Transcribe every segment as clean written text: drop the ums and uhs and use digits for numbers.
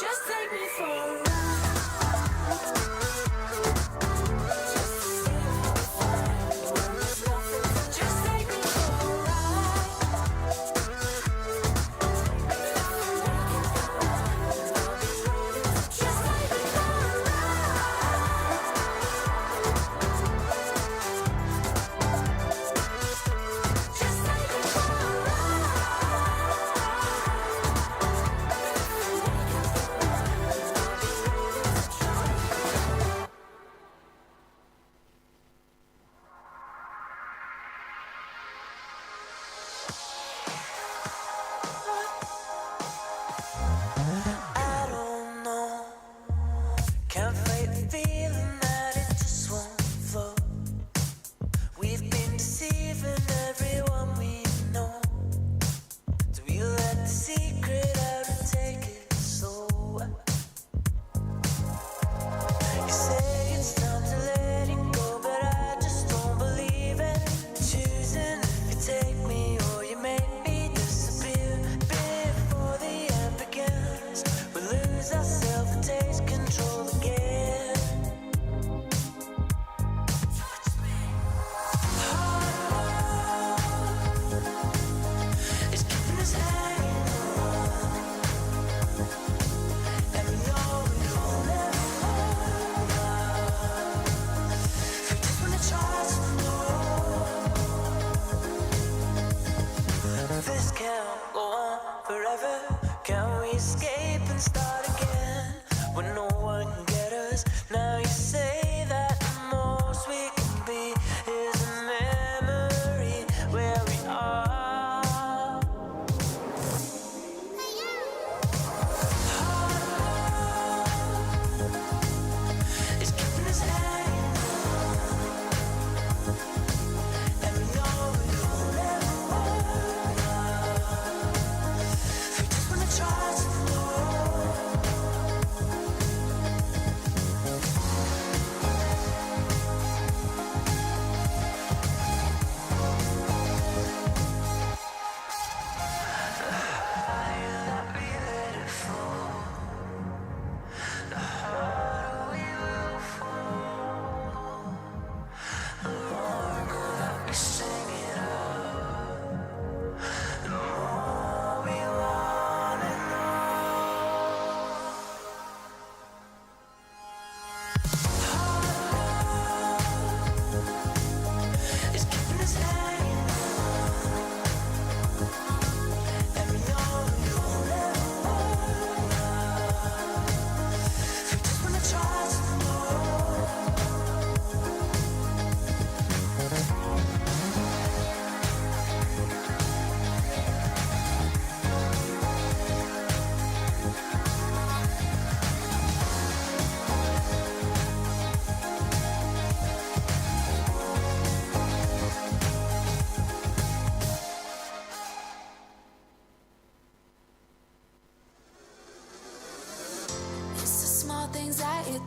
Just take me for a ride.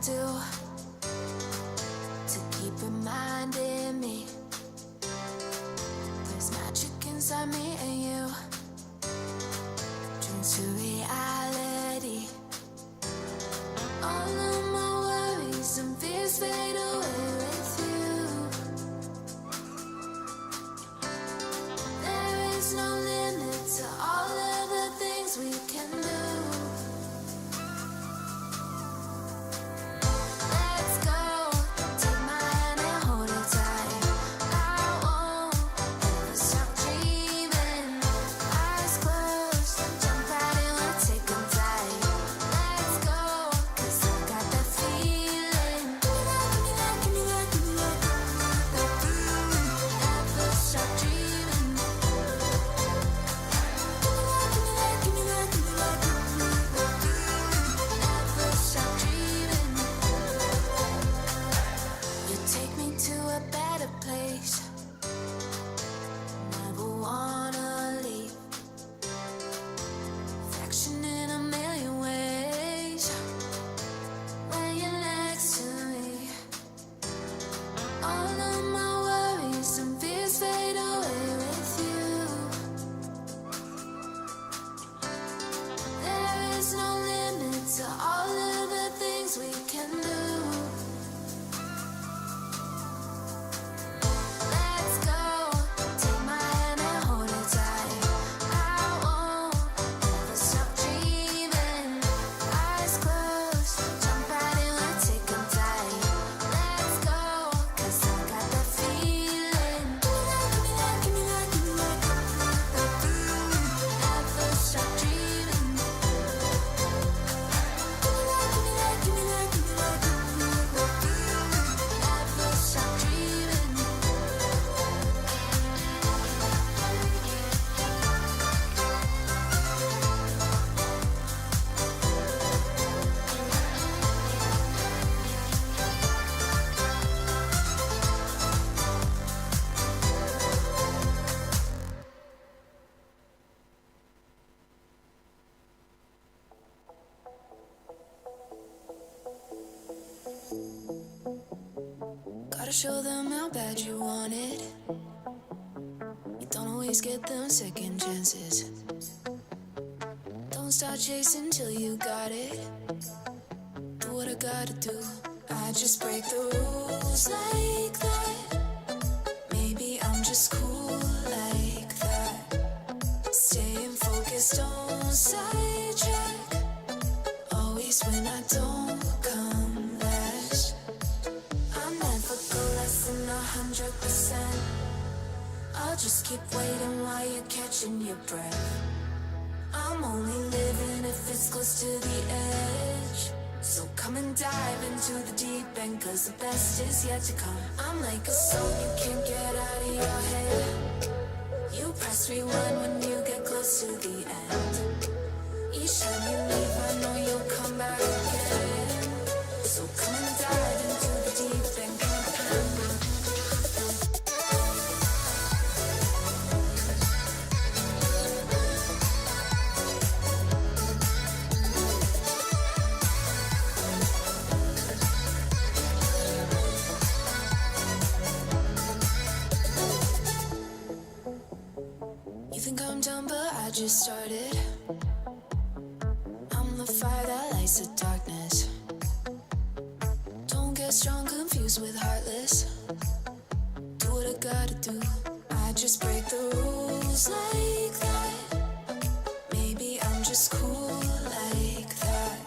do to keep reminding me there's magic inside me and you. Dreams to reality. All of my worries and fears fade away with you. There is no limit to all of the things we can do. I show them how bad you want it. You don't always get them second chances. Don't start chasing till you got it. Do what I gotta do. I just break the rules like that. Maybe I'm just cool like that. Staying focused, don't sidetrack. Always when I don't come last. I never go less than 100%. I'll just keep waiting while you're catching your breath. I'm only living if it's close to the edge. So come and dive into the deep end, cause the best is yet to come. I'm like a song you can't get out of your head. You press rewind when you get close to the end. Each time you leave I know you'll come back again. So come and dive into the deep end. Just started. I'm the fire that lights the darkness. Don't get strong, confused with heartless. Do what I gotta do. I just break the rules like that. Maybe I'm just cool like that.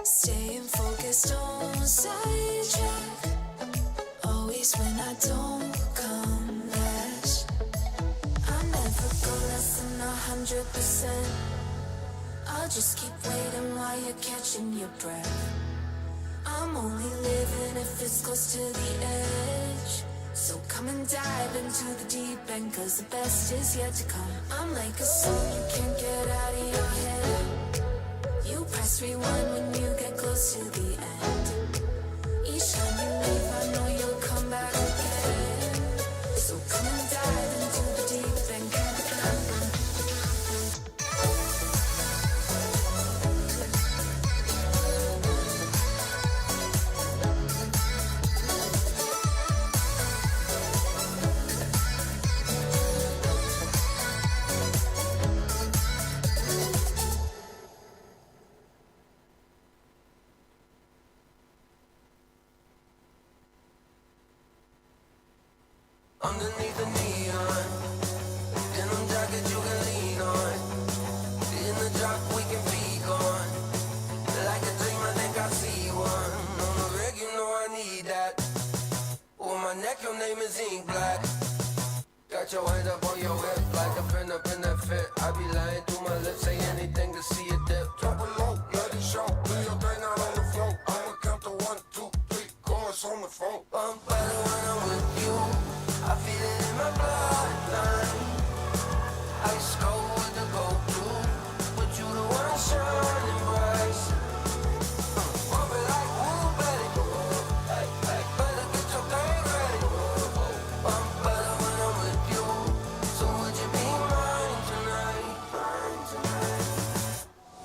Staying focused, don't sidetrack. Always when I don't come last. I never go less than 100%. I'll just keep waiting while you're catching your breath. I'm only living if it's close to the edge. So come and dive into the deep end, cause the best is yet to come. I'm like a song you can't get out of your head. You press rewind when you get close to the end. Each time you leave I know you'll come back again. So come and dive into the deep end. Underneath the neon, denim jacket you can lean on. In the drop we can be gone. Like a dream I think I see one. On the reg you know I need that. On my neck your name is ink black. Got your hand up on your hip like a pin up in that fit. I be lying through my lips, say anything to see a dip. Drop it low, let it show. Leave your thing out on the floor. I'ma count to 1, 2, 3, chorus on the phone. I'm better when I'm with you. I feel it in my bloodline. Ice cold with the go-to, but you the one shining bright. Bump it like woo, baby. Better get your thing ready. I'm better when I'm with you. So would you be mine tonight?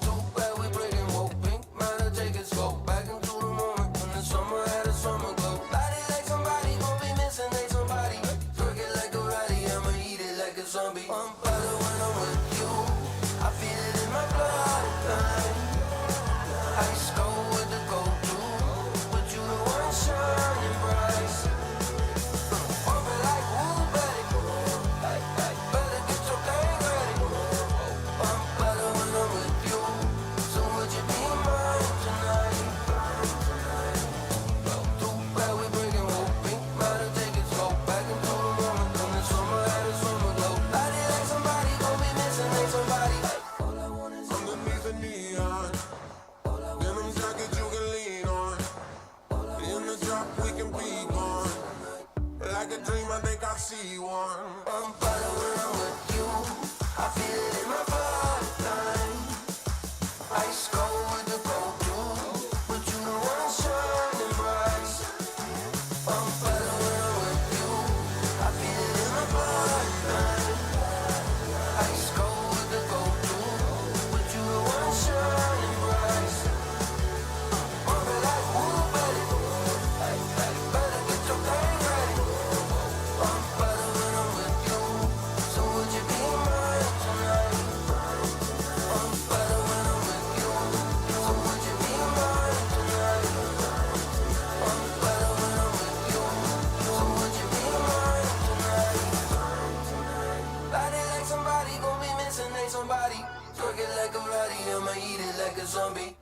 Too bad we breaking woke pink. Matter take it slow. Back into the moment when the summer had a summer glow. Body like somebody gon' be missing, they somebody. Zombie. I'm better when I'm with you. I feel it in my bloodline. Ice cold with the go-to, but you the one shining bright. Bump it like woo, baby. Better get your thing ready. I'm better when I'm with you. So would you be mine tonight? Too bad we breaking woke pink. Matter take it slow. Back into the moment when the summer had a summer glow. Underneath the neon, denim jacket you can lean on. In the drop we can be gone. Like a dream I think I see one. I'm better when I'm with you. I feel it in my bloodline. Ice cold with the go-to, but you the one shining bright. I'm better when I'm with you. I feel it in my bloodline. Ice cold with the go-to, but you the one shining bright. Bump it like woo, baby. Better get your thing somebody. Twerk it like a body, I'ma eat it like a zombie.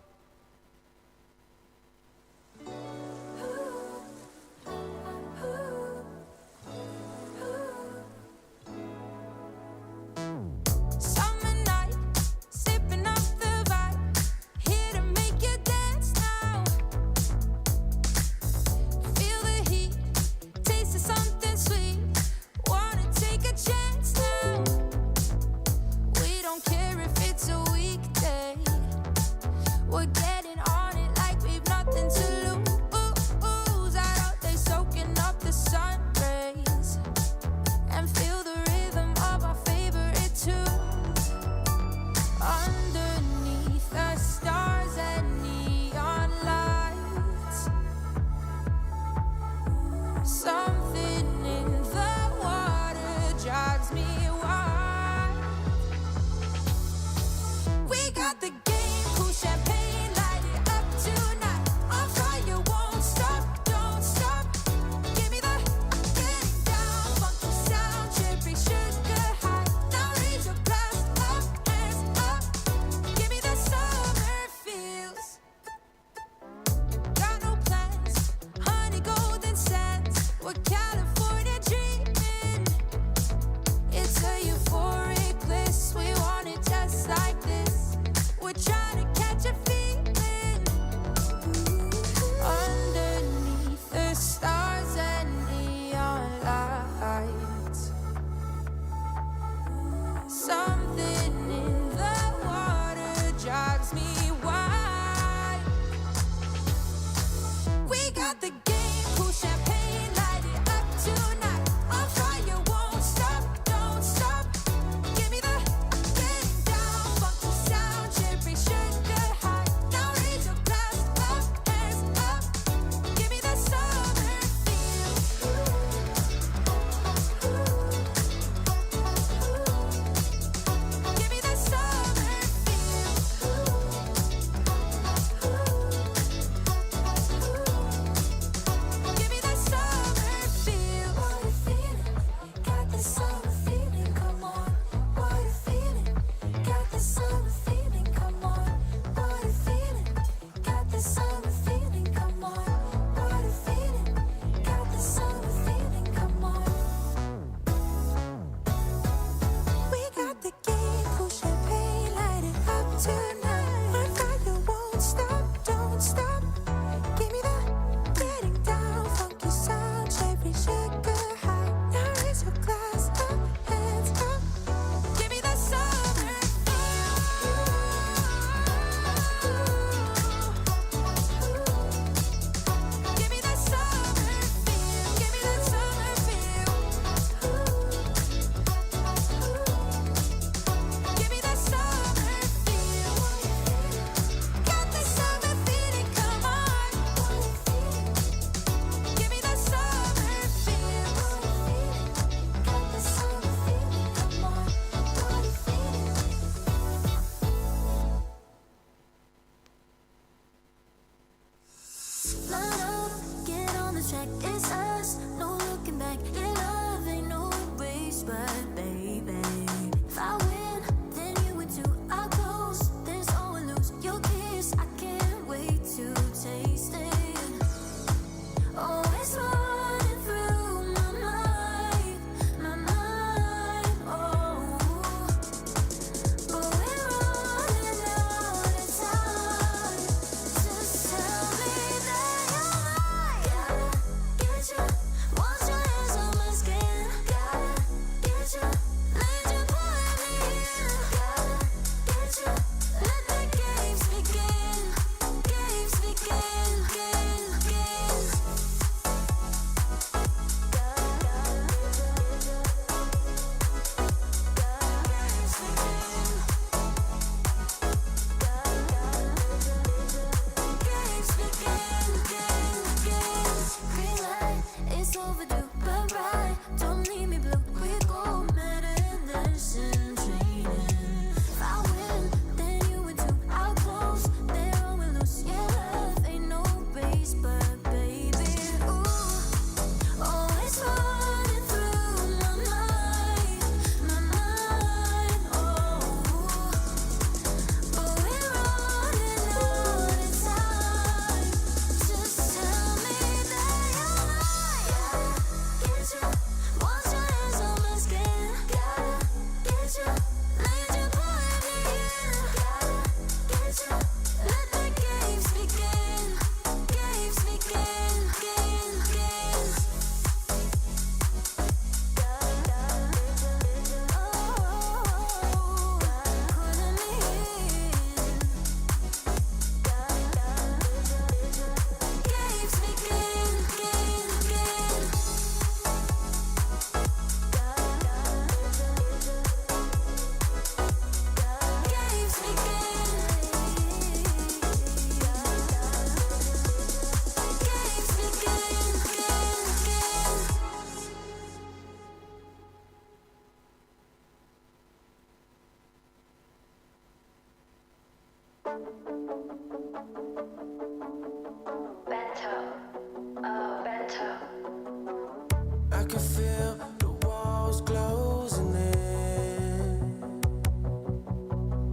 I can feel the walls closing in.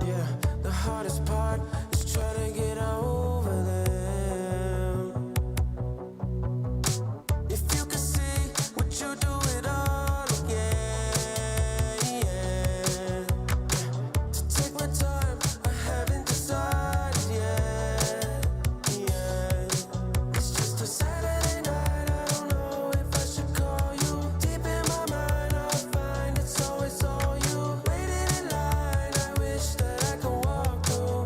Yeah, the hardest part is trying to get over them. If you could see, would you do it all again? Yeah. To take my time, I haven't decided yet. Yeah. It's just a Saturday night, I don't know if I should call you. Deep in my mind, I'll find it's always all you. Waiting in line, I wish that I could walk through.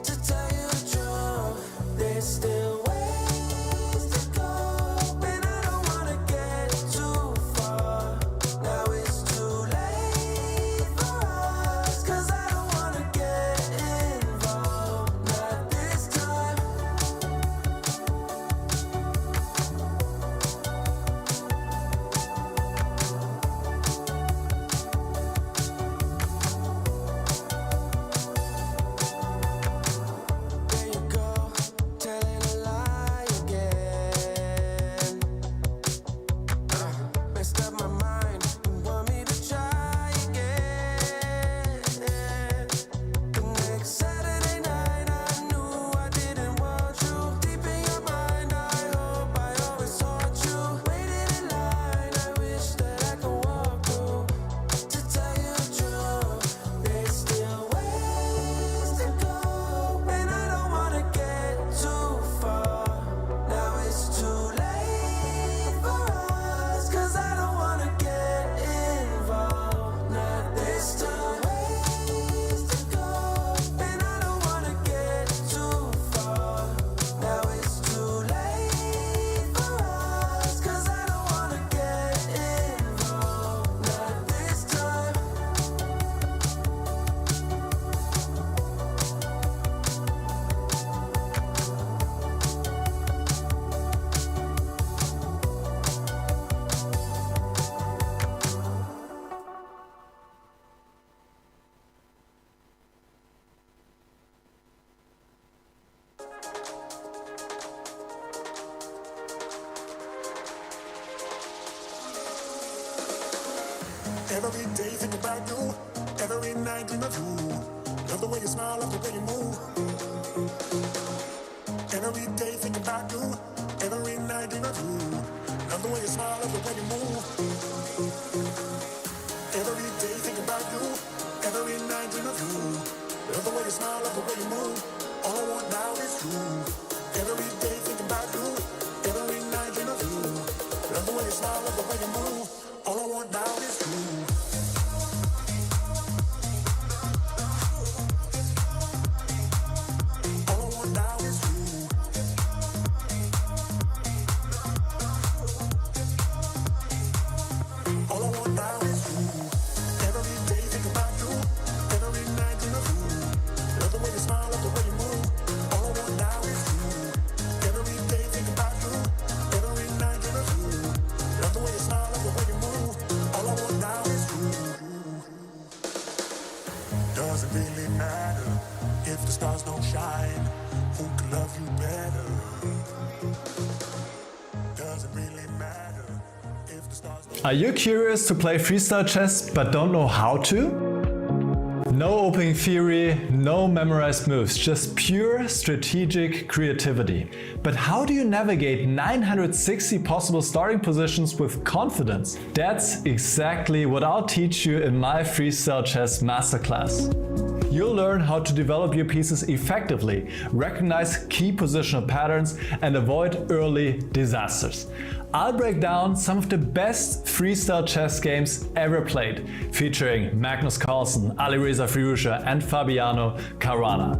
To tell you the truth, there's still ways to go, and I don't wanna get too far. Now it's too late for us, 'cause I don't wanna get involved, not this time. There you go, telling a lie again. Messed up my mind, you want me to try again. The next Saturday night, I knew I didn't want you. Deep in your mind, I hope I always sought you. Waiting in line, I wish that I could walk through. To tell you the truth, there's still ways to go, and I don't wanna get too far. Now it's too late for us, 'cause I don't wanna get involved, not this time. Ways to go, and I don't wanna get too far. Now it's too late for us, 'cause I don't wanna get involved, not this time. Every day think about you, every night dream of you. Love the way you smile, love the way you move. Every day think about you, every night dream of you. Love the way you smile, love the way you move. Every day think about you, every night dream of you. Love the way you smile, love the way you move. All I want now is you. Every day think about you, every night dream of you. Love the way you smile, love the way you move. All I want now is you. All I want now is you. All I want now is you. Every day think about you, every night dream of you. Love the way you smile, love the way you move. All I want now is you. Every day think about you, every night dream of you. Love the way you smile, love the way you move. All I want now is you. Doesn't really matter if the stars don't shine. Who can love you better? Doesn't really matter if the stars don't. Are you curious to play freestyle chess but don't know how to? No opening theory, no memorized moves, just pure strategic creativity. But how do you navigate 960 possible starting positions with confidence? That's exactly what I'll teach you in my Freestyle Chess Masterclass. You'll learn how to develop your pieces effectively, recognize key positional patterns, and avoid early disasters. I'll break down some of the best freestyle chess games ever played, featuring Magnus Carlsen, Alireza Firouzja, and Fabiano Caruana.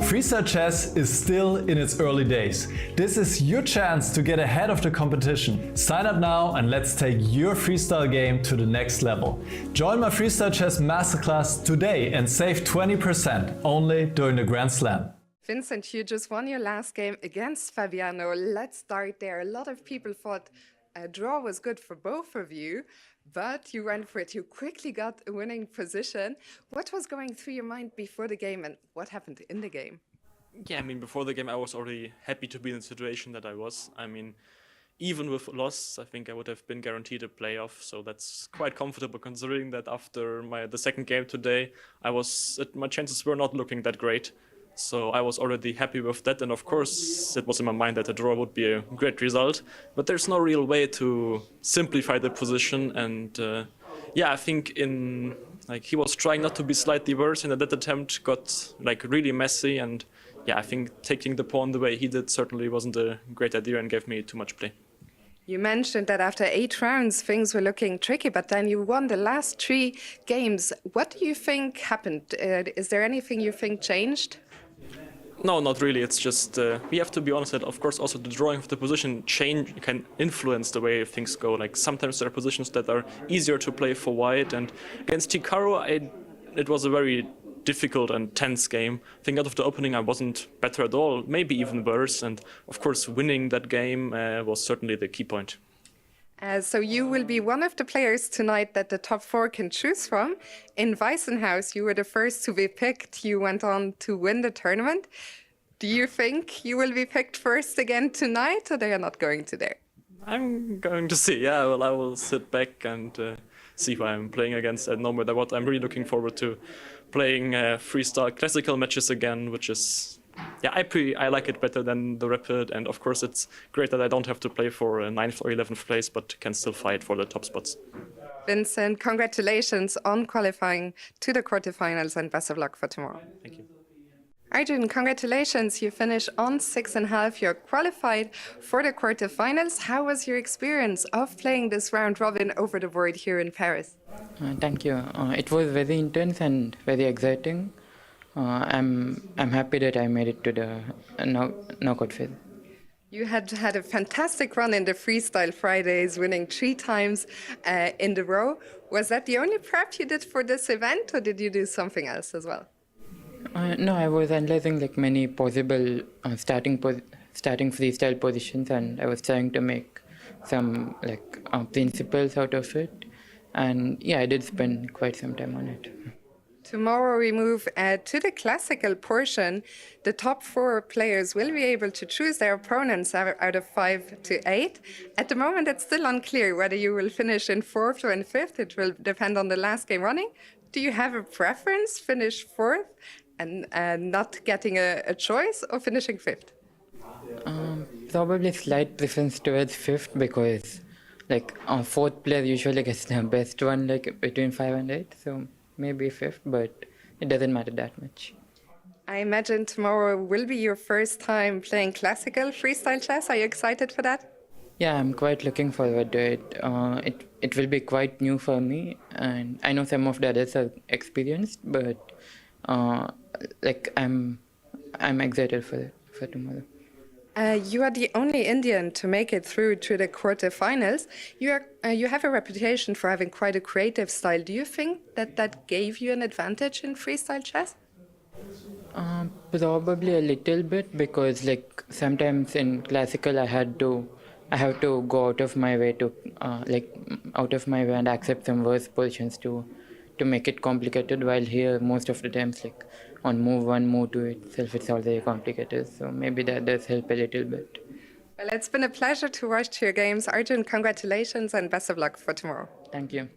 Freestyle chess is still in its early days. This is your chance to get ahead of the competition. Sign up now and let's take your freestyle game to the next level. Join my Freestyle Chess Masterclass today and save 20% only during the Grand Slam. Vincent, you just won your last game against Fabiano. Let's start there. A lot of people thought a draw was good for both of you, But you went for it. You quickly got a winning position. What was going through your mind before the game and what happened in the game? Yeah, I mean, before the game, I was already happy to be in the situation that I was. I mean, even with loss, I think I would have been guaranteed a playoff. So that's quite comfortable considering that after the second game today, my chances were not looking that great. So I was already happy with that. And of course, it was in my mind that a draw would be a great result. But there's no real way to simplify the position. And I think he was trying not to be slightly worse, and that attempt got really messy. And I think taking the pawn the way he did certainly wasn't a great idea and gave me too much play. You mentioned that after 8 rounds, things were looking tricky, but then you won the last 3 games. What do you think happened? Is there anything you think changed? No, not really. It's just we have to be honest that, of course, also the drawing of the position can influence the way things go. Like sometimes there are positions that are easier to play for white, and against Hikaru, it was a very difficult and tense game. I think out of the opening I wasn't better at all, maybe even worse, and of course winning that game was certainly the key point. So you will be one of the players tonight that the top 4 can choose from. In Weissenhaus, you were the first to be picked. You went on to win the tournament. Do you think you will be picked first again tonight, or they are not going to there? I'm going to see. Yeah, well, I will sit back and see who I'm playing against. And no matter what, I'm really looking forward to playing freestyle classical matches again, which is, I like it better than the rapid. And of course, it's great that I don't have to play for 9th or 11th place, but can still fight for the top spots. Vincent, congratulations on qualifying to the quarterfinals and best of luck for tomorrow. Thank you. Arjun, congratulations. You finished on 6.5. You're qualified for the quarterfinals. How was your experience of playing this round robin over the board here in Paris? Thank you. It was very intense and very exciting. I'm happy that I made it to the knockout phase. You had a fantastic run in the Freestyle Fridays, winning 3 times in the row. Was that the only prep you did for this event, or did you do something else as well? No, I was analyzing many possible starting freestyle positions, and I was trying to make some principles out of it. And I did spend quite some time on it. Tomorrow we move to the classical portion. The top 4 players will be able to choose their opponents out of 5 to 8. At the moment, it's still unclear whether you will finish in 4th or in 5th. It will depend on the last game running. Do you have a preference, finish 4th and not getting a choice, or finishing 5th? Probably slight preference towards 5th, because a 4th player usually gets the best one between 5 and 8. So maybe 5th, but it doesn't matter that much. I imagine tomorrow will be your first time playing classical freestyle chess. Are you excited for that? Yeah, I'm quite looking forward to it. It will be quite new for me, and I know some of the others are experienced, but I'm excited for tomorrow. You are the only Indian to make it through to the quarterfinals. You have a reputation for having quite a creative style. Do you think that gave you an advantage in freestyle chess? Probably a little bit, because sometimes in classical I have to go out of my way and accept some worse positions to make it complicated, while here most of the times on move 1, move 2 itself it's already complicated, so maybe that does help a little bit. Well, it's been a pleasure to watch your games. Arjun, congratulations and best of luck for tomorrow. Thank you.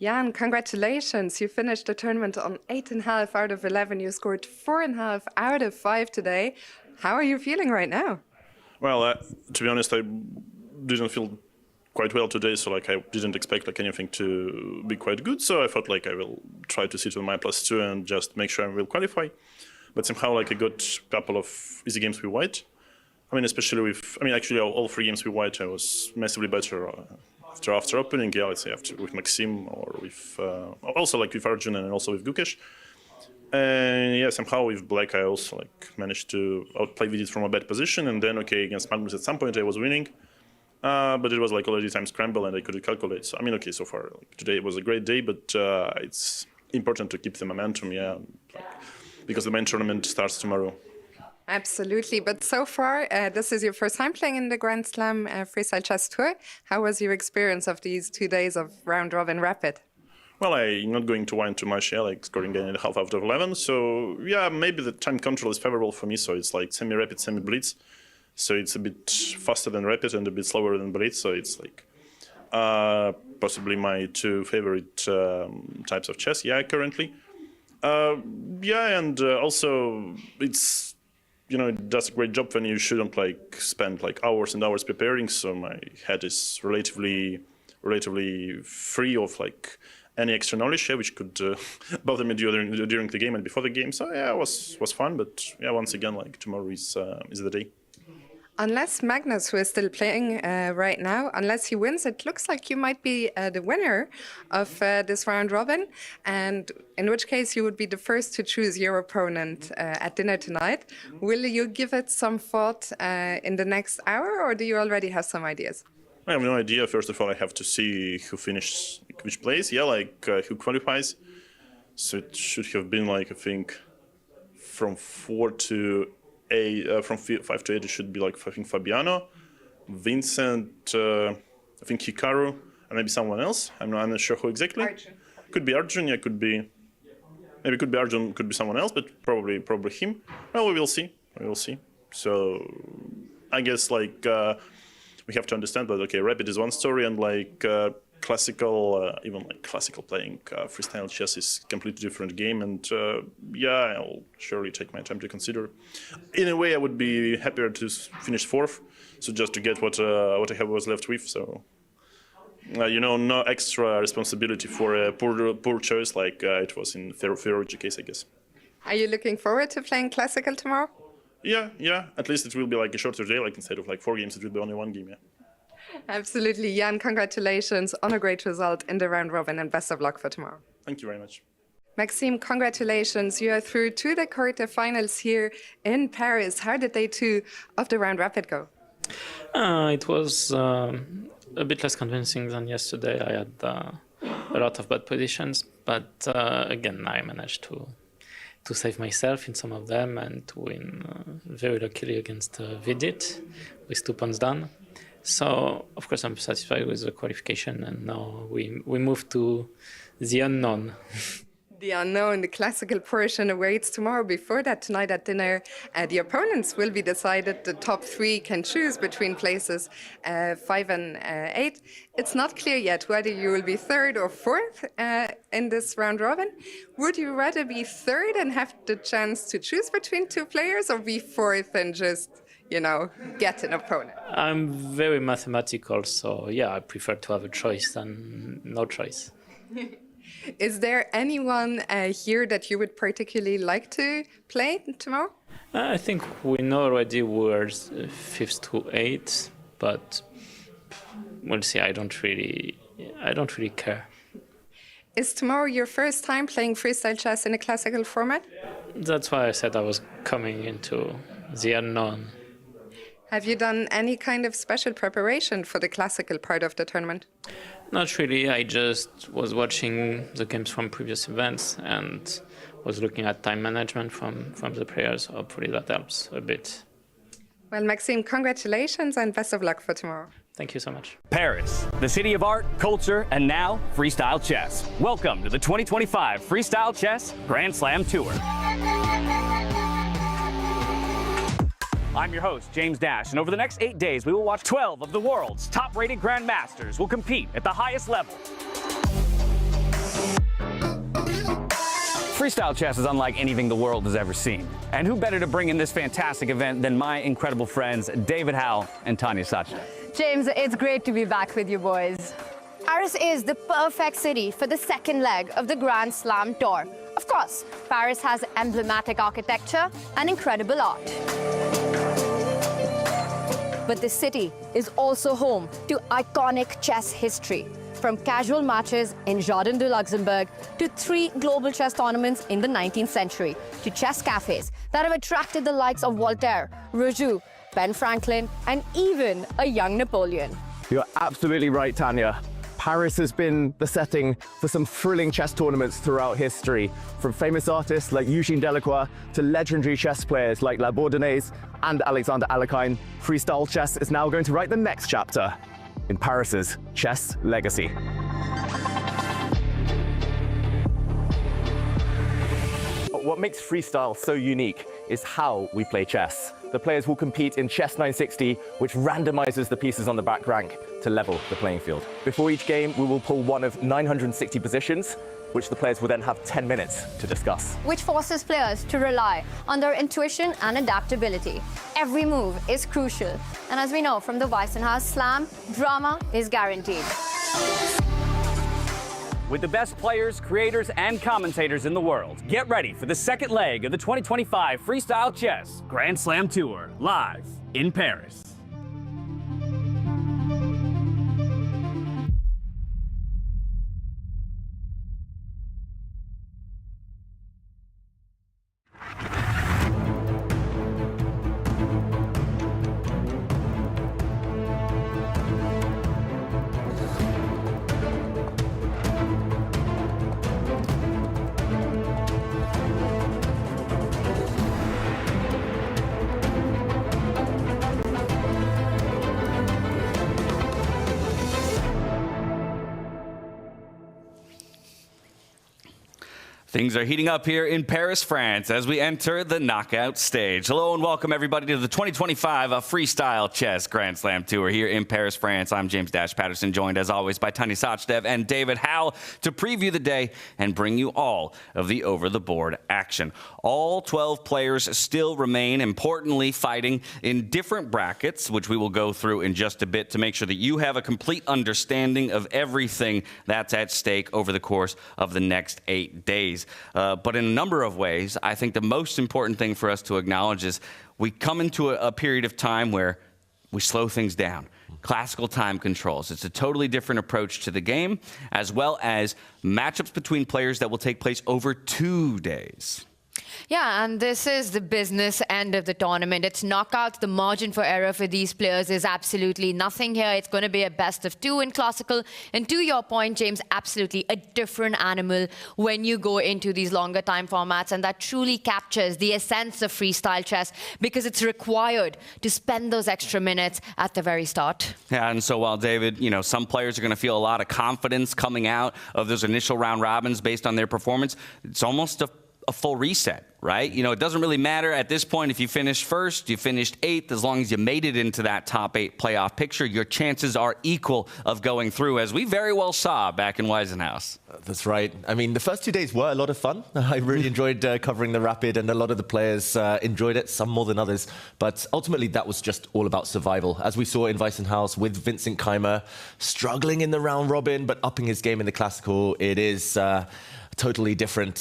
Jan, congratulations. You finished the tournament on 8.5 out of 11. You scored 4.5 out of 5 today. How are you feeling right now? Well, to be honest, I didn't feel quite well today, so I didn't expect anything to be quite good. So I thought I will try to sit on my +2 and just make sure I will qualify. But somehow I got a couple of easy games with white. Especially actually all 3 games with white I was massively better after opening. Yeah, let's say with Maxime, or with also with Arjun, and also with Gukesh. And somehow with black I also managed to outplay Vidit from a bad position, and then against Magnus at some point I was winning. But it was already time scramble, and I couldn't calculate. So so far today was a great day, but it's important to keep the momentum, because the main tournament starts tomorrow. Absolutely. But so far, this is your first time playing in the Grand Slam Freestyle Chess Tour. How was your experience of these 2 days of round robin rapid? Well, I'm not going to whine too much, like scoring 9.5 out of 11. So, yeah, maybe the time control is favorable for me. So it's like semi-rapid, semi-blitz. So it's a bit faster than rapid and a bit slower than blitz. So it's like possibly my 2 favorite types of chess, currently. And also it's, it does a great job when you shouldn't spend hours and hours preparing. So my head is relatively free of any extra knowledge which could bother me during the game and before the game. So it was fun. But once again, tomorrow is the day. Unless Magnus, who is still playing right now, unless he wins, it looks like you might be the winner of this round robin, and in which case you would be the first to choose your opponent at dinner tonight. Will you give it some thought in the next hour, or do you already have some ideas? I have no idea. First of all, I have to see who finishes which place, who qualifies. So it should have been I think from 4 to 8, from 5 to 8 it should be I think Fabiano, Vincent, I think Hikaru, and maybe someone else. I'm not sure who exactly. Arjun. Could be Arjun, could be Arjun, could be someone else, but probably him. Well, we will see. So I guess we have to understand that rapid is one story, and classical, even classical playing freestyle chess is a completely different game, and I'll surely take my time to consider. In a way, I would be happier to finish 4th, so just to get what I was left with. So no extra responsibility for a poor choice it was in Ferrucci case, I guess. Are you looking forward to playing classical tomorrow? Yeah. At least it will be a shorter day. Instead of 4 games, it will be only 1 game. Yeah. Absolutely. Jan, congratulations on a great result in the round robin, and best of luck for tomorrow. Thank you very much. Maxime, congratulations. You are through to the quarterfinals here in Paris. How did day 2 of the round rapid go? It was a bit less convincing than yesterday. I had a lot of bad positions, but again, I managed to save myself in some of them and to win very luckily against Vidit with 2 pawns down. So, of course, I'm satisfied with the qualification, and now we move to the unknown. The unknown, the classical portion awaits tomorrow. Before that, tonight at dinner, the opponents will be decided. The top 3 can choose between places 5 and 8. It's not clear yet whether you will be 3rd or 4th in this round robin. Would you rather be 3rd and have the chance to choose between 2 players, or be 4th and just get an opponent? I'm very mathematical, so I prefer to have a choice than no choice. Is there anyone here that you would particularly like to play tomorrow? I think we know already we're 5th to 8th, but we'll see. I don't really care. Is tomorrow your first time playing freestyle chess in a classical format? That's why I said I was coming into the unknown. Have you done any kind of special preparation for the classical part of the tournament? Not really. I just was watching the games from previous events and was looking at time management from the players. Hopefully that helps a bit. Well, Maxime, congratulations and best of luck for tomorrow. Thank you so much. Paris, the city of art, culture, and now freestyle chess. Welcome to the 2025 Freestyle Chess Grand Slam Tour. I'm your host, James Dash, and over the next 8 days, we will watch 12 of the world's top-rated grandmasters will compete at the highest level. Freestyle chess is unlike anything the world has ever seen. And who better to bring in this fantastic event than my incredible friends, David Howell and Tanya Sachna. James, it's great to be back with you boys. Paris is the perfect city for the second leg of the Grand Slam Tour. Of course, Paris has emblematic architecture and incredible art. But the city is also home to iconic chess history, from casual matches in Jardin de Luxembourg to 3 global chess tournaments in the 19th century, to chess cafes that have attracted the likes of Voltaire, Rousseau, Ben Franklin, and even a young Napoleon. You're absolutely right, Tanya. Paris has been the setting for some thrilling chess tournaments throughout history, from famous artists like Eugene Delacroix to legendary chess players like La Bourdonnaise and Alexander Alekhine. Freestyle chess is now going to write the next chapter in Paris's chess legacy. What makes freestyle so unique is how we play chess. The players will compete in Chess 960, which randomizes the pieces on the back rank to level the playing field. Before each game, we will pull one of 960 positions, which the players will then have 10 minutes to discuss. Which forces players to rely on their intuition and adaptability. Every move is crucial. And as we know from the Weissenhaus slam, drama is guaranteed. With the best players, creators, and commentators in the world, get ready for the second leg of the 2025 Freestyle Chess Grand Slam Tour, live in Paris. Things are heating up here in Paris, France, as we enter the knockout stage. Hello and welcome, everybody, to the 2025 Freestyle Chess Grand Slam Tour here in Paris, France. I'm James Dash Patterson, joined as always by Tanya Sachdev and David Howell to preview the day and bring you all of the over-the-board action. All 12 players still remain, importantly, fighting in different brackets, which we will go through in just a bit to make sure that you have a complete understanding of everything that's at stake over the course of the next 8 days. But in a number of ways, I think the most important thing for us to acknowledge is we come into a period of time where we slow things down. Classical time controls. It's a totally different approach to the game, as well as matchups between players that will take place over 2 days. Yeah, and this is the business end of the tournament. It's knockouts. The margin for error for these players is absolutely nothing here. It's going to be a best of 2 in classical. And to your point, James, absolutely a different animal when you go into these longer time formats. And that truly captures the essence of freestyle chess because it's required to spend those extra minutes at the very start. Yeah, and so while David, some players are going to feel a lot of confidence coming out of those initial round robins based on their performance, it's almost a full reset, right? It doesn't really matter at this point if you finished first, you finished 8th, as long as you made it into that top 8 playoff picture, your chances are equal of going through, as we very well saw back in Weissenhaus. That's right. I mean, the first 2 days were a lot of fun. I really enjoyed covering the Rapid, and a lot of the players enjoyed it, some more than others. But ultimately, that was just all about survival. As we saw in Weissenhaus with Vincent Keymer struggling in the round robin, but upping his game in the classical, it is totally different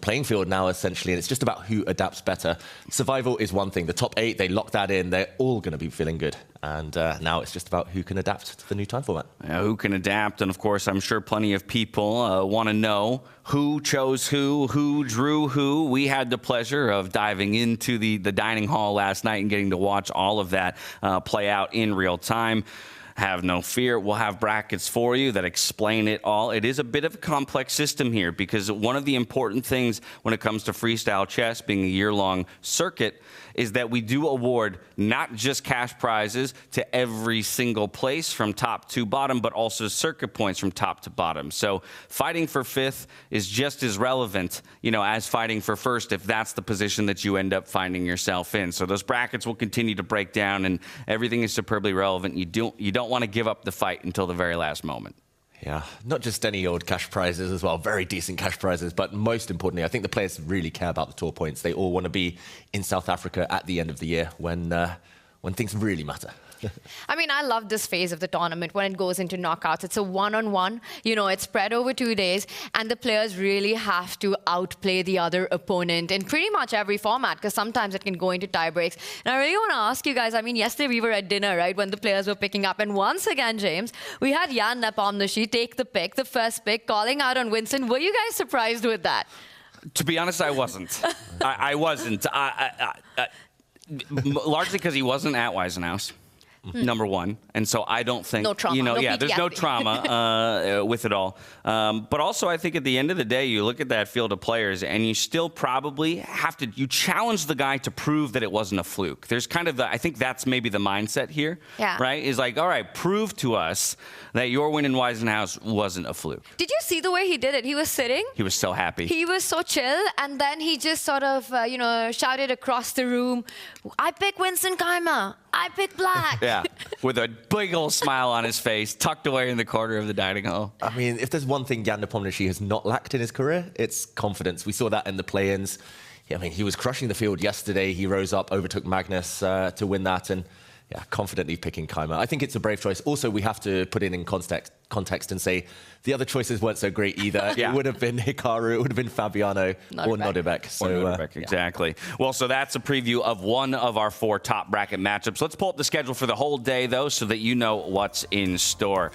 playing field now, essentially, and it's just about who adapts better. Survival is one thing. The top 8, they lock that in. They're all going to be feeling good. And now it's just about who can adapt to the new time format. Who can adapt, and of course, I'm sure plenty of people want to know who chose who drew who. We had the pleasure of diving into the dining hall last night and getting to watch all of that play out in real time. Have no fear, we'll have brackets for you that explain it all. It is a bit of a complex system here because one of the important things when it comes to freestyle chess being a year-long circuit is that we do award not just cash prizes to every single place from top to bottom, but also circuit points from top to bottom. So fighting for 5th is just as relevant, as fighting for 1st if that's the position that you end up finding yourself in. So those brackets will continue to break down, and everything is superbly relevant. You don't want to give up the fight until the very last moment. Yeah, not just any old cash prizes as well, very decent cash prizes, but most importantly, I think the players really care about the tour points. They all want to be in South Africa at the end of the year when things really matter. I mean, I love this phase of the tournament when it goes into knockouts. It's a one-on-one, it's spread over 2 days, and the players really have to outplay the other opponent in pretty much every format, because sometimes it can go into tie breaks. And I really want to ask you guys, I mean, yesterday we were at dinner, right, when the players were picking up, and once again, James, we had Jan Nepomniachtchi take the pick, the first pick, calling out on Vincent. Were you guys surprised with that? To be honest, I wasn't. I wasn't. Largely because he wasn't at Weissenhaus. number one. And so I don't think, No trauma, no there's no PTSD. trauma with it all. But also I think at the end of the day, you look at that field of players and you still probably have to, you challenge the guy to prove that it wasn't a fluke. There's kind of I think that's maybe the mindset here, right? Is like, all right, prove to us that your win in Weisenhaus wasn't a fluke. Did you see the way he did it? He was sitting. He was so happy. He was so chill, and then he just sort of, shouted across the room, "I pick Vincent Keymer. I pick black." Yeah, with a big old smile on his face, tucked away in the corner of the dining hall. I mean, if there's one thing Jan Nepomniachtchi has not lacked in his career, it's confidence. We saw that in the play-ins. I mean, he was crushing the field yesterday. He rose up, overtook Magnus to win that, and confidently picking Keymer. I think it's a brave choice. Also, we have to put it in context and say the other choices weren't so great either. It would have been Hikaru, it would have been Fabiano or Nodirbek. So, exactly. Well, so that's a preview of one of our 4 top bracket matchups. Let's pull up the schedule for the whole day, though, so that you know what's in store.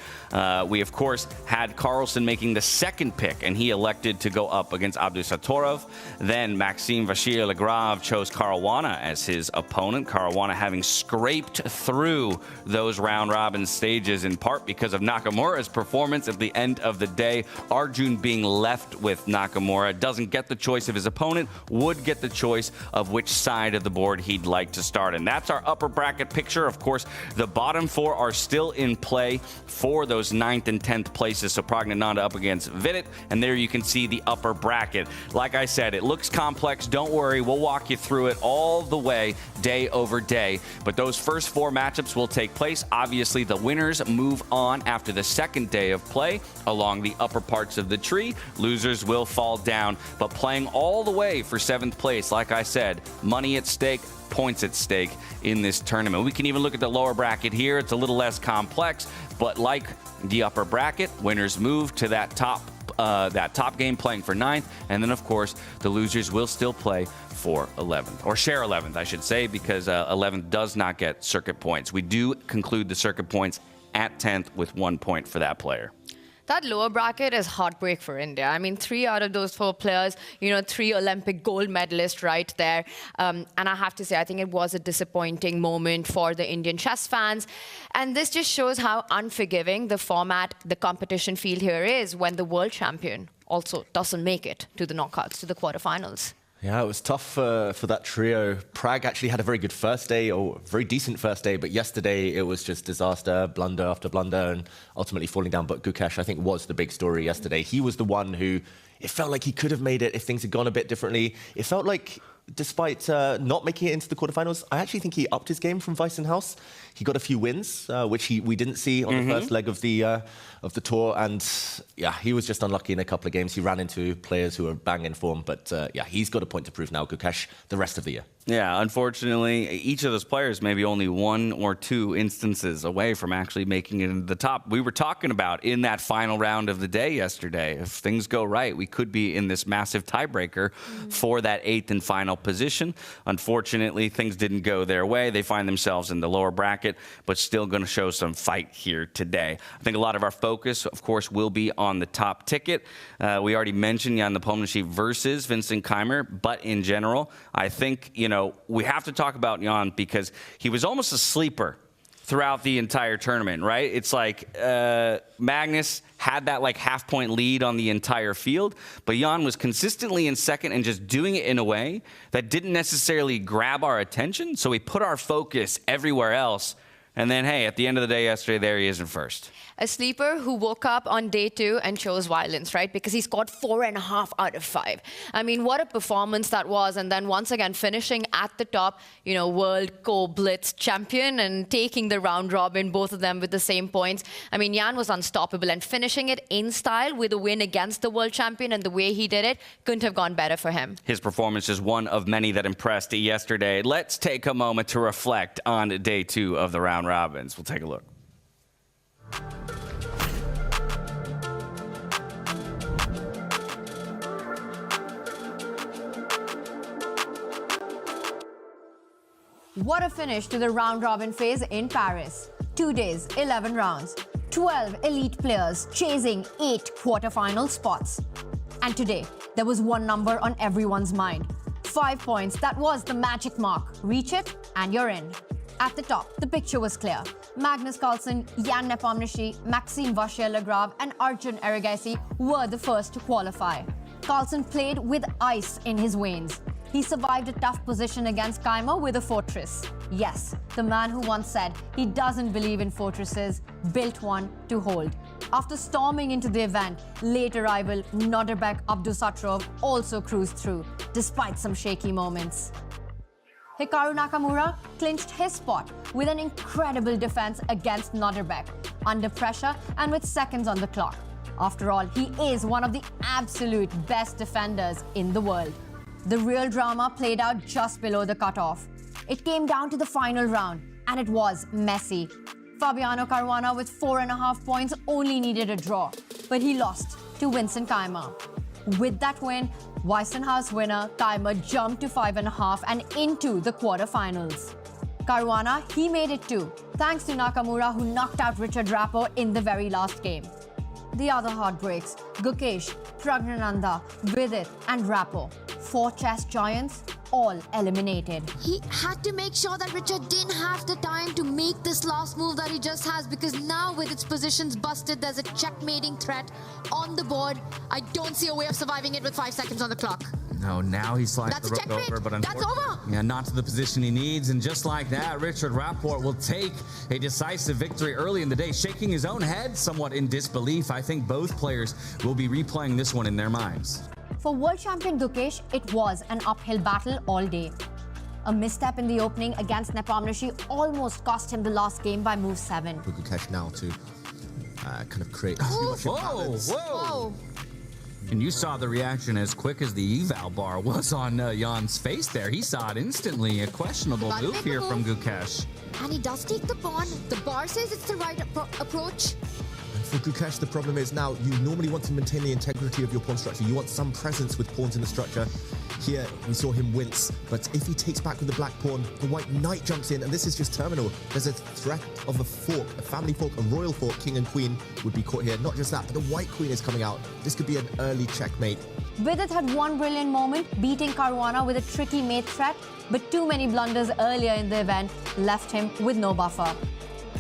We, of course, had Carlson making the second pick, and he elected to go up against Abdusattorov. Then Maxime Vachier-Lagrave chose Caruana as his opponent. Caruana having scraped through those round-robin stages in part because of Nakamura's performance at the end of the day. Arjun being left with Nakamura, doesn't get the choice of his opponent, would get the choice of which side of the board he'd like to start. And that's our upper bracket picture. Of course, the bottom 4 are still in play for those 9th and 10th places. So Praggnanandhaa up against Vidit, and there you can see the upper bracket. Like I said, it looks complex. Don't worry, we'll walk you through it all the way, day over day. But those first 4 matchups will take place. Obviously, the winners move on after the second day of play along the upper parts of the tree. Losers will fall down, but playing all the way for 7th place, like I said, money at stake, points at stake in this tournament. We can even look at the lower bracket here. It's a little less complex, but like the upper bracket, winners move to that top game playing for 9th, and then of course the losers will still play for 11th, or share 11th, I should say, because 11th does not get circuit points. We do conclude the circuit points at 10th with 1 point for that player. That lower bracket is heartbreak for India. I mean, 3 out of those 4 players, 3 Olympic gold medalists right there. And I have to say, I think it was a disappointing moment for the Indian chess fans. And this just shows how unforgiving the format, the competition field here is when the world champion also doesn't make it to the knockouts, to the quarterfinals. Yeah, it was tough for that trio. Prag actually had a very good first day, or very decent first day, but yesterday it was just disaster, blunder after blunder, and ultimately falling down. But Gukesh, I think, was the big story yesterday. He was the one who, it felt like he could have made it if things had gone a bit differently. It felt like, despite not making it into the quarterfinals, I actually think he upped his game from Weisenhaus. He got a few wins, which we didn't see on the first leg of the tour, and he was just unlucky in a couple of games. He ran into players who were bang in form, but he's got a point to prove now, Gukesh, the rest of the year. Yeah, unfortunately, each of those players may be only 1 or 2 instances away from actually making it into the top. We were talking about in that final round of the day yesterday, if things go right, we could be in this massive tiebreaker for that 8th and final position. Unfortunately, things didn't go their way. They find themselves in the lower bracket, but still going to show some fight here today. I think a lot of our focus, of course, will be on the top ticket. We already mentioned Jan Nepomniachtchi versus Vincent Keymer, but in general, I think, we have to talk about Jan because he was almost a sleeper throughout the entire tournament, right? It's like Magnus had that half-point lead on the entire field, but Jan was consistently in second and just doing it in a way that didn't necessarily grab our attention, so we put our focus everywhere else. And then, hey, at the end of the day yesterday, there he is in first. A sleeper who woke up on day 2 and chose violence, right? Because he scored 4.5 out of 5. I mean, what a performance that was. And then once again, finishing at the top, world co-blitz champion and taking the round robin, both of them with the same points. I mean, Jan was unstoppable, and finishing it in style with a win against the world champion, and the way he did it couldn't have gone better for him. His performance is one of many that impressed yesterday. Let's take a moment to reflect on day 2 of the round robins. We'll take a look. What a finish to the round-robin phase in Paris. 2 days, 11 rounds, 12 elite players chasing 8 quarterfinal spots. And today, there was one number on everyone's mind. 5 points, that was the magic mark. Reach it, and you're in. At the top, the picture was clear. Magnus Carlsen, Jan Nepomniachtchi, Maxime Vachier-Lagrave and Arjun Erigaisi were the first to qualify. Carlson played with ice in his veins. He survived a tough position against Keymer with a fortress. Yes, the man who once said he doesn't believe in fortresses built one to hold. After storming into the event, late arrival Nodirbek Abdusattorov also cruised through, despite some shaky moments. Hikaru Nakamura clinched his spot with an incredible defense against Nodirbek, under pressure and with seconds on the clock. After all, he is one of the absolute best defenders in the world. The real drama played out just below the cutoff. It came down to the final round, and it was messy. Fabiano Caruana with 4.5 points only needed a draw, but he lost to Vincent Keymer. With that win, Weissenhaus winner Keymer jumped to 5.5 and into the quarterfinals. Caruana, he made it too, thanks to Nakamura who knocked out Richard Rapport in the very last game. The other heartbreaks, Gukesh, Praggnanandhaa, Vidit and Rapport, 4 chess giants, all eliminated. He had to make sure that Richard didn't have the time to make this last move that he just has, because now with its positions busted, there's a checkmating threat on the board. I don't see a way of surviving it with 5 seconds on the clock. No, now he slides the rook over, but that's over. Yeah, not to the position he needs, and just like that, Richard Rapport will take a decisive victory early in the day, shaking his own head somewhat in disbelief. I think both players will be replaying this one in their minds. For world champion Gukesh, it was an uphill battle all day. A misstep in the opening against Nepomniachtchi almost cost him the last game by move 7. For Gukesh now to kind of create too much imbalance. Whoa! And you saw the reaction as quick as the eval bar was on Jan's face there. He saw it instantly. A questionable move here from Gukesh. And he does take the pawn. The bar says it's the right approach. And for Gukesh, the problem is now you normally want to maintain the integrity of your pawn structure. You want some presence with pawns in the structure. Here, we saw him wince, but if he takes back with the black pawn, the white knight jumps in, and this is just terminal. There's a threat of a fork, a family fork, a royal fork. King and queen would be caught here. Not just that, but the white queen is coming out. This could be an early checkmate. Vidit had one brilliant moment, beating Caruana with a tricky mate threat, but too many blunders earlier in the event left him with no buffer.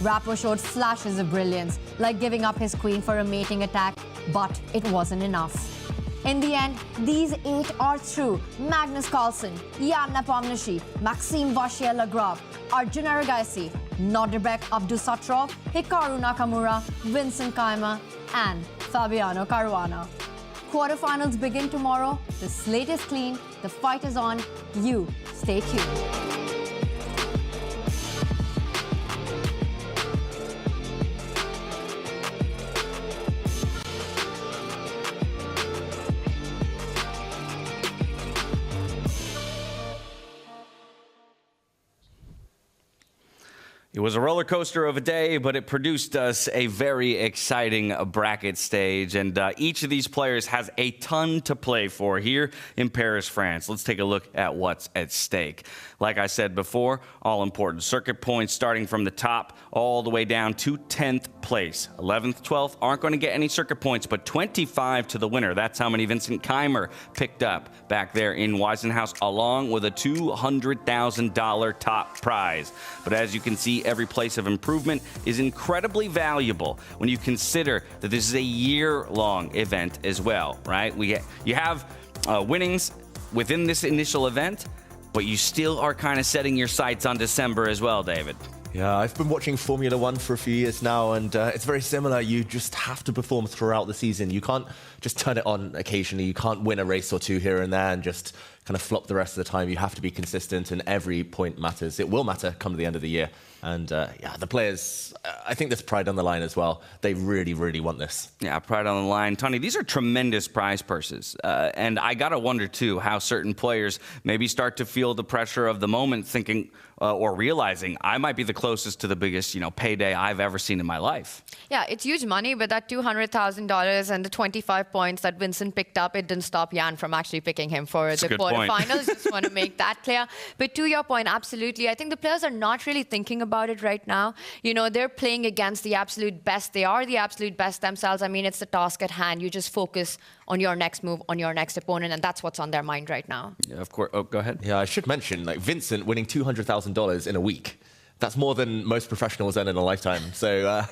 Rapport showed flashes of brilliance, like giving up his queen for a mating attack, but it wasn't enough. In the end, these 8 are through. Magnus Carlsen, Jan Nepomniachtchi, Maxime Vachier-Lagrave, Arjun Erigaisi, Nodirbek Abdusattorov, Hikaru Nakamura, Vincent Keymer, and Fabiano Caruana. Quarterfinals begin tomorrow. The slate is clean. The fight is on. You stay tuned. It was a roller coaster of a day, but it produced us a very exciting bracket stage. And each of these players has a ton to play for here in Paris, France. Let's take a look at what's at stake. Like I said before, all important circuit points starting from the top all the way down to 10th place. 11th, 12th aren't going to get any circuit points, but 25 to the winner. That's how many Vincent Keymer picked up back there in Weissenhaus, along with a $200,000 top prize. But as you can see, every place of improvement is incredibly valuable when you consider that this is a year-long event as well, right? You have winnings within this initial event, but you still are kind of setting your sights on December as well, David. Yeah, I've been watching Formula One for a few years now, and it's very similar. You just have to perform throughout the season. You can't just turn it on occasionally. You can't win a race or two here and there and just kind of flop the rest of the time. You have to be consistent, and every point matters. It will matter come to the end of the year. And yeah, the players, I think there's pride on the line as well. They really, really want this. Yeah, pride on the line. Tony, these are tremendous prize purses. And I got to wonder, too, how certain players maybe start to feel the pressure of the moment, thinking or realizing I might be the closest to the biggest, payday I've ever seen in my life. Yeah, it's huge money, but that $200,000 and the 25 points that Vincent picked up, it didn't stop Jan from actually picking him for the quarterfinals. Just want to make that clear. But to your point, absolutely. I think the players are not really thinking about it right now. They're playing against the absolute best. They are the absolute best themselves. I mean, it's the task at hand. You just focus on your next move, on your next opponent, and that's what's on their mind right now. Yeah, of course. Oh, go ahead. Yeah, I should mention, Vincent winning $200,000 in a week. That's more than most professionals earn in a lifetime. So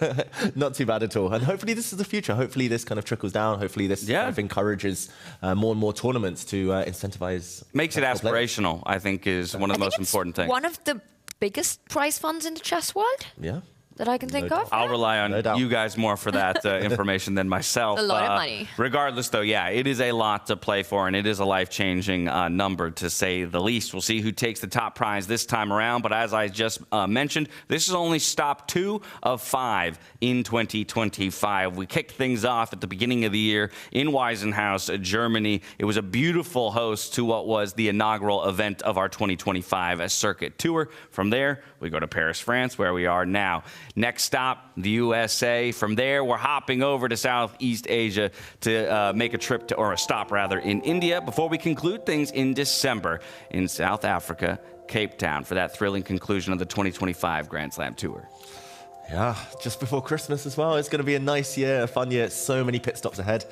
not too bad at all. And hopefully this is the future. Hopefully this kind of trickles down. Hopefully this kind of encourages more and more tournaments to incentivize. Makes it aspirational, I think, is one of the most important things. One of the biggest prize funds in the chess world Yeah. that I can think of. I'll rely on you guys more for that information than myself. A lot of money. Regardless, though, yeah, it is a lot to play for, and it is a life-changing number, to say the least. We'll see who takes the top prize this time around, but as I just mentioned, this is only stop 2 of 5 in 2025. We kicked things off at the beginning of the year in Waisenhaus, Germany. It was a beautiful host to what was the inaugural event of our 2025 circuit tour. From there, we go to Paris, France, where we are now. Next stop, the USA. From there, we're hopping over to Southeast Asia to make a trip to, or a stop rather, in India before we conclude things in December in South Africa, Cape Town, for that thrilling conclusion of the 2025 Grand Slam Tour. Yeah, just before Christmas as well. It's going to be a nice year, a fun year. So many pit stops ahead.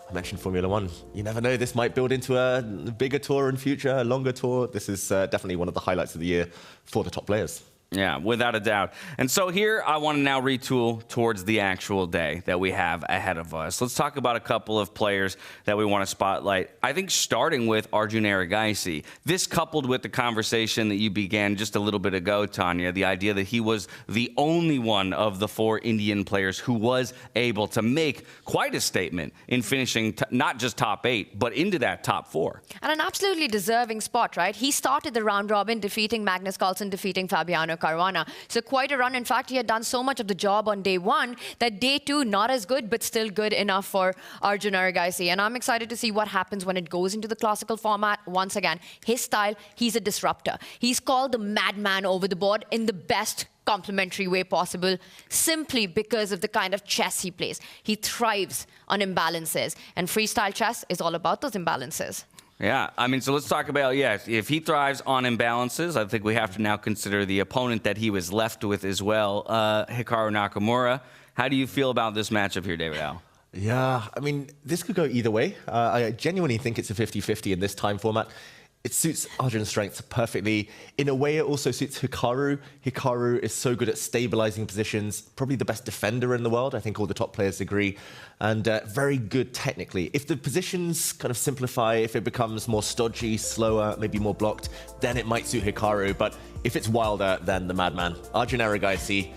I mentioned Formula One. You never know, this might build into a bigger tour in future, a longer tour. This is definitely one of the highlights of the year for the top players. Yeah, without a doubt. And so here I want to now retool towards the actual day that we have ahead of us. Let's talk about a couple of players that we want to spotlight. I think starting with Arjun Erigaisi. This coupled with the conversation that you began just a little bit ago, Tanya, the idea that he was the only one of the 4 Indian players who was able to make quite a statement in finishing not just top 8, but into that top 4. And an absolutely deserving spot, right? He started the round robin defeating Magnus Carlsen, defeating Fabiano Caruana. So quite a run. In fact, he had done so much of the job on day 1 that day 2, not as good, but still good enough for Arjun Erigaisi. And I'm excited to see what happens when it goes into the classical format. Once again, his style, he's a disruptor. He's called the madman over the board in the best complimentary way possible, simply because of the kind of chess he plays. He thrives on imbalances, and freestyle chess is all about those imbalances. Yeah, I mean, so let's talk about, if he thrives on imbalances, I think we have to now consider the opponent that he was left with as well, Hikaru Nakamura. How do you feel about this matchup here, David Al? Yeah, I mean, this could go either way. I genuinely think it's a 50-50 in this time format. It suits Arjun's strengths perfectly. In a way, it also suits Hikaru. Hikaru is so good at stabilizing positions, probably the best defender in the world. I think all the top players agree. And very good technically. If the positions kind of simplify, if it becomes more stodgy, slower, maybe more blocked, then it might suit Hikaru. But if it's wilder, then the madman. Arjun Erigaisi.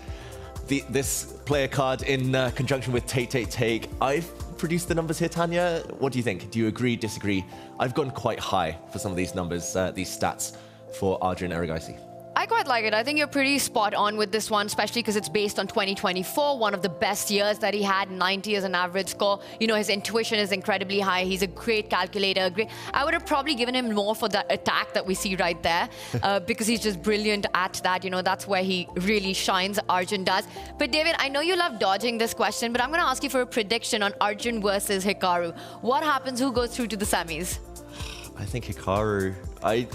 This player card in conjunction with Take. I've produced the numbers here, Tanya. What do you think? Do you agree, disagree? I've gone quite high for some of these numbers, these stats for Arjun Erigaisi. I quite like it. I think you're pretty spot on with this one, especially because it's based on 2024, one of the best years that he had, 90 as an average score. You know, his intuition is incredibly high. He's a great calculator. I would have probably given him more for that attack that we see right there, because he's just brilliant at that. You know, that's where he really shines, Arjun does. But David, I know you love dodging this question, but I'm going to ask you for a prediction on Arjun versus Hikaru. What happens? Who goes through to the semis? I think Hikaru, I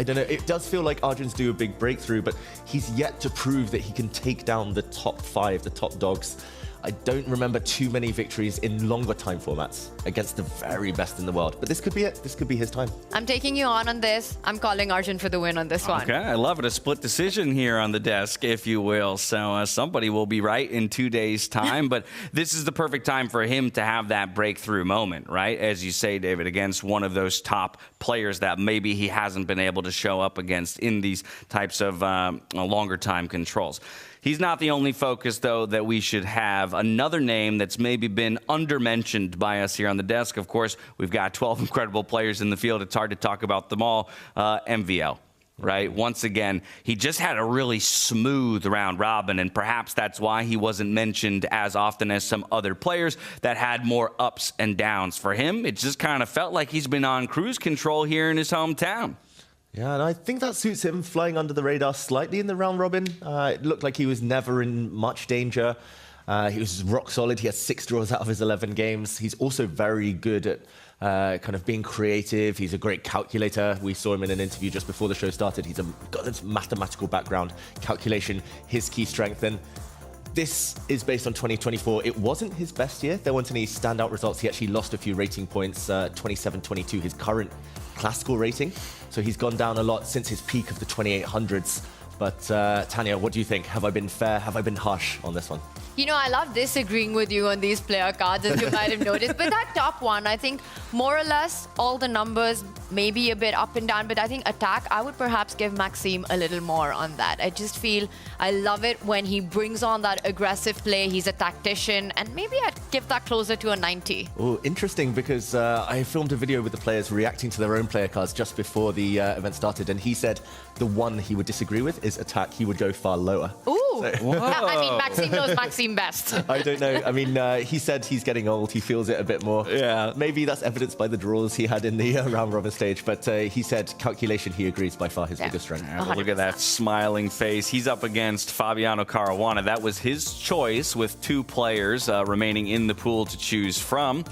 don't know, it does feel like Arjun's due a big breakthrough, but he's yet to prove that he can take down the top 5, the top dogs. I don't remember too many victories in longer time formats against the very best in the world. But this could be it. This could be his time. I'm taking you on this. I'm calling Arjun for the win on this one. Okay, I love it. A split decision here on the desk, if you will. So somebody will be right in 2 days' time. But this is the perfect time for him to have that breakthrough moment, right? As you say, David, against one of those top players that maybe he hasn't been able to show up against in these types of longer time controls. He's not the only focus, though, that we should have. Another name that's maybe been undermentioned by us here on the desk. Of course, we've got 12 incredible players in the field. It's hard to talk about them all. MVL, right? Once again, he just had a really smooth round robin, and perhaps that's why he wasn't mentioned as often as some other players that had more ups and downs. For him, it just kind of felt like he's been on cruise control here in his hometown. Yeah, and I think that suits him, flying under the radar slightly in the round robin. It looked like he was never in much danger. He was rock solid. He had 6 draws out of his 11 games. He's also very good at kind of being creative. He's a great calculator. We saw him in an interview just before the show started. He's got this mathematical background, calculation, his key strength. And this is based on 2024. It wasn't his best year. There weren't any standout results. He actually lost a few rating points, 27-22, his current classical rating. So he's gone down a lot since his peak of the 2800s. But Tanya, what do you think? Have I been fair? Have I been harsh on this one? You know, I love disagreeing with you on these player cards, as you might have noticed. But that top one, I think more or less all the numbers may be a bit up and down. But I think attack, I would perhaps give Maxime a little more on that. I just feel I love it when he brings on that aggressive play. He's a tactician. And maybe I'd give that closer to a 90. Oh, interesting, because I filmed a video with the players reacting to their own player cards just before the event started. And he said the one he would disagree with is attack. He would go far lower. Ooh. I mean, Maxime knows Maxime best. I don't know. I mean, he said he's getting old. He feels it a bit more. Yeah. Maybe that's evidenced by the draws he had in the round robin stage. But he said calculation, he agrees, by far his biggest strength. Yeah, well, look at that smiling face. He's up against Fabiano Caruana. That was his choice, with 2 players remaining in the pool to choose from.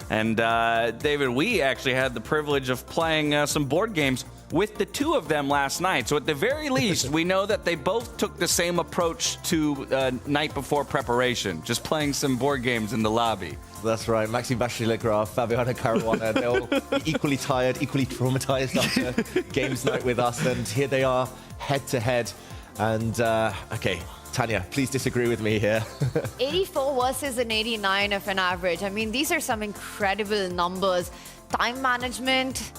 And David, we actually had the privilege of playing some board games with the 2 of them last night. So at the very least, we know that they both took the same approach to night before preparation, just playing some board games in the lobby. That's right. Maxime Vachier-Lagrave, Fabiano Caruana, they'll be equally tired, equally traumatized after games night with us. And here they are, head to head. And, okay, Tanya, please disagree with me here. 84 versus an 89 of an average. I mean, these are some incredible numbers. Time management,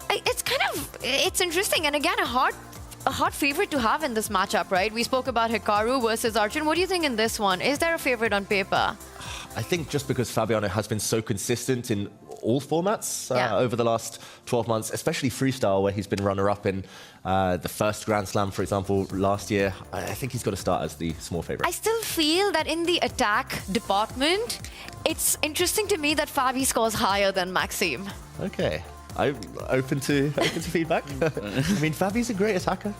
it's interesting. And again, a hard favorite to have in this matchup, right? We spoke about Hikaru versus Arjun. What do you think in this one? Is there a favorite on paper? I think just because Fabiano has been so consistent in all formats over the last 12 months, especially freestyle, where he's been runner-up in the first Grand Slam, for example, last year. I think he's got to start as the small favorite. I still feel that in the attack department, it's interesting to me that Fabi scores higher than Maxime. Okay. I'm open to feedback. I mean, Fabi's a great attacker.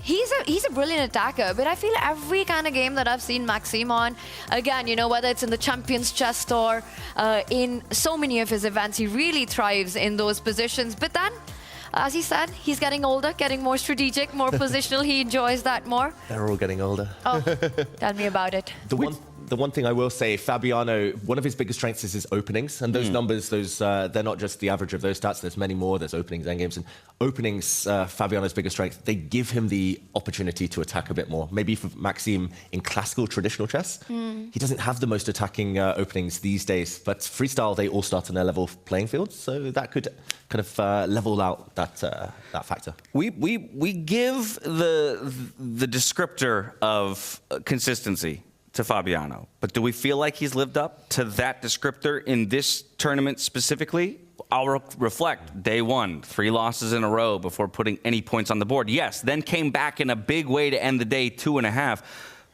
He's a brilliant attacker, but I feel every kind of game that I've seen Maxime on, again, you know, whether it's in the Champions Chess Tour, in so many of his events, he really thrives in those positions. But then, as he said, he's getting older, getting more strategic, more positional. He enjoys that more. They're all getting older. Oh, tell me about it. The one thing I will say, Fabiano, one of his biggest strengths is his openings. And those numbers, they're not just the average of those stats. There's many more. There's openings, endgames. And openings, Fabiano's biggest strength, they give him the opportunity to attack a bit more. Maybe for Maxime in classical traditional chess, he doesn't have the most attacking openings these days. But freestyle, they all start on their level playing field. So that could kind of level out that factor. We give the descriptor of consistency to Fabiano, but do we feel like he's lived up to that descriptor in this tournament specifically? I'll reflect. Day 1, 3 losses in a row before putting any points on the board. Yes, then came back in a big way to end the day, 2.5.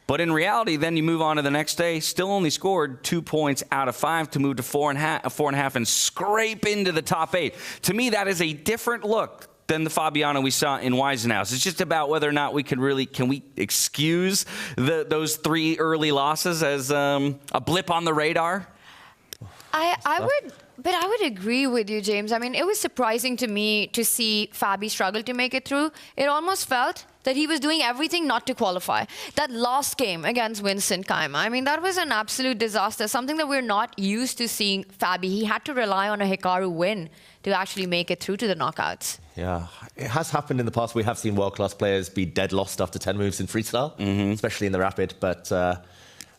But in reality, then you move on to the next day, still only scored 2 points out of 5 to move to 4.5 and scrape into the top 8. To me, that is a different look than the Fabiano we saw in Weisenhaus. It's just about whether or not we can we excuse those 3 early losses as a blip on the radar? I would agree with you, James. I mean, it was surprising to me to see Fabi struggle to make it through. It almost felt that he was doing everything not to qualify. That last game against Vincent Keymer, I mean, that was an absolute disaster, something that we're not used to seeing Fabi. He had to rely on a Hikaru win to actually make it through to the knockouts. Yeah, it has happened in the past. We have seen world-class players be dead lost after 10 moves in freestyle, especially in the rapid. But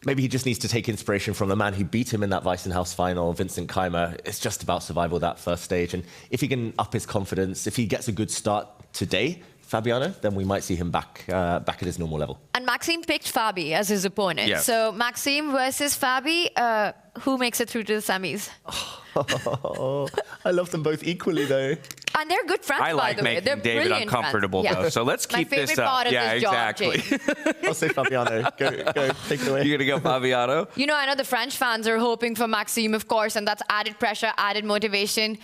maybe he just needs to take inspiration from the man who beat him in that Weisenhaus final, Vincent Keymer. It's just about survival that first stage. And if he can up his confidence, if he gets a good start today, Fabiano, then we might see him back at his normal level. And Maxime picked Fabi as his opponent. Yes. So Maxime versus Fabi, who makes it through to the semis? I love them both equally, though. And they're good friends, I like by the way. making They're David brilliant uncomfortable, friends. though. So let's keep this up. My favorite part of Yeah, this job, exactly. James. I'll say Fabiano. Go, take it away. You're going to go Fabiano? You know, I know the French fans are hoping for Maxime, of course, and that's added pressure, added motivation.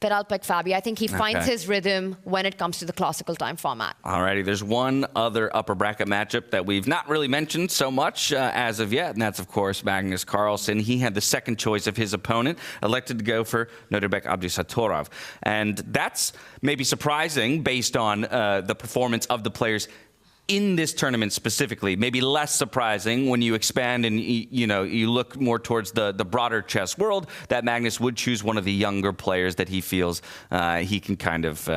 But I'll pick Fabi. I think he finds his rhythm when it comes to the classical time format. Alrighty, there's one other upper bracket matchup that we've not really mentioned so much as of yet, and that's, of course, Magnus Carlsen. He had the second choice of his opponent, elected to go for Nodirbek Abdusattorov. And that's maybe surprising based on the performance of the players in this tournament specifically, maybe less surprising when you expand and you look more towards the broader chess world, that Magnus would choose one of the younger players that he feels he can kind of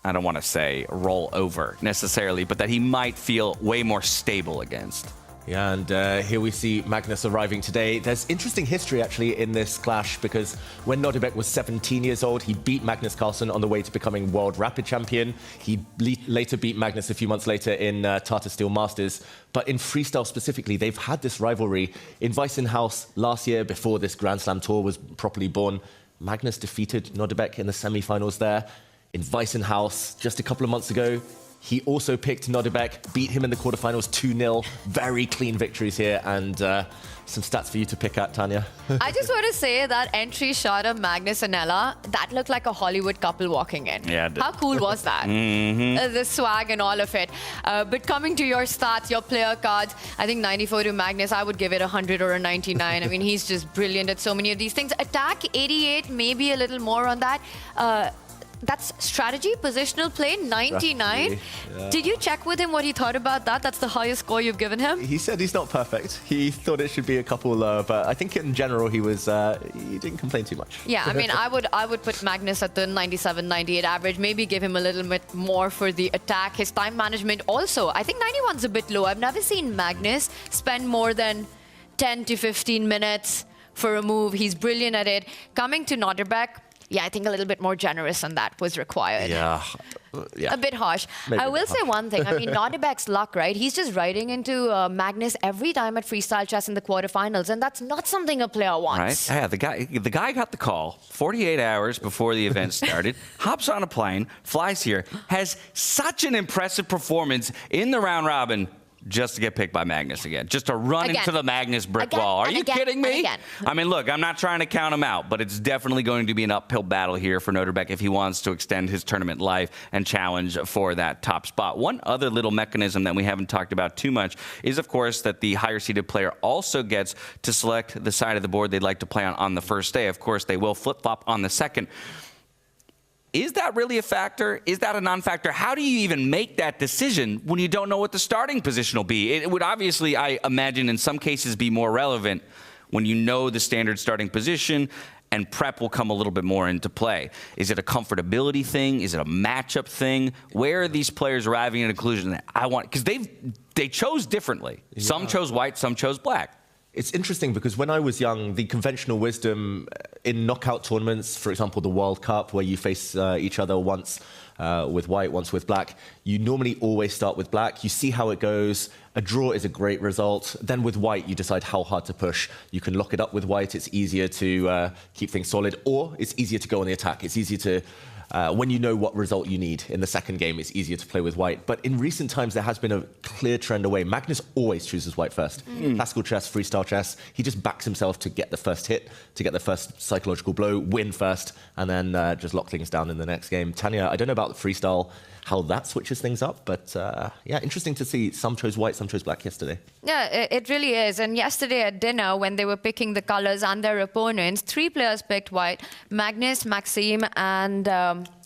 I don't want to say roll over necessarily, but that he might feel way more stable against. Yeah, and here we see Magnus arriving today. There's interesting history, actually, in this clash, because when Nodirbek was 17 years old, he beat Magnus Carlsen on the way to becoming World Rapid Champion. He later beat Magnus a few months later in Tata Steel Masters. But in freestyle specifically, they've had this rivalry. In Weissenhaus last year, before this Grand Slam tour was properly born, Magnus defeated Nodirbek in the semi-finals there. In Weissenhaus, just a couple of months ago, he also picked Nodirbek, beat him in the quarterfinals 2-0. Very clean victories here, and some stats for you to pick at, Tanya. I just want to say that entry shot of Magnus and Ella, that looked like a Hollywood couple walking in. Yeah, it did. How cool was that? The swag and all of it. But coming to your stats, your player cards, I think 94 to Magnus, I would give it 100 or a 99. I mean, he's just brilliant at so many of these things. Attack, 88, maybe a little more on that. That's strategy, positional play, 99. Yeah. Did you check with him what he thought about that? That's the highest score you've given him? He said he's not perfect. He thought it should be a couple lower, but I think in general he didn't complain too much. Yeah, I mean, I would put Magnus at the 97, 98 average, maybe give him a little bit more for the attack. His time management also, I think 91's a bit low. I've never seen Magnus spend more than 10 to 15 minutes for a move. He's brilliant at it. Coming to Nodirbek, yeah, I think a little bit more generous than that was required. Yeah. A bit harsh. Maybe I will say one thing. I mean, Nodirbek's luck, right? He's just riding into Magnus every time at freestyle chess in the quarterfinals, and that's not something a player wants. Right? Yeah, the guy got the call 48 hours before the event started, hops on a plane, flies here, has such an impressive performance in the round robin, just to get picked by Magnus again. Just to run into the Magnus brick wall. Are you kidding me? I mean, look, I'm not trying to count him out, but it's definitely going to be an uphill battle here for Nodirbek if he wants to extend his tournament life and challenge for that top spot. One other little mechanism that we haven't talked about too much is, of course, that the higher-seeded player also gets to select the side of the board they'd like to play on the first day. Of course, they will flip-flop on the second. Is that really a factor? Is that a non-factor? How do you even make that decision when you don't know what the starting position will be? It would obviously, I imagine, in some cases be more relevant when you know the standard starting position, and prep will come a little bit more into play. Is it a comfortability thing? Is it a matchup thing? Where are these players arriving at a conclusion that I want? Because they chose differently. Yeah. Some chose white, some chose black. It's interesting because when I was young, the conventional wisdom in knockout tournaments, for example, the World Cup, where you face each other once with white, once with black, you normally always start with black. You see how it goes. A draw is a great result. Then with white, you decide how hard to push. You can lock it up with white. It's easier to keep things solid, or it's easier to go on the attack. It's easier to... when you know what result you need in the second game, it's easier to play with white. But in recent times, there has been a clear trend away. Magnus always chooses white first. Classical chess, freestyle chess, he just backs himself to get the first hit, to get the first psychological blow, win first, and then just lock things down in the next game. Tanya, I don't know about the freestyle, how that switches things up, but yeah, interesting to see some chose white, some chose black yesterday. Yeah, it really is. And yesterday at dinner, when they were picking the colors and their opponents, 3 players picked white: Magnus, Maxime, and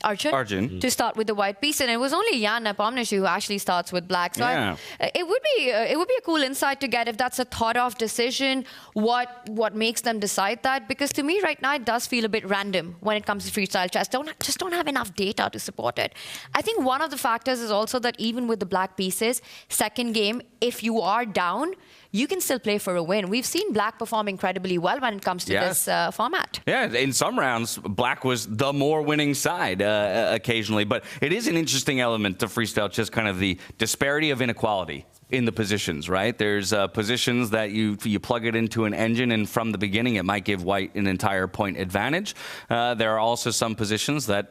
Arjun to start with the white piece, and it was only Jan Nepomniachtchi who actually starts with black. So it would be a cool insight to get if that's a thought-of decision. What makes them decide that? Because to me, right now, it does feel a bit random when it comes to freestyle chess. Just don't have enough data to support it. I think one of the factors is also that even with the black pieces, second game, if you are down, you can still play for a win. We've seen black perform incredibly well when it comes to this format. Yeah, in some rounds, black was the more winning side occasionally. But it is an interesting element to freestyle chess, kind of the disparity of inequality in the positions, right? There's positions that you plug it into an engine, and from the beginning, it might give white an entire point advantage. There are also some positions that,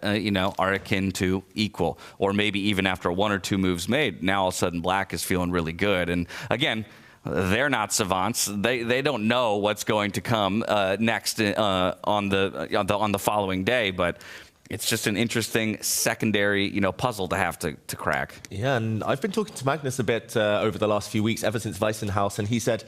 are akin to equal, or maybe even after 1 or 2 moves made, now all of a sudden black is feeling really good. And again, they're not savants. They don't know what's going to come next on the following day, but it's just an interesting secondary, puzzle to have to crack. Yeah, and I've been talking to Magnus a bit over the last few weeks, ever since Weissenhaus, and he said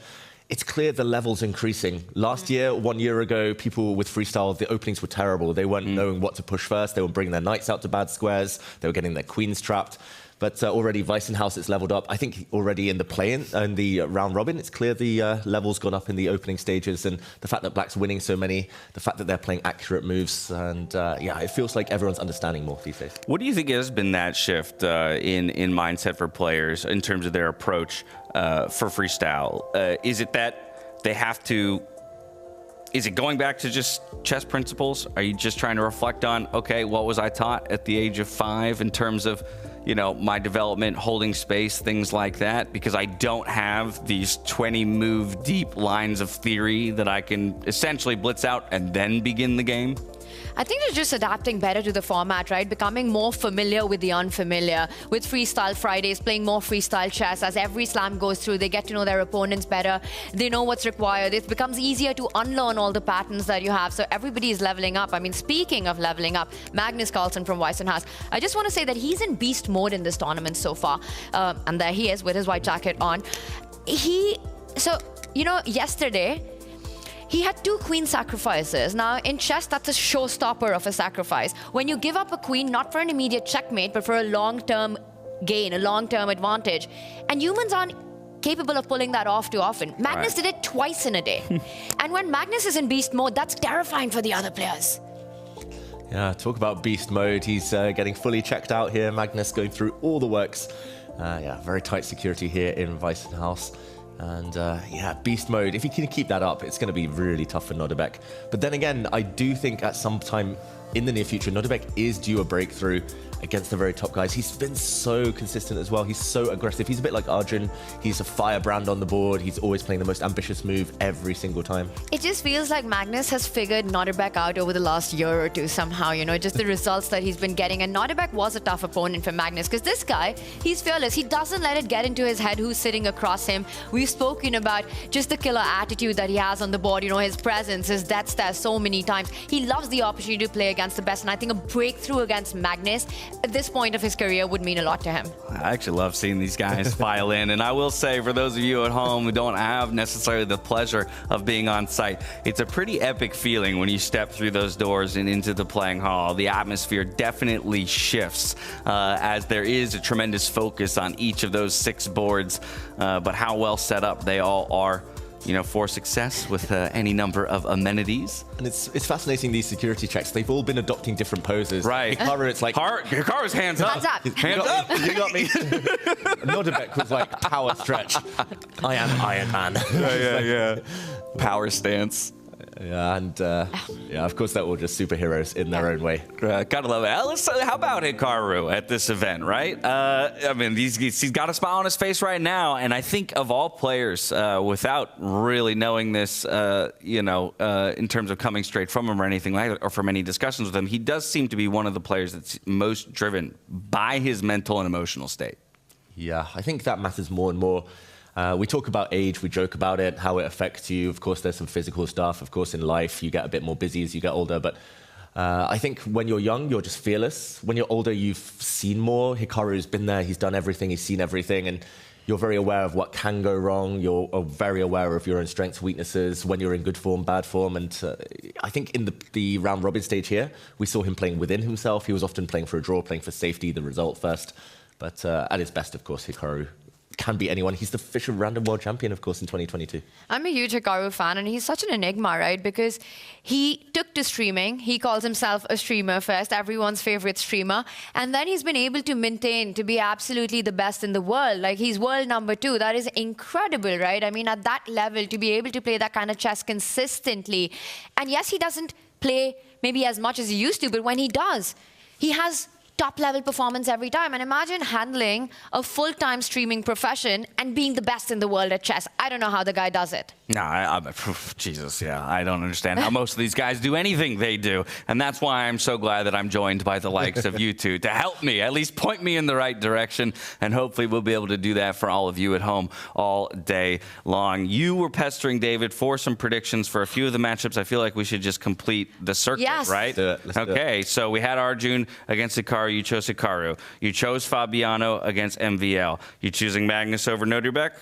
it's clear the level's increasing. Last year, 1 year ago, people with freestyle, the openings were terrible. They weren't knowing what to push first. They were bringing their knights out to bad squares. They were getting their queens trapped. But already Weissenhaus is leveled up. I think already in the play-in and the round robin, it's clear the level's gone up in the opening stages, and the fact that Black's winning so many, the fact that they're playing accurate moves, and yeah, it feels like everyone's understanding more these days. What do you think has been that shift in mindset for players in terms of their approach for freestyle? Is it that they have to... Is it going back to just chess principles? Are you just trying to reflect on, okay, what was I taught at the age of 5 in terms of, you know, my development, holding space, things like that? Because I don't have these 20 move deep lines of theory that I can essentially blitz out and then begin the game. I think they're just adapting better to the format, right? Becoming more familiar with the unfamiliar. With Freestyle Fridays, playing more freestyle chess. As every slam goes through, they get to know their opponents better. They know what's required. It becomes easier to unlearn all the patterns that you have. So everybody is leveling up. I mean, speaking of leveling up, Magnus Carlsen from Weissenhaus, I just want to say that he's in beast mode in this tournament so far. And there he is with his white jacket on. So, you know, yesterday, he had 2 queen sacrifices. Now, in chess, that's a showstopper of a sacrifice. When you give up a queen, not for an immediate checkmate, but for a long-term gain, a long-term advantage. And humans aren't capable of pulling that off too often. Magnus did it twice in a day. And when Magnus is in beast mode, that's terrifying for the other players. Yeah, talk about beast mode. He's getting fully checked out here. Magnus going through all the works. Yeah, very tight security here in Weissenhaus. And yeah, beast mode, if he can keep that up, it's going to be really tough for Nodirbek. But then again, I do think at some time in the near future, Nodirbek is due a breakthrough against the very top guys. He's been so consistent as well. He's so aggressive. He's a bit like Arjun. He's a firebrand on the board. He's always playing the most ambitious move every single time. It just feels like Magnus has figured Nodirbek out over the last year or two somehow, you know, just the results that he's been getting. And Nodirbek was a tough opponent for Magnus because this guy, he's fearless. He doesn't let it get into his head who's sitting across him. We've spoken about just the killer attitude that he has on the board, you know, his presence, his death stare so many times. He loves the opportunity to play against the best. And I think a breakthrough against Magnus at this point of his career would mean a lot to him. I actually love seeing these guys file in. And I will say, for those of you at home who don't have necessarily the pleasure of being on site, it's a pretty epic feeling when you step through those doors and into the playing hall. The atmosphere definitely shifts as there is a tremendous focus on each of those 6 boards, but how well set up they all are, you know, for success with any number of amenities. And it's fascinating, these security checks. They've all been adopting different poses. Right. Hikaru, it's like... Hikaru's hands up. Hands up. Hands up. You got me. Nodirbek was like, power stretch. I am Iron Man. Yeah. Power stance. Yeah, and yeah, of course, they're all just superheroes in their own way. Gotta love it. How about Hikaru at this event, right? I mean, he's got a smile on his face right now, and I think of all players, without really knowing this, you know, in terms of coming straight from him or anything like that, or from any discussions with him, he does seem to be one of the players that's most driven by his mental and emotional state. Yeah, I think that matters more and more. We talk about age, we joke about it, how it affects you. Of course, there's some physical stuff. Of course, in life, you get a bit more busy as you get older. But I think when you're young, you're just fearless. When you're older, you've seen more. Hikaru's been there. He's done everything. He's seen everything. And you're very aware of what can go wrong. You're very aware of your own strengths, weaknesses, when you're in good form, bad form. And I think in the round robin stage here, we saw him playing within himself. He was often playing for a draw, playing for safety, the result first. But at his best, of course, Hikaru can beat anyone. He's the official random world champion, of course, in 2022. I'm a huge Hikaru fan, and he's such an enigma, right? Because he took to streaming. He calls himself a streamer first, everyone's favorite streamer. And then he's been able to maintain to be absolutely the best in the world. Like, he's world number 2. That is incredible, right? I mean, at that level, to be able to play that kind of chess consistently. And yes, he doesn't play maybe as much as he used to, but when he does, he has top-level performance every time. And imagine handling a full-time streaming profession and being the best in the world at chess. I don't know how the guy does it. No, Jesus, yeah. I don't understand how most of these guys do anything they do. And that's why I'm so glad that I'm joined by the likes of you two to help me, at least point me in the right direction. And hopefully we'll be able to do that for all of you at home all day long. You were pestering David for some predictions for a few of the matchups. I feel like we should just complete the circuit, yes. right? Let's do it. So we had Arjun against Hikaru. You chose Hikaru. You chose Fabiano against MVL. You choosing Magnus over Nodirbek?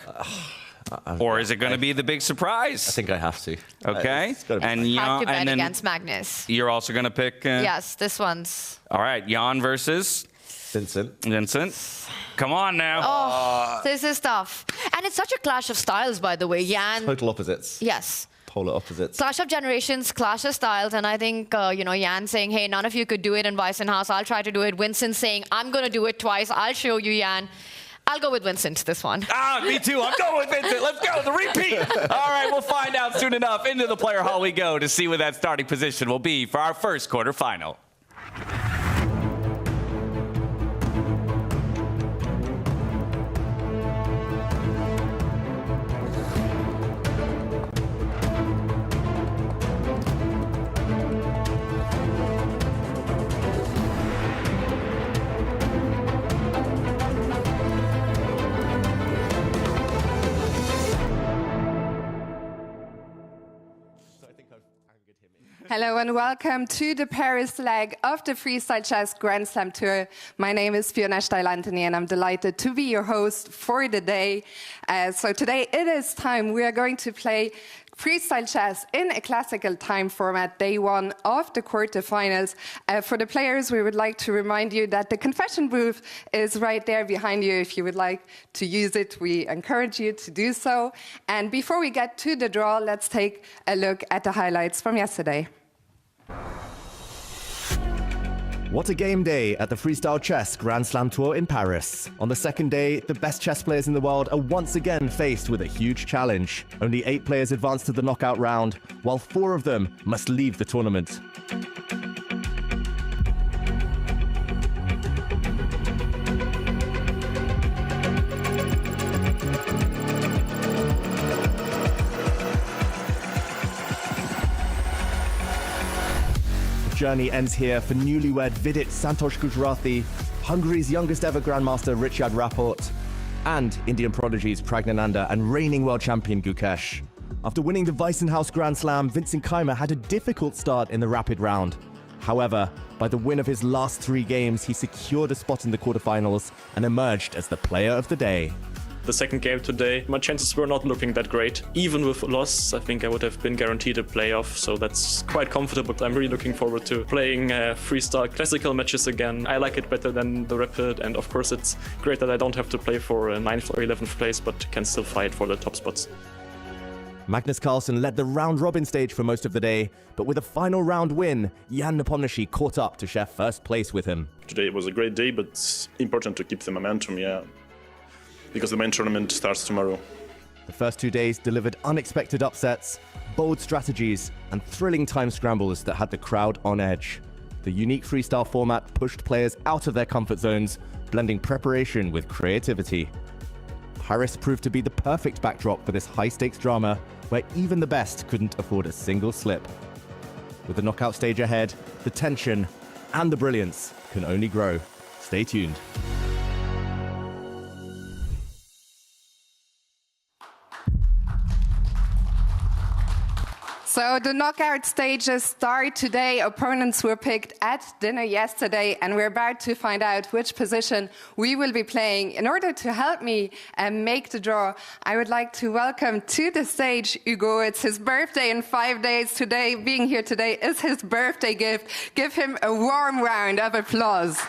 Or is it going to be the big surprise? I think I have to. Okay. And Jan, and then against Magnus. You're also going to pick... Yes, this one's... All right, Jan versus... Vincent. Come on now. Oh, this is tough. And it's such a clash of styles, by the way. Jan... Total opposites. Yes. Polar opposites. Clash of generations, clash of styles, and I think, Jan saying, hey, none of you could do it in Weissenhaus, I'll try to do it. Vincent saying, I'm going to do it twice, I'll show you, Jan. I'll go with Vincent, this one. Me too. I'm going with Vincent. Let's go. The repeat. All right, we'll find out soon enough. Into the player hall we go to see what that starting position will be for our first quarterfinal. Hello and welcome to the Paris leg of the Freestyle Chess Grand Slam Tour. My name is Fiona Steil-Antony and I'm delighted to be your host for the day. So today it is time. We are going to play freestyle chess in a classical time format, day one of the quarterfinals. For the players, we would like to remind you that the confession booth is right there behind you. If you would like to use it, we encourage you to do so. And before we get to the draw, let's take a look at the highlights from yesterday. What a game day at the Freestyle Chess Grand Slam Tour in Paris. On the second day, the best chess players in the world are once again faced with a huge challenge. Only 8 players advance to the knockout round, while 4 of them must leave the tournament. Journey ends here for newlywed Vidit Gujrathi, Hungary's youngest ever Grandmaster Rapport, and Indian prodigies Praggnanandhaa and reigning world champion Gukesh. After winning the Weissenhaus Grand Slam, Vincent Keymer had a difficult start in the rapid round. However, by the win of his last 3 games, he secured a spot in the quarterfinals and emerged as the player of the day. The second game today, my chances were not looking that great. Even with a loss, I think I would have been guaranteed a playoff, so that's quite comfortable. I'm really looking forward to playing freestyle classical matches again. I like it better than the rapid, and of course it's great that I don't have to play for 9th or 11th place, but can still fight for the top spots. Magnus Carlsen led the round-robin stage for most of the day, but with a final round win, Jan Nepomniachtchi caught up to share first place with him. Today was a great day, but it's important to keep the momentum, because the main tournament starts tomorrow. The first 2 days delivered unexpected upsets, bold strategies, and thrilling time scrambles that had the crowd on edge. The unique freestyle format pushed players out of their comfort zones, blending preparation with creativity. Paris proved to be the perfect backdrop for this high-stakes drama, where even the best couldn't afford a single slip. With the knockout stage ahead, the tension and the brilliance can only grow. Stay tuned. So the knockout stages start today. Opponents were picked at dinner yesterday, and we're about to find out which position we will be playing. In order to help me make the draw, I would like to welcome to the stage Hugo. It's his birthday in 5 days today. Being here today is his birthday gift. Give him a warm round of applause.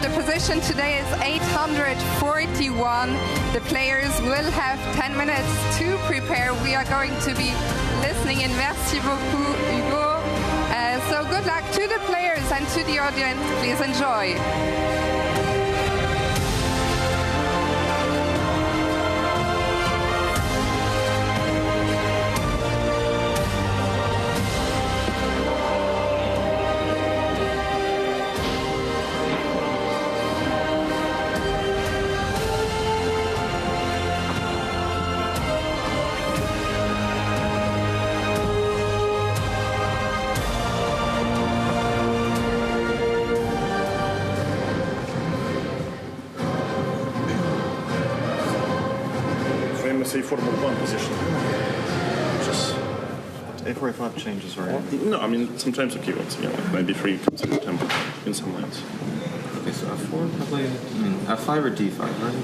The position today is 841. The players will have 10 minutes to prepare. We are going to be listening in. Merci beaucoup, Hugo. So good luck to the players and to the audience. Please enjoy. say formal one position. Just A4, A5 changes, right? no, I mean sometimes okay, once again, like maybe 3 comes in tempo in some lines. Okay, so F4 probably. F5 or D5, right?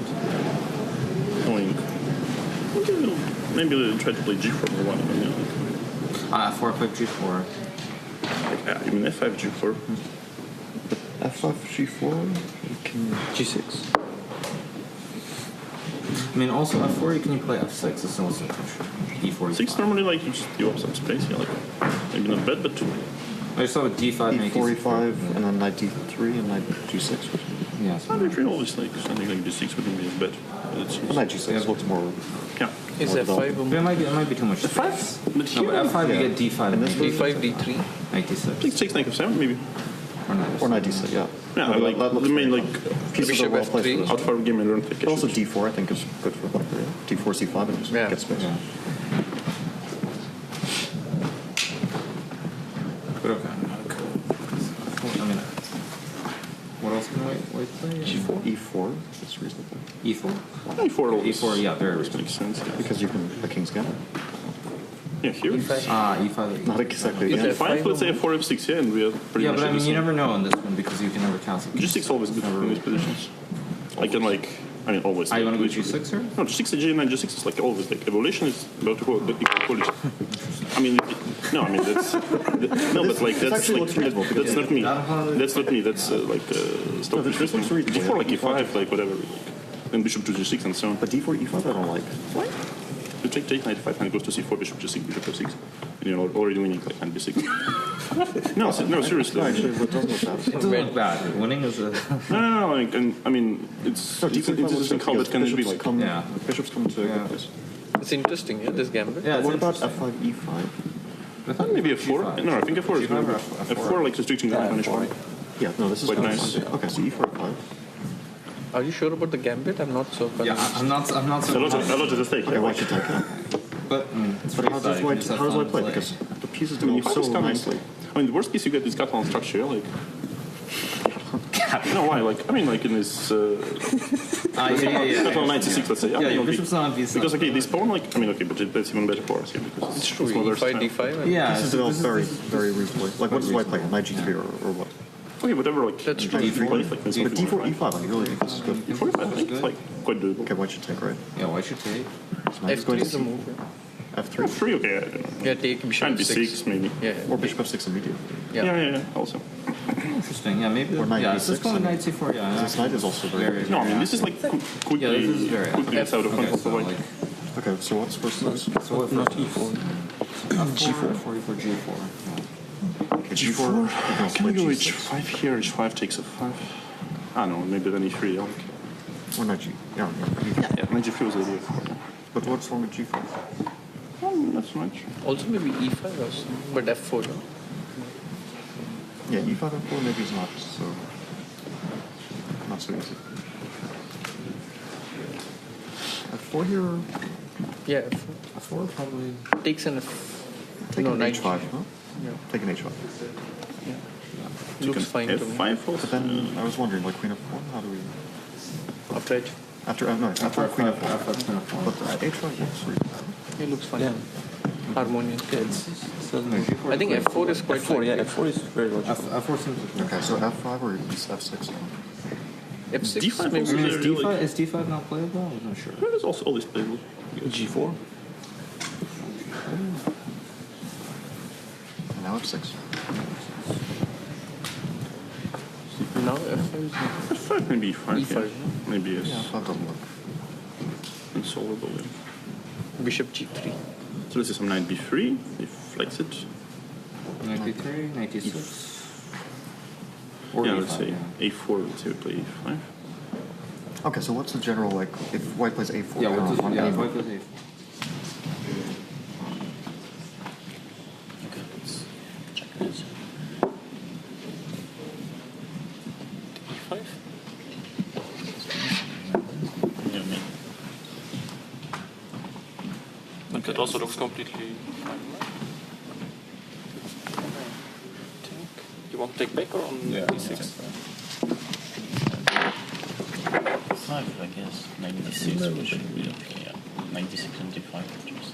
Maybe try to play G4 or one. F4, F5, G4. I mean F5, G4. F5, G4, G6. I mean, also F4, you can play F6. It's also E4. 6 normally like you just give up some space. Yeah, like maybe not bad, but too. I saw with D5, E4, E5, and then knight D3 and knight G6. Yeah. Knight D3 always like something like D6 wouldn't be as bad. Knight G6 looks more. Yeah. Is F5? It might be too much. F5? No, but F5 you get D5. D5, D3. Knight D6. 6, knight F7 maybe. Or knight D6, yeah. Yeah, No, like the main like pieces are well placed. Out for game and learn But also D4 I think is good for black. D4, C5 and just get space. But okay. I mean, what else can white play? G4, E4 is reasonable. E4? E4 E4, yeah, very reasonable. Makes sense. Yeah. Because you can the king's gambit. Yeah, here. E5. Not exactly. Yeah, F5, let's say F4, F6, yeah, and we are pretty much. Yeah, but I mean, the you same. never know on this one because you can never cancel. G6 always good in these positions. I can like, I mean, always. You want to go literally. G6 here? No, G6 and G9, G6 is like always like evolution is about to go the equality. I mean, no, I mean that's no, but like that's like that's not me. That's not me. That's like stop. This looks reasonable. D4 like E5, like whatever. Like, then bishop to G6 and so on. But D4, E5 I don't like. What? You take knight F5 and it goes to C4, bishop G6, bishop F6, and you're already winning like knight B6. no, seriously. No, actually, it doesn't look bad. It doesn't look bad. Winning is a. No, like, and, I mean, it's interesting how that can be like. Bishops come to a good place. It's interesting, yeah, this gambit. Yeah, what about F5, E5? I thought maybe F4. No, I think F4 is very good. F4 like restricting the management. Yeah, no, this is quite nice. Okay, so E4, E5. Are you sure about the gambit? I'm not so convinced. Yeah, I'm not so. A lot of the stake. Okay, white should take it. But how does white play? Because the pieces do so nicely. I mean, the worst case you get is Catalan structure, like. No, why? Like, I mean, like in this. Catalan 96, let's say. Yeah, your bishop's not on B6. Because okay, this pawn, like, I mean, okay, but that's even better for us here because it's true. smaller E5, D5. Yeah, this is developed very, very reasonably. Like, what does white play? Knight G3 or what? Okay, whatever, like. That's true. D3. Like, But D4, E5, I really think this is good. D4, I think it's like quite doable. Okay, white should take, right? Yeah, white should take. F3 is the move. F3? F3, okay, I don't know. Yeah, take bishop And B6, maybe. Yeah. Or bishop F6 immediately. Yeah, also. Interesting. Yeah, maybe. Or knight Yeah, B6. let's go with knight C4. Yeah. This knight is also very. No, I mean, this is like quickly Yeah, this is very. gets out of control for white. Okay, so what's first moves? So what? Not E4. G4. G4. Okay, G4. Can we go H5 here? H5 takes F5. Ah, no, maybe then E3. Yeah, Or knight G. Yeah, knight G3 was the idea. But what's wrong with G5? Not so much. Also maybe E5 also, but F4. No? Yeah, E5 and 4 maybe is not so easy. F4 here. Yeah, F4 probably. takes an F. Take No, an knight H5, huh? Yeah. Take an H5. Looks fine to me. F5 But then I was wondering, like Queen F4, how do we? After H. After Queen F4. But H5 works for you. It looks fine. Yeah. Harmonious. Yeah, I think F4 is quite F4, yeah, F4 is very logical. F4 seems Okay, so F5 or F6? F6 D5 maybe. also really is D5 not playable? I'm not sure. It is also always playable. G4. And now F6. Now F5 is F5 maybe E5. E5, Yeah. Maybe yes. Yeah, F5 doesn't work. Insolvable. Yeah. bishop G3. So this is some knight B3. He flex it. Knight D3, knight D6. Or Yeah, E5, let's say yeah. A4. Let's say we play E5. Okay, so what's the general, like, if white plays A4? Yeah, on any white move? plays A4. Okay, let's check this. E5? Yeah, me. Okay, it also looks completely fine. You want to take back or on D6? 5, I guess. Maybe D6 should be okay. Yeah. 96 and d5 are just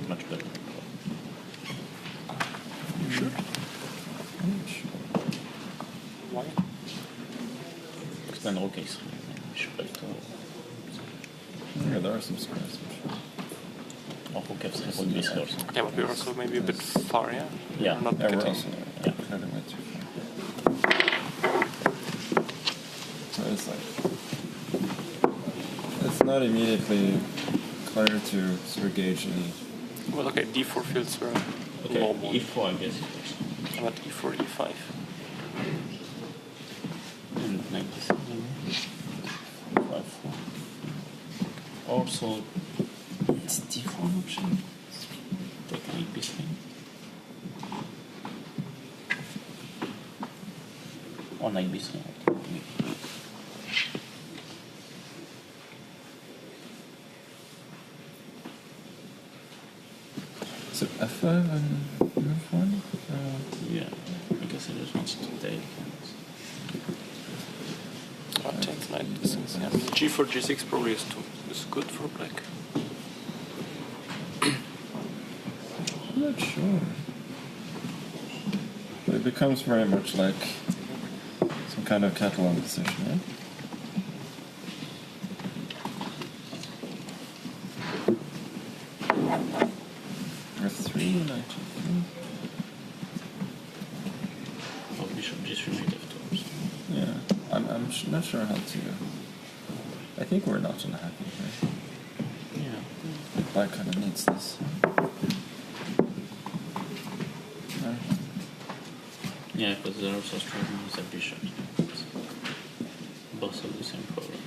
much better. You sure? I'm not sure. Why? Because then all case should play to. Yeah, there are some squares. Or who gives him on this or something. Yeah, but we're also maybe a bit far, yeah? Yeah, We're not Yeah, we're getting... also kind of way too far. So it's like it's not immediately clear to sort of gauge any. Well, okay, d4 feels very Okay, normal. e4 I guess. How about e4, e5? And 97. 5-4. Also, it's d4 option. Take knight b3. Or knight b3. So f5 and f1? Yeah, I guess I just wants to take. Takes knight d6. Yeah. G4, g6 probably is good for black. I'm not sure. But it becomes very much like some kind of Catalan position, right? F3, knight g3. Oh, bishop g3 knight f2. Yeah, I'm not sure how to. I think we're not unhappy here. Yeah. Black kind of needs this. No. Yeah, because they're also struggling with their bishops. Both have the same problem.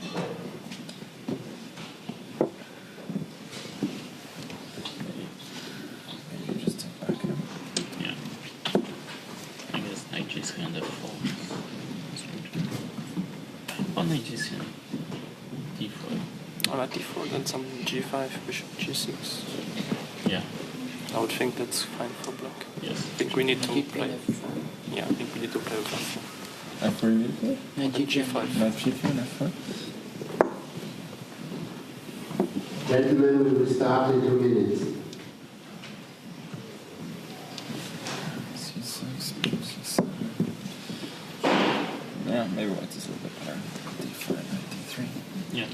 Maybe just take back him. Yeah. I guess knight g3 and f4. Or knight g3 and d4. Or at d4, then some g5, bishop g6. Yeah. I would think that's fine for black. Yes. I think we need to play. Yeah, I think we need to play with f4. F4 you play? Knight g5. Knight g4 and f4. Gentlemen, we will start in 2 minutes. C6, C7. Yeah, maybe white is a little bit better. D5, knight d3. Yeah.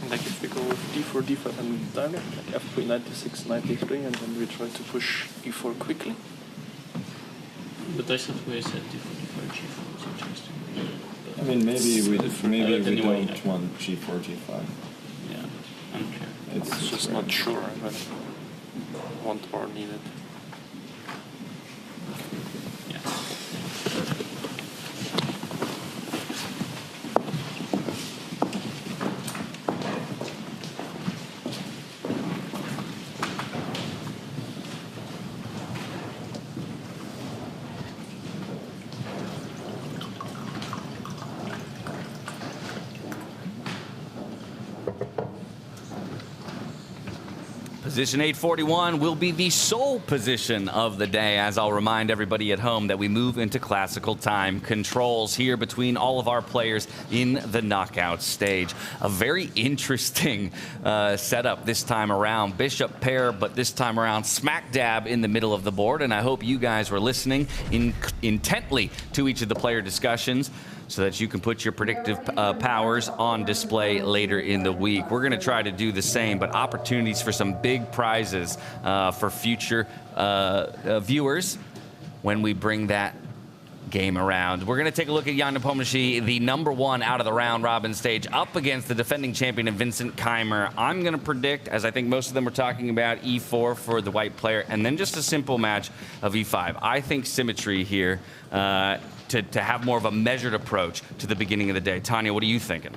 Like if we go with d4, d5 and dagger, like f3, knight d6, knight d3, and then we try to push e4 quickly. But I thought we said d4, d5, g4 was interesting. I mean, maybe we anyway, don't want g4, g5. Yeah, unclear. It's just not sure whether want or need it. Yeah. Position 841 will be the sole position of the day, as I'll remind everybody at home that we move into classical time controls here between all of our players in the knockout stage. A very interesting setup this time around. Bishop pair, but this time around smack dab in the middle of the board, and I hope you guys were listening intently to each of the player discussions, so that you can put your predictive powers on display later in the week. We're going to try to do the same, but opportunities for some big prizes for future viewers when we bring that game around. We're going to take a look at Jan Nepomniachtchi, the #1 out of the round robin stage, up against the defending champion Vincent Keymer. I'm going to predict, as I think most of them were talking about, e4 for the white player, and then just a simple match of e5. I think symmetry here to have more of a measured approach to the beginning of the day. Tanya, what are you thinking?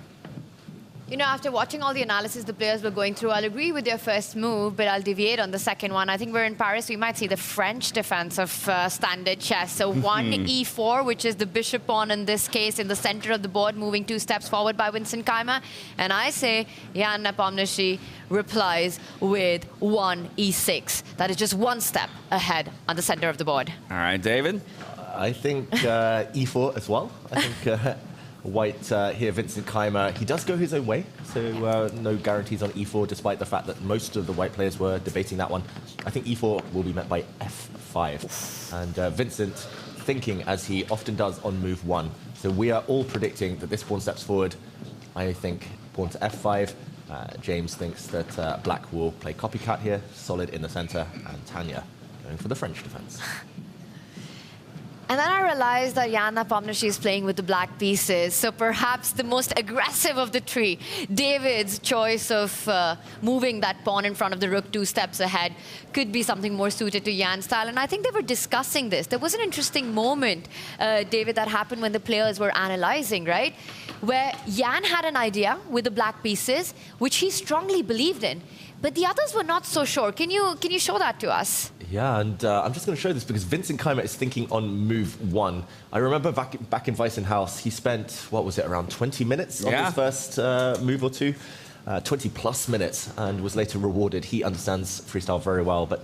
You know, after watching all the analysis the players were going through, I'll agree with your first move, but I'll deviate on the second one. I think we're in Paris, we might see the French defense of standard chess. So one e4, which is the bishop pawn in this case, in the center of the board, moving 2 steps forward by Vincent Keymer. And I say Jan Nepomniachtchi replies with 1 e6. That is just 1 step ahead on the center of the board. All right, David? I think e4 as well. I think White here, Vincent Keymer, he does go his own way, so no guarantees on e4, despite the fact that most of the white players were debating that one. I think e4 will be met by f5. And Vincent thinking, as he often does on move 1. So we are all predicting that this pawn steps forward. I think pawn to f5. James thinks that black will play copycat here, solid in the center, and Tanya going for the French defense. And then I realized that Jan Nepomniachtchi is playing with the black pieces, so perhaps the most aggressive of the 3. David's choice of moving that pawn in front of the rook 2 steps ahead could be something more suited to Jan's style. And I think they were discussing this. There was an interesting moment, David, that happened when the players were analyzing, right? Where Jan had an idea with the black pieces, which he strongly believed in. But the others were not so sure. Can you show that to us? Yeah, and I'm just going to show this because Vincent Keymer is thinking on move 1. I remember back in Weissenhaus, he spent, what was it, around 20 minutes on his first move or 2? 20 plus minutes, and was later rewarded. He understands freestyle very well, but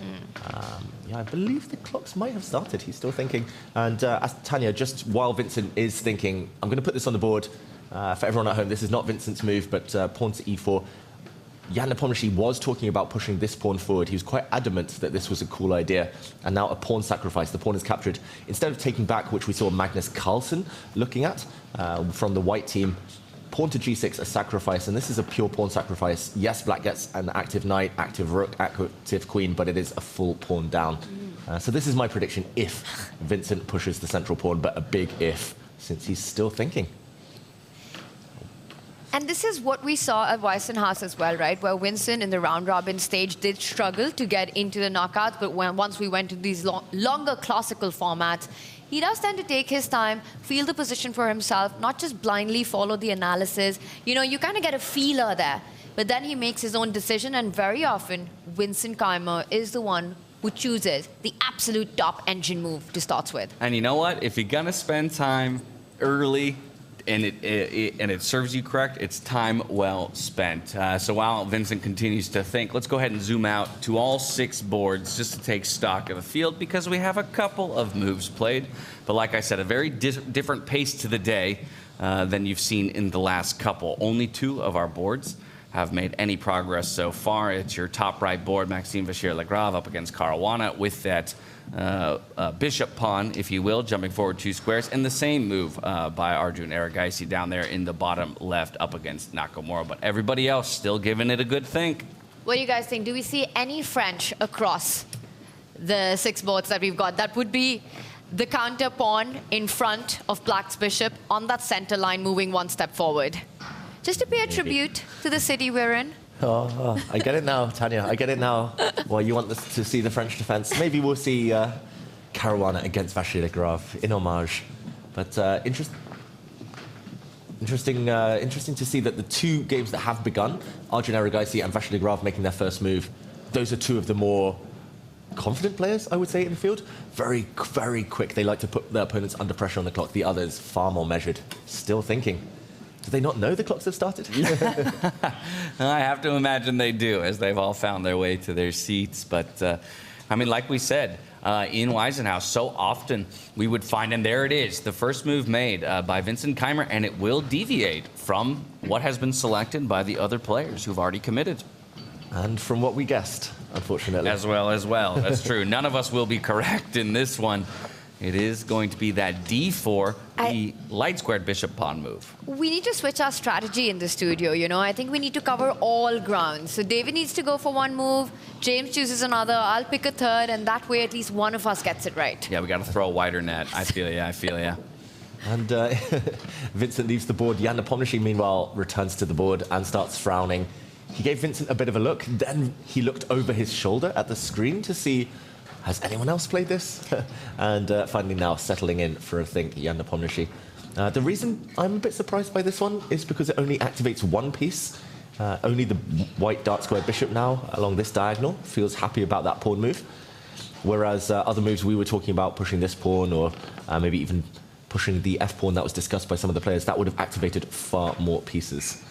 yeah, I believe the clocks might have started. He's still thinking. And as Tanya, just while Vincent is thinking, I'm going to put this on the board for everyone at home. This is not Vincent's move, but pawn to e4. Jan Nepomniachtchi was talking about pushing this pawn forward. He was quite adamant that this was a cool idea. And now a pawn sacrifice. The pawn is captured. Instead of taking back, which we saw Magnus Carlsen looking at from the white team, pawn to g6, a sacrifice. And this is a pure pawn sacrifice. Yes, black gets an active knight, active rook, active queen, but it is a full pawn down. So this is my prediction if Vincent pushes the central pawn, but a big if, since he's still thinking. And this is what we saw at Weissenhaus as well, right? Where Vincent in the round-robin stage did struggle to get into the knockouts, but once we went to these longer classical formats, he does tend to take his time, feel the position for himself, not just blindly follow the analysis. You know, you kind of get a feeler there, but then he makes his own decision, and very often, Vincent Keymer is the one who chooses the absolute top engine move to start with. And you know what? If you're going to spend time early, and it serves you correct, it's time well spent. So while Vincent continues to think, let's go ahead and zoom out to all 6 boards just to take stock of the field, because we have a couple of moves played. But like I said, a very different pace to the day than you've seen in the last couple. Only 2 of our boards have made any progress so far. It's your top right board, Maxime Vachier-Lagrave up against Caruana with that bishop pawn, if you will, jumping forward 2 squares, and the same move by Arjun Erigaisi down there in the bottom left up against Nakamura. But everybody else still giving it a good think. What do you guys think? Do we see any French across the 6 boards that we've got? That would be the counter pawn in front of black's bishop on that center line, moving 1 step forward. Just to pay a tribute to the city we're in. Oh, I get it now, Tanya. I get it now. Well, you want to see the French defense. Maybe we'll see Caruana against Vachier-Lagrave in homage. But interesting to see that the 2 games that have begun, Arjun Erigaisi and Vachier-Lagrave making their first move, those are 2 of the more confident players, I would say, in the field. Very, very quick. They like to put their opponents under pressure on the clock. The others, far more measured. Still thinking. Do they not know the clocks have started? I have to imagine they do, as they've all found their way to their seats. But, I mean, like we said, in Weissenhaus, so often we would find, and there it is, the first move made by Vincent Keymer, and it will deviate from what has been selected by the other players who've already committed. And from what we guessed, unfortunately. As well. That's true. None of us will be correct in this one. It is going to be that d4, the light squared bishop pawn move. We need to switch our strategy in the studio, you know. I think we need to cover all grounds. So David needs to go for 1 move, James chooses another, I'll pick a third, and that way at least one of us gets it right. Yeah, we got to throw a wider net. I feel ya. And Vincent leaves the board. Jan Nepomniachtchi, meanwhile, returns to the board and starts frowning. He gave Vincent a bit of a look, then he looked over his shoulder at the screen to see, has anyone else played this? And finally now settling in for a think, Jan Nepomniachtchi. The reason I'm a bit surprised by this one is because it only activates one piece. Only the white dark square bishop now along this diagonal feels happy about that pawn move. Whereas other moves we were talking about, pushing this pawn or maybe even pushing the f-pawn that was discussed by some of the players, that would have activated far more pieces.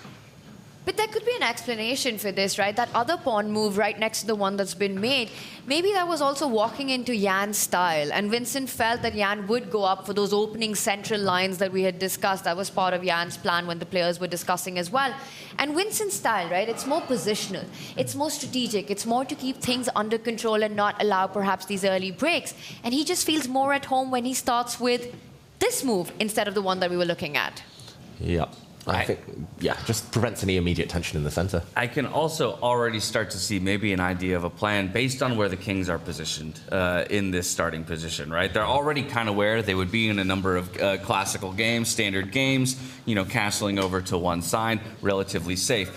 But there could be an explanation for this, right? That other pawn move right next to the one that's been made, maybe that was also walking into Jan's style. And Vincent felt that Jan would go up for those opening central lines that we had discussed. That was part of Jan's plan when the players were discussing as well. And Vincent's style, right? It's more positional. It's more strategic. It's more to keep things under control and not allow perhaps these early breaks. And he just feels more at home when he starts with this move instead of the one that we were looking at. Yeah. I think, yeah, just prevents any immediate tension in the center. I can also already start to see maybe an idea of a plan based on where the kings are positioned in this starting position, right? They're already kind of where they would be in a number of classical games, standard games, you know, castling over to one side, relatively safe.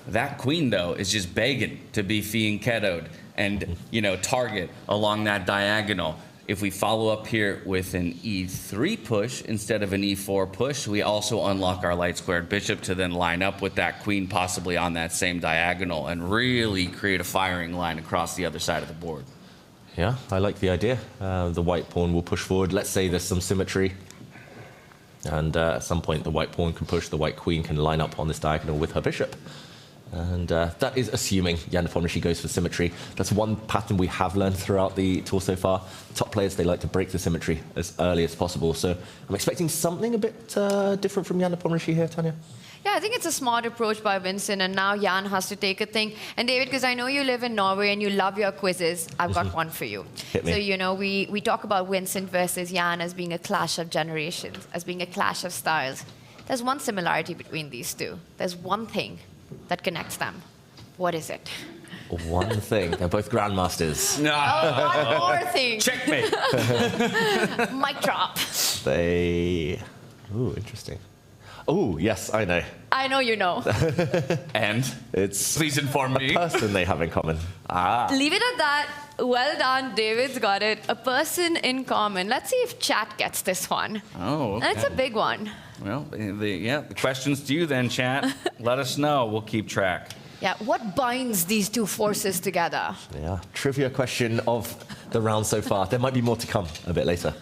That queen, though, is just begging to be fianchettoed and, you know, target along that diagonal. If we follow up here with an e3 push instead of an e4 push, we also unlock our light squared bishop to then line up with that queen possibly on that same diagonal and really create a firing line across the other side of the board. Yeah, I like the idea. The white pawn will push forward. Let's say there's some symmetry. And at some point, the white pawn can push, the white queen can line up on this diagonal with her bishop. And that is assuming Jan Nepomniachtchi goes for symmetry. That's one pattern we have learned throughout the tour so far. Top players, they like to break the symmetry as early as possible. So I'm expecting something a bit different from Jan Nepomniachtchi here, Tanya. Yeah, I think it's a smart approach by Vincent, and now Jan has to take a thing. And David, because I know you live in Norway and you love your quizzes, I've got one for you. Hit me. So, you know, we talk about Vincent versus Jan as being a clash of generations, as being a clash of styles. There's one similarity between these two. There's one thing that connects them. What is it? One thing. They're both grandmasters. No. Oh, one more thing. Checkmate. Mic drop. They... Ooh, interesting. Oh, yes, I know. I know you know. And? It's... Please inform me. A person they have in common. Ah. Leave it at that. Well done, David's got it. A person in common. Let's see if chat gets this one. Oh, okay. That's a big one. Well, the question's to you then, chat. Let us know. We'll keep track. Yeah, what binds these two forces together? Yeah, trivia question of the round so far. There might be more to come a bit later.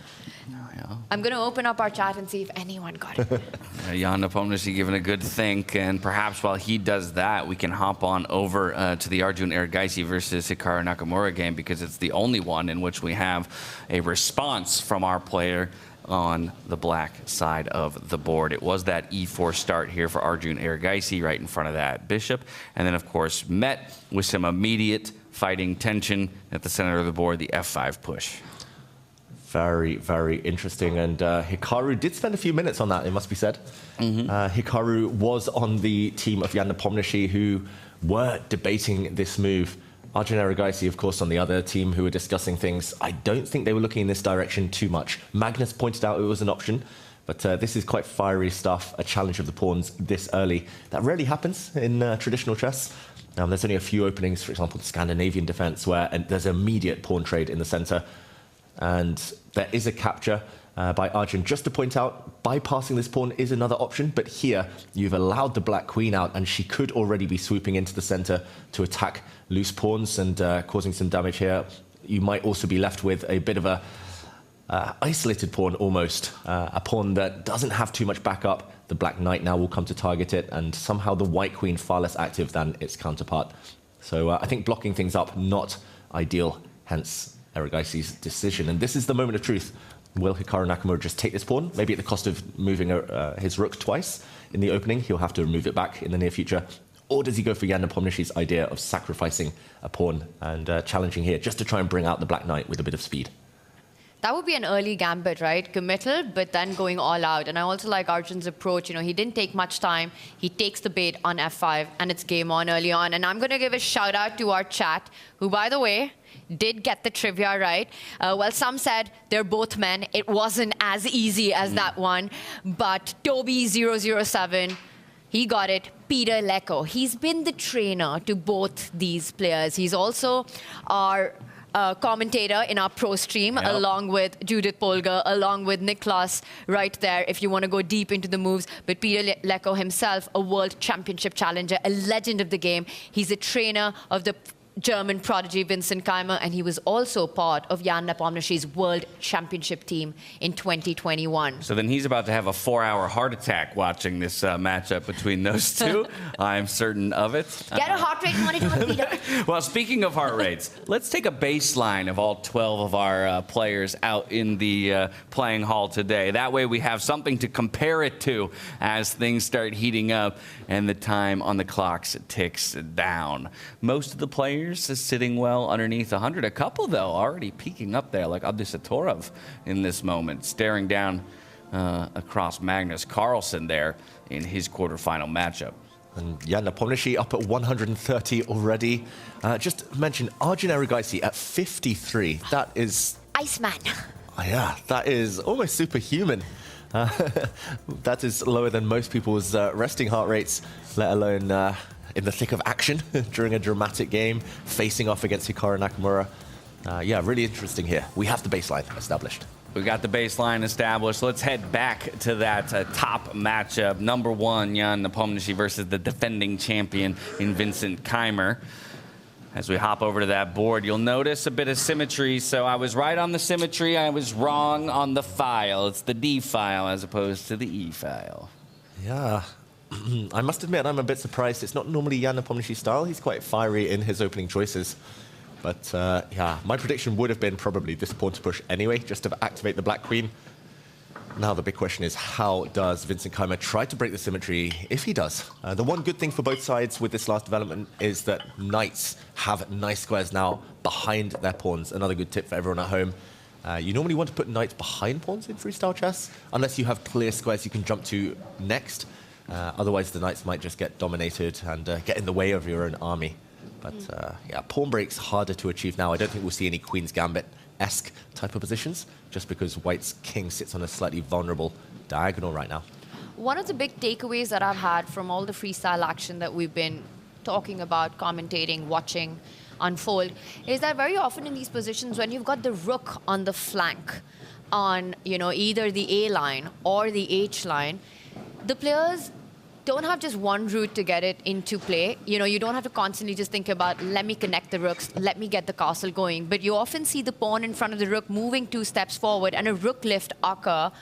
I'm going to open up our chat and see if anyone got it. Jan Nepomniachtchi giving a good think, and perhaps while he does that, we can hop on over to the Arjun Erigaisi versus Hikaru Nakamura game, because it's the only one in which we have a response from our player on the black side of the board. It was that e4 start here for Arjun Erigaisi right in front of that bishop, and then of course met with some immediate fighting tension at the center of the board, the f5 push. Very, very interesting. And Hikaru did spend a few minutes on that, it must be said. Hikaru was on the team of Jan Nepomniachtchi, who were debating this move. Arjun Erigaisi, of course, on the other team who were discussing things. I don't think they were looking in this direction too much. Magnus pointed out it was an option, but this is quite fiery stuff, a challenge of the pawns this early. That rarely happens in traditional chess. There's only a few openings, for example, the Scandinavian defense, where there's immediate pawn trade in the center. And there is a capture by Arjun. Just to point out, bypassing this pawn is another option, but here you've allowed the black queen out, and she could already be swooping into the center to attack loose pawns and causing some damage here. You might also be left with a bit of a isolated pawn almost, a pawn that doesn't have too much backup. The black knight now will come to target it, and somehow the white queen far less active than its counterpart. So I think blocking things up, not ideal, hence Erigaisi's decision. And this is the moment of truth. Will Hikaru Nakamura just take this pawn? Maybe at the cost of moving his rook twice in the opening. He'll have to remove it back in the near future. Or does he go for Jan Nepomniachtchi's idea of sacrificing a pawn and challenging here just to try and bring out the black knight with a bit of speed? That would be an early gambit, right? Committal, but then going all out. And I also like Arjun's approach. You know, he didn't take much time. He takes the bait on f5, and it's game on early on. And I'm going to give a shout out to our chat, who, by the way, did get the trivia right. Well, some said they're both men. It wasn't as easy as that one. But Toby007, he got it. Peter Lecco, he's been the trainer to both these players. He's also our commentator in our pro stream, along with Judith Polgar, along with Niklas right there, if you want to go deep into the moves. But Peter Lecco himself, a world championship challenger, a legend of the game. He's a trainer of the German prodigy Vincent Keymer, and he was also part of Jan Nepomniachtchi's World Championship team in 2021. So then he's about to have a 4-hour heart attack watching this matchup between those two. I'm certain of it. Get a heart rate monitor, Peter. Well, speaking of heart rates, let's take a baseline of all 12 of our players out in the playing hall today. That way we have something to compare it to as things start heating up and the time on the clocks ticks down. Most of the players is sitting well underneath 100. A couple, though, already peaking up there, like Abdusattorov in this moment, staring down across Magnus Carlsen there in his quarterfinal matchup. And Jan Nepomniachtchi up at 130 already. Just mention Arjun Erigaisi at 53. That is... Iceman. Yeah, that is almost superhuman. That is lower than most people's resting heart rates, let alone in the thick of action during a dramatic game, facing off against Hikaru Nakamura. Yeah, really interesting here. We have the baseline established. We got the baseline established. Let's head back to that top matchup. Number 1, Jan Nepomniachtchi versus the defending champion in Vincent Keymer. As we hop over to that board, you'll notice a bit of symmetry. So I was right on the symmetry. I was wrong on the file. It's the D file as opposed to the E file. Yeah. I must admit, I'm a bit surprised. It's not normally Jan Nepomniachtchi's style. He's quite fiery in his opening choices. But yeah, my prediction would have been probably this pawn to push anyway, just to activate the black queen. Now the big question is, how does Vincent Keymer try to break the symmetry if he does? The one good thing for both sides with this last development is that knights have nice squares now behind their pawns. Another good tip for everyone at home. You normally want to put knights behind pawns in freestyle chess, unless you have clear squares you can jump to next. Otherwise, the knights might just get dominated and get in the way of your own army. But yeah, pawn breaks harder to achieve now. I don't think we'll see any Queen's Gambit-esque type of positions, just because White's king sits on a slightly vulnerable diagonal right now. One of the big takeaways that I've had from all the freestyle action that we've been talking about, commentating, watching unfold, is that very often in these positions, when you've got the rook on the flank, on either the A line or the H line, the players don't have just one route to get it into play. You don't have to constantly just think about, let me connect the rooks, let me get the castle going. But you often see the pawn in front of the rook moving 2 steps forward and a rook lift occur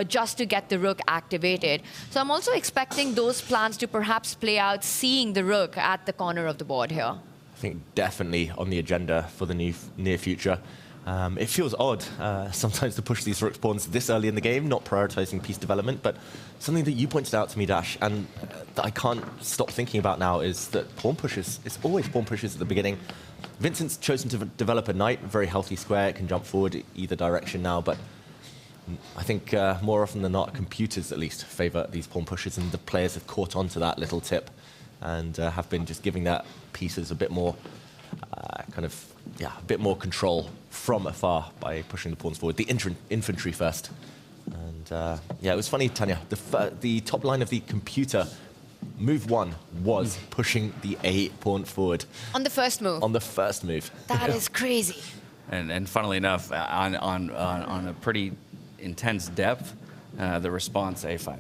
just to get the rook activated. So I'm also expecting those plans to perhaps play out, seeing the rook at the corner of the board here. I think definitely on the agenda for the near future. It feels odd sometimes to push these rook pawns this early in the game, not prioritizing piece development, but something that you pointed out to me, Dash, and that I can't stop thinking about now is that pawn pushes, it's always pawn pushes at the beginning. Vincent's chosen to develop a knight, a very healthy square, it can jump forward either direction now, but I think more often than not, computers at least favor these pawn pushes, and the players have caught on to that little tip and have been just giving their pieces a bit more a bit more control from afar by pushing the pawns forward. The infantry first. And yeah, it was funny, Tanya, the top line of the computer, move 1 was pushing the A pawn forward. On the first move? On the first move. That is crazy. And funnily enough, on a pretty intense depth, the response A5.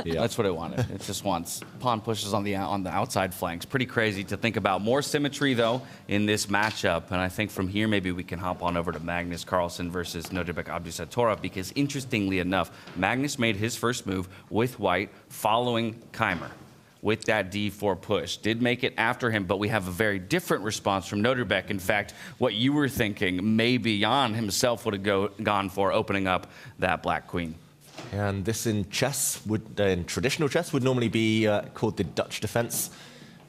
Yeah. That's what it wanted. It just wants pawn pushes on the outside flanks. Pretty crazy to think about. More symmetry, though, in this matchup. And I think from here, maybe we can hop on over to Magnus Carlsen versus Nodirbek Abdusattorov, because interestingly enough, Magnus made his first move with White following Keymer with that D4 push. Did make it after him, but we have a very different response from Nodirbek. In fact, what you were thinking, maybe Jan himself would have gone for, opening up that black queen. And this in chess, in traditional chess, would normally be called the Dutch defense.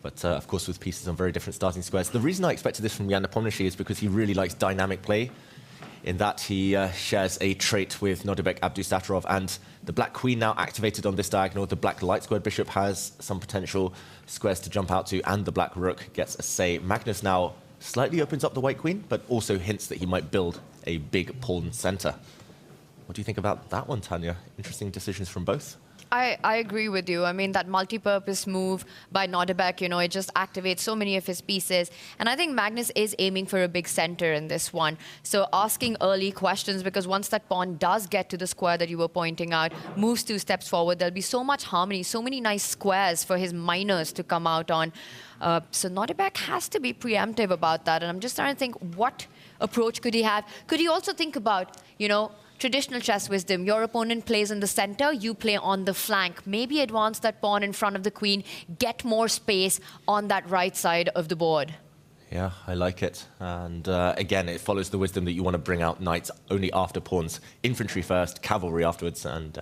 But of course, with pieces on very different starting squares. The reason I expected this from Jan Nepomniachtchi is because he really likes dynamic play, in that he shares a trait with Nodirbek Abdusattorov, and the black queen now activated on this diagonal. The black light squared bishop has some potential squares to jump out to, and the black rook gets a say. Magnus now slightly opens up the white queen, but also hints that he might build a big pawn center. What do you think about that one, Tanya? Interesting decisions from both. I agree with you. I mean, that multi-purpose move by Nodirbek, it just activates so many of his pieces. And I think Magnus is aiming for a big center in this one. So asking early questions, because once that pawn does get to the square that you were pointing out, moves 2 steps forward, there'll be so much harmony, so many nice squares for his minors to come out on. So Nodirbek has to be preemptive about that. And I'm just trying to think, what approach could he have? Could he also think about, traditional chess wisdom, your opponent plays in the center, you play on the flank. Maybe advance that pawn in front of the queen, get more space on that right side of the board. Yeah, I like it. And again, it follows the wisdom that you want to bring out knights only after pawns. Infantry first, cavalry afterwards, and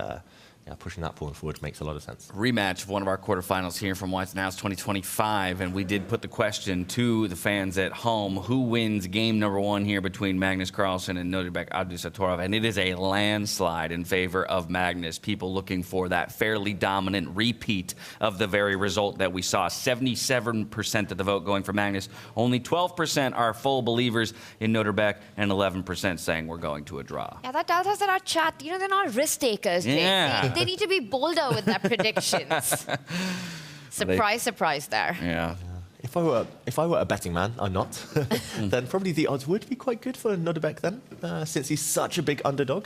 pushing that pawn forward makes a lot of sense. Rematch of one of our quarterfinals here from White's House 2025, and we did put the question to the fans at home: who wins game number 1 here between Magnus Carlsen and Nodirbek Abdusattorov? And it is a landslide in favor of Magnus. People looking for that fairly dominant repeat of the very result that we saw. 77% of the vote going for Magnus. Only 12% are full believers in Nodirbek, and 11% saying we're going to a draw. Yeah, that tells us that our chat, they're not risk takers. Yeah. They need to be bolder with their predictions. Surprise there. Yeah. If I were a betting man, I'm not, then probably the odds would be quite good for Nodirbek then, since he's such a big underdog.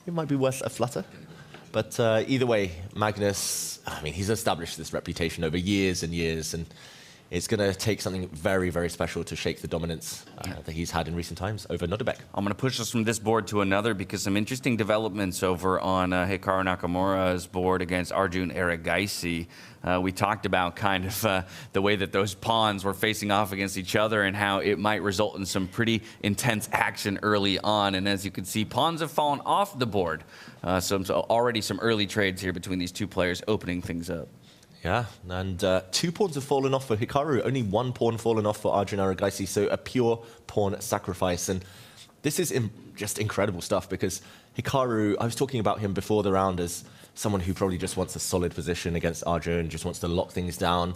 It might be worth a flutter. But either way, Magnus, he's established this reputation over years and years, and it's going to take something very, very special to shake the dominance that he's had in recent times over Nodirbek. I'm going to push us from this board to another, because some interesting developments over on Hikaru Nakamura's board against Arjun Erigaisi. We talked about kind of the way that those pawns were facing off against each other and how it might result in some pretty intense action early on. And as you can see, pawns have fallen off the board. So already some early trades here between these two players, opening things up. Yeah, and 2 pawns have fallen off for Hikaru, only 1 pawn fallen off for Arjun Erigaisi, so a pure pawn sacrifice. And this is just incredible stuff, because Hikaru, I was talking about him before the round as someone who probably just wants a solid position against Arjun, just wants to lock things down.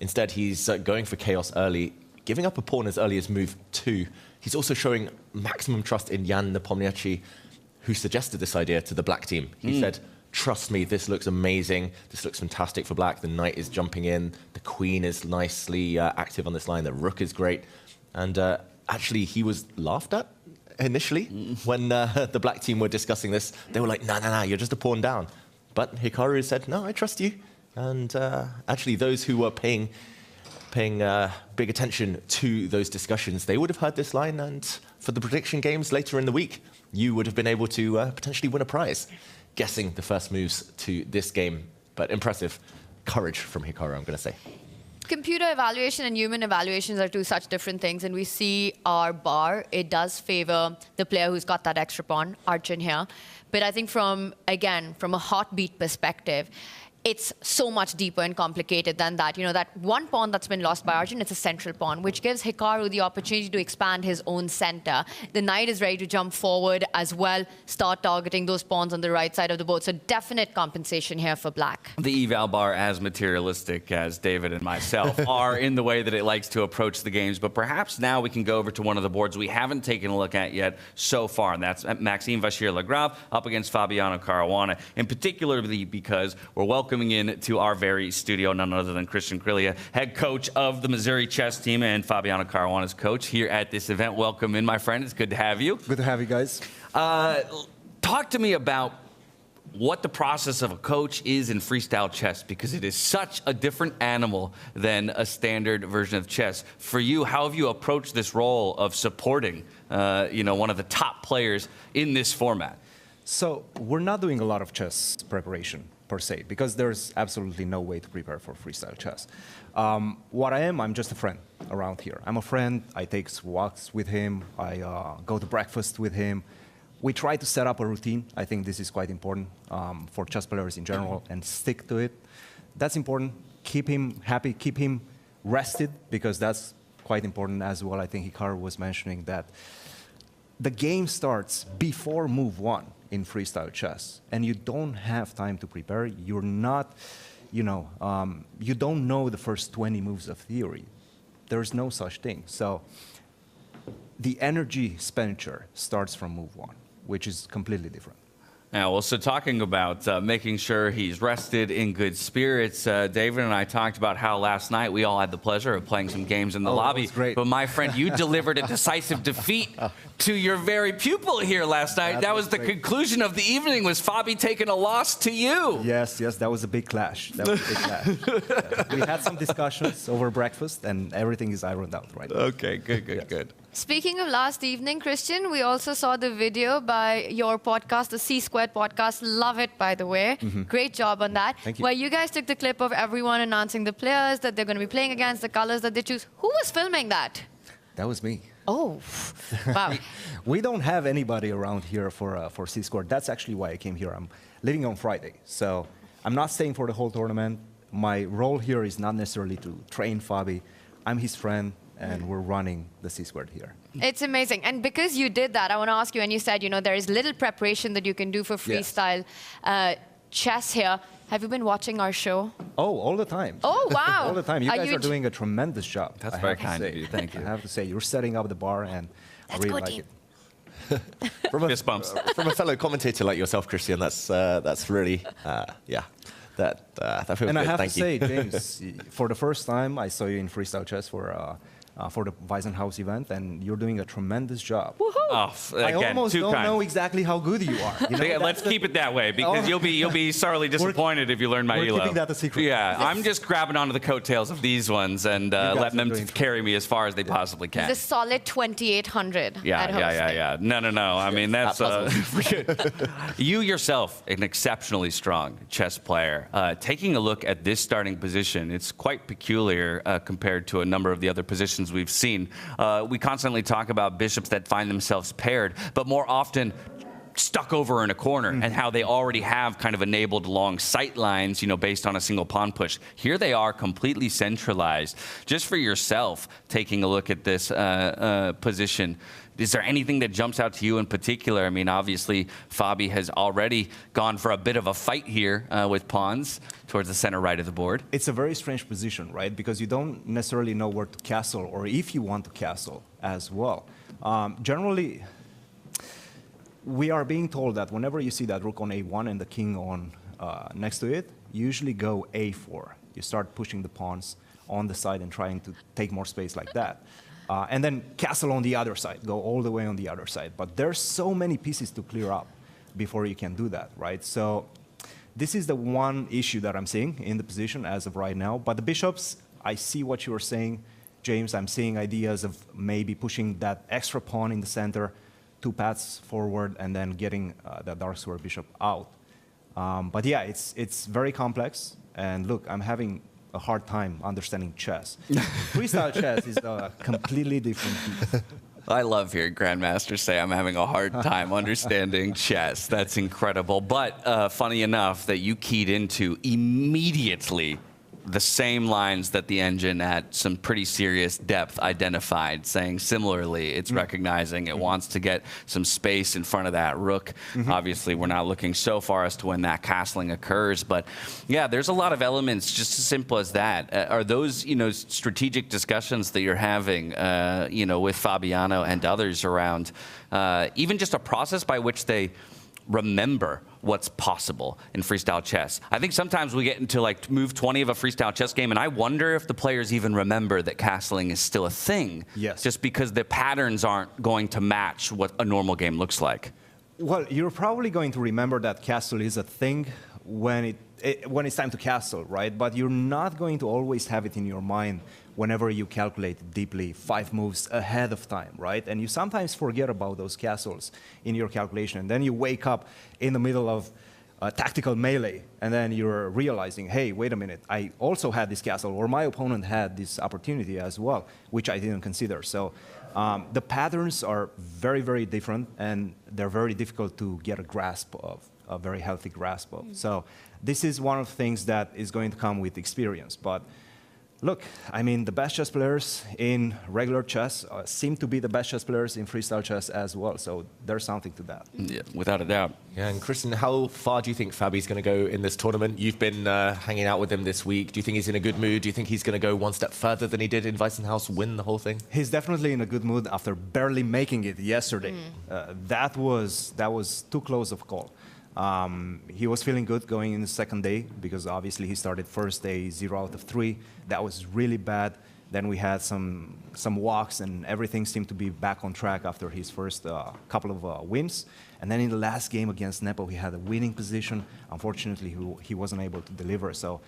Instead, he's going for chaos early, giving up a pawn as early as move 2. He's also showing maximum trust in Jan Nepomniachtchi, who suggested this idea to the black team. He said, trust me, this looks amazing. This looks fantastic for black. The knight is jumping in. The queen is nicely active on this line. The rook is great. And actually, he was laughed at initially when the black team were discussing this. They were like, no, you're just a pawn down. But Hikaru said, no, I trust you. And actually, those who were paying big attention to those discussions, they would have heard this line. And for the prediction games later in the week, you would have been able to potentially win a prize, guessing the first moves to this game. But impressive courage from Hikaru, I'm going to say. Computer evaluation and human evaluations are 2 such different things, and we see our bar, it does favor the player who's got that extra pawn, Arjun here. But I think from a heartbeat perspective, it's so much deeper and complicated than that. That 1 pawn that's been lost by Arjun, it's a central pawn, which gives Hikaru the opportunity to expand his own center. The knight is ready to jump forward as well, start targeting those pawns on the right side of the board. So definite compensation here for black. The eval bar, as materialistic as David and myself are in the way that it likes to approach the games. But perhaps now we can go over to one of the boards we haven't taken a look at yet so far, and that's Maxime Vachier-Lagrave up against Fabiano Caruana, in particularly because we're welcoming in to our very studio none other than Christian Krylia, head coach of the Missouri chess team and Fabiano Caruana's coach here at this event. Welcome in, my friend. It's good to have you. Good to have you guys. Talk to me about what the process of a coach is in freestyle chess, because it is such a different animal than a standard version of chess. For you, how have you approached this role of supporting one of the top players in this format? So we're not doing a lot of chess preparation per se, because there's absolutely no way to prepare for freestyle chess. What I am, I'm just a friend around here. I'm a friend. I take walks with him. I go to breakfast with him. We try to set up a routine. I think this is quite important for chess players in general, and stick to it. That's important. Keep him happy, keep him rested, because that's quite important as well. I think Hikaru was mentioning that the game starts before move 1 in freestyle chess, and you don't have time to prepare. You're not, you don't know the first 20 moves of theory. There's no such thing. So the energy expenditure starts from move 1, which is completely different. Yeah, well, so talking about making sure he's rested in good spirits, David and I talked about how last night we all had the pleasure of playing some games in the lobby. That was great. But my friend, you delivered a decisive defeat to your very pupil here last night. That was the conclusion of the evening, was Fabi taking a loss to you. Yes, that was a big clash. That was a big clash. We had some discussions over breakfast, and everything is ironed out right now. Okay, good. Speaking of last evening, Christian, we also saw the video by your podcast, the C-Squared podcast. Love it, by the way. Great job on that. Thank you. Where you guys took the clip of everyone announcing the players that they're going to be playing against, the colors that they choose. Who was filming that? That was me. Oh, wow. We don't have anybody around here for C-Squared. That's actually why I came here. I'm leaving on Friday, so I'm not staying for the whole tournament. My role here is not necessarily to train Fabi. I'm his friend, and we're running the C-Squared here. It's amazing. And because you did that, I want to ask you, and you said, there is little preparation that you can do for freestyle chess here. Have you been watching our show? Oh, all the time. Oh, wow. All the time. You guys are doing a tremendous job. That's very kind of you. Thank you. I have to say, you're setting up the bar, and I really like it. Fist bumps. From a fellow commentator like yourself, Christian, that's really, that feels And I good. have Thank to say, James, for the first time, I saw you in Freestyle Chess for the Weisenhaus event, and you're doing a tremendous job. Oh, I again, almost too don't kind. know exactly how good you are. Let's keep it that way, because you'll be sorely disappointed if you learn my We're elo. keeping that a secret. Yeah, I'm just grabbing onto the coattails of these ones and letting them carry me as far as they possibly can. The solid 2,800 Yeah. No. I mean, that's you yourself, an exceptionally strong chess player. Taking a look at this starting position, it's quite peculiar compared to a number of the other positions we've seen. We constantly talk about bishops that find themselves paired, but more often stuck over in a corner, and how they already have kind of enabled long sight lines, based on a single pawn push. Here they are completely centralized. Just for yourself, taking a look at this position, is there anything that jumps out to you in particular? I mean, obviously, Fabi has already gone for a bit of a fight here with pawns towards the center right of the board. It's a very strange position, right? Because you don't necessarily know where to castle, or if you want to castle as well. Generally, we are being told that whenever you see that rook on a1 and the king on next to it, you usually go a4. You start pushing the pawns on the side and trying to take more space like that. And then castle on the other side, go all the way on the other side. But there's so many pieces to clear up before you can do that, right? So this is the one issue that I'm seeing in the position as of right now. But the bishops, I see what you were saying, James. I'm seeing ideas of maybe pushing that extra pawn in the center, 2 paths forward, and then getting the dark square bishop out. But yeah, it's very complex. And look, I'm having a hard time understanding chess. Freestyle chess is a completely different piece. I love hearing grandmasters say I'm having a hard time understanding chess. That's incredible. But funny enough that you keyed into immediately the same lines that the engine at some pretty serious depth identified, saying similarly, it's recognizing it wants to get some space in front of that rook. Obviously, we're not looking so far as to when that castling occurs, but yeah, there's a lot of elements just as simple as that. Are those, strategic discussions that you're having, with Fabiano and others around even just a process by which they remember what's possible in freestyle chess? I think sometimes we get into move 20 of a freestyle chess game, and I wonder if the players even remember that castling is still a thing. Yes. Just because the patterns aren't going to match what a normal game looks like. Well, you're probably going to remember that castle is a thing when it's time to castle, right? But you're not going to always have it in your mind whenever you calculate deeply 5 moves ahead of time, right? And you sometimes forget about those castles in your calculation. And then you wake up in the middle of a tactical melee, and then you're realizing, hey, wait a minute, I also had this castle, or my opponent had this opportunity as well, which I didn't consider. So the patterns are very, very different, and they're very difficult to get a grasp of, a very healthy grasp of. So this is one of the things that is going to come with experience. But look, I mean, the best chess players in regular chess seem to be the best chess players in freestyle chess as well. So there's something to that. Yeah, without a doubt. Yeah, and Christian, how far do you think Fabi's going to go in this tournament? You've been hanging out with him this week. Do you think he's in a good mood? Do you think he's going to go one step further than he did in Weisenhaus, win the whole thing? He's definitely in a good mood after barely making it yesterday. That was too close of call. He was feeling good going in the second day because obviously he started first day 0 out of 3. That was really bad. Then we had some walks and everything seemed to be back on track after his first couple of wins. And then in the last game against Nepo, he had a winning position. Unfortunately, he wasn't able to deliver. So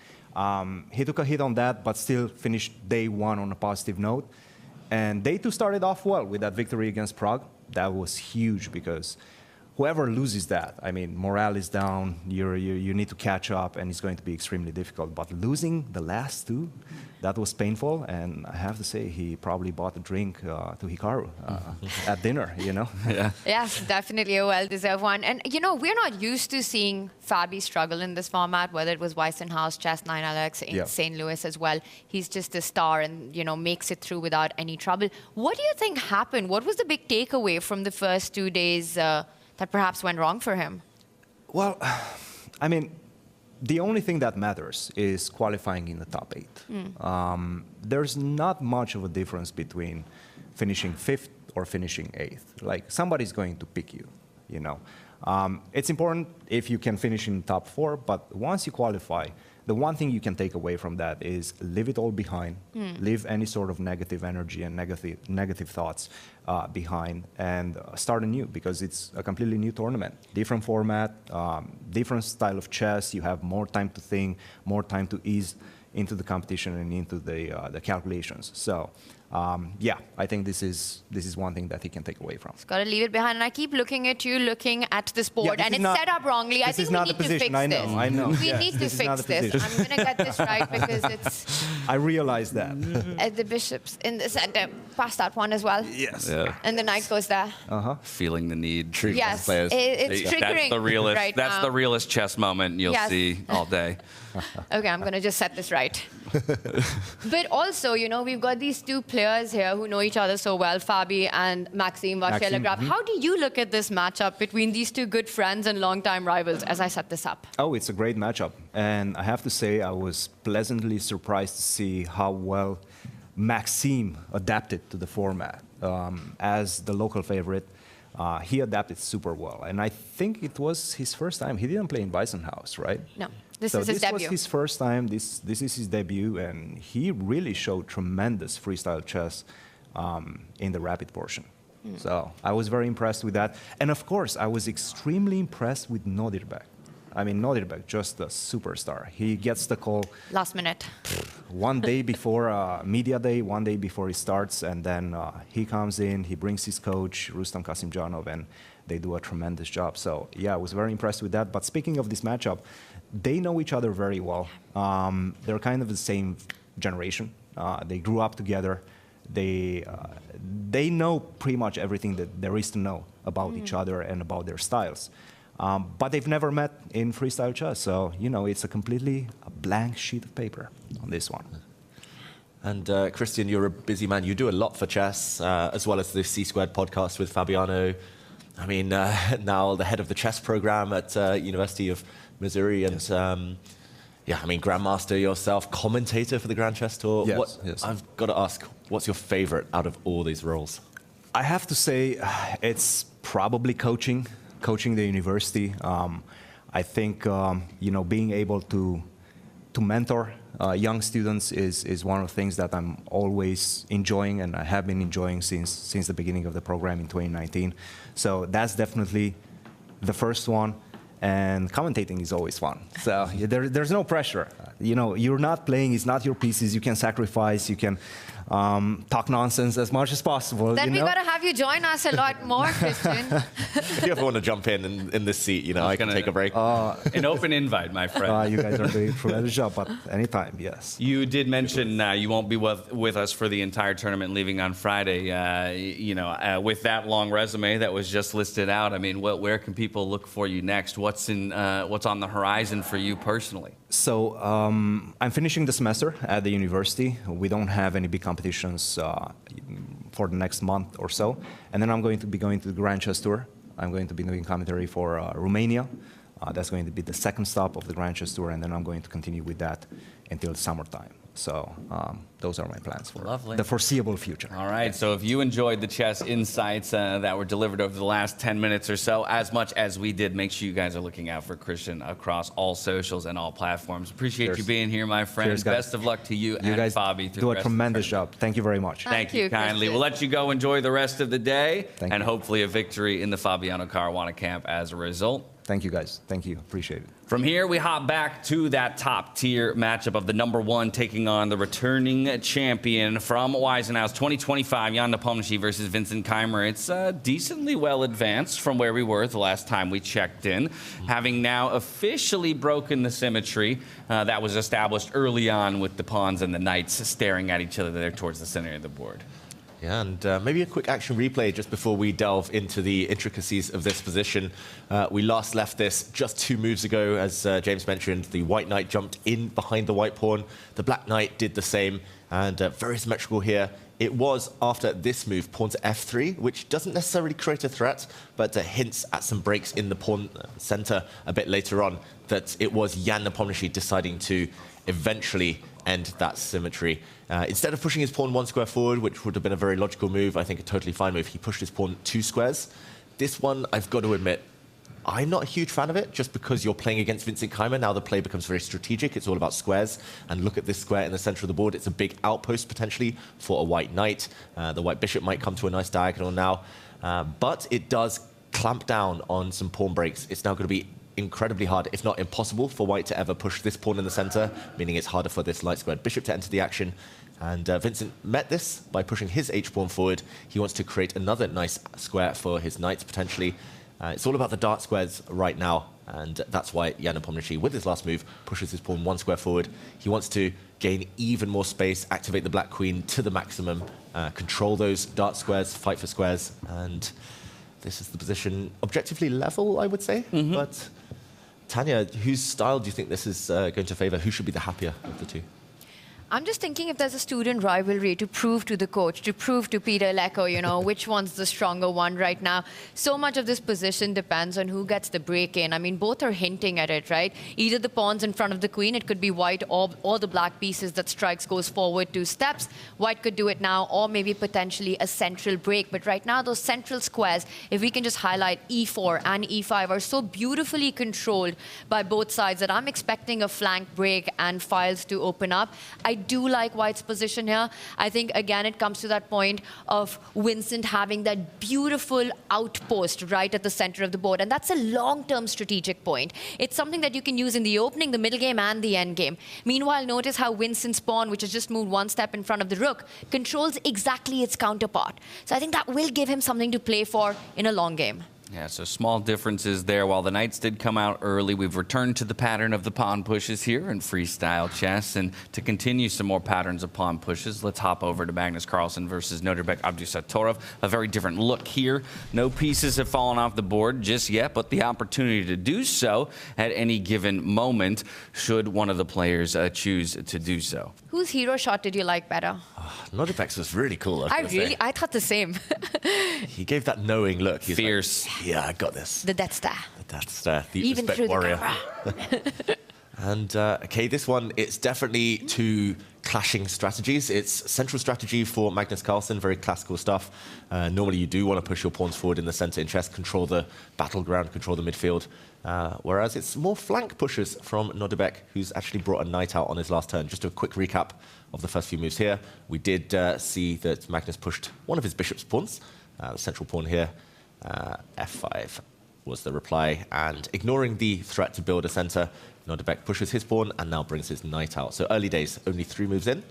he took a hit on that, but still finished day 1 on a positive note. And day 2 started off well with that victory against Prague. That was huge because whoever loses that, I mean, morale is down, you need to catch up, and it's going to be extremely difficult. But losing the last 2, that was painful, and I have to say, he probably bought a drink to Hikaru at dinner, you know? Yeah, definitely a well-deserved one. And, you know, we're not used to seeing Fabi struggle in this format, whether it was Weissenhaus, Chess 9 Alex, in St. Louis as well. He's just a star and, you know, makes it through without any trouble. What do you think happened? What was the big takeaway from the first 2 days that perhaps went wrong for him? Well, I mean, the only thing that matters is qualifying in the top 8. There's not much of a difference between finishing 5th or finishing 8th. Like, somebody's going to pick you, you know. It's important if you can finish in top 4, but once you qualify, the one thing you can take away from that is leave it all behind, leave any sort of negative energy and negative thoughts behind, and start anew, because it's a completely new tournament, different format, different style of chess. You have more time to think, more time to ease into the competition and into the calculations. So yeah, I think this is one thing that he can take away from. He's got to leave it behind. And I keep looking at you, looking at this board, and it's set up wrongly. I think we need to fix this. I know. We need to fix this. I'm going to get this right because it's... I realize that. The bishops in the center pass that one as well. Yes. Yeah. And the knight goes there. Feeling the need. Yes, it's triggering That's the realest, right that's now. the realest chess moment you'll see all day. Okay, I'm going to just set this right. But also, you know, we've got these 2 players here who know each other so well, Fabi and Maxime Vachier-Lagrave. How do you look at this matchup between these 2 good friends and longtime rivals as I set this up? Oh, it's a great matchup. And I have to say, I was pleasantly surprised to see how well Maxime adapted to the format. As the local favorite, he adapted super well. And I think it was his first time. He didn't play in Weissenhaus, right? No. This is his debut. This was his first time. This is his debut, and he really showed tremendous freestyle chess in the rapid portion. So I was very impressed with that. And of course, I was extremely impressed with Nodirbek. I mean, Nodirbek, just a superstar. He gets the call last minute. One day before media day, one day before he starts, and then he comes in, he brings his coach, Rustam Kasimjanov, and they do a tremendous job. So yeah, I was very impressed with that. But speaking of this matchup, they know each other very well. They're kind of the same generation. They grew up together. They know pretty much everything that there is to know about each other and about their styles. But they've never met in freestyle chess. So, you know, it's a completely blank sheet of paper on this one. And Christian, you're a busy man. You do a lot for chess, as well as the C-Squared podcast with Fabiano. I mean, now the head of the chess program at University of Missouri, and yeah, I mean, Grandmaster yourself, commentator for the Grand Chess Tour. Yes. I've got to ask, what's your favorite out of all these roles? I have to say, it's probably coaching the university. I think you know, being able to mentor young students is one of the things that I'm always enjoying, and I have been enjoying since the beginning of the program in 2019. So that's definitely the first one. And commentating is always fun. So there's no pressure. You know, you're not playing, it's not your pieces. You can sacrifice, you can talk nonsense as much as possible. Then you we know? got to have you join us a lot more, Christian. If you ever want to jump in this seat, you know, I can take a break. An open invite, my friend. You guys are doing a tremendous job, but anytime, yes. You did mention you won't be with us for the entire tournament, leaving on Friday. You know, with that long resume that was just listed out, I mean, where can people look for you next? What's on the horizon for you personally? So I'm finishing the semester at the university. We don't have any big competitions for the next month or so. And then I'm going to be going to the Grand Chess Tour. I'm going to be doing commentary for Romania. That's going to be the second stop of the Grand Chess Tour, and then I'm going to continue with that until summertime. So those are my plans for Lovely. the foreseeable future. All right, so if you enjoyed the chess insights that were delivered over the last 10 minutes or so, as much as we did, make sure you guys are looking out for Christian across all socials and all platforms. Appreciate you being here, my friend. Cheers, guys. Best of luck to you and guys Fabi. do a tremendous job. Thank you very much. Thank you kindly. We'll let you go enjoy the rest of the day Thank and you. hopefully a victory in the Fabiano Caruana camp as a result. Thank you, guys. Thank you. Appreciate it. From here, we hop back to that top-tier matchup of the #1 taking on the returning champion from Waisenhouse 2025, Jan Nepomniachtchi versus Vincent Keymer. It's decently well advanced from where we were the last time we checked in, having now officially broken the symmetry that was established early on with the pawns and the knights staring at each other there towards the center of the board. Yeah, and maybe a quick action replay just before we delve into the intricacies of this position. We last left this just 2 moves ago. As James mentioned, the white knight jumped in behind the white pawn. The black knight did the same, and very symmetrical here. It was after this move, pawn to f3, which doesn't necessarily create a threat, but hints at some breaks in the pawn center a bit later on, that it was Jan Nepomniachtchi deciding to eventually end that symmetry. Instead of pushing his pawn 1 square forward, which would have been a very logical move, I think a totally fine move, he pushed his pawn 2 squares. This one, I've got to admit, I'm not a huge fan of it, just because you're playing against Vincent Keymer. Now the play becomes very strategic. It's all about squares. And look at this square in the center of the board. It's a big outpost, potentially, for a white knight. The white bishop might come to a nice diagonal now. But it does clamp down on some pawn breaks. It's now going to be incredibly hard, if not impossible, for white to ever push this pawn in the center, meaning it's harder for this light squared bishop to enter the action. And Vincent met this by pushing his h-pawn forward. He wants to create another nice square for his knights, potentially. It's all about the dart squares right now, and that's why Jan Nepomniachtchi, with his last move, pushes his pawn 1 square forward. He wants to gain even more space, activate the black queen to the maximum, control those dart squares, fight for squares, and this is the position objectively level, I would say. But Tanya, whose style do you think this is going to favor? Who should be the happier of the two? I'm just thinking if there's a student rivalry to prove to the coach, to prove to Peter Lecco, you know, which one's the stronger one right now. So much of this position depends on who gets the break in. I mean, both are hinting at it, right? Either the pawns in front of the queen, it could be white, or the black pieces that strikes goes forward 2 steps. White could do it now, or maybe potentially a central break. But right now, those central squares, if we can just highlight e4 and e5, are so beautifully controlled by both sides that I'm expecting a flank break and files to open up. I do like white's position here. I think, again, it comes to that point of Vincent having that beautiful outpost right at the center of the board. And that's a long-term strategic point. It's something that you can use in the opening, the middle game, and the end game. Meanwhile, notice how Vincent's pawn, which has just moved 1 step in front of the rook, controls exactly its counterpart. So I think that will give him something to play for in a long game. Yeah, so small differences there. While the knights did come out early, we've returned to the pattern of the pawn pushes here in freestyle chess. And to continue some more patterns of pawn pushes, let's hop over to Magnus Carlsen versus Nodirbek Abdusattorov. A very different look here. No pieces have fallen off the board just yet, but the opportunity to do so at any given moment should one of the players choose to do so. Whose hero shot did you like better? Nodirbek's was really cool. I thought the same. He gave that knowing look. He's fierce. Like, yeah, I got this. The Death Star. The Death Star. The Even respect through warrior. the camera. And okay, this one, it's definitely 2 clashing strategies. It's central strategy for Magnus Carlsen, very classical stuff. Normally you do want to push your pawns forward in the center in chess, control the battleground, control the midfield. Whereas it's more flank pushes from Nodirbek, who's actually brought a knight out on his last turn. Just a quick recap of the first few moves here. We did see that Magnus pushed one of his bishop's pawns, the central pawn here. F5 was the reply, and ignoring the threat to build a center, Nodirbek pushes his pawn and now brings his knight out. So early days, only 3 moves in.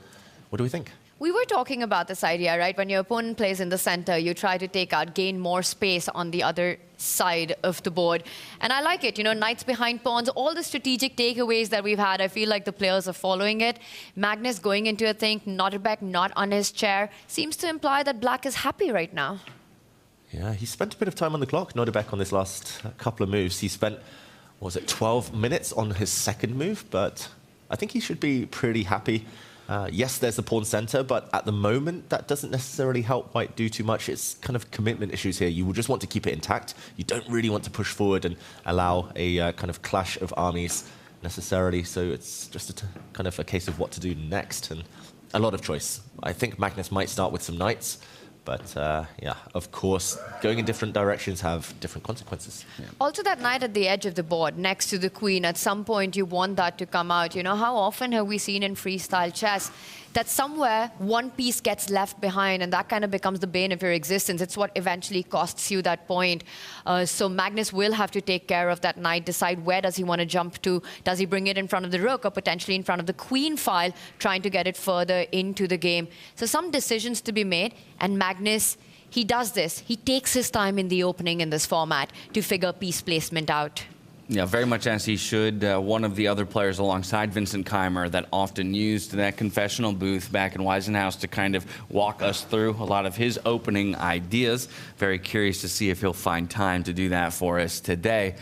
What do we think? We were talking about this idea, right? When your opponent plays in the center, you try to take out, gain more space on the other side of the board. And I like it, you know, knights behind pawns, all the strategic takeaways that we've had, I feel like the players are following it. Magnus going into a thing, Nodirbek not on his chair, seems to imply that black is happy right now. Yeah, he spent a bit of time on the clock, Nodirbek, on this last couple of moves. He spent, what was it, 12 minutes on his second move, but I think he should be pretty happy. Yes, there's the pawn center, but at the moment, that doesn't necessarily help white do too much. It's kind of commitment issues here. You will just want to keep it intact. You don't really want to push forward and allow a kind of clash of armies. necessarily. So it's just kind of a case of what to do next, and a lot of choice. I think Magnus might start with some knights, but yeah, of course, going in different directions have different consequences. Yeah. Also, that knight at the edge of the board next to the queen, at some point you want that to come out. You know, how often have we seen in freestyle chess that somewhere one piece gets left behind, and that kind of becomes the bane of your existence. It's what eventually costs you that point. So Magnus will have to take care of that knight, decide where does he want to jump to. Does he bring it in front of the rook or potentially in front of the queen file, trying to get it further into the game. So some decisions to be made, and Magnus, he does this. He takes his time in the opening in this format to figure piece placement out. Yeah, very much as he should. One of the other players alongside Vincent Keymer that often used that confessional booth back in Weisenhaus to kind of walk us through a lot of his opening ideas. Very curious to see if he'll find time to do that for us today.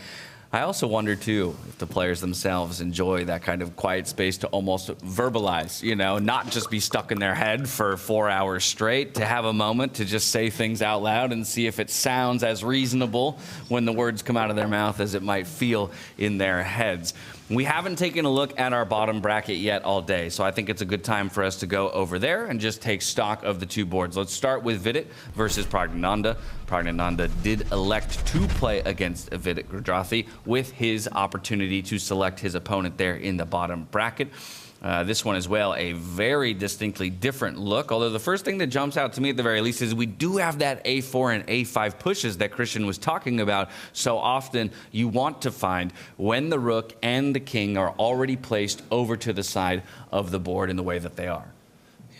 I also wonder, too, if the players themselves enjoy that kind of quiet space to almost verbalize, you know, not just be stuck in their head for 4 hours straight, to have a moment to just say things out loud and see if it sounds as reasonable when the words come out of their mouth as it might feel in their heads. We haven't taken a look at our bottom bracket yet all day, so I think it's a good time for us to go over there and just take stock of the two boards. Let's start with Vidit versus Praggnanandhaa. Praggnanandhaa did elect to play against Vidit Gujrathi with his opportunity to select his opponent there in the bottom bracket. This one as well, a very distinctly different look. Although the first thing that jumps out to me at the very least is we do have that A4 and A5 pushes that Christian was talking about. So often you want to find when the rook and the king are already placed over to the side of the board in the way that they are.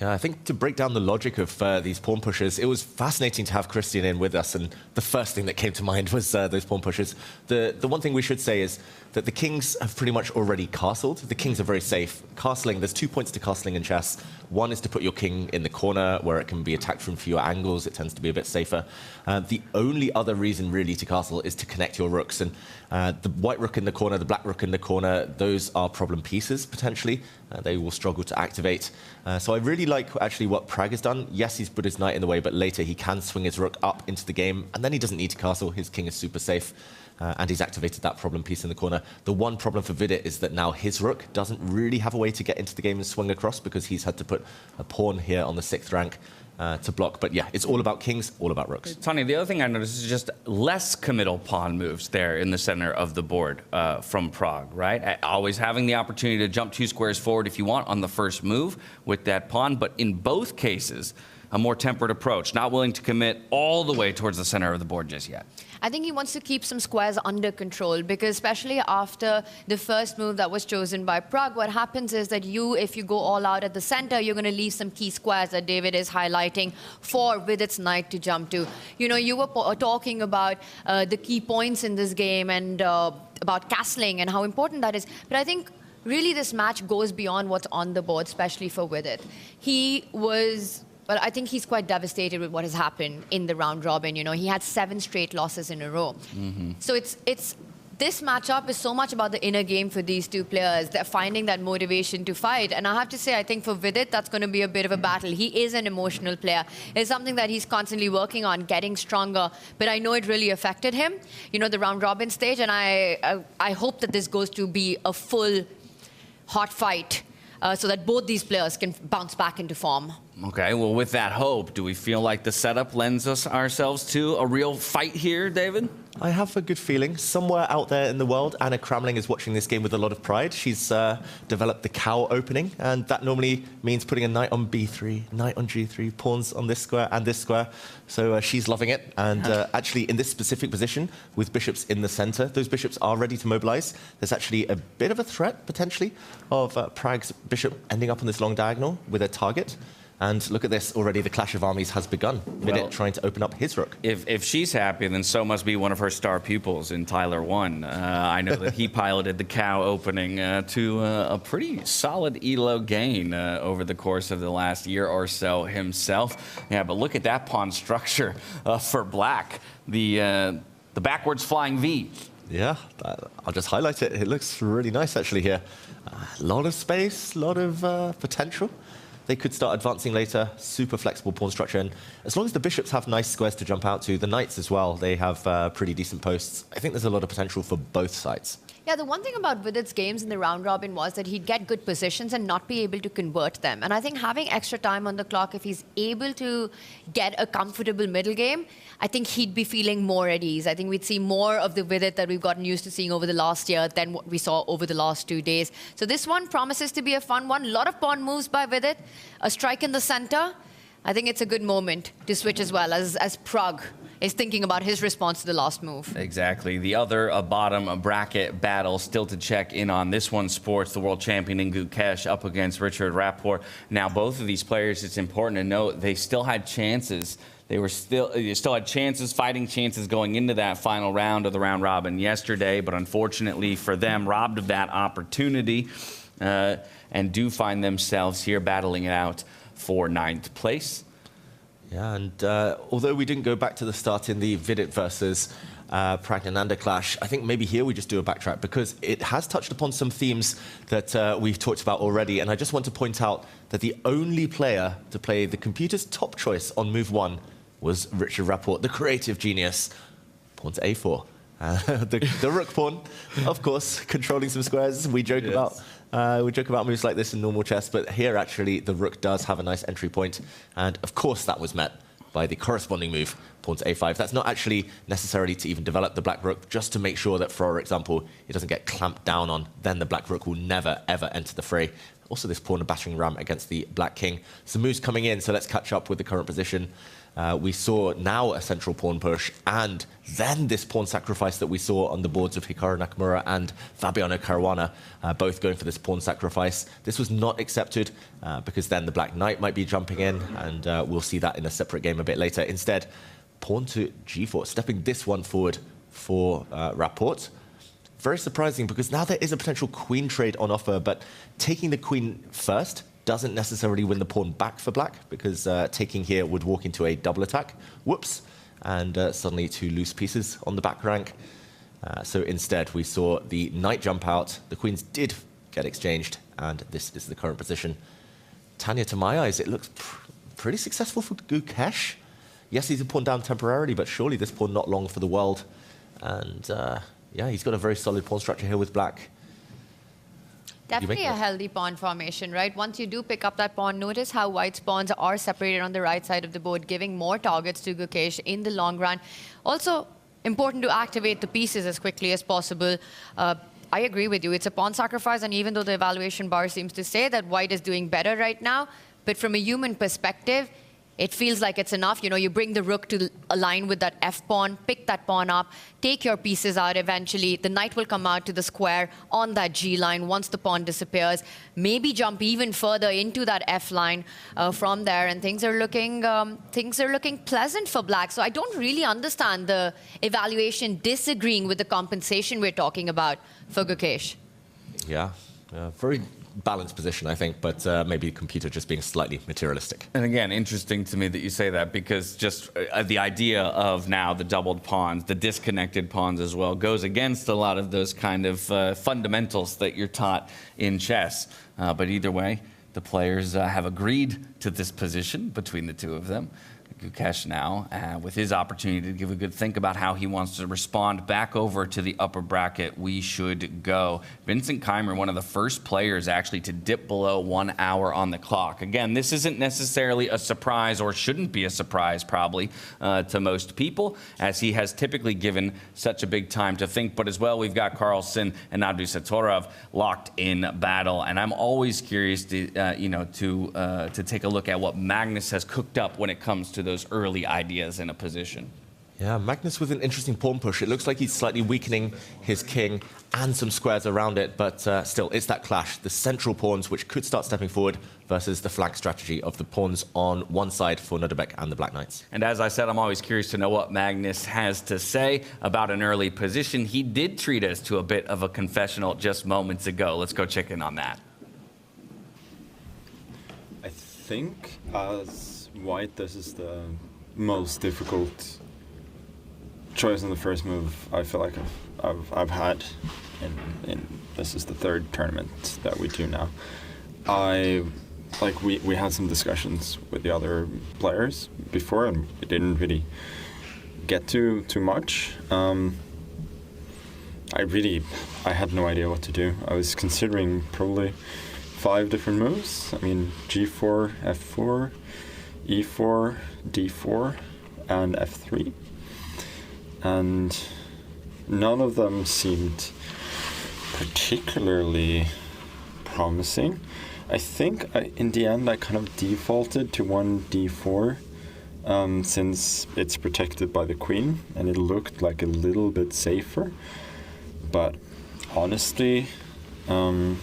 Yeah, I think to break down the logic of these pawn pushes, it was fascinating to have Christian in with us, and the first thing that came to mind was those pawn pushes. The one thing we should say is that the kings have pretty much already castled. The kings are very safe. Castling, there's 2 points to castling in chess. One is to put your king in the corner where it can be attacked from fewer angles. It tends to be a bit safer. The only other reason really to castle is to connect your rooks. And the white rook in the corner, the black rook in the corner, those are problem pieces potentially. They will struggle to activate. So I really like actually what Pragg has done. Yes, he's put his knight in the way, but later he can swing his rook up into the game, and then he doesn't need to castle. His king is super safe. And he's activated that problem piece in the corner. The one problem for Vidit is that now his rook doesn't really have a way to get into the game and swing across, because he's had to put a pawn here on the 6th rank to block. But yeah, it's all about kings, all about rooks. Tony, the other thing I noticed is just less committal pawn moves there in the center of the board from Pragg, right? Always having the opportunity to jump 2 squares forward if you want on the first move with that pawn, but in both cases, a more tempered approach, not willing to commit all the way towards the center of the board just yet. I think he wants to keep some squares under control, because especially after the first move that was chosen by Pragg, what happens is that if you go all out at the center, you're going to leave some key squares that David is highlighting for Vidit's knight to jump to. You know, you were talking about the key points in this game and about castling and how important that is. But I think really this match goes beyond what's on the board, especially for Vidit. But I think he's quite devastated with what has happened in the round robin. You know, he had 7 straight losses in a row. Mm-hmm. So this matchup is so much about the inner game for these two players. They're finding that motivation to fight. And I have to say, I think for Vidit, that's going to be a bit of a battle. He is an emotional player. It's something that he's constantly working on, getting stronger. But I know it really affected him, you know, the round robin stage. And I hope that this goes to be a full hot fight so that both these players can bounce back into form. Okay, well, with that hope, do we feel like the setup lends ourselves to a real fight here, David? I have a good feeling. Somewhere out there in the world, Anna Kramling is watching this game with a lot of pride. She's developed the cow opening, and that normally means putting a knight on b3, knight on g3, pawns on this square and this square. So she's loving it. And actually, in this specific position, with bishops in the center, those bishops are ready to mobilize. There's actually a bit of a threat, potentially, of Pragg's bishop ending up on this long diagonal with a target. And look at this, already the clash of armies has begun. Vidit trying to open up his rook. If she's happy, then so must be one of her star pupils in Tyler 1. I know that he piloted the cow opening to a pretty solid elo gain over the course of the last year or so himself. Yeah, but look at that pawn structure for black. The backwards flying V. Yeah, I'll just highlight it. It looks really nice actually here. A lot of space, a lot of potential. they could start advancing later. Super flexible pawn structure. And as long as the bishops have nice squares to jump out to, the knights as well, they have pretty decent posts. I think there's a lot of potential for both sides. Yeah, the one thing about Vidit's games in the round robin was that he'd get good positions and not be able to convert them. And I think having extra time on the clock, if he's able to get a comfortable middle game, I think he'd be feeling more at ease. I think we'd see more of the Vidit that we've gotten used to seeing over the last year than what we saw over the last 2 days. So this one promises to be a fun one. A lot of pawn moves by Vidit, a strike in the center. I think it's a good moment to switch as well, as Pragg is thinking about his response to the last move. Exactly. The other bottom bracket battle still to check in on. This one, sports, the world champion in Gukesh up against Richard Rapport. Now, both of these players, it's important to note, they still had chances. They still had chances, fighting chances going into that final round of the round robin yesterday, but unfortunately for them, robbed of that opportunity and do find themselves here battling it out for 9th place. Yeah, and although we didn't go back to the start in the Vidit versus Praggnanandhaa clash, I think maybe here we just do a backtrack because it has touched upon some themes that we've talked about already. And I just want to point out that the only player to play the computer's top choice on move 1 was Richard Rapport, the creative genius. Pawn to a4. The rook pawn, of course, controlling some squares. We joke about moves like this in normal chess, but here actually the rook does have a nice entry point, and of course that was met by the corresponding move, pawn to a5. That's not actually necessarily to even develop the black rook, just to make sure that, for example, it doesn't get clamped down on. Then the black rook will never ever enter the fray. Also, this pawn a battering ram against the black king. Some moves coming in, so let's catch up with the current position. We saw now a central pawn push, and then this pawn sacrifice that we saw on the boards of Hikaru Nakamura and Fabiano Caruana, both going for this pawn sacrifice. This was not accepted because then the black knight might be jumping in, and we'll see that in a separate game a bit later. Instead, pawn to g4, stepping this one forward for Rapport. Very surprising because now there is a potential queen trade on offer, but taking the queen first doesn't necessarily win the pawn back for black because taking here would walk into a double attack. Whoops. And suddenly 2 loose pieces on the back rank. So instead, we saw the knight jump out. The queens did get exchanged, and this is the current position. Tanya, to my eyes, it looks pretty successful for Gukesh. Yes, he's a pawn down temporarily, but surely this pawn not long for the world. And yeah, he's got a very solid pawn structure here with black. Definitely a healthy pawn formation, right? Once you do pick up that pawn, notice how white's pawns are separated on the right side of the board, giving more targets to Gukesh in the long run. Also, important to activate the pieces as quickly as possible. I agree with you. It's a pawn sacrifice, and even though the evaluation bar seems to say that white is doing better right now, but from a human perspective, it feels like it's enough. You know, you bring the rook to align with that f-pawn, pick that pawn up, take your pieces out eventually. The knight will come out to the square on that g line once the pawn disappears. Maybe jump even further into that f line from there, and things are looking pleasant for black. So I don't really understand the evaluation disagreeing with the compensation we're talking about for Gukesh. Yeah, very balanced position, I think, but maybe the computer just being slightly materialistic. And again, interesting to me that you say that, because just the idea of now the doubled pawns, the disconnected pawns as well, goes against a lot of those kind of fundamentals that you're taught in chess. But either way, the players have agreed to this position between the two of them. Gukesh now, with his opportunity to give a good think about how he wants to respond back over to the upper bracket, we should go. Vincent Keymer, one of the first players actually to dip below 1 hour on the clock. Again, this isn't necessarily a surprise, or shouldn't be a surprise probably to most people, as he has typically given such a big time to think. But as well, we've got Carlson and Abdusattorov locked in battle, and I'm always curious to to take a look at what Magnus has cooked up when it comes to those early ideas in a position. Yeah, Magnus with an interesting pawn push. It looks like he's slightly weakening his king and some squares around it, but still, it's that clash. The central pawns, which could start stepping forward, versus the flank strategy of the pawns on one side for Nodirbek and the Black Knights. And as I said, I'm always curious to know what Magnus has to say about an early position. He did treat us to a bit of a confessional just moments ago. Let's go check in on that. I think as white, this is the most difficult choice in the first move I feel like I've had in this is the third tournament that we do now. I like we had some discussions with the other players before, and we didn't really get to too much. I had no idea what to do. I was considering probably 5 different moves. I mean, G4, F4, E4, D4, and F3. And none of them seemed particularly promising. I think in the end I kind of defaulted to one D4 since it's protected by the queen and it looked like a little bit safer. But honestly, I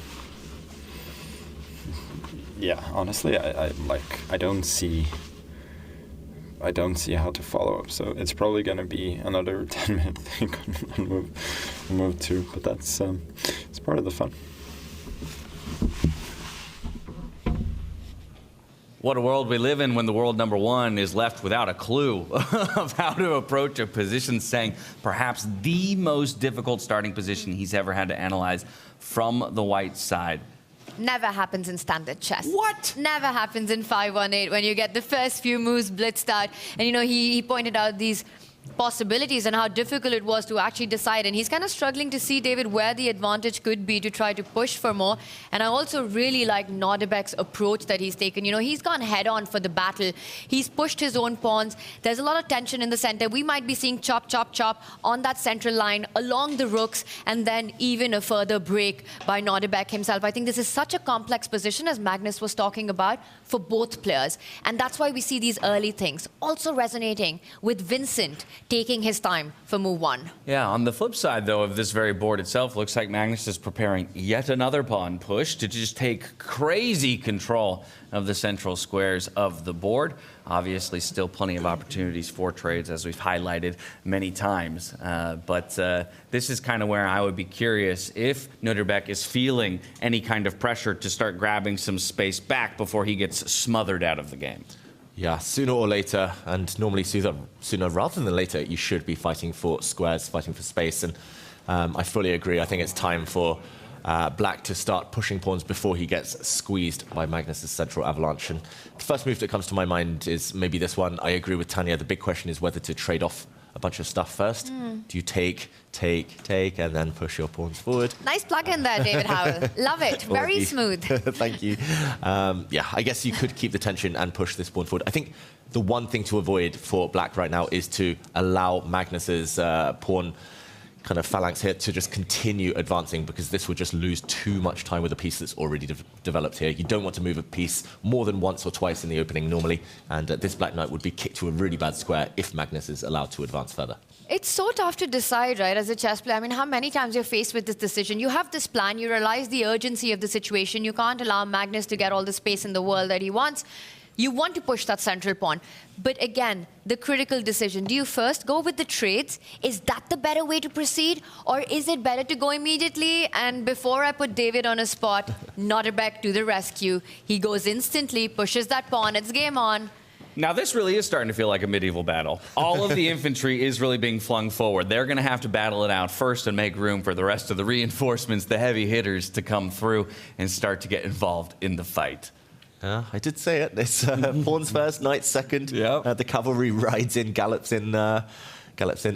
don't see how to follow up. So it's probably going to be another 10-minute thing on move 2, but that's it's part of the fun. What a world we live in when the world number 1 is left without a clue of how to approach a position, saying perhaps the most difficult starting position he's ever had to analyze from the white side. Never happens in standard chess. What? Never happens in 5-1-8 when you get the first few moves blitzed out. And, you know, he pointed out these possibilities and how difficult it was to actually decide. And he's kind of struggling to see, David, where the advantage could be to try to push for more. And I also really like Nodirbek's approach that he's taken. You know, he's gone head-on for the battle. He's pushed his own pawns. There's a lot of tension in the center. We might be seeing chop, chop, chop on that central line along the rooks, and then even a further break by Nodirbek himself. I think this is such a complex position, as Magnus was talking about, for both players. And that's why we see these early things also resonating with Vincent taking his time for move 1. Yeah, on the flip side, though, of this very board itself, looks like Magnus is preparing yet another pawn push to just take crazy control of the central squares of the board. Obviously, still plenty of opportunities for trades, as we've highlighted many times. But this is kind of where I would be curious if Nodirbek is feeling any kind of pressure to start grabbing some space back before he gets smothered out of the game. Yeah, sooner or later, and normally sooner rather than later, you should be fighting for squares, fighting for space. And I fully agree. I think it's time for Black to start pushing pawns before he gets squeezed by Magnus's central avalanche. And the first move that comes to my mind is maybe this one. I agree with Tanya. The big question is whether to trade off a bunch of stuff first. Do you take, and then push your pawns forward? Nice plug in there, David Howell. Love it. Very smooth. Thank you. Yeah, I guess you could keep the tension and push this pawn forward. I think the one thing to avoid for Black right now is to allow Magnus's pawn kind of phalanx here to just continue advancing, because this would just lose too much time with a piece that's already developed here. You don't want to move a piece more than once or twice in the opening normally, and this Black Knight would be kicked to a really bad square if Magnus is allowed to advance further. It's so tough to decide, right, as a chess player. I mean, how many times you're faced with this decision? You have this plan, you realize the urgency of the situation. You can't allow Magnus to get all the space in the world that he wants. You want to push that central pawn. But again, the critical decision, do you first go with the trades? Is that the better way to proceed? Or is it better to go immediately? And before I put David on a spot, Nodirbek to the rescue. He goes instantly, pushes that pawn, it's game on. Now, this really is starting to feel like a medieval battle. All of the infantry is really being flung forward. They're going to have to battle it out first and make room for the rest of the reinforcements, the heavy hitters, to come through and start to get involved in the fight. I did say it. It's pawns first, knights second. The cavalry rides in, gallops in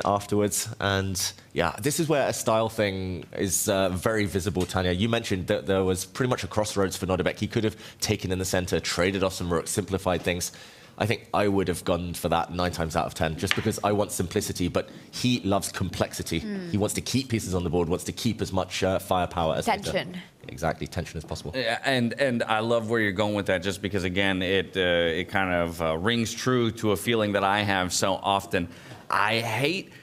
afterwards. And yeah, this is where a style thing is very visible, Tanya. You mentioned that there was pretty much a crossroads for Nodirbek. He could have taken in the center, traded off some rooks, simplified things. I think I would have gone for that 9 times out of 10, just because I want simplicity, but he loves complexity. He wants to keep pieces on the board, wants to keep as much firepower as tension. Exactly, tension as possible. And I love where you're going with that, just because, again, it kind of rings true to a feeling that I have so often. I hate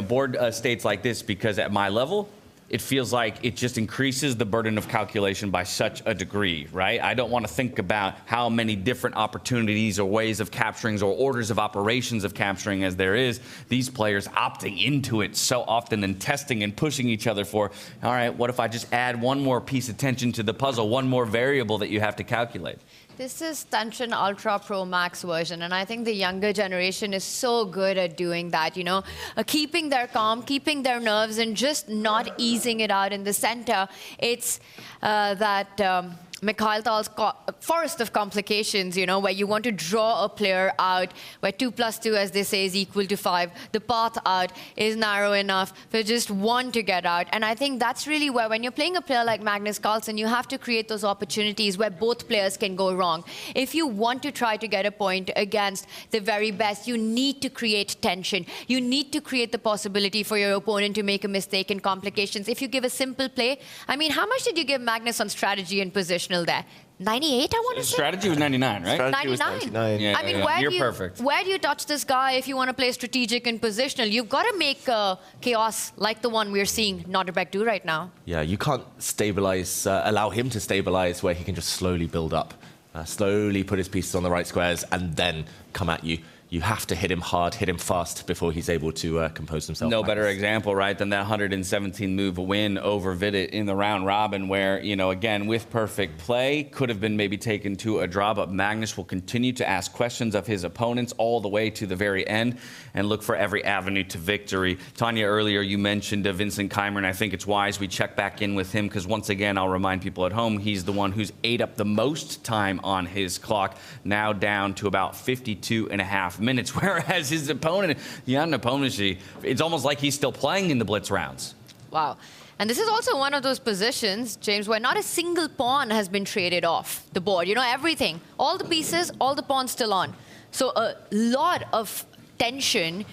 board states like this, because at my level, it feels like it just increases the burden of calculation by such a degree, right? I don't want to think about how many different opportunities or ways of capturing or orders of operations of capturing as there is. These players opting into it so often and testing and pushing each other for, all right, what if I just add one more piece of tension to the puzzle, one more variable that you have to calculate? This is Tension Ultra Pro Max version, and I think the younger generation is so good at doing that, you know, keeping their calm, keeping their nerves, and just not easing it out in the center. It's that Mikhail Tal's forest of complications, you know, where you want to draw a player out, where 2 + 2, as they say, is equal to 5. The path out is narrow enough for just one to get out. And I think that's really where, when you're playing a player like Magnus Carlsen, you have to create those opportunities where both players can go wrong. If you want to try to get a point against the very best, you need to create tension. You need to create the possibility for your opponent to make a mistake and complications. If you give a simple play, I mean, how much did you give Magnus on strategy and positional there? 98, I want to say? Strategy was 99, right? Strategy was 99. Yeah, I mean, Where do you touch this guy if you want to play strategic and positional? You've got to make chaos like the one we're seeing Nodirbek do right now. Yeah, you can't stabilize, allow him to stabilize where he can just slowly build up, slowly put his pieces on the right squares and then come at you. You have to hit him hard, hit him fast before he's able to compose himself. No better example, right, than that 117 move win over Vidit in the round robin where, you know, again, with perfect play, could have been maybe taken to a draw, but Magnus will continue to ask questions of his opponents all the way to the very end and look for every avenue to victory. Tanya, earlier you mentioned Vincent Keymer, and I think it's wise we check back in with him because once again, I'll remind people at home, he's the one who's ate up the most time on his clock, now down to about 52.5 minutes, whereas his opponent, Jan Nepomniachtchi, it's almost like he's still playing in the blitz rounds. Wow. And this is also one of those positions, James, where not a single pawn has been traded off the board. You know, everything, all the pieces, all the pawns still on. So a lot of tension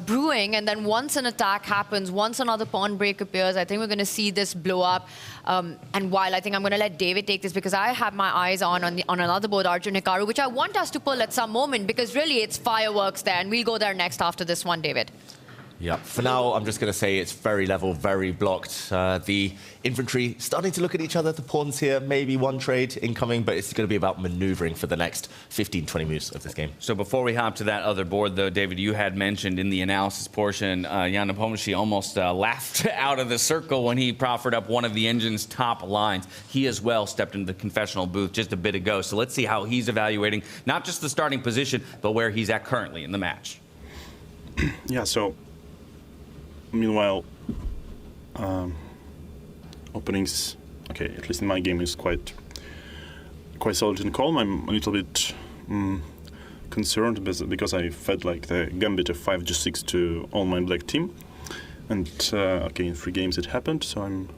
brewing, and then once an attack happens, once another pawn break appears, I think we're going to see this blow up. And while I think I'm going to let David take this because I have my eyes on another board, Arjun Hikaru, which I want us to pull at some moment because really it's fireworks there, and we'll go there next after this one, David. Yeah, for now, I'm just going to say it's very level, very blocked. The infantry starting to look at each other. The pawns here, maybe one trade incoming, but it's going to be about maneuvering for the next 15, 20 moves of this game. So before we hop to that other board, though, David, you had mentioned in the analysis portion, Jan Nepomniachtchi almost laughed out of the circle when he proffered up one of the engine's top lines. He as well stepped into the confessional booth just a bit ago. So let's see how he's evaluating not just the starting position, but where he's at currently in the match. Yeah, so meanwhile, openings, okay, at least in my game, is quite solid and calm. I'm a little bit concerned because I fed like the gambit of 5g6 to all my black team, and okay, in 3 games it happened. So I'm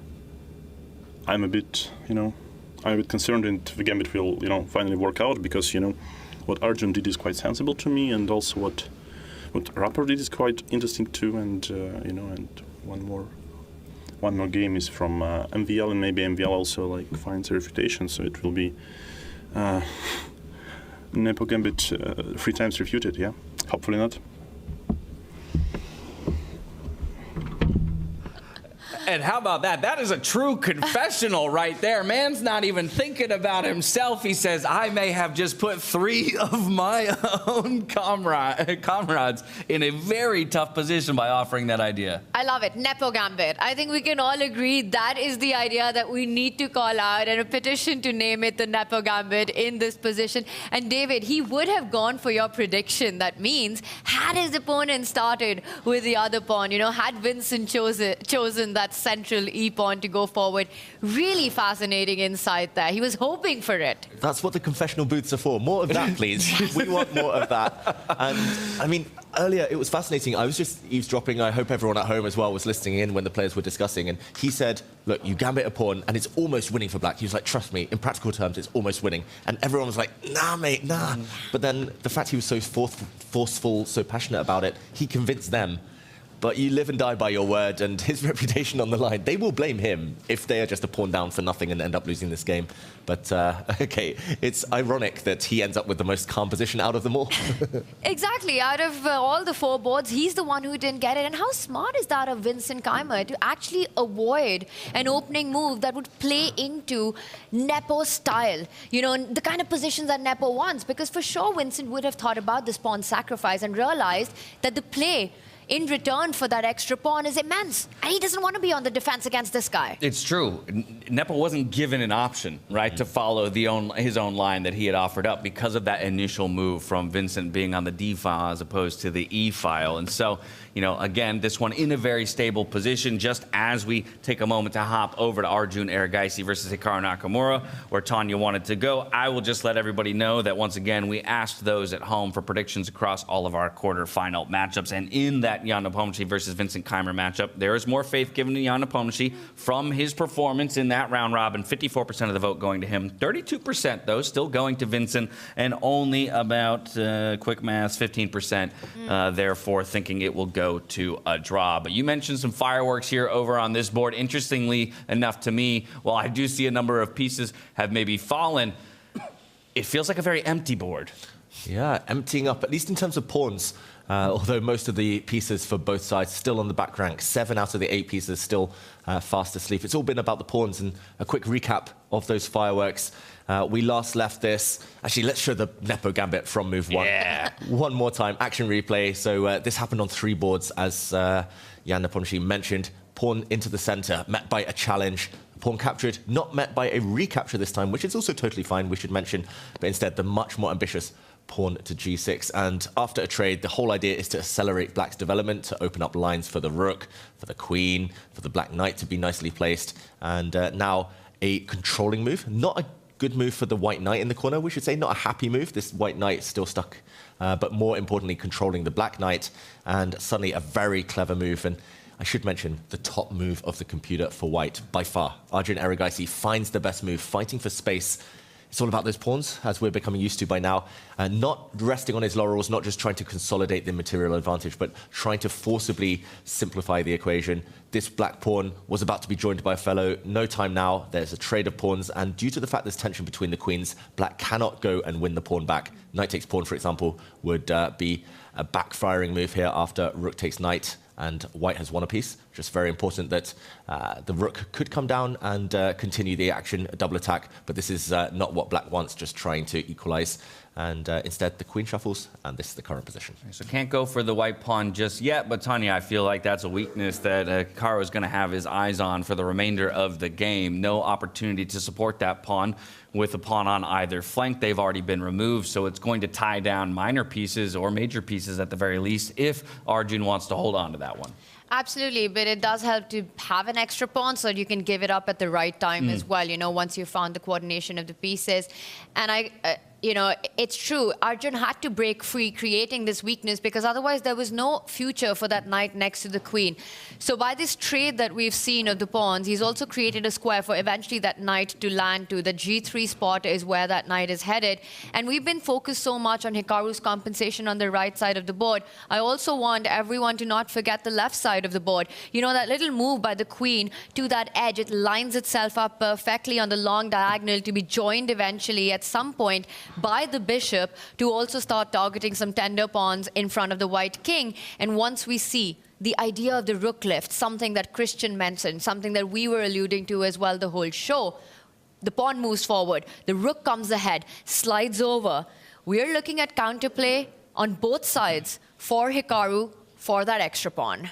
a bit, I'm a bit concerned, and the gambit will, finally work out because what Arjun did is quite sensible to me, and also what Rapport did is quite interesting too, and and one more game is from MVL, and maybe MVL also like finds a refutation, so it will be Nepo Gambit 3 times refuted. Yeah, hopefully not. And how about that? That is a true confessional right there. Man's not even thinking about himself. He says, I may have just put 3 of my own comrades in a very tough position by offering that idea. I love it. Nepo Gambit. I think we can all agree that is the idea that we need to call out, and a petition to name it the Nepo Gambit in this position. And David, he would have gone for your prediction. That means, had his opponent started with the other pawn, had Vincent chosen that central e-pawn to go forward. Really fascinating insight there. He was hoping for it. That's what the confessional booths are for. More of that, please. We want more of that. And, I mean, earlier it was fascinating. I was just eavesdropping. I hope everyone at home as well was listening in when the players were discussing. And he said, look, you gambit a pawn and it's almost winning for black. He was like, trust me, in practical terms, it's almost winning. And everyone was like, nah, mate, nah. But then the fact he was so forceful, so passionate about it, he convinced them. But you live and die by your word, and his reputation on the line. They will blame him if they are just a pawn down for nothing and end up losing this game. But, okay, it's ironic that he ends up with the most calm position out of them all. Exactly. Out of all the 4 boards, he's the one who didn't get it. And how smart is that of Vincent Keymer to actually avoid an opening move that would play into Nepo's style? The kind of positions that Nepo wants. Because for sure, Vincent would have thought about this pawn sacrifice and realized that the play in return for that extra pawn is immense. And he doesn't want to be on the defense against this guy. It's true. Nepo wasn't given an option, right, to follow his own line that he had offered up because of that initial move from Vincent being on the D file as opposed to the E file. And so, again, this one in a very stable position. Just as we take a moment to hop over to Arjun Erigaisi versus Hikaru Nakamura, where Tanya wanted to go, I will just let everybody know that once again, we asked those at home for predictions across all of our quarterfinal matchups. And in that Jan Nepomniachtchi versus Vincent Keymer matchup, there is more faith given to Jan Nepomniachtchi from his performance in that round robin. 54% of the vote going to him. 32%, though, still going to Vincent. And only about, quick math, 15%, therefore, thinking it will go to a draw. But you mentioned some fireworks here over on this board. Interestingly enough to me, while I do see a number of pieces have maybe fallen, it feels like a very empty board. Yeah, emptying up, at least in terms of pawns. Although most of the pieces for both sides still on the back rank. 7 out of the 8 pieces still fast asleep. It's all been about the pawns. And a quick recap of those fireworks. We last left this. Actually, let's show the Nepo Gambit from move 1. Yeah. One more time, action replay. So this happened on 3 boards, as Jan Nepomniachtchi mentioned. Pawn into the center, met by a challenge. Pawn captured, not met by a recapture this time, which is also totally fine, we should mention. But instead, the much more ambitious pawn to g6. And after a trade, the whole idea is to accelerate black's development, to open up lines for the rook, for the queen, for the black knight to be nicely placed. And now a controlling move. Not a good move for the white knight in the corner, we should say. Not a happy move. This white knight is still stuck. But more importantly, controlling the black knight. And suddenly a very clever move. And I should mention the top move of the computer for white, by far. Arjun Erigaisi finds the best move, fighting for space. It's all about those pawns, as we're becoming used to by now. Not resting on his laurels, not just trying to consolidate the material advantage, but trying to forcibly simplify the equation. This black pawn was about to be joined by a fellow. No time now. There's a trade of pawns, and due to the fact there's tension between the queens, black cannot go and win the pawn back. Knight takes pawn, for example, would be a backfiring move here after rook takes knight. And white has won a piece. Just very important that the rook could come down and continue the action, a double attack. But this is not what black wants, just trying to equalize. And instead, the queen shuffles, and this is the current position. So can't go for the white pawn just yet. But Tanya, I feel like that's a weakness that Hikaru is going to have his eyes on for the remainder of the game. No opportunity to support that pawn with a pawn on either flank. They've already been removed, so it's going to tie down minor pieces or major pieces at the very least if Arjun wants to hold on to that one. Absolutely, but it does help to have an extra pawn so that you can give it up at the right time as well, once you've found the coordination of the pieces. And it's true, Arjun had to break free, creating this weakness, because otherwise there was no future for that knight next to the queen. So by this trade that we've seen of the pawns, he's also created a square for eventually that knight to land to. The g3 spot is where that knight is headed. And we've been focused so much on Hikaru's compensation on the right side of the board. I also want everyone to not forget the left side of the board. That little move by the queen to that edge, it lines itself up perfectly on the long diagonal to be joined eventually at some point by the bishop to also start targeting some tender pawns in front of the white king. And once we see the idea of the rook lift, something that Christian mentioned, something that we were alluding to as well the whole show, the pawn moves forward, the rook comes ahead, slides over. We're looking at counterplay on both sides for Hikaru for that extra pawn.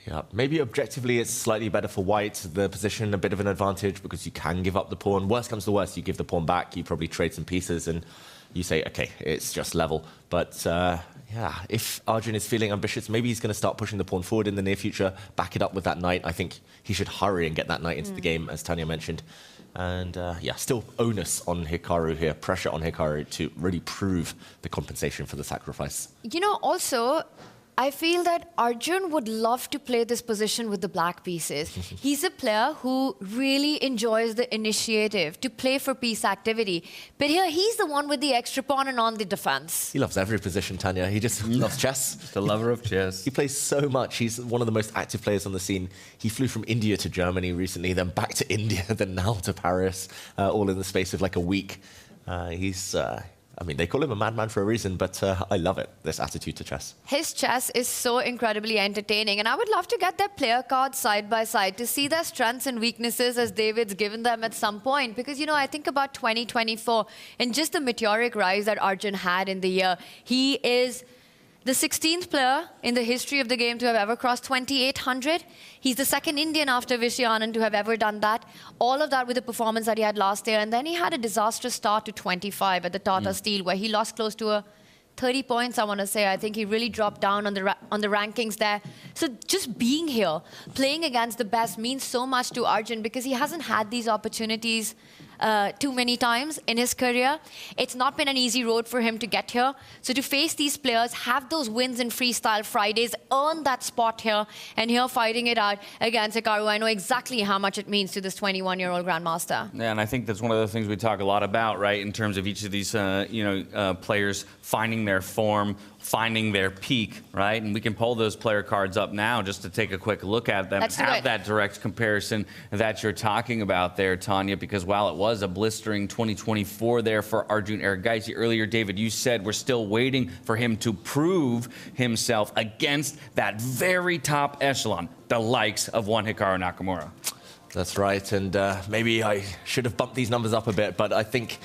Yeah, maybe objectively it's slightly better for white, the position a bit of an advantage because you can give up the pawn. Worst comes to worst, you give the pawn back, you probably trade some pieces and you say, okay, it's just level. But yeah, if Arjun is feeling ambitious, maybe he's going to start pushing the pawn forward in the near future, back it up with that knight. I think he should hurry and get that knight into the game, as Tanya mentioned. And yeah, still onus on Hikaru here, pressure on Hikaru to really prove the compensation for the sacrifice. Also, I feel that Arjun would love to play this position with the black pieces. He's a player who really enjoys the initiative to play for piece activity. But here, he's the one with the extra pawn and on the defense. He loves every position, Tanya. He just loves chess. Just a lover of chess. He plays so much. He's one of the most active players on the scene. He flew from India to Germany recently, then back to India, then now to Paris, all in the space of like a week. I mean, they call him a madman for a reason, but I love it, this attitude to chess. His chess is so incredibly entertaining, and I would love to get their player cards side by side to see their strengths and weaknesses as David's given them at some point. Because, I think about 2024 and just the meteoric rise that Arjun had in the year. He is the 16th player in the history of the game to have ever crossed 2,800. He's the second Indian after Viswanathan to have ever done that. All of that with the performance that he had last year. And then he had a disastrous start to 25 at the Tata Steel, where he lost close to a 30 points, I want to say. I think he really dropped down on the rankings there. So just being here, playing against the best means so much to Arjun because he hasn't had these opportunities too many times in his career. It's not been an easy road for him to get here. So to face these players, have those wins in Freestyle Fridays, earn that spot here, and here fighting it out against Hikaru, I know exactly how much it means to this 21-year-old Grandmaster. Yeah, and I think that's one of the things we talk a lot about, right, in terms of each of these players finding their form, finding their peak, right? And we can pull those player cards up now just to take a quick look at them and have that direct comparison that you're talking about there, Tanya, because while it was a blistering 2024 there for Arjun Erigaisi earlier, David, you said we're still waiting for him to prove himself against that very top echelon, the likes of one Hikaru Nakamura. That's right, and maybe I should have bumped these numbers up a bit, but I think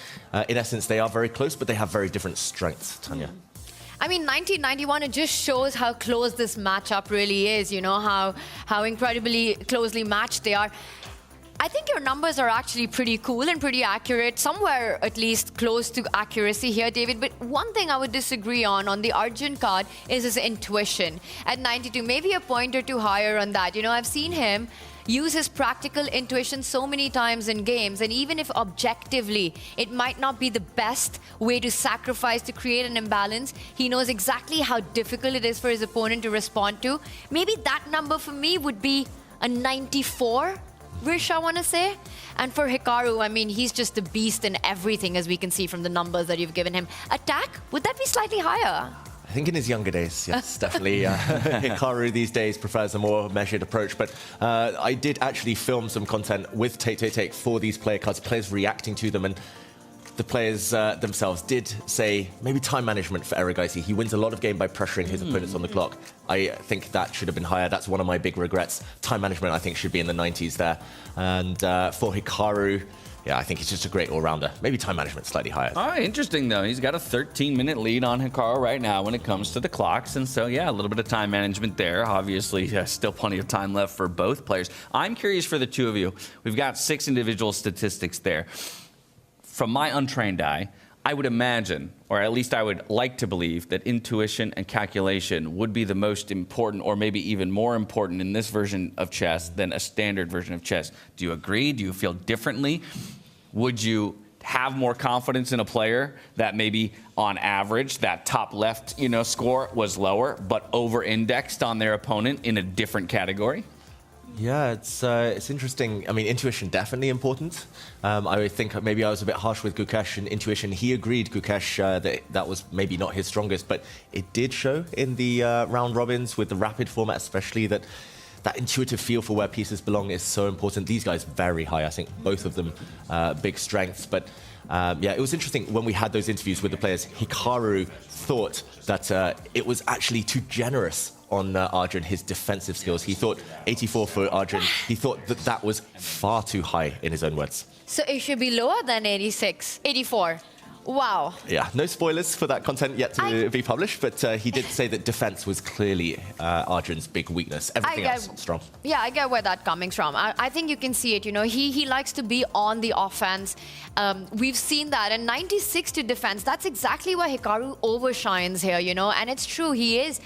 in essence they are very close, but they have very different strengths, Tanya. I mean, 1991, it just shows how close this matchup really is, you know, how incredibly closely matched they are. I think your numbers are actually pretty cool and pretty accurate, somewhere at least close to accuracy here, David. But one thing I would disagree on the Arjun card is his intuition. At 92, maybe a point or two higher on that. You know, I've seen him use his practical intuition so many times in games, and even if objectively it might not be the best way to sacrifice to create an imbalance, he knows exactly how difficult it is for his opponent to respond to. Maybe that number for me would be a 94. Vish, I want to say. And for Hikaru, I mean, he's just a beast in everything, as we can see from the numbers that you've given him. Attack, would that be slightly higher? I think in his younger days, yes, definitely. Hikaru these days prefers a more measured approach, but I did actually film some content with Take for these player cards, players reacting to them, and the players themselves did say maybe time management for Erigaisi. He wins a lot of game by pressuring his opponents on the clock. I think that should have been higher. That's one of my big regrets. Time management, I think, should be in the 90s there. And for Hikaru, yeah, I think he's just a great all-rounder. Maybe time management slightly higher. All right, interesting, though. He's got a 13-minute lead on Hikaru right now when it comes to the clocks. And so, yeah, a little bit of time management there. Obviously, still plenty of time left for both players. I'm curious for the two of you. We've got 6 individual statistics there. From my untrained eye, I would imagine, or at least I would like to believe, that intuition and calculation would be the most important, or maybe even more important in this version of chess than a standard version of chess. Do you agree? Do you feel differently? Would you have more confidence in a player that maybe on average that top left score was lower but over-indexed on their opponent in a different category? Yeah, it's interesting. I mean, intuition definitely important. I think maybe I was a bit harsh with Gukesh in intuition. He agreed, Gukesh, that was maybe not his strongest, but it did show in the round robins with the rapid format, especially that intuitive feel for where pieces belong is so important. These guys very high. I think both of them big strengths, but. Yeah, it was interesting when we had those interviews with the players. Hikaru thought that it was actually too generous on Arjun, his defensive skills. He thought 84 for Arjun. He thought that was far too high, in his own words. So it should be lower than 84. Wow. Yeah, no spoilers for that content yet to be published, but he did say that defense was clearly Arjun's big weakness. Everything else strong. Yeah, I get where that's coming from. I think you can see it. You know, he likes to be on the offense. We've seen that. And 96 to defense, that's exactly why Hikaru overshines here, you know. And it's true, he is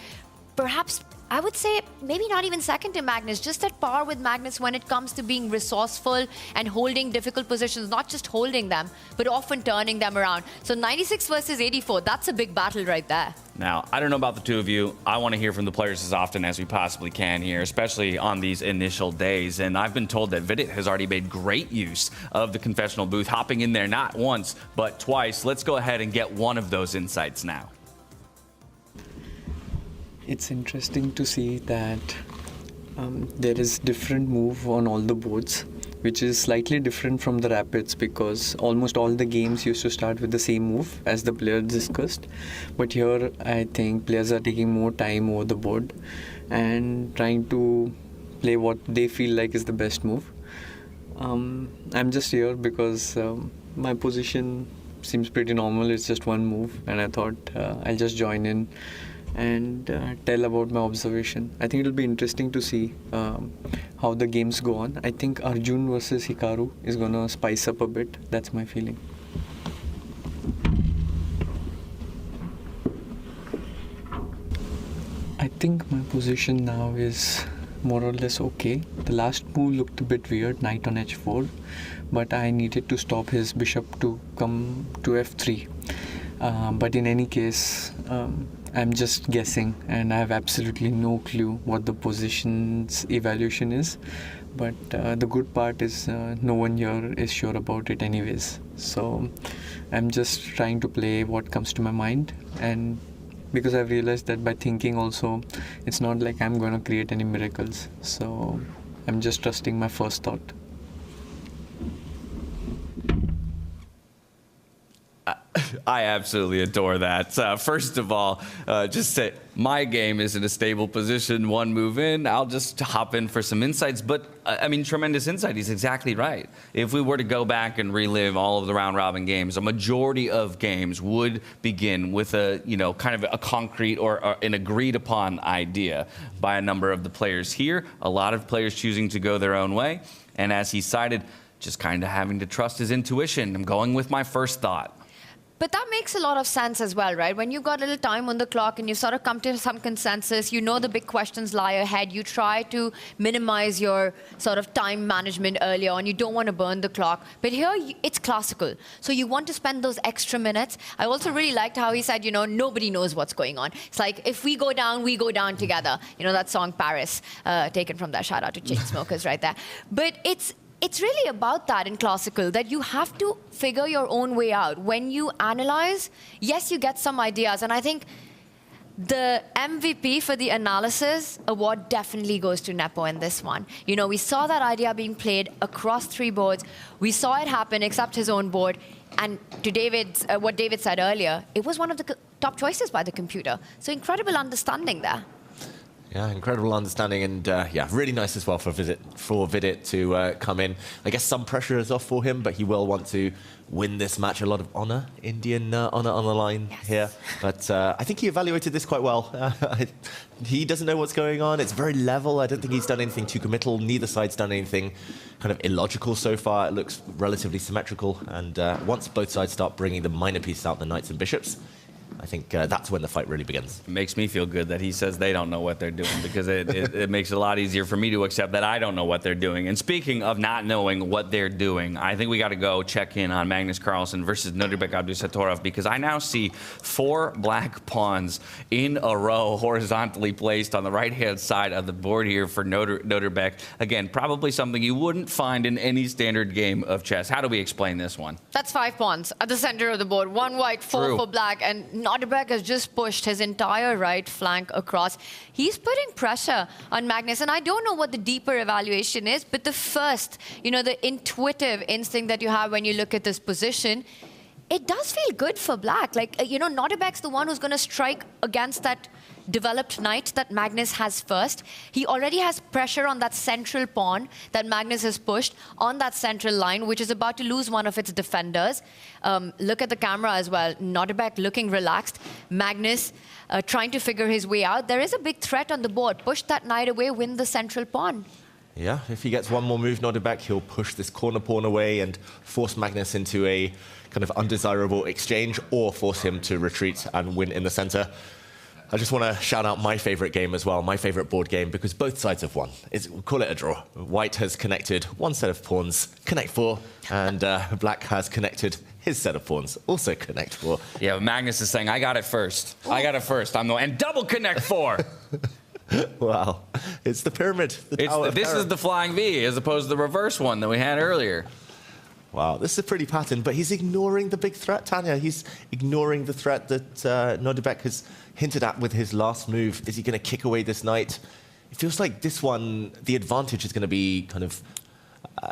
perhaps, I would say, maybe not even second to Magnus, just at par with Magnus when it comes to being resourceful and holding difficult positions, not just holding them, but often turning them around. So 96 versus 84, that's a big battle right there. Now, I don't know about the two of you. I want to hear from the players as often as we possibly can here, especially on these initial days. And I've been told that Vidit has already made great use of the confessional booth, hopping in there not once, but twice. Let's go ahead and get one of those insights now. It's interesting to see that there is different move on all the boards, which is slightly different from the Rapids because almost all the games used to start with the same move as the players discussed. But here I think players are taking more time over the board and trying to play what they feel like is the best move. I'm just here because my position seems pretty normal. It's just one move and I thought I'll just join in and tell about my observation. I think it'll be interesting to see how the games go on. I think Arjun versus Hikaru is gonna spice up a bit. That's my feeling. think my position now is more or less okay. The last move looked a bit weird, knight on h4, but I needed to stop his bishop to come to f3. But in any case, I'm just guessing, and I have absolutely no clue what the position's evaluation is. But the good part is no one here is sure about it anyways. So I'm just trying to play what comes to my mind, and because I've realized that by thinking also, it's not like I'm going to create any miracles. So I'm just trusting my first thought. I absolutely adore that. First of all, just say my game is in a stable position, one move in, I'll just hop in for some insights. But I mean, tremendous insight. He's exactly right. If we were to go back and relive all of the round robin games, a majority of games would begin with a, kind of a concrete or an agreed upon idea by a number of the players here. A lot of players choosing to go their own way. And as he cited, just kind of having to trust his intuition. I'm going with my first thought. But that makes a lot of sense as well, right? When you've got a little time on the clock and you sort of come to some consensus, you know the big questions lie ahead, you try to minimize your sort of time management earlier on, you don't want to burn the clock. But here, it's classical. So you want to spend those extra minutes. I also really liked how he said, nobody knows what's going on. It's like, if we go down together. That song, Paris, taken from that. Shout out to Chainsmokers right there. But it's really about that in classical, that you have to figure your own way out. When you analyze, yes, you get some ideas. And I think the MVP for the analysis award definitely goes to Nepo in this one. We saw that idea being played across 3 boards. We saw it happen, except his own board. And to what David said earlier, it was one of the top choices by the computer. So incredible understanding there. Yeah, incredible understanding, and really nice as well for Vidit to come in. I guess some pressure is off for him, but he will want to win this match. A lot of honor, Indian honor on the line here. But I think he evaluated this quite well. He doesn't know what's going on. It's very level. I don't think he's done anything too committal. Neither side's done anything kind of illogical so far. It looks relatively symmetrical. And once both sides start bringing the minor pieces out, the knights and bishops, I think that's when the fight really begins. It makes me feel good that he says they don't know what they're doing, because it makes it a lot easier for me to accept that I don't know what they're doing. And speaking of not knowing what they're doing, I think we got to go check in on Magnus Carlsen versus Nodirbek Abdusattorov, because I now see 4 black pawns in a row horizontally placed on the right-hand side of the board here for Nodirbek. Again, probably something you wouldn't find in any standard game of chess. How do we explain this one? That's 5 pawns at the center of the board. 1 white, 4 for black, and Nodirbek has just pushed his entire right flank across. He's putting pressure on Magnus, and I don't know what the deeper evaluation is, but the first, the intuitive instinct that you have when you look at this position, it does feel good for black. Like, Nodirbek's the one who's going to strike against that developed knight that Magnus has first. He already has pressure on that central pawn that Magnus has pushed on that central line, which is about to lose one of its defenders. Look at the camera as well. Nodirbek looking relaxed. Magnus trying to figure his way out. There is a big threat on the board. Push that knight away, win the central pawn. Yeah, if he gets one more move, Nodirbek, he'll push this corner pawn away and force Magnus into a kind of undesirable exchange, or force him to retreat and win in the center. I just want to shout out my favorite game as well, my favorite board game, because both sides have won. We'll call it a draw. White has connected one set of pawns, connect 4, and black has connected his set of pawns, also connect 4. Yeah, Magnus is saying, I got it first. I got it first. And double connect 4. Wow. It's the pyramid. This is the flying V, as opposed to the reverse one that we had earlier. Wow, this is a pretty pattern, but he's ignoring the big threat, Tanya. He's ignoring the threat that Nodirbek has hinted at with his last move. Is he going to kick away this knight? It feels like this one, the advantage is going to be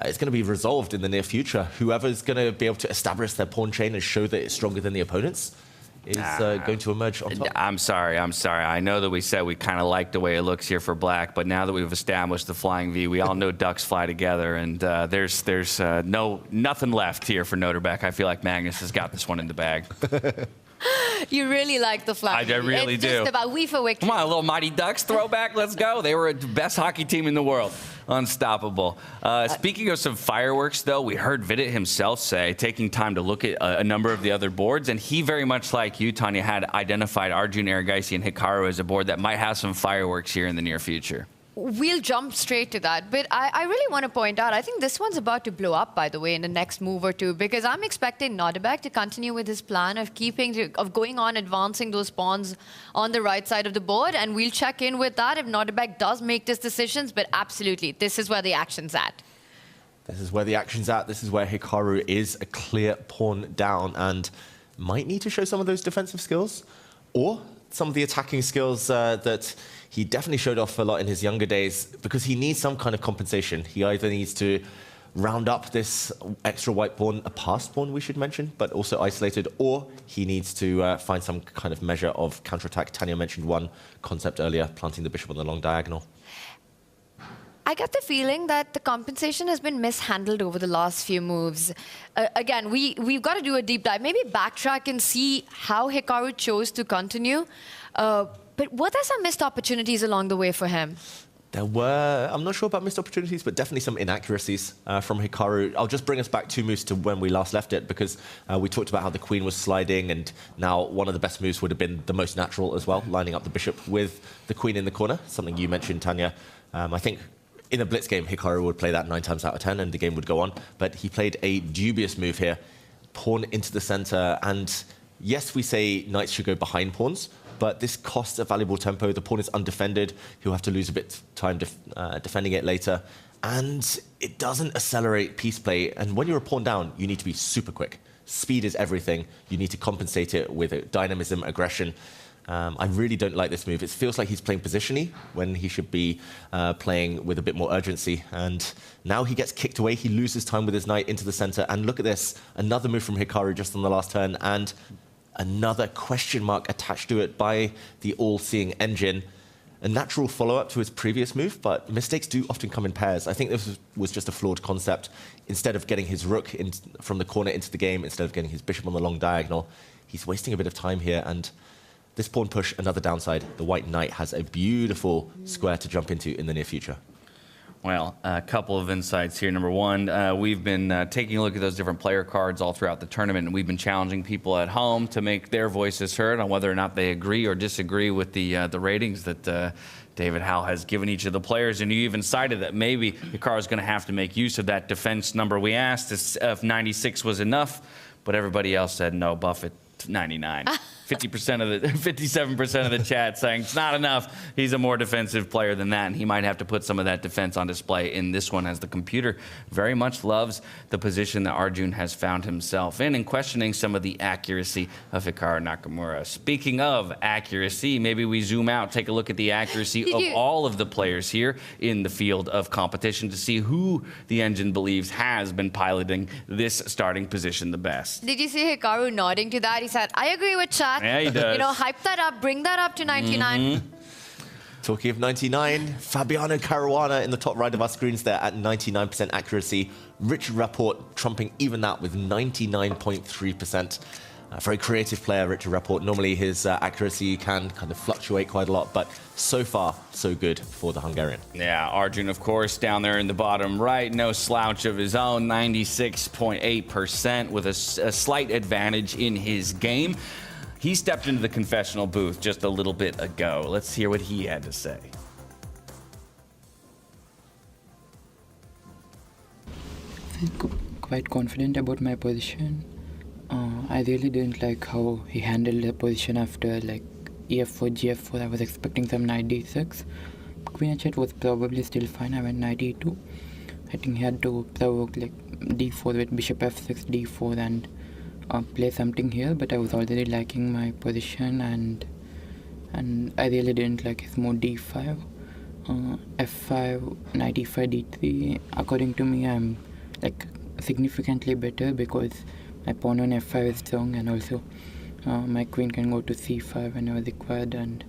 it's going to be resolved in the near future. Whoever's going to be able to establish their pawn chain and show that it's stronger than the opponents is going to emerge on top. I'm sorry. I know that we said we kind of like the way it looks here for black, but now that we've established the flying V, we all know ducks fly together, and there's nothing left here for Nodirbek. I feel like Magnus has got this one in the bag. You really like the flag. I really it's do. Just about we for victory. Come on, a little Mighty Ducks throwback. Let's go. They were the best hockey team in the world. Unstoppable. Speaking of some fireworks, though, we heard Vidit himself say, taking time to look at a number of the other boards, and he very much like you, Tanya, had identified Arjun Erigaisi and Hikaru as a board that might have some fireworks here in the near future. We'll jump straight to that. But I really want to point out, I think this one's about to blow up, by the way, in the next move or two, because I'm expecting Nodirbek to continue with his plan of going on advancing those pawns on the right side of the board, and we'll check in with that if Nodirbek does make these decisions. But absolutely, this is where the action's at. This is where the action's at. This is where Hikaru is a clear pawn down and might need to show some of those defensive skills or some of the attacking skills that he definitely showed off a lot in his younger days, because he needs some kind of compensation. He either needs to round up this extra white pawn, a passed pawn we should mention, but also isolated, or he needs to find some kind of measure of counterattack. Tanya mentioned one concept earlier, planting the bishop on the long diagonal. I get the feeling that the compensation has been mishandled over the last few moves. Again, we've got to do a deep dive, maybe backtrack and see how Hikaru chose to continue. But were there some missed opportunities along the way for him? There were, I'm not sure about missed opportunities, but definitely some inaccuracies from Hikaru. I'll just bring us back 2 moves to when we last left it, because we talked about how the queen was sliding, and now one of the best moves would have been the most natural as well, lining up the bishop with the queen in the corner, something you mentioned, Tanya. I think in a blitz game, Hikaru would play that 9 times out of 10 and the game would go on, but he played a dubious move here, pawn into the center, and yes, we say knights should go behind pawns, but this costs a valuable tempo. The pawn is undefended. He'll have to lose a bit of time defending it later. And it doesn't accelerate piece play. And when you're a pawn down, you need to be super quick. Speed is everything. You need to compensate it with dynamism, aggression. I really don't like this move. It feels like he's playing position-y when he should be playing with a bit more urgency. And now he gets kicked away. He loses time with his knight into the center. And look at this. Another move from Hikaru just on the last turn. And another question mark attached to it by the all-seeing engine. A natural follow-up to his previous move, but mistakes do often come in pairs. I think this was just a flawed concept. Instead of getting his rook from the corner into the game, instead of getting his bishop on the long diagonal, he's wasting a bit of time here. And this pawn push, another downside. The white knight has a beautiful square to jump into in the near future. Well, a couple of insights here. Number one, we've been taking a look at those different player cards all throughout the tournament, and we've been challenging people at home to make their voices heard on whether or not they agree or disagree with the ratings that David Howe has given each of the players. And you even cited that maybe Hikaru's going to have to make use of that defense number we asked if 96 was enough, but everybody else said no, buff it to 99. 57% of the chat saying it's not enough. He's a more defensive player than that, and he might have to put some of that defense on display in this one, as the computer very much loves the position that Arjun has found himself in, and questioning some of the accuracy of Hikaru Nakamura. Speaking of accuracy, maybe we zoom out, take a look at the accuracy of all of the players here in the field of competition to see who the engine believes has been piloting this starting position the best. Did you see Hikaru nodding to that? He said, I agree with chat. Yeah, he does. You know, hype that up, bring that up to 99. Mm-hmm. Talking of 99, Fabiano Caruana in the top right of our screens there at 99% accuracy. Richard Rapport trumping even that with 99.3%. Very creative player, Richard Rapport. Normally his accuracy can kind of fluctuate quite a lot, but so far, so good for the Hungarian. Yeah, Arjun, of course, down there in the bottom right, no slouch of his own, 96.8% with a slight advantage in his game. He stepped into the confessional booth just a little bit ago. Let's hear what he had to say. I feel quite confident about my position. I really didn't like how he handled the position after like e4, g4. I was expecting some knight d6. Queen h8 was probably still fine. I went knight e2. I think he had to provoke like d4 with bishop f6, d4 and play something here, but I was already liking my position, and I really didn't like his move d5, f5, knight e5, d3. According to me, I'm like significantly better because my pawn on f5 is strong, and also my queen can go to c5 whenever required, and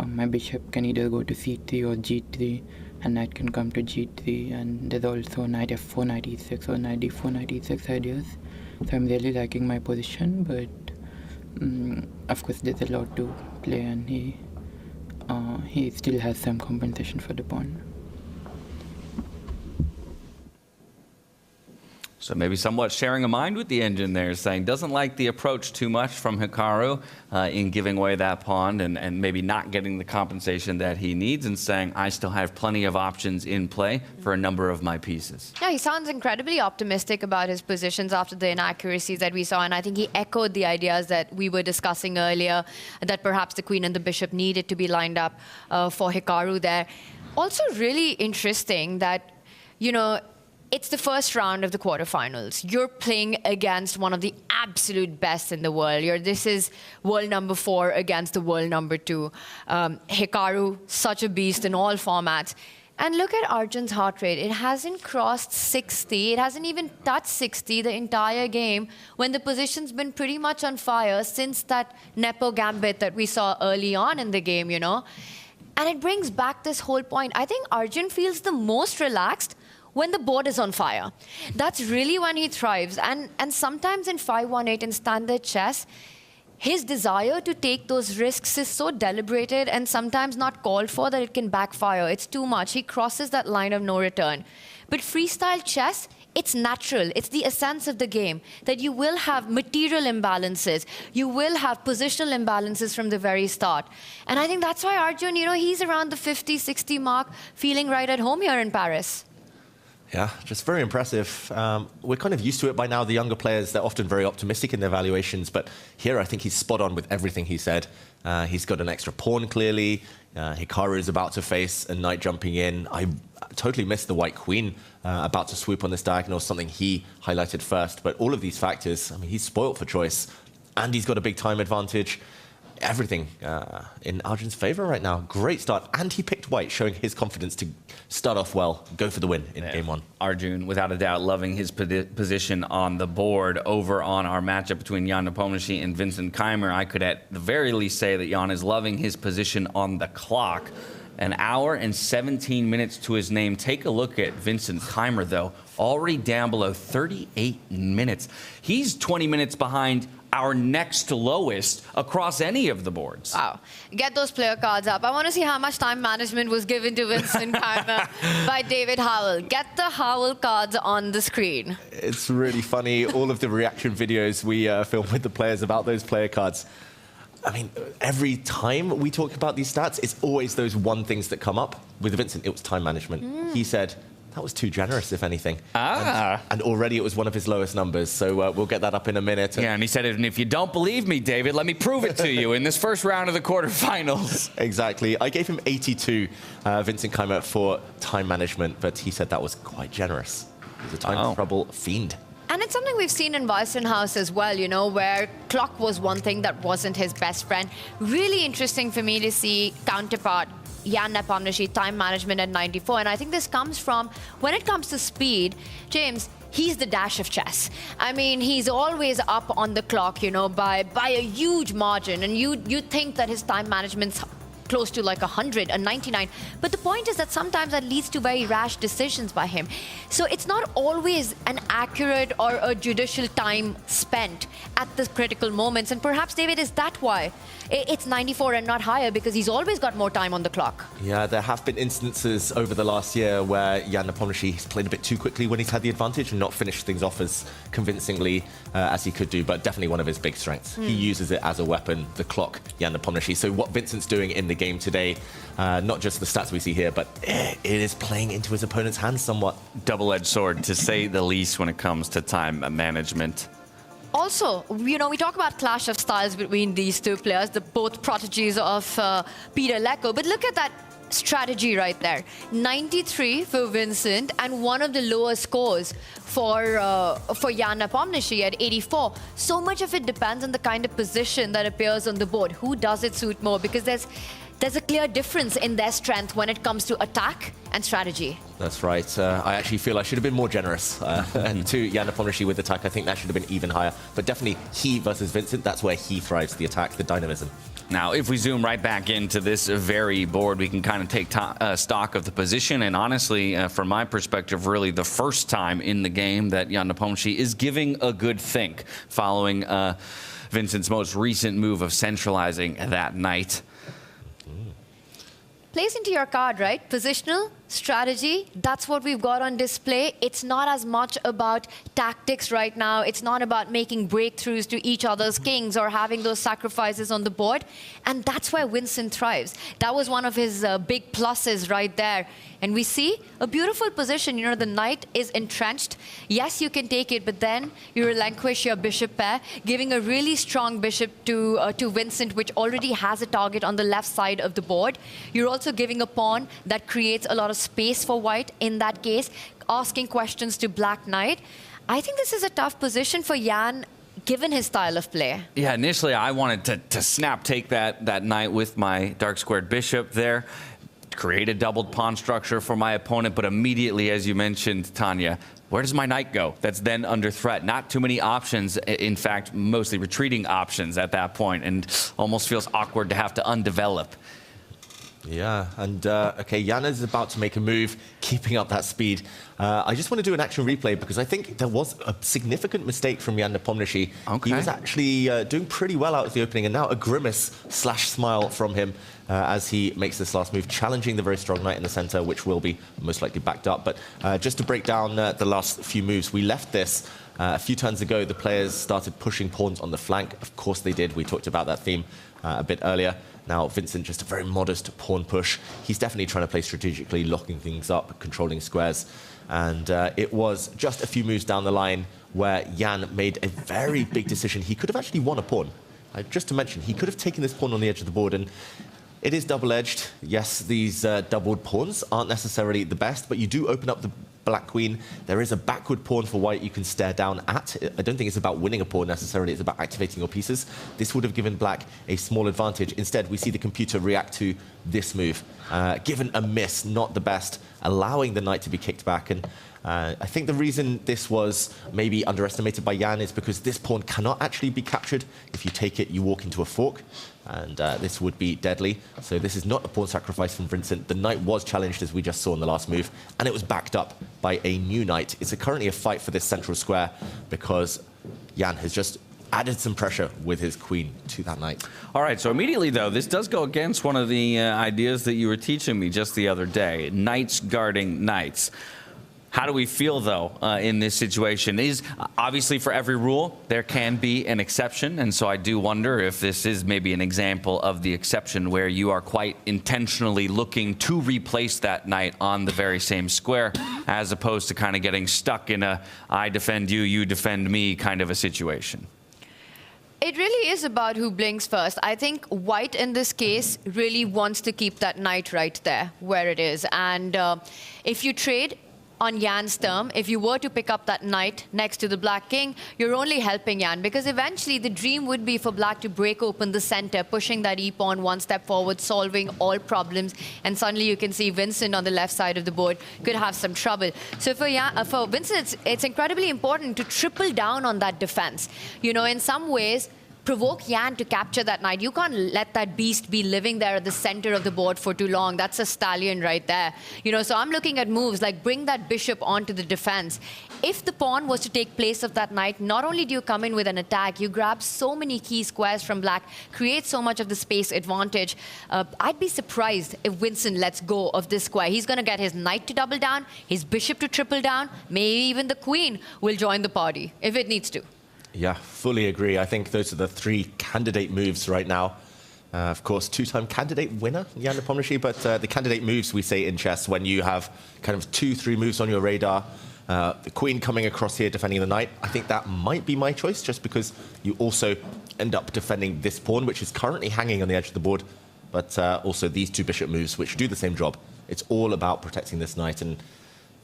my bishop can either go to c3 or g3, and knight can come to g3, and there's also knight f4, knight e6 or knight d4, knight e6 ideas. So I'm really liking my position, but of course, there's a lot to play, and he still has some compensation for the pawn. So maybe somewhat sharing a mind with the engine there, saying doesn't like the approach too much from Hikaru in giving away that pawn and maybe not getting the compensation that he needs, and saying I still have plenty of options in play for a number of my pieces. Yeah, he sounds incredibly optimistic about his positions after the inaccuracies that we saw, and I think he echoed the ideas that we were discussing earlier, that perhaps the queen and the bishop needed to be lined up for Hikaru there. Also really interesting that, you know, it's the first round of the quarterfinals. You're playing against one of the absolute best in the world. This is world number 4 against the world number 2. Hikaru, such a beast in all formats. And look at Arjun's heart rate. It hasn't crossed 60. It hasn't even touched 60 the entire game, when the position's been pretty much on fire since that Nepo gambit that we saw early on in the game, you know. And it brings back this whole point. I think Arjun feels the most relaxed when the board is on fire. That's really when he thrives. And sometimes in 5-1-8 in standard chess, his desire to take those risks is so deliberated and sometimes not called for that it can backfire. It's too much. He crosses that line of no return. But freestyle chess, it's natural. It's the essence of the game, that you will have material imbalances. You will have positional imbalances from the very start. And I think that's why Arjun, you know, he's around the 50, 60 mark, feeling right at home here in Paris. Yeah, just very impressive. We're kind of used to it by now, the younger players, they're often very optimistic in their valuations, but here I think he's spot on with everything he said. He's got an extra pawn, clearly. Hikaru is about to face a knight jumping in. I totally missed the white queen about to swoop on this diagonal, something he highlighted first. But all of these factors, I mean, he's spoilt for choice, and he's got a big time advantage. Everything in Arjun's favor right now. Great start. And he picked white, showing his confidence to start off well, go for the win in game 1. Arjun, without a doubt, loving his position on the board. Over on our matchup between Jan Nepomniachtchi and Vincent Keymer, I could at the very least say that Jan is loving his position on the clock. An hour and 17 minutes to his name. Take a look at Vincent Keymer, though. Already down below 38 minutes. He's 20 minutes behind our next lowest across any of the boards. Wow. Get those player cards up. I want to see how much time management was given to Vincent Keymer by David Howell. Get the Howell cards on the screen. It's really funny, all of the reaction videos we film with the players about those player cards. I mean, every time we talk about these stats, it's always those one things that come up. With Vincent, it was time management. He said, that was too generous, if anything. And already it was one of his lowest numbers, so we'll get that up in a minute. Yeah, and he said, and if you don't believe me, David, let me prove it to you in this first round of the quarterfinals. Exactly. I gave him 82, Vincent Keymer, for time management, but he said that was quite generous. He's a time trouble fiend. And it's something we've seen in Weissenhaus as well, you know, where clock was one thing that wasn't his best friend. Really interesting for me to see counterpart Jan Nepomniachtchi, time management at 94. And I think this comes from, when it comes to speed, James, he's the dash of chess. I mean, he's always up on the clock, you know, by a huge margin. And you think that his time management's close to like 100, a 99. But the point is that sometimes that leads to very rash decisions by him. So it's not always an accurate or a judicial time spent at the critical moments. And perhaps, David, is that why it's 94 and not higher? Because he's always got more time on the clock. Yeah, there have been instances over the last year where Jan Nepomniachtchi has played a bit too quickly when he's had the advantage and not finished things off as convincingly as he could do, but definitely one of his big strengths. He uses it as a weapon, the clock, Jan Nepomniachtchi. So what Vincent's doing in the game today, not just the stats we see here, but it is playing into his opponent's hands somewhat. Double-edged sword, to say the least, when it comes to time management. Also, you know, we talk about clash of styles between these two players, the both prodigies of Peter Lecco, but look at that strategy right there. 93 for Vincent and one of the lowest scores for Jan Nepomniachtchi at 84. So much of it depends on the kind of position that appears on the board. Who does it suit more? Because there's a clear difference in their strength when it comes to attack and strategy. That's right. I actually feel I should have been more generous to Jan Nepomniachtchi with attack. I think that should have been even higher. But definitely he versus Vincent, that's where he thrives, the attack, the dynamism. Now, if we zoom right back into this very board, we can kind of take stock of the position. And honestly, from my perspective, really the first time in the game that Jan Nepomniachtchi is giving a good think following Vincent's most recent move of centralizing that knight. Plays into your card, right? Positional, strategy, that's what we've got on display. It's not as much about tactics right now. It's not about making breakthroughs to each other's kings or having those sacrifices on the board. And that's where Vincent thrives. That was one of his big pluses right there. And we see a beautiful position. You know, the knight is entrenched. Yes, you can take it, but then you relinquish your bishop pair, giving a really strong bishop to Vincent, which already has a target on the left side of the board. You're also giving a pawn that creates a lot of space for white in that case, asking questions to black knight. I think this is a tough position for Jan, given his style of play. Yeah, initially I wanted to snap take that knight with my dark squared bishop there, create a doubled pawn structure for my opponent, but immediately, as you mentioned, Tanya, where does my knight go? That's then under threat. Not too many options, in fact, mostly retreating options at that point, and almost feels awkward to have to undevelop. Yeah, and okay, Jan is about to make a move, keeping up that speed. I just want to do an action replay because I think there was a significant mistake from Jan Nepomniachtchi. Okay. He was actually doing pretty well out of the opening, and now a grimace/smile from him as he makes this last move, challenging the very strong knight in the center, which will be most likely backed up. But just to break down the last few moves, we left this a few turns ago. The players started pushing pawns on the flank. Of course they did. We talked about that theme a bit earlier. Now, Vincent, just a very modest pawn push. He's definitely trying to play strategically, locking things up, controlling squares. And it was just a few moves down the line where Jan made a very big decision. He could have actually won a pawn. Just to mention, he could have taken this pawn on the edge of the board, and it is double-edged. Yes, these doubled pawns aren't necessarily the best, but you do open up the black queen. There is a backward pawn for white you can stare down at. I don't think it's about winning a pawn necessarily, it's about activating your pieces. This would have given black a small advantage. Instead, we see the computer react to this move. Given a miss, not the best, allowing the knight to be kicked back. And I think the reason this was maybe underestimated by Jan is because this pawn cannot actually be captured. If you take it, you walk into a fork, and this would be deadly. So this is not a pawn sacrifice from Vincent. The knight was challenged, as we just saw in the last move, and it was backed up by a new knight. It's currently a fight for this central square because Jan has just added some pressure with his queen to that knight. All right, so immediately, though, this does go against one of the ideas that you were teaching me just the other day, knights guarding knights. How do we feel, though, in this situation? Is obviously, for every rule, there can be an exception, and so I do wonder if this is maybe an example of the exception where you are quite intentionally looking to replace that knight on the very same square, as opposed to kind of getting stuck in a I defend you, you defend me kind of a situation. It really is about who blinks first. I think white in this case really wants to keep that knight right there where it is. And if you trade on Jan's term, if you were to pick up that knight next to the black king, you're only helping Jan, because eventually the dream would be for black to break open the center, pushing that e-pawn one step forward, solving all problems, and suddenly you can see Vincent on the left side of the board could have some trouble. So for Vincent, it's incredibly important to triple down on that defense. You know, in some ways, provoke Jan to capture that knight. You can't let that beast be living there at the center of the board for too long. That's a stallion right there. You know, so I'm looking at moves like bring that bishop onto the defense. If the pawn was to take place of that knight, not only do you come in with an attack, you grab so many key squares from black, create so much of the space advantage. I'd be surprised if Vincent lets go of this square. He's going to get his knight to double down, his bishop to triple down, maybe even the queen will join the party if it needs to. Yeah, fully agree. I think those are the three candidate moves right now. Of course, two-time candidate winner, Jan Nepomniachtchi, but the candidate moves we say in chess when you have kind of 2-3 moves on your radar. The queen coming across here defending the knight. I think that might be my choice, just because you also end up defending this pawn, which is currently hanging on the edge of the board, but also these two bishop moves, which do the same job. It's all about protecting this knight, and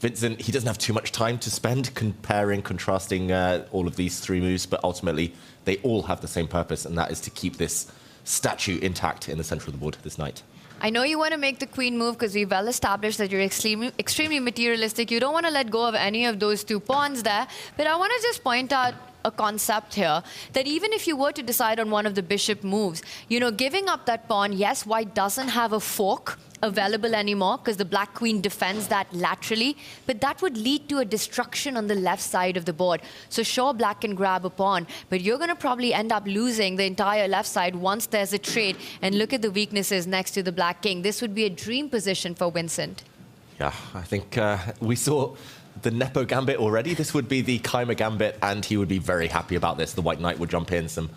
Vincent, he doesn't have too much time to spend comparing, contrasting all of these three moves, but ultimately they all have the same purpose, and that is to keep this statue intact in the center of the board this night. I know you want to make the queen move because we've well established that you're extremely materialistic. You don't want to let go of any of those two pawns there, but I want to just point out a concept here that even if you were to decide on one of the bishop moves, you know, giving up that pawn, yes, white doesn't have a fork available anymore because the black queen defends that laterally, but that would lead to a destruction on the left side of the board. So sure, black can grab a pawn, but you're going to probably end up losing the entire left side once there's a trade. And look at the weaknesses next to the black king. This would be a dream position for Vincent. Yeah, I think we saw the Nepo gambit already. This would be the Keymer gambit, and he would be very happy about this. The white knight would jump in, some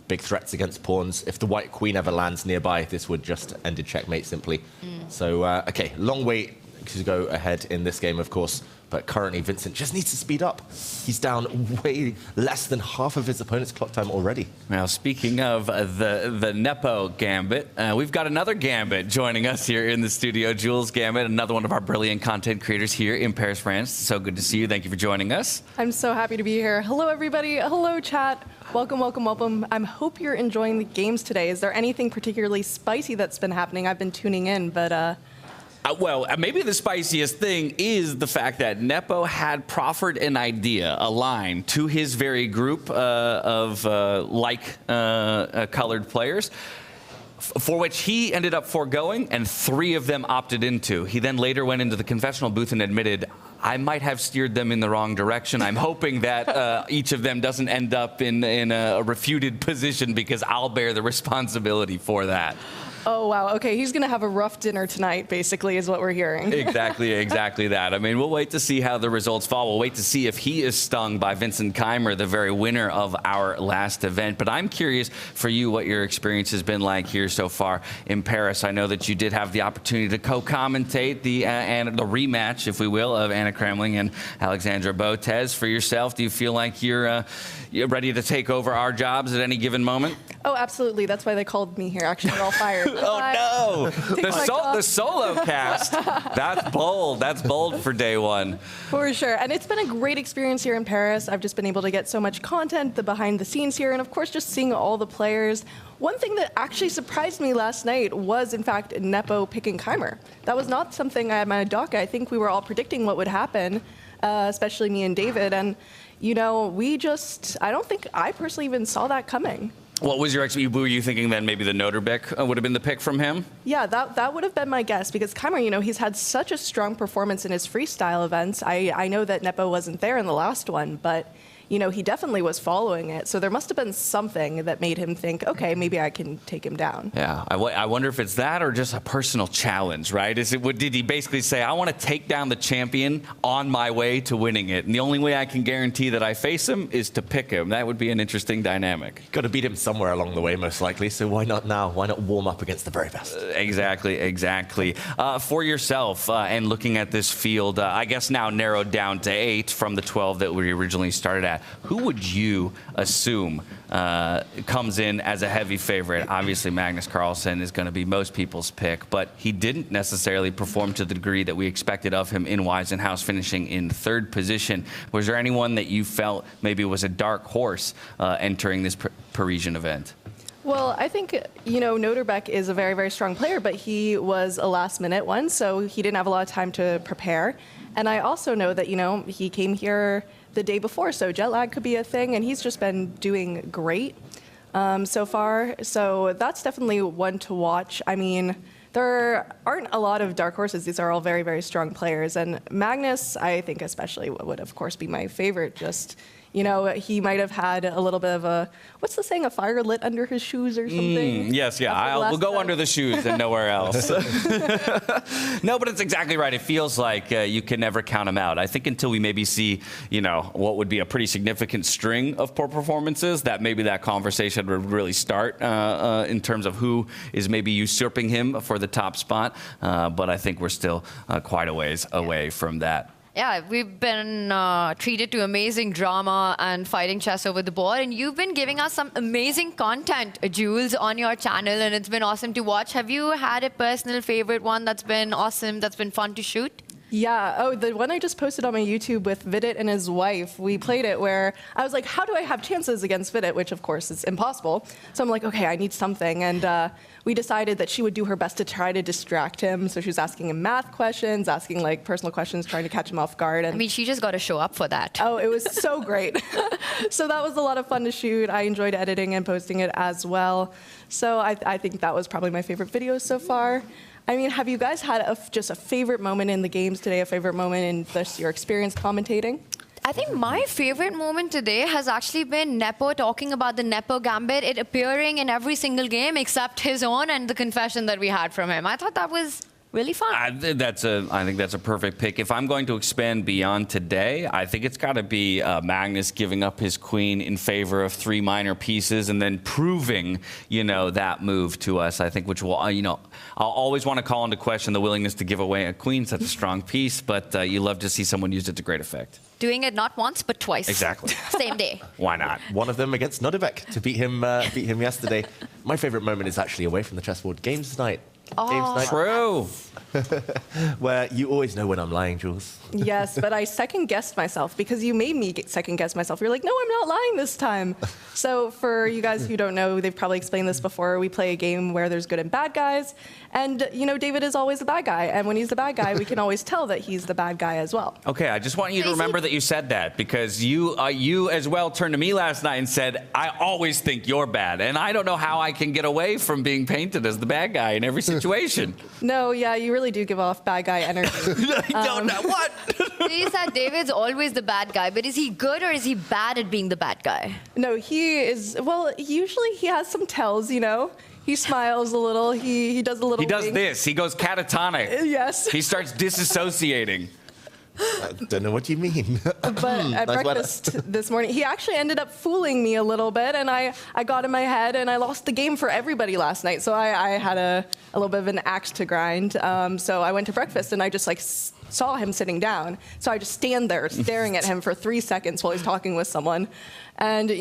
big threats against pawns. If the white queen ever lands nearby, this would just end in checkmate simply. So, okay, long way to go ahead in this game, of course. But currently, Vincent just needs to speed up. He's down way less than half of his opponent's clock time already. Now, speaking of the Nepo gambit, we've got another gambit joining us here in the studio. Jules Gambit, another one of our brilliant content creators here in Paris, France. So good to see you. Thank you for joining us. I'm so happy to be here. Hello, everybody. Hello, chat. Welcome, welcome, welcome. I hope you're enjoying the games today. Is there anything particularly spicy that's been happening? I've been tuning in, but... Well, maybe the spiciest thing is the fact that Nepo had proffered an idea, a line, to his very group of colored players, for which he ended up foregoing, and 3 of them opted into. He then later went into the confessional booth and admitted, I might have steered them in the wrong direction. I'm hoping that each of them doesn't end up in a refuted position because I'll bear the responsibility for that. Oh, wow. Okay, he's going to have a rough dinner tonight, basically, is what we're hearing. Exactly that. I mean, we'll wait to see how the results fall. We'll wait to see if he is stung by Vincent Keymer, the very winner of our last event. But I'm curious for you what your experience has been like here so far in Paris. I know that you did have the opportunity to co-commentate the rematch, if we will, of Anna Kremling and Alexandra Botez. For yourself, do you feel like you're ready to take over our jobs at any given moment? Oh, absolutely. That's why they called me here. Actually, they're all fired. Oh, no. The solo cast. That's bold. That's bold for day one. For sure. And it's been a great experience here in Paris. I've just been able to get so much content, the behind the scenes here, and of course, just seeing all the players. One thing that actually surprised me last night was, in fact, Nepo picking Keymer. That was not something I had on my docket. I think we were all predicting what would happen, especially me and David. And, you know, I don't think I personally even saw that coming. What was your were you thinking then maybe the Nodirbek would have been the pick from him? Yeah, that would have been my guess because Keymer, you know, he's had such a strong performance in his freestyle events. I know that Nepo wasn't there in the last one, but you know, he definitely was following it. So there must have been something that made him think, okay, maybe I can take him down. Yeah, I wonder if it's that or just a personal challenge, right? Did he basically say, I want to take down the champion on my way to winning it, and the only way I can guarantee that I face him is to pick him? That would be an interesting dynamic. Got to beat him somewhere along the way, most likely. So why not now? Why not warm up against the very best? Exactly. For yourself and looking at this field, I guess now narrowed down to 8 from the 12 that we originally started at. Who would you assume comes in as a heavy favorite? Obviously, Magnus Carlsen is going to be most people's pick, but he didn't necessarily perform to the degree that we expected of him in Weissenhaus, finishing in 3rd position. Was there anyone that you felt maybe was a dark horse entering this Parisian event? Well, I think, you know, Nodirbek is a very, very strong player, but he was a last-minute one, so he didn't have a lot of time to prepare. And I also know that, you know, he came here the day before, so jet lag could be a thing, and he's just been doing great so far. So that's definitely one to watch. I mean, there aren't a lot of dark horses. These are all very, very strong players. And Magnus, I think especially, would of course be my favorite. Just, you know, he might have had a little bit of a, what's the saying, a fire lit under his shoes or something? Yes, we'll go under the shoes and nowhere else. No, but it's exactly right. It feels like you can never count him out. I think until we maybe see, you know, what would be a pretty significant string of poor performances, that maybe that conversation would really start in terms of who is maybe usurping him for the top spot. But I think we're still quite a ways away from that. Yeah, we've been treated to amazing drama and fighting chess over the board, and you've been giving us some amazing content, Jules, on your channel, and it's been awesome to watch. Have you had a personal favorite one that's been awesome, that's been fun to shoot? Yeah. Oh, the one I just posted on my YouTube with Vidit and his wife, we played it where I was like, how do I have chances against Vidit? Which, of course, is impossible. So I'm like, okay, I need something. And we decided that she would do her best to try to distract him. So she was asking him math questions, asking like personal questions, trying to catch him off guard. And I mean, she just got to show up for that. Oh, it was so great. So that was a lot of fun to shoot. I enjoyed editing and posting it as well. So I think that was probably my favorite video so far. I mean, have you guys had just a favorite moment in the games today, a favorite moment in your experience commentating? I think my favorite moment today has actually been Nepo talking about the Nepo Gambit, it appearing in every single game except his own and the confession that we had from him. I thought that was really fun. I think that's a perfect pick. If I'm going to expand beyond today, I think it's got to be Magnus giving up his queen in favor of 3 minor pieces and then proving, that move to us. I think which will, I'll always want to call into question the willingness to give away a queen, such a strong piece, but you love to see someone use it to great effect. Doing it not once, but twice. Exactly. Same day. Why not? One of them against Nodirbek to beat him yesterday. My favorite moment is actually away from the chessboard. Games night. True. Where you always know when I'm lying, Jules. Yes, but I second-guessed myself because you made me second-guess myself. You're like, no, I'm not lying this time. So for you guys who don't know, they've probably explained this before. We play a game where there's good and bad guys. And, David is always the bad guy. And when he's the bad guy, we can always tell that he's the bad guy as well. Okay, I just want you to remember that you said that because you as well turned to me last night and said, I always think you're bad. And I don't know how I can get away from being painted as the bad guy in every situation. No, yeah, you really do give off bad guy energy. I don't know. What? You said David's always the bad guy, but is he good or is he bad at being the bad guy? No, he is, well, usually he has some tells, He smiles a little, he does a little He does wink. this. He goes catatonic. Yes. He starts disassociating. I don't know what you mean. But at breakfast this morning, he actually ended up fooling me a little bit, and I got in my head, and I lost the game for everybody last night. So I had a little bit of an axe to grind. So I went to breakfast, and I just saw him sitting down. So I just stand there staring at him for 3 seconds while he's talking with someone. And,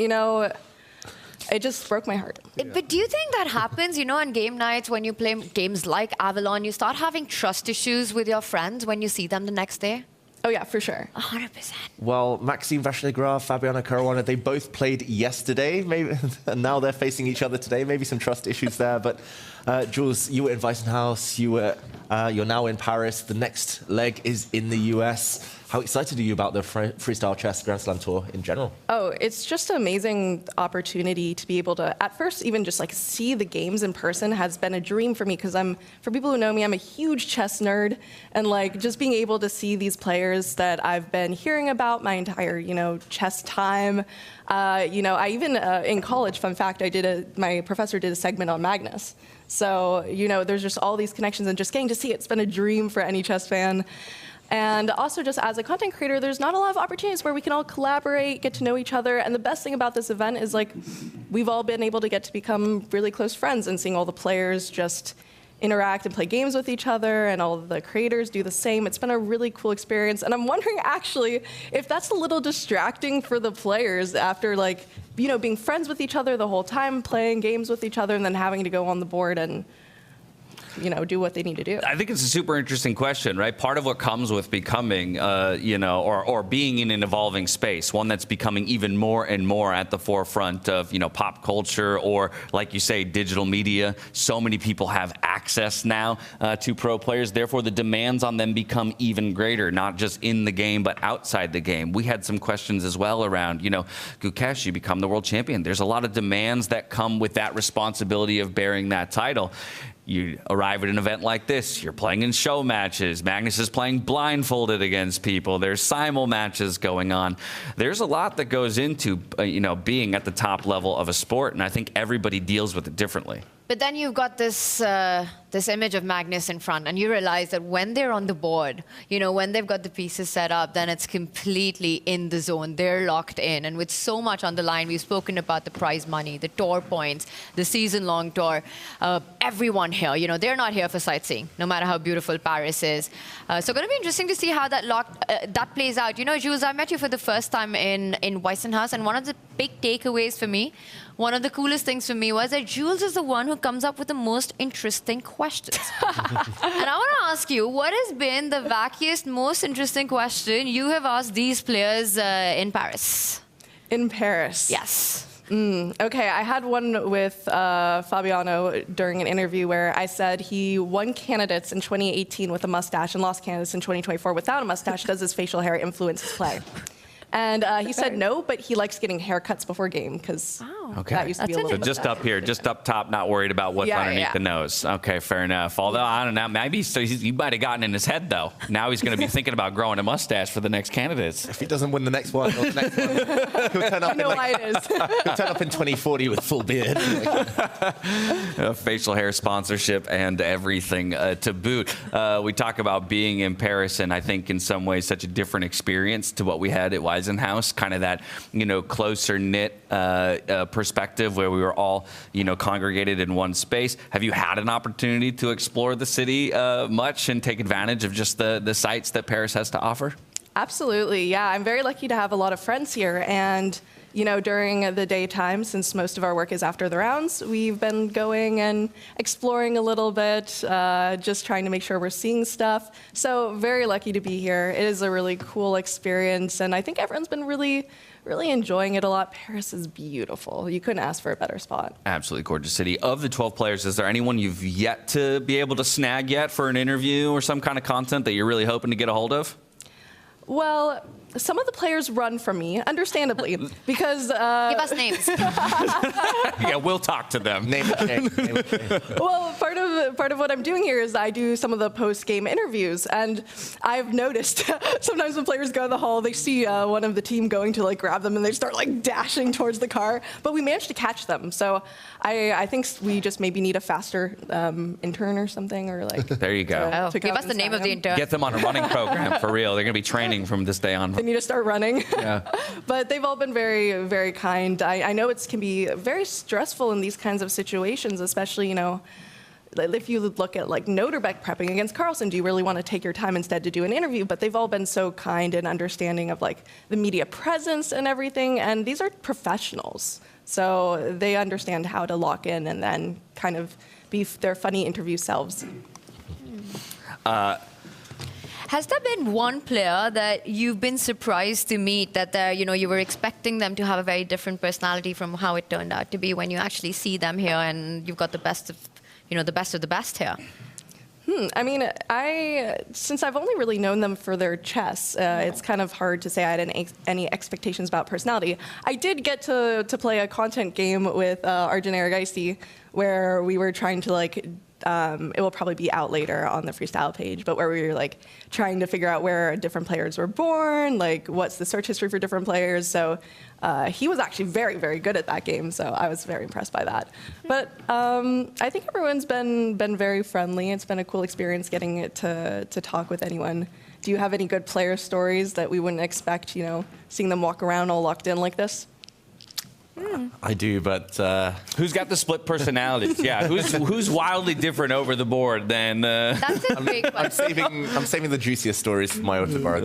it just broke my heart. But do you think that happens, on game nights when you play games like Avalon, you start having trust issues with your friends when you see them the next day? Oh, yeah, for sure. 100%. Well, Maxime Vachier-Lagrave, Fabiano Caruana, they both played yesterday, maybe, and now they're facing each other today. Maybe some trust issues there. But Jules, you were in Weissenhaus. You're now in Paris. The next leg is in the US. How excited are you about the Freestyle Chess Grand Slam Tour in general? Oh, it's just an amazing opportunity to be able to, at first, even just see the games in person has been a dream for me because for people who know me, I'm a huge chess nerd. And just being able to see these players that I've been hearing about my entire, chess time. I even, in college, fun fact, my professor did a segment on Magnus. So, there's just all these connections and just getting to see it's been a dream for any chess fan. And also just as a content creator, there's not a lot of opportunities where we can all collaborate, get to know each other. And the best thing about this event is we've all been able to get to become really close friends and seeing all the players just interact and play games with each other and all the creators do the same. It's been a really cool experience. And I'm wondering actually if that's a little distracting for the players after being friends with each other the whole time, playing games with each other and then having to go on the board and do what they need to do. I think it's a super interesting question, right? Part of what comes with becoming, or being in an evolving space, one that's becoming even more and more at the forefront of, pop culture or, like you say, digital media. So many people have access now to pro players. Therefore, the demands on them become even greater, not just in the game, but outside the game. We had some questions as well around, Gukesh, you become the world champion. There's a lot of demands that come with that responsibility of bearing that title. You arrive at an event like this, you're playing in show matches. Magnus is playing blindfolded against people. There's simul matches going on. There's a lot that goes into, being at the top level of a sport, and I think everybody deals with it differently. But then you've got this image of Magnus in front, and you realize that when they're on the board, when they've got the pieces set up, then it's completely in the zone. They're locked in. And with so much on the line, we've spoken about the prize money, the tour points, the season-long tour. Everyone here, they're not here for sightseeing, no matter how beautiful Paris is. So going to be interesting to see how that plays out. Jules, I met you for the first time in Weissenhaus, and one of the big takeaways for me, one of the coolest things for me was that Jules is the one who comes up with the most interesting questions. And I want to ask you, what has been the wackiest, most interesting question you have asked these players in Paris? In Paris? Yes. Okay, I had one with Fabiano during an interview where I said he won candidates in 2018 with a mustache and lost candidates in 2024 without a mustache. Does his facial hair influence his play? And he said no, but he likes getting haircuts before game because Okay. That used to be a So little bit just up here, just up top, not worried about what's Yeah, underneath yeah. the nose. Okay, fair enough. Although, I don't know, maybe you might have gotten in his head, though. Now he's going to be thinking about growing a mustache for the next candidates. If he doesn't win the next one, or the next one, he'll turn up, I know why it is. he'll turn up in 2040 with full beard. Facial hair sponsorship and everything to boot. We talk about being in Paris, and I think in some ways such a different experience to what we had at Waisenhaus, kind of that, closer knit perspective where we were all, congregated in one space. Have you had an opportunity to explore the city much and take advantage of just the sights that Paris has to offer? Absolutely, yeah. I'm very lucky to have a lot of friends here, and during the daytime, since most of our work is after the rounds, we've been going and exploring a little bit, just trying to make sure we're seeing stuff. So very lucky to be here. It is a really cool experience, and I think everyone's been really enjoying it a lot. Paris is beautiful. You couldn't ask for a better spot. Absolutely gorgeous city. Of the 12 players, is there anyone you've yet to be able to snag yet for an interview or some kind of content that you're really hoping to get a hold of? Well, some of the players run from me, understandably, because... Give us names. Yeah, we'll talk to them. Name it. Well, part of what I'm doing here is I do some of the post-game interviews, and I've noticed sometimes when players go to the hall, they see one of the team going to grab them, and they start dashing towards the car. But we managed to catch them, so I think we just maybe need a faster intern or something, or There you go. to Give us the name of the intern. Get them on a running program for real. They're going to be training from this day on. They need to start running. Yeah. But they've all been very, very kind. I know it can be very stressful in these kinds of situations, especially, if you look at Nodirbek prepping against Carlson, do you really want to take your time instead to do an interview? But they've all been so kind and understanding of the media presence and everything. And these are professionals. So they understand how to lock in and then kind of be their funny interview selves. Has there been one player that you've been surprised to meet that you were expecting them to have a very different personality from how it turned out to be when you actually see them here and you've got the best of the best here? I mean, since I've only really known them for their chess, it's kind of hard to say I had any expectations about personality. I did get to play a content game with Arjun Erigaisi where we were trying to it will probably be out later on the Freestyle page, but where we were trying to figure out where different players were born, what's the search history for different players. So he was actually very, very good at that game. So I was very impressed by that. But I think everyone's been very friendly. It's been a cool experience getting to talk with anyone. Do you have any good player stories that we wouldn't expect, seeing them walk around all locked in like this? I do, but who's got the split personalities? Yeah, who's wildly different over the board than? That's a big question. I'm saving the juiciest stories for my autobar.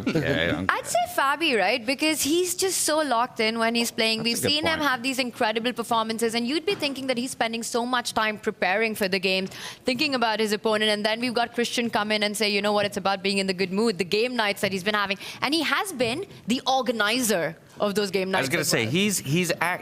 Okay. I'd say Fabi, right? Because he's just so locked in when he's playing. We've seen him have these incredible performances, and you'd be thinking that he's spending so much time preparing for the games, thinking about his opponent, and then we've got Christian come in and say, you know what, it's about being in the good mood, the game nights that he's been having, and he has been the organizer of those game nights. I was going to say,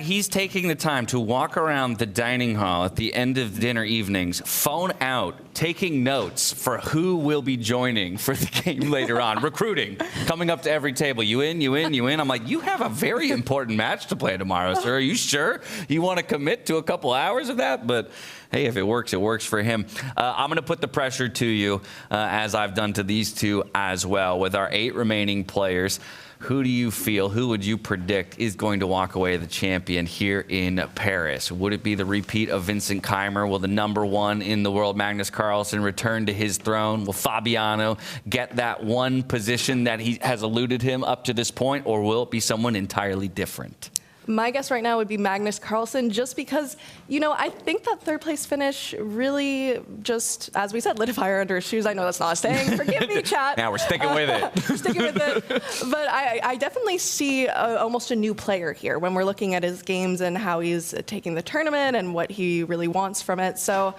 he's taking the time to walk around the dining hall at the end of dinner evenings, phone out, taking notes for who will be joining for the game later on, recruiting, coming up to every table. You in, you in, you in. I'm like, you have a very important match to play tomorrow, sir. Are you sure you want to commit to a couple hours of that? But hey, if it works for him. I'm going to put the pressure to you, as I've done to these two as well. With our 8 remaining players, who do you feel, who would you predict is going to walk away the champion here in Paris? Would it be the repeat of Vincent Keymer? Will the #1 in the world, Magnus Carlsen, return to his throne? Will Fabiano get that one position that he has eluded him up to this point, or will it be someone entirely different? My guess right now would be Magnus Carlsen, just because, I think that third place finish really just, as we said, lit a fire under his shoes. I know that's not a saying. Forgive me, chat. Now we're sticking with it. We're sticking with it. But I definitely see almost a new player here when we're looking at his games and how he's taking the tournament and what he really wants from it. So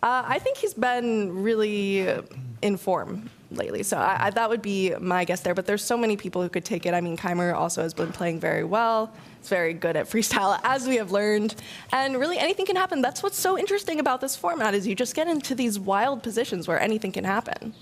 I think he's been really in form lately. So that would be my guess there. But there's so many people who could take it. I mean, Keymer also has been playing very well. He's very good at freestyle, as we have learned. And really, anything can happen. That's what's so interesting about this format, is you just get into these wild positions where anything can happen.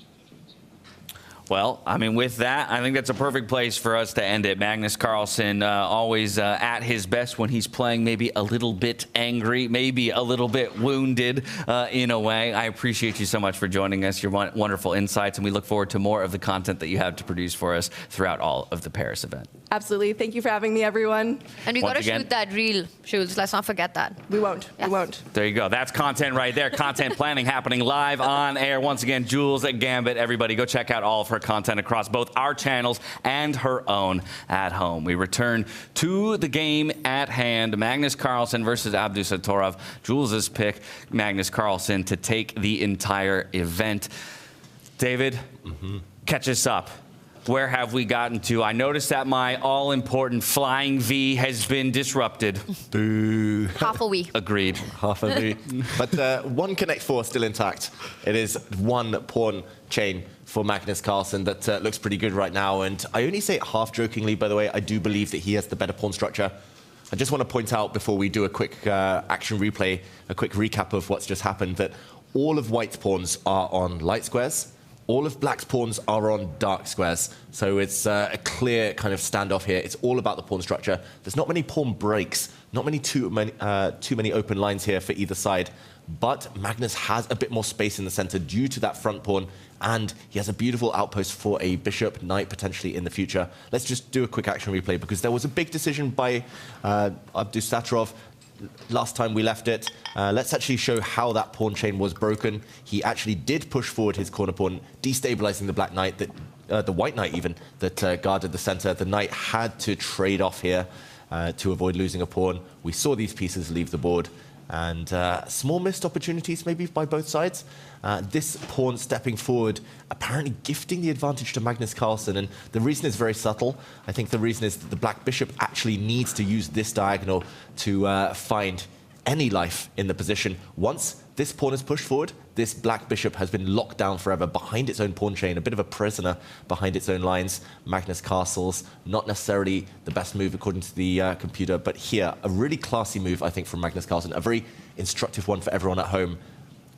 Well, I mean, with that, I think that's a perfect place for us to end it. Magnus Carlsen, always at his best when he's playing, maybe a little bit angry, maybe a little bit wounded in a way. I appreciate you so much for joining us, your wonderful insights, and we look forward to more of the content that you have to produce for us throughout all of the Paris event. Absolutely. Thank you for having me, everyone. And we got to shoot that reel, Jules. Let's not forget that. We won't. Yes. We won't. There you go. That's content right there. Content planning happening live on air. Once again, Jules Gambit. Everybody go check out all of her content across both our channels and her own at home. We return to the game at hand. Magnus Carlsen versus Abdusattorov. Jules's pick, Magnus Carlsen, to take the entire event. David, catch us up. Where have we gotten to? I noticed that my all-important flying V has been disrupted. Boo. Half a V. Agreed. Half a V. But one Connect 4 still intact. It is one pawn chain for Magnus Carlsen that looks pretty good right now. And I only say it half-jokingly, by the way. I do believe that he has the better pawn structure. I just want to point out before we do a quick action replay, a quick recap of what's just happened, that all of White's pawns are on light squares. All of Black's pawns are on dark squares. So it's a clear kind of standoff here. It's all about the pawn structure. There's not many pawn breaks, not too many open lines here for either side. But Magnus has a bit more space in the center due to that front pawn, and he has a beautiful outpost for a bishop, knight potentially in the future. Let's just do a quick action replay, because there was a big decision by Abdusattorov last time we left it. Let's actually show how that pawn chain was broken. He actually did push forward his corner pawn, destabilizing the black knight, the white knight even, that guarded the center. The knight had to trade off here to avoid losing a pawn. We saw these pieces leave the board, and small missed opportunities maybe by both sides. This pawn stepping forward, apparently gifting the advantage to Magnus Carlsen, and the reason is very subtle. I think the reason is that the black bishop actually needs to use this diagonal to find any life in the position. Once this pawn is pushed forward, this black bishop has been locked down forever behind its own pawn chain, a bit of a prisoner behind its own lines. Magnus Castles, not necessarily the best move according to the computer, but here, a really classy move, I think, from Magnus Carlsen, a very instructive one for everyone at home.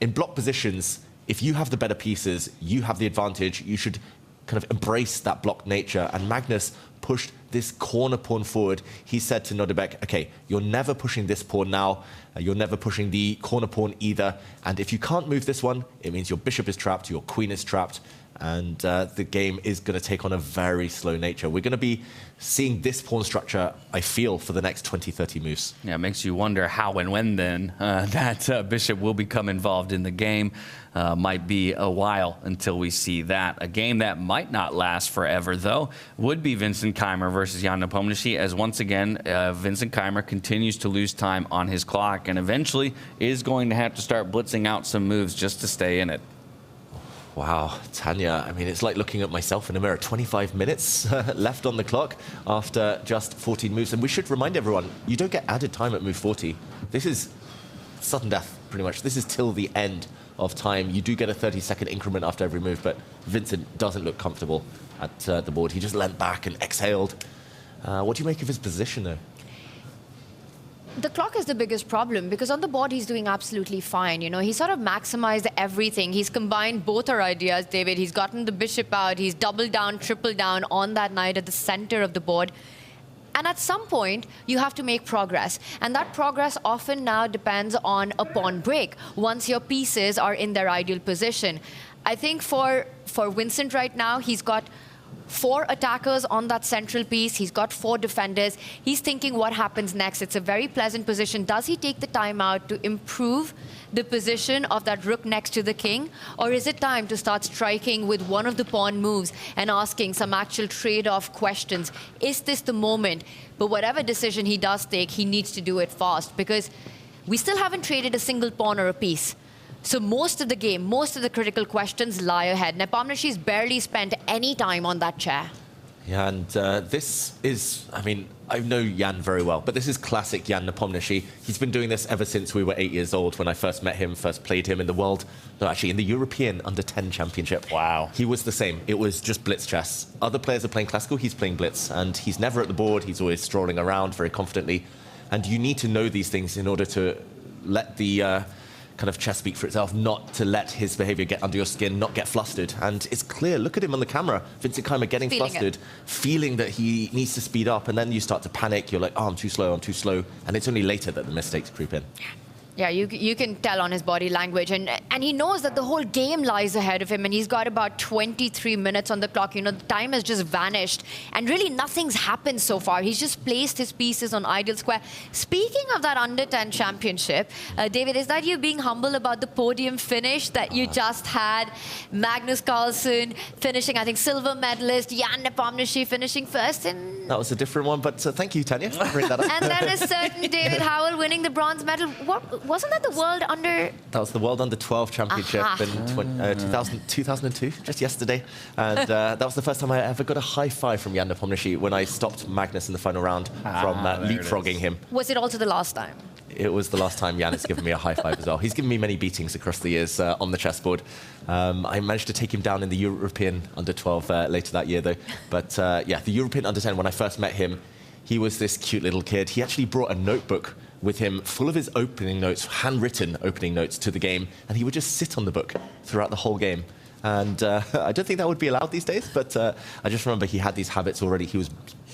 In block positions, if you have the better pieces, you have the advantage, you should kind of embrace that block nature. And Magnus pushed this corner pawn forward. He said to Nodirbek, okay, you're never pushing this pawn now. You're never pushing the corner pawn either. And if you can't move this one, it means your bishop is trapped, your queen is trapped, and the game is going to take on a very slow nature. We're going to be seeing this pawn structure, I feel, for the next 20, 30 moves. Yeah, it makes you wonder how and when then that bishop will become involved in the game. Might be a while until we see that. A game that might not last forever, though, would be Vincent Keymer versus Jan Nepomniachtchi, as once again, Vincent Keymer continues to lose time on his clock and eventually is going to have to start blitzing out some moves just to stay in it. Wow, Tanya, I mean, it's like looking at myself in a mirror. 25 minutes left on the clock after just 14 moves. And we should remind everyone, you don't get added time at move 40. This is sudden death, pretty much. This is till the end of time. You do get a 30-second increment after every move, but Vincent doesn't look comfortable at the board. He just leant back and exhaled. What do you make of his position, though? The clock is the biggest problem, because on the board he's doing absolutely fine. You know, he sort of maximized everything. He's combined both our ideas, David. He's gotten the bishop out. He's doubled down, tripled down on that knight at the center of the board. And at some point, you have to make progress. And that progress often now depends on a pawn break, once your pieces are in their ideal position. I think for Vincent right now, he's got 4 attackers on that central piece. He's got 4 defenders. He's thinking what happens next. It's a very pleasant position. Does he take the time out to improve the position of that rook next to the king? Or is it time to start striking with one of the pawn moves and asking some actual trade-off questions? Is this the moment? But whatever decision he does take, he needs to do it fast, because we still haven't traded a single pawn or a piece. So most of the game, most of the critical questions lie ahead. Nepomniachtchi's barely spent any time on that chair. Yeah, and this is, I mean, I know Jan very well, but this is classic Jan Nepomniachtchi. He's been doing this ever since we were 8 years old, when I first met him, first played him in the world, no, actually in the European Under-10 Championship. Wow. He was the same. It was just blitz chess. Other players are playing classical, he's playing blitz, and he's never at the board. He's always strolling around very confidently. And you need to know these things in order to let the kind of chess speak for itself, not to let his behavior get under your skin, not get flustered. And it's clear, look at him on the camera, Vincent Keymer getting flustered, feeling that he needs to speed up, and then you start to panic. You're like, oh, I'm too slow, and it's only later that the mistakes creep in. Yeah, you can tell on his body language, and he knows that the whole game lies ahead of him, and he's got about 23 minutes on the clock. You know, the time has just vanished, and really nothing's happened so far. He's just placed his pieces on ideal square. Speaking of that under-10 championship, David, is that you being humble about the podium finish that you just had? Magnus Carlsen finishing, I think, silver medalist, Jan Nepomniachtchi finishing first. And that was a different one, but thank you, Tanya, for bringing that up. And then a certain David Howell winning the bronze medal. Wasn't that the world under... That was the World Under-12 Championship in 2002, just yesterday. And that was the first time I ever got a high five from Jan Nepomniachtchi when I stopped Magnus in the final round from leapfrogging him. Was it also the last time? It was the last time Jan has given me a high five as well. He's given me many beatings across the years on the chessboard. I managed to take him down in the European Under-12 later that year, though. But yeah, the European Under-10, when I first met him, he was this cute little kid. He actually brought a notebook with him full of his opening notes, handwritten opening notes to the game, and he would just sit on the book throughout the whole game. And I don't think that would be allowed these days, but I just remember he had these habits already. He was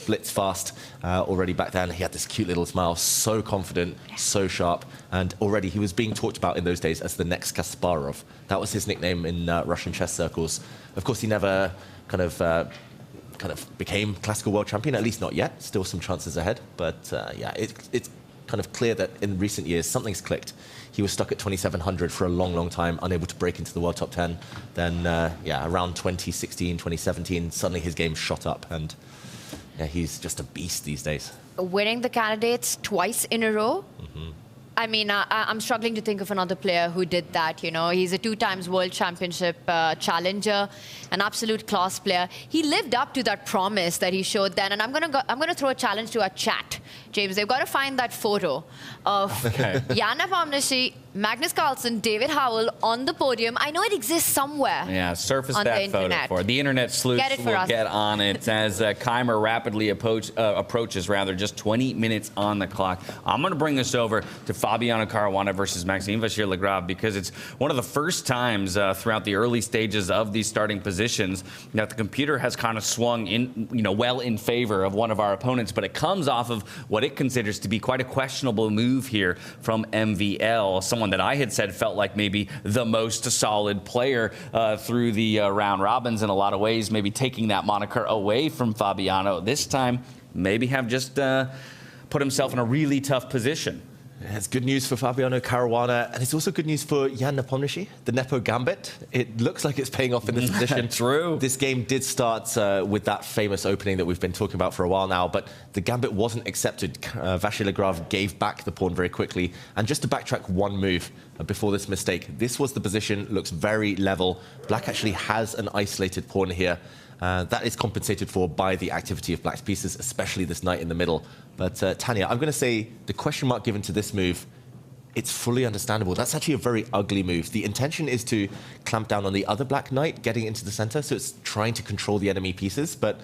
blitz fast already back then. He had this cute little smile, so confident, so sharp, and already he was being talked about in those days as the next Kasparov. That was his nickname in Russian chess circles. Of course, he never kind of became classical world champion, at least not yet. Still some chances ahead, but yeah, it's kind of clear that in recent years something's clicked. He was stuck at 2,700 for a long, long time, unable to break into the world top 10. Then, yeah, around 2016, 2017, suddenly his game shot up, and yeah, he's just a beast these days. Winning the candidates twice in a row. I mean, I'm struggling to think of another player who did that. You know, he's a 2-time world championship challenger, an absolute class player. He lived up to that promise that he showed then. And I'm gonna throw a challenge to our chat, James. They've got to find that photo of Jan Nepomniachtchi, Magnus Carlsen, David Howell on the podium. I know it exists somewhere. Yeah, surface on that photo for the internet sleuths. Will get on it as Keymer rapidly approaches just 20 minutes on the clock. I'm going to bring this over to Fabiano Caruana versus Maxime Vachier-Lagrave because it's one of the first times throughout the early stages of these starting positions that the computer has kind of swung in, well in favor of one of our opponents, but it comes off of what it considers to be quite a questionable move here from MVL. Someone that I had said felt like maybe the most solid player through the round robins in a lot of ways, maybe taking that moniker away from Fabiano. This time, maybe have just put himself in a really tough position. It's good news for Fabiano Caruana, and it's also good news for Jan Nepomniachtchi, the Nepo Gambit. It looks like it's paying off in this position. True. This game did start with that famous opening that we've been talking about for a while now, but the Gambit wasn't accepted. Vachier-Lagrave gave back the pawn very quickly. And just to backtrack one move before this mistake, this was the position, looks very level. Black actually has an isolated pawn here. That is compensated for by the activity of Black's pieces, especially this knight in the middle. But Tanya, I'm going to say the question mark given to this move, it's fully understandable. That's actually a very ugly move. The intention is to clamp down on the other Black knight getting into the center, so it's trying to control the enemy pieces. But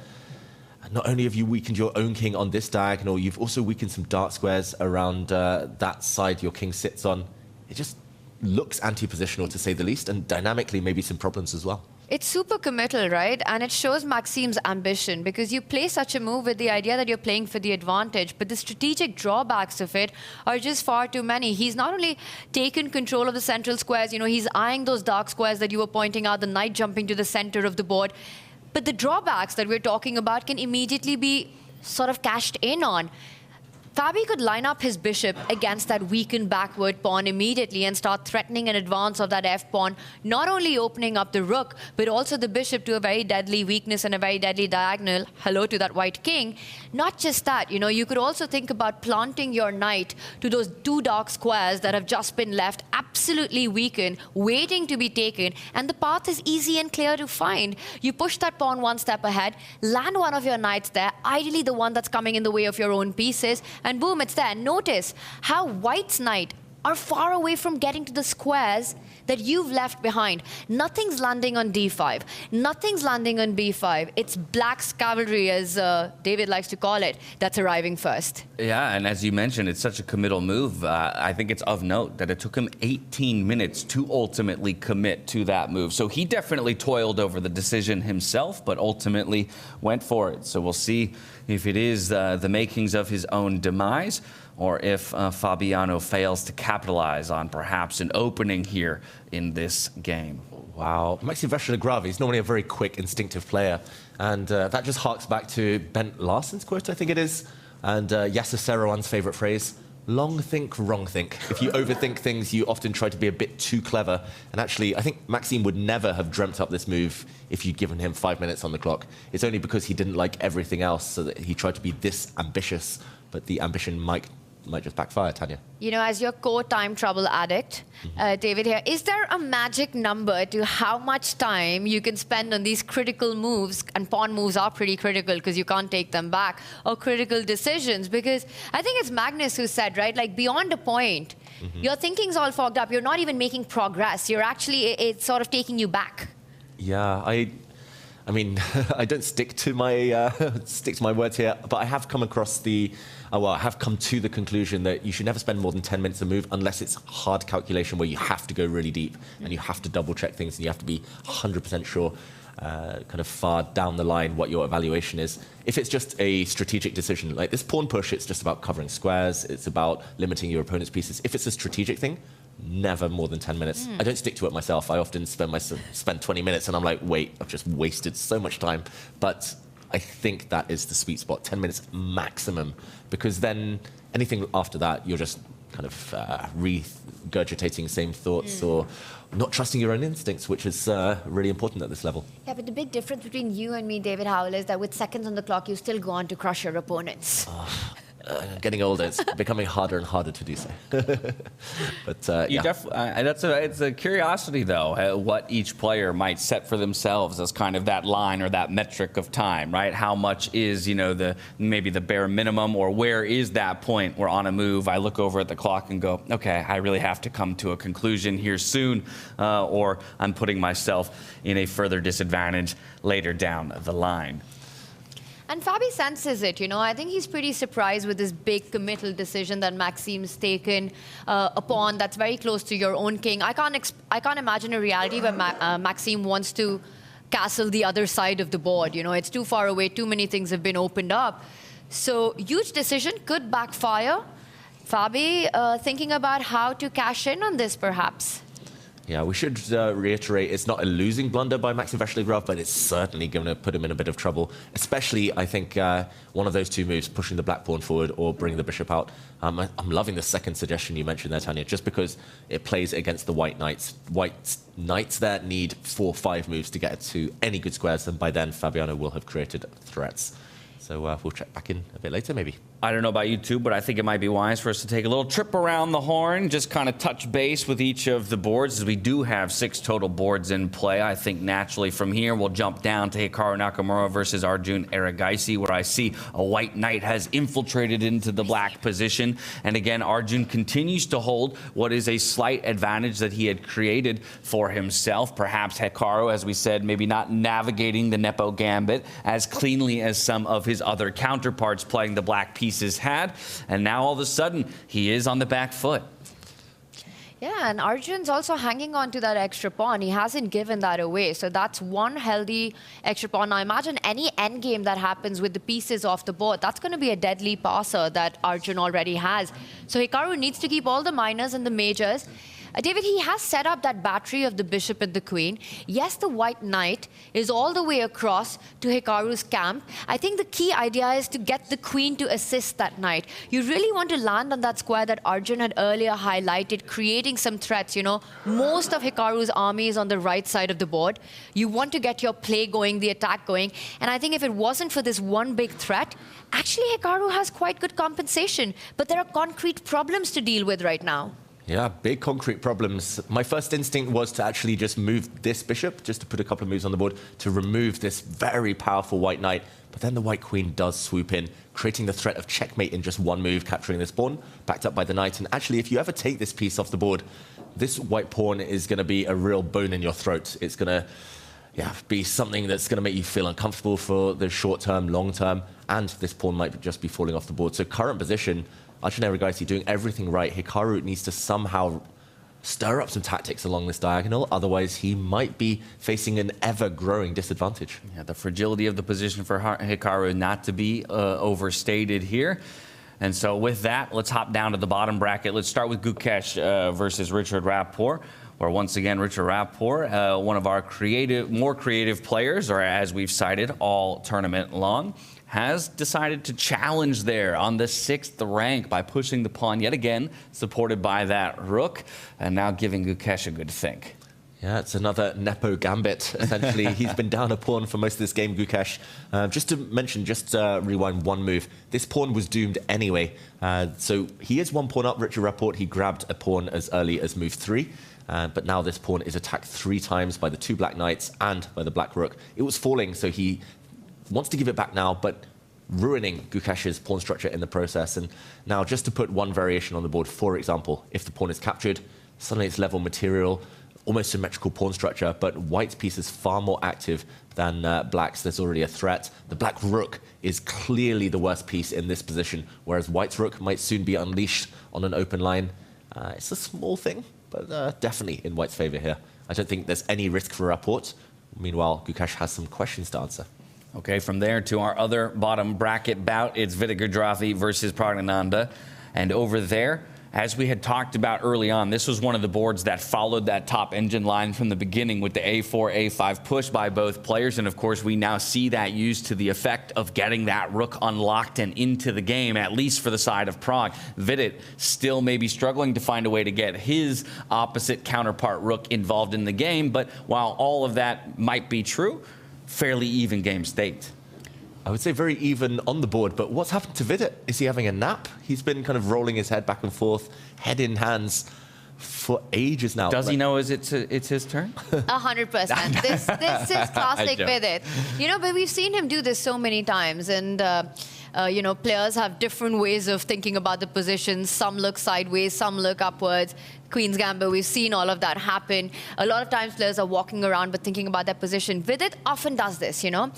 not only have you weakened your own king on this diagonal, you've also weakened some dark squares around that side your king sits on. It just looks anti-positional, to say the least, and dynamically maybe some problems as well. It's super committal, right? And it shows Maxime's ambition because you play such a move with the idea that you're playing for the advantage, but the strategic drawbacks of it are just far too many. He's not only taken control of the central squares, he's eyeing those dark squares that you were pointing out, the knight jumping to the center of the board. But the drawbacks that we're talking about can immediately be sort of cashed in on. Fabi could line up his bishop against that weakened backward pawn immediately and start threatening an advance of that f-pawn, not only opening up the rook, but also the bishop to a very deadly weakness and a very deadly diagonal. Hello to that white king. Not just that, you could also think about planting your knight to those two dark squares that have just been left absolutely weakened, waiting to be taken, and the path is easy and clear to find. You push that pawn one step ahead, land one of your knights there, ideally the one that's coming in the way of your own pieces, and boom, it's there. Notice how white's knight are far away from getting to the squares that you've left behind. Nothing's landing on d5. Nothing's landing on b5. It's Black's cavalry, as David likes to call it, that's arriving first. Yeah, and as you mentioned, it's such a committal move. I think it's of note that it took him 18 minutes to ultimately commit to that move. So he definitely toiled over the decision himself, but ultimately went for it. So we'll see if it is the makings of his own demise, or if Fabiano fails to capitalize on perhaps an opening here in this game. Wow. Maxime Vachier-Lagrave is normally a very quick, instinctive player. And that just harks back to Bent Larsen's quote, I think it is. And Yasser Serouan's favourite phrase, long think, wrong think. If you overthink things, you often try to be a bit too clever. And actually, I think Maxime would never have dreamt up this move if you'd given him 5 minutes on the clock. It's only because he didn't like everything else so that he tried to be this ambitious. But the ambition might just backfire, Tanya. You know, as your core time trouble addict, David here, is there a magic number to how much time you can spend on these critical moves? And pawn moves are pretty critical because you can't take them back, or critical decisions. Because I think it's Magnus who said, right, like beyond a point, your thinking's all fogged up. You're not even making progress. You're actually, it's sort of taking you back. Yeah, I mean, I don't stick to my words here, but I have come across I have come to the conclusion that you should never spend more than 10 minutes a move unless it's hard calculation where you have to go really deep and you have to double check things and you have to be 100% sure, kind of far down the line, what your evaluation is. If it's just a strategic decision, like this pawn push, it's just about covering squares, it's about limiting your opponent's pieces. If it's a strategic thing, never more than 10 minutes. I don't stick to it myself. I often spend 20 minutes and I'm like, wait, I've just wasted so much time. But I think that is the sweet spot, 10 minutes maximum, because then anything after that, you're just kind of regurgitating same thoughts or not trusting your own instincts, which is really important at this level. Yeah, but the big difference between you and me, David Howell, is that with seconds on the clock, you still go on to crush your opponents. Getting older, it's becoming harder and harder to do so. But You it's a curiosity, though, what each player might set for themselves as kind of that line or that metric of time, right? How much is, maybe the bare minimum, or where is that point where on a move I look over at the clock and go, okay, I really have to come to a conclusion here soon, or I'm putting myself in a further disadvantage later down the line. And Fabi senses it, I think he's pretty surprised with this big committal decision that Maxime's taken, a pawn that's very close to your own king. I can't imagine a reality where Maxime wants to castle the other side of the board. It's too far away, too many things have been opened up. So huge decision, could backfire. Fabi thinking about how to cash in on this, perhaps. Yeah, we should reiterate, it's not a losing blunder by Maxime Vachier-Lagrave, but it's certainly going to put him in a bit of trouble. Especially, I think, one of those two moves, pushing the black pawn forward or bringing the bishop out. I'm loving the second suggestion you mentioned there, Tanya, just because it plays against the white knights. White knights there need 4 or 5 moves to get to any good squares, and by then Fabiano will have created threats. So we'll check back in a bit later, maybe. I don't know about you two, but I think it might be wise for us to take a little trip around the horn, just kind of touch base with each of the boards, as we do have 6 total boards in play. I think naturally from here we'll jump down to Hikaru Nakamura versus Arjun Erigaisi, where I see a white knight has infiltrated into the black position. And again, Arjun continues to hold what is a slight advantage that he had created for himself. Perhaps Hikaru, as we said, maybe not navigating the Nepo gambit as cleanly as some of his other counterparts playing the black pieces had, and now all of a sudden he is on the back foot. Yeah, and Arjun's also hanging on to that extra pawn. He hasn't given that away, so that's one healthy extra pawn. Now imagine any endgame that happens with the pieces off the board. That's going to be a deadly passer that Arjun already has. So Hikaru needs to keep all the minors and the majors. David, he has set up that battery of the bishop and the queen. Yes, the white knight is all the way across to Hikaru's camp. I think the key idea is to get the queen to assist that knight. You really want to land on that square that Arjun had earlier highlighted, creating some threats. Most of Hikaru's army is on the right side of the board. You want to get your play going, the attack going. And I think if it wasn't for this one big threat, actually Hikaru has quite good compensation. But there are concrete problems to deal with right now. Yeah, big concrete problems. My first instinct was to actually just move this bishop, just to put a couple of moves on the board, to remove this very powerful white knight. But then the white queen does swoop in, creating the threat of checkmate in just one move, capturing this pawn, backed up by the knight. And actually, if you ever take this piece off the board, this white pawn is going to be a real bone in your throat. It's going to be something that's going to make you feel uncomfortable for the short term, long term, and this pawn might just be falling off the board. So current position, Arjun Erigaisi doing everything right. Hikaru needs to somehow stir up some tactics along this diagonal, otherwise he might be facing an ever-growing disadvantage. Yeah, the fragility of the position for Hikaru not to be overstated here. And so with that, let's hop down to the bottom bracket. Let's start with Gukesh versus Richard Rapport, where once again, Richard Rapport, one of our more creative players, or as we've cited all tournament long, has decided to challenge there on the 6th rank by pushing the pawn yet again, supported by that rook, and now giving Gukesh a good think. Yeah, it's another Nepo gambit, essentially. He's been down a pawn for most of this game, Gukesh. Just to mention, rewind one move. This pawn was doomed anyway. So he is one pawn up, Richard Rapport. He grabbed a pawn as early as move 3. But now this pawn is attacked 3 times by the 2 black knights and by the black rook. It was falling, so he wants to give it back now, but ruining Gukesh's pawn structure in the process. And now, just to put one variation on the board, for example, if the pawn is captured, suddenly it's level material, almost symmetrical pawn structure, but white's piece is far more active than black's. There's already a threat. The black rook is clearly the worst piece in this position, whereas white's rook might soon be unleashed on an open line. It's a small thing, but definitely in white's favor here. I don't think there's any risk for Rapport. Meanwhile, Gukesh has some questions to answer. Okay, from there to our other bottom bracket bout, it's Vidit Gujrathi versus Praggnanandhaa. And over there, as we had talked about early on, this was one of the boards that followed that top engine line from the beginning with the A4, A5 push by both players. And of course, we now see that used to the effect of getting that rook unlocked and into the game, at least for the side of Prague. Vidit still may be struggling to find a way to get his opposite counterpart rook involved in the game. But while all of that might be true, fairly even game state. I would say very even on the board, but what's happened to Vidit? Is he having a nap? He's been kind of rolling his head back and forth, head in hands, for ages now. Does he know it's his turn? 100%. This is classic Vidit. You know, but we've seen him do this so many times, and you know, players have different ways of thinking about the positions. Some look sideways, some look upwards. Queen's Gambit, we've seen all of that happen. A lot of times players are walking around but thinking about their position. Vidit often does this, you know.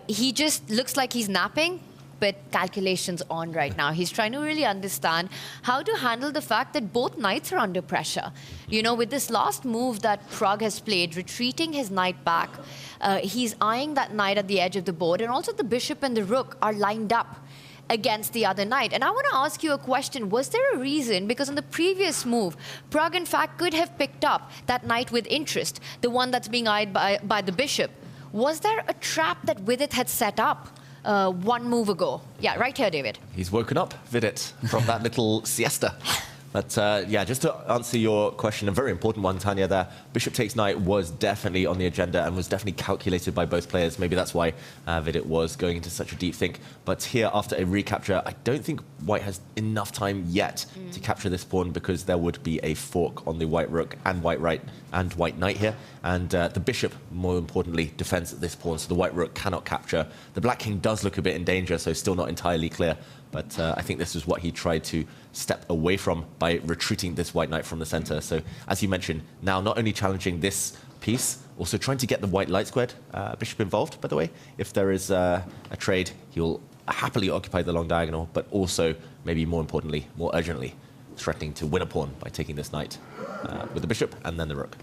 He just looks like he's napping, but calculations on right now. He's trying to really understand how to handle the fact that both knights are under pressure. You know, with this last move that Pragg has played, retreating his knight back, he's eyeing that knight at the edge of the board, and also the bishop and the rook are lined up against the other knight. And I want to ask you a question. Was there a reason? Because on the previous move, Pragg, in fact, could have picked up that knight with interest, the one that's being eyed by the bishop. Was there a trap that Vidit had set up one move ago? Yeah, right here, David. He's woken up, Vidit, from that little siesta. But yeah, just to answer your question, a very important one, Tanya, there. Bishop takes knight was definitely on the agenda and was definitely calculated by both players. Maybe that's why Vidit was going into such a deep think. But here, after a recapture, I don't think white has enough time yet to capture this pawn, because there would be a fork on the white rook and white right and white knight here. And the bishop, more importantly, defends this pawn, so the white rook cannot capture. The black king does look a bit in danger, so still not entirely clear. But I think this is what he tried to step away from by retreating this white knight from the center. So, as you mentioned, now not only challenging this piece, also trying to get the white light squared bishop involved, by the way. If there is a trade, he'll happily occupy the long diagonal, but also, maybe more importantly, more urgently, threatening to win a pawn by taking this knight with the bishop and then the rook.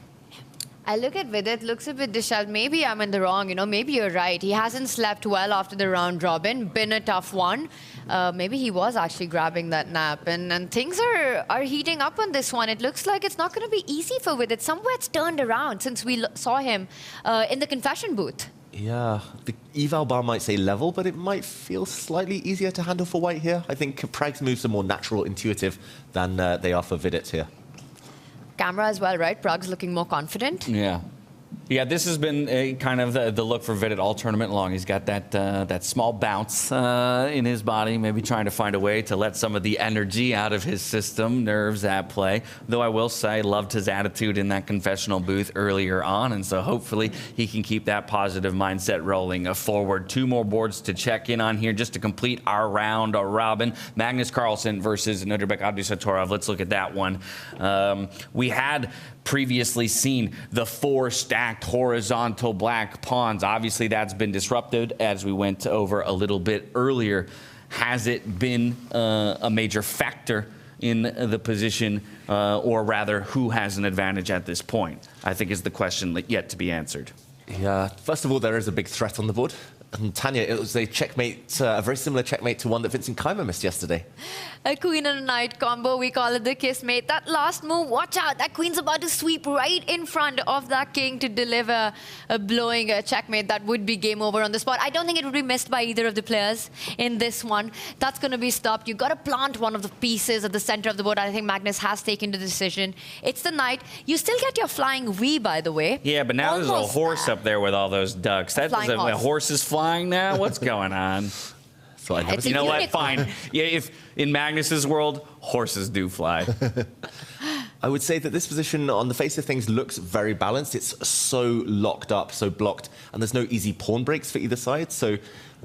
I look at Vidit, looks a bit disheveled. Maybe I'm in the wrong, you know, maybe you're right. He hasn't slept well after the round robin, been a tough one. Maybe he was actually grabbing that nap. And things are heating up on this one. It looks like it's not going to be easy for Vidit. Somewhere it's turned around since we saw him in the confession booth. Yeah, the eval bar might say level, but it might feel slightly easier to handle for white here. I think Pragg's moves are more natural, intuitive than they are for Vidit here. Camera as well, right? Pragg's looking more confident. Yeah. Yeah, this has been kind of the look for Vidit all tournament long. He's got that small bounce in his body, maybe trying to find a way to let some of the energy out of his system, nerves at play. Though I will say, loved his attitude in that confessional booth earlier on, and so hopefully he can keep that positive mindset rolling forward. 2 more boards to check in on here just to complete our round robin. Magnus Carlsen versus Nodirbek Abdusattorov. Let's look at that one. We had previously seen the 4 stacked horizontal black pawns. Obviously, that's been disrupted as we went over a little bit earlier. Has it been a major factor in the position, or rather, who has an advantage at this point? I think is the question yet to be answered. Yeah, first of all, there is a big threat on the board. And Tanya, it was a checkmate, a very similar checkmate to one that Vincent Keymer missed yesterday. A queen and a knight combo, we call it the Kissmate. That last move, watch out, that queen's about to sweep right in front of that king to deliver a blowing checkmate. That would be game over on the spot. I don't think it would be missed by either of the players in this one. That's going to be stopped. You've got to plant one of the pieces at the center of the board. I think Magnus has taken the decision. It's the knight. You still get your flying V, by the way. Yeah, but now there's a horse up there with all those ducks. That is a horse is flying now? What's going on? So you know what? Fine. Yeah, if in Magnus's world, horses do fly. I would say that this position, on the face of things, looks very balanced. It's so locked up, so blocked, and there's no easy pawn breaks for either side. So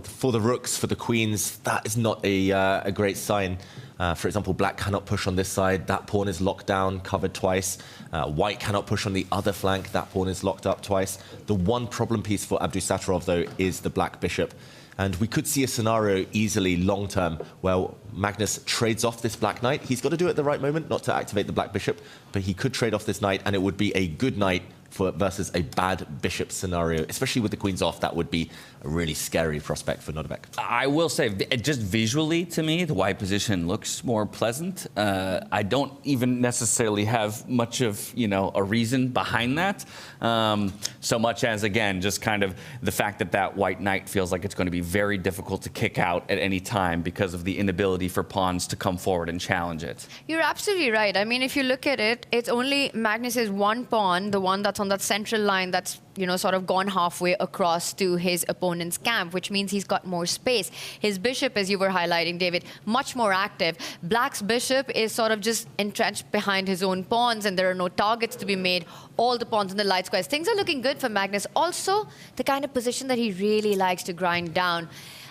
for the rooks, for the queens, that is not a great sign. For example, black cannot push on this side. That pawn is locked down, covered twice. White cannot push on the other flank. That pawn is locked up twice. The one problem piece for Abdusattorov, though, is the black bishop. And we could see a scenario easily long-term where Magnus trades off this black knight. He's got to do it at the right moment, not to activate the black bishop, but he could trade off this knight, and it would be a good knight versus a bad bishop scenario, especially with the queens off. That would be a really scary prospect for Nodirbek. I will say, just visually to me, the white position looks more pleasant. I don't even necessarily have much of a reason behind that, so much as, again, just kind of the fact that that white knight feels like it's going to be very difficult to kick out at any time because of the inability for pawns to come forward and challenge it. You're absolutely right. I mean, if you look at it, it's only Magnus's one pawn, the one that's on that central line that's sort of gone halfway across to his opponent's camp, which means he's got more space. His bishop, as you were highlighting, David, much more active. Black's bishop is sort of just entrenched behind his own pawns, and there are no targets to be made. All the pawns in the light squares. Things are looking good for Magnus. Also, the kind of position that he really likes to grind down.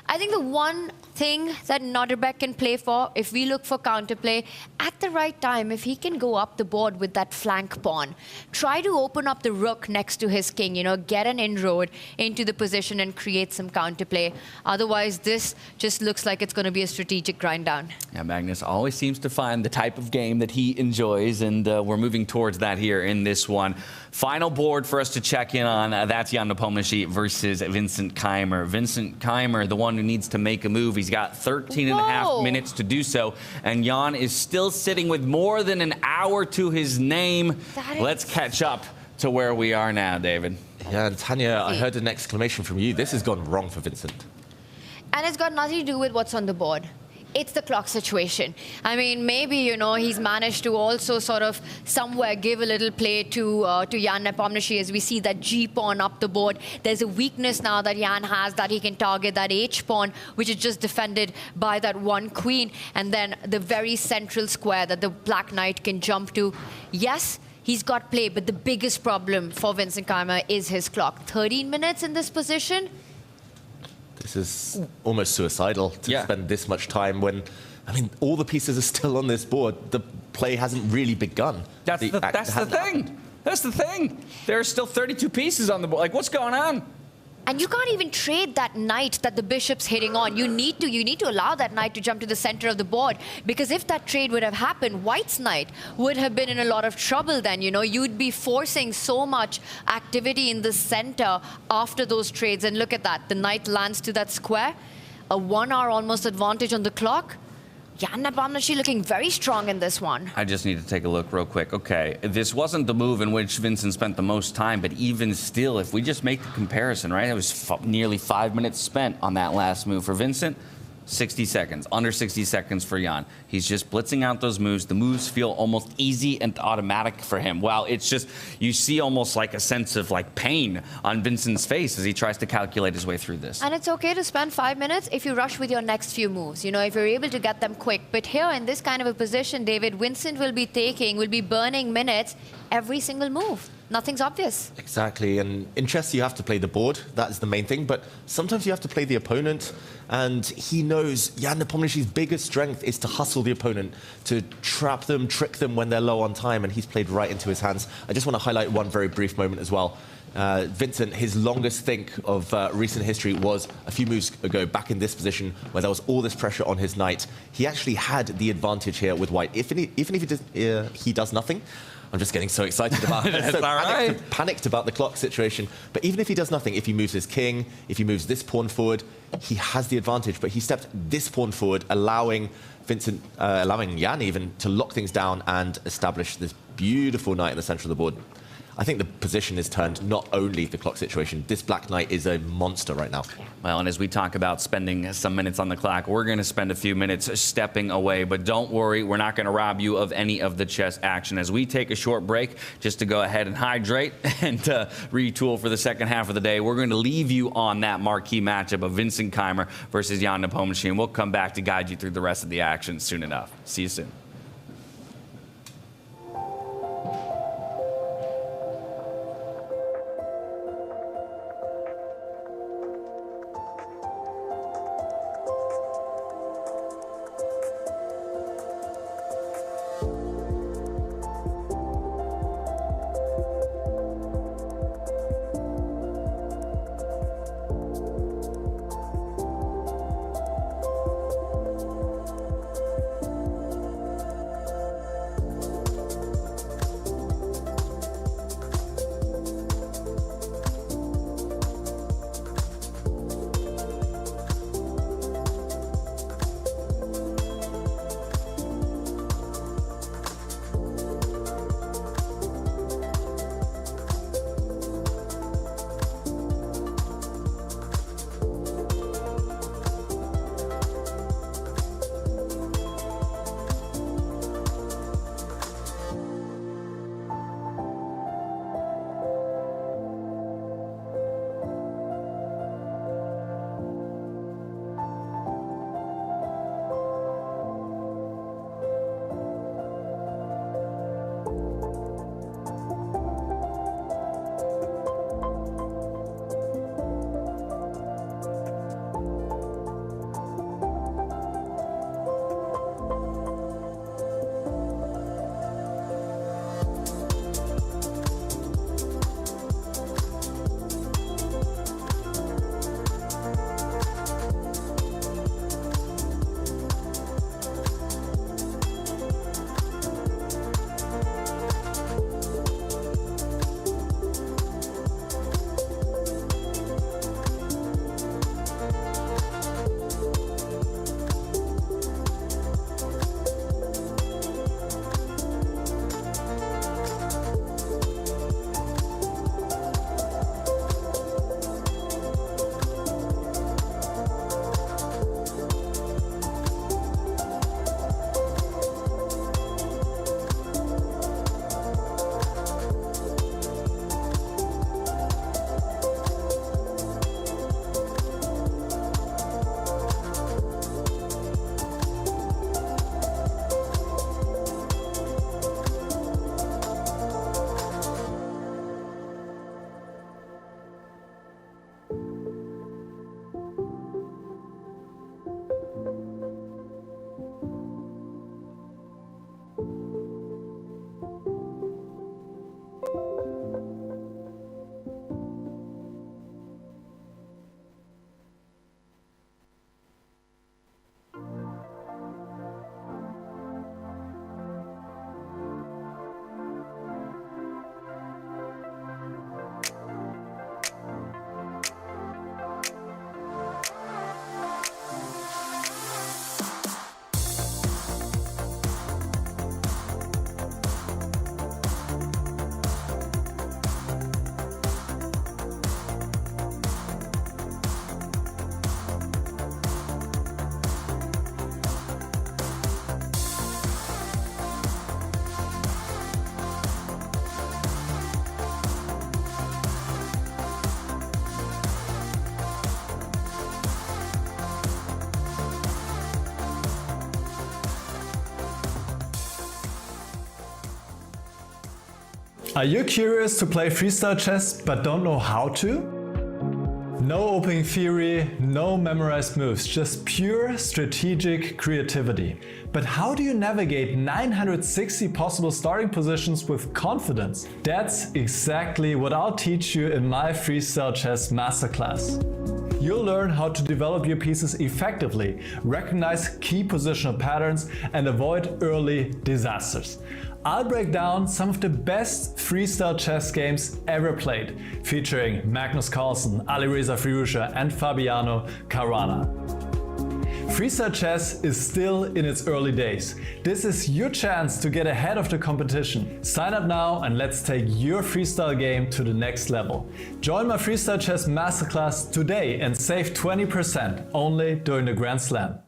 I think the one thing that Nodirbek can play for, if we look for counterplay, at the right time, if he can go up the board with that flank pawn, try to open up the rook next to his king, get an inroad into the position and create some counterplay. Otherwise, this just looks like it's going to be a strategic grind down. Yeah, Magnus always seems to find the type of game that he enjoys, and we're moving towards that here in this one. Final board for us to check in on, that's Jan Nepomniachtchi versus Vincent Keymer. Vincent Keymer, the one who needs to make a move. He's got 13 and a half minutes to do so, and Jan is still sitting with more than an hour to his name. Let's catch up to where we are now, David. Yeah, and Tanya, I heard an exclamation from you. This has gone wrong for Vincent. And it's got nothing to do with what's on the board. It's the clock situation. I mean, maybe, he's managed to also sort of somewhere give a little play to Jan Nepomniachtchi as we see that G-pawn up the board. There's a weakness now that Jan has that he can target that H-pawn, which is just defended by that one queen, and then the very central square that the black knight can jump to. Yes, he's got play, but the biggest problem for Vincent Keymer is his clock. 13 minutes in this position. This is almost suicidal to spend this much time when, I mean, all the pieces are still on this board. The play hasn't really begun. That's the thing. That's the thing. There are still 32 pieces on the board. Like, what's going on? And you can't even trade that knight that the bishop's hitting on. You need to allow that knight to jump to the center of the board, because if that trade would have happened, White's knight would have been in a lot of trouble then. You'd be forcing so much activity in the center after those trades. And look at that. The knight lands to that square. A 1 hour almost advantage on the clock. Jan Nepomniachtchi looking very strong in this one. I just need to take a look real quick. Okay, this wasn't the move in which Vincent spent the most time, but even still, if we just make the comparison, right, it was nearly 5 minutes spent on that last move for Vincent. 60 seconds, under 60 seconds for Jan. He's just blitzing out those moves. The moves feel almost easy and automatic for him. While it's just, you see almost like a sense of like pain on Vincent's face as he tries to calculate his way through this. And it's okay to spend 5 minutes if you rush with your next few moves, you know, if you're able to get them quick. But here in this kind of a position, David, Vincent will be burning minutes every single move. Nothing's obvious. Exactly, and in chess you have to play the board, that's the main thing, but sometimes you have to play the opponent, and he knows Jan Nepomniachtchi's biggest strength is to hustle the opponent, to trap them, trick them when they're low on time, and he's played right into his hands. I just want to highlight one very brief moment as well. Vincent, his longest think of recent history was a few moves ago, back in this position, where there was all this pressure on his knight. He actually had the advantage here with white. Even if he does nothing, I'm just getting so excited about it. So panicked about the clock situation. But even if he does nothing, if he moves his king, if he moves this pawn forward, he has the advantage. But he stepped this pawn forward, allowing Jan even to lock things down and establish this beautiful knight in the center of the board. I think the position is turned, not only the clock situation. This black knight is a monster right now. Well, and as we talk about spending some minutes on the clock, we're going to spend a few minutes stepping away. But don't worry, we're not going to rob you of any of the chess action. As we take a short break just to go ahead and hydrate and retool for the second half of the day, we're going to leave you on that marquee matchup of Vincent Keymer versus Jan Nepomniachtchi. And we'll come back to guide you through the rest of the action soon enough. See you soon. Are you curious to play freestyle chess but don't know how to? No opening theory, no memorized moves, just pure strategic creativity. But how do you navigate 960 possible starting positions with confidence? That's exactly what I'll teach you in my Freestyle Chess Masterclass. You'll learn how to develop your pieces effectively, recognize key positional patterns, and avoid early disasters. I'll break down some of the best freestyle chess games ever played, featuring Magnus Carlsen, Alireza Firouzja, and Fabiano Caruana. Freestyle chess is still in its early days. This is your chance to get ahead of the competition. Sign up now and let's take your freestyle game to the next level. Join my Freestyle Chess Masterclass today and save 20% only during the Grand Slam.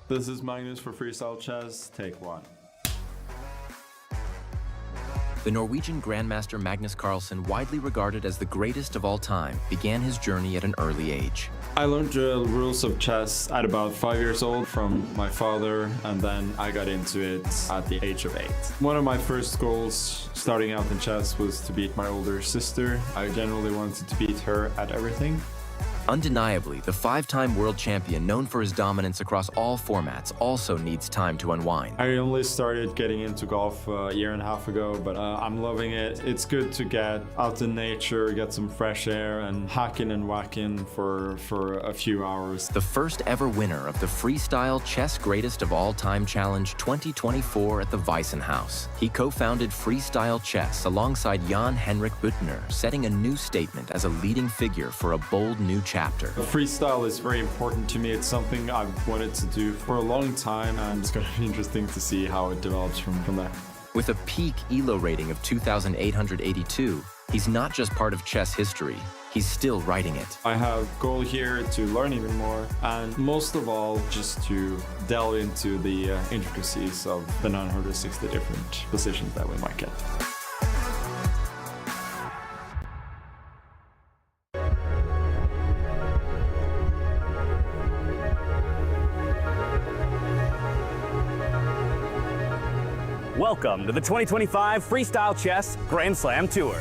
This is Magnus for Freestyle Chess, take 1. The Norwegian Grandmaster Magnus Carlsen, widely regarded as the greatest of all time, began his journey at an early age. I learned the rules of chess at about 5 years old from my father, and then I got into it at the age of 8. One of my first goals starting out in chess was to beat my older sister. I generally wanted to beat her at everything. Undeniably, the 5-time world champion, known for his dominance across all formats, also needs time to unwind. I only started getting into golf a year and a half ago, but I'm loving it. It's good to get out in nature, get some fresh air, and hacking and whacking for a few hours. The first ever winner of the Freestyle Chess Greatest of All Time Challenge 2024 at the Weissenhaus. He co-founded Freestyle Chess alongside Jan Henrik Büttner, setting a new statement as a leading figure for a bold new chapter. Freestyle is very important to me. It's something I've wanted to do for a long time, and it's going to be interesting to see how it develops from there. With a peak ELO rating of 2,882, he's not just part of chess history, he's still writing it. I have a goal here to learn even more, and most of all, just to delve into the intricacies of the 960 different positions that we might get. Welcome to the 2025 Freestyle Chess Grand Slam Tour.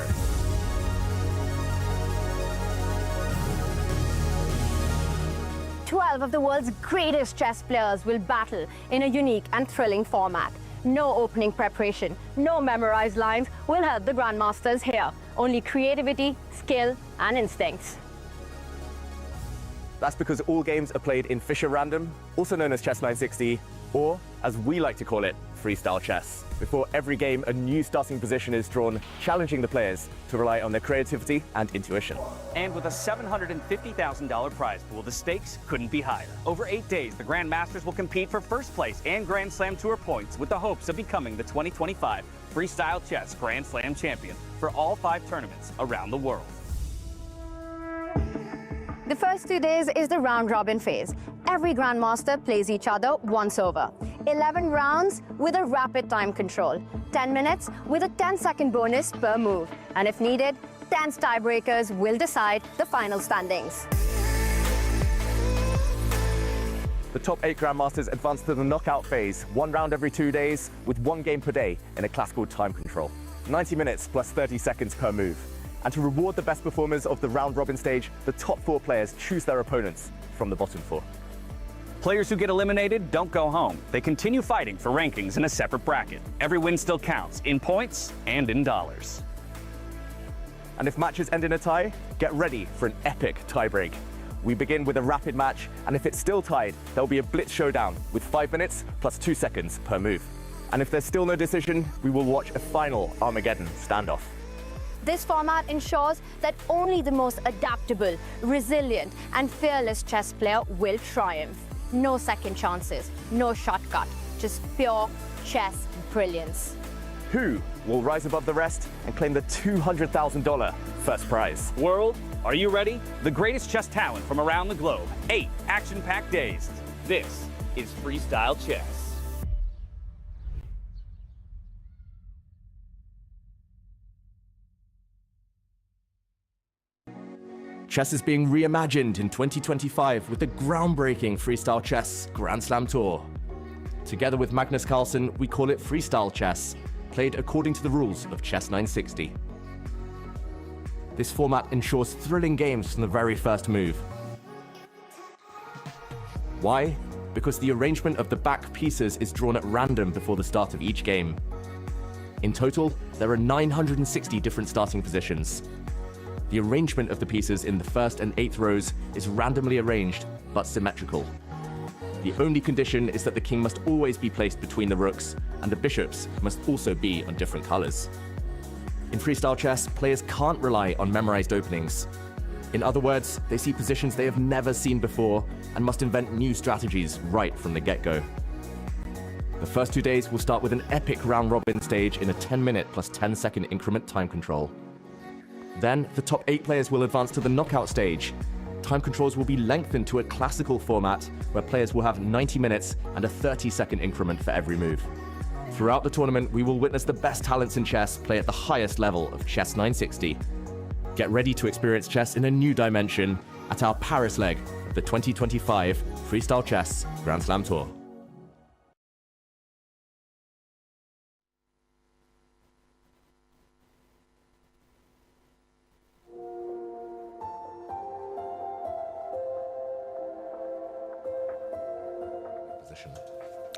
Twelve of the world's greatest chess players will battle in a unique and thrilling format. No opening preparation, no memorized lines will help the grandmasters here. Only creativity, skill, and instincts. That's because all games are played in Fischer Random, also known as Chess 960, or as we like to call it, Freestyle Chess. Before every game, a new starting position is drawn, challenging the players to rely on their creativity and intuition. And with a $750,000 prize pool, the stakes couldn't be higher. Over 8 days, the Grandmasters will compete for first place and Grand Slam Tour points with the hopes of becoming the 2025 Freestyle Chess Grand Slam champion for all 5 tournaments around the world. The first 2 days is the round-robin phase. Every grandmaster plays each other once over. 11 rounds with a rapid time control. 10 minutes with a 10-second bonus per move. And if needed, 10 tiebreakers will decide the final standings. The top 8 grandmasters advance to the knockout phase, 1 round every 2 days, with 1 game per day in a classical time control. 90 minutes plus 30 seconds per move. And to reward the best performers of the round-robin stage, the top 4 players choose their opponents from the bottom 4. Players who get eliminated don't go home. They continue fighting for rankings in a separate bracket. Every win still counts, in points and in dollars. And if matches end in a tie, get ready for an epic tiebreak. We begin with a rapid match, and if it's still tied, there'll be a blitz showdown with 5 minutes plus 2 seconds per move. And if there's still no decision, we will watch a final Armageddon standoff. This format ensures that only the most adaptable, resilient, and fearless chess player will triumph. No second chances, no shortcut, just pure chess brilliance. Who will rise above the rest and claim the $200,000 first prize? World, are you ready? The greatest chess talent from around the globe. 8 action-packed days. This is Freestyle Chess. Chess is being reimagined in 2025 with the groundbreaking Freestyle Chess Grand Slam Tour. Together with Magnus Carlsen, we call it freestyle chess, played according to the rules of Chess 960. This format ensures thrilling games from the very first move. Why? Because the arrangement of the back pieces is drawn at random before the start of each game. In total, there are 960 different starting positions. The arrangement of the pieces in the first and 8th rows is randomly arranged, but symmetrical. The only condition is that the king must always be placed between the rooks, and the bishops must also be on different colors. In freestyle chess, players can't rely on memorized openings. In other words, they see positions they have never seen before and must invent new strategies right from the get-go. The first 2 days will start with an epic round-robin stage in a 10-minute plus 10-second increment time control. Then, the top 8 players will advance to the knockout stage. Time controls will be lengthened to a classical format where players will have 90 minutes and a 30-second increment for every move. Throughout the tournament, we will witness the best talents in chess play at the highest level of Chess 960. Get ready to experience chess in a new dimension at our Paris leg of the 2025 Freestyle Chess Grand Slam Tour.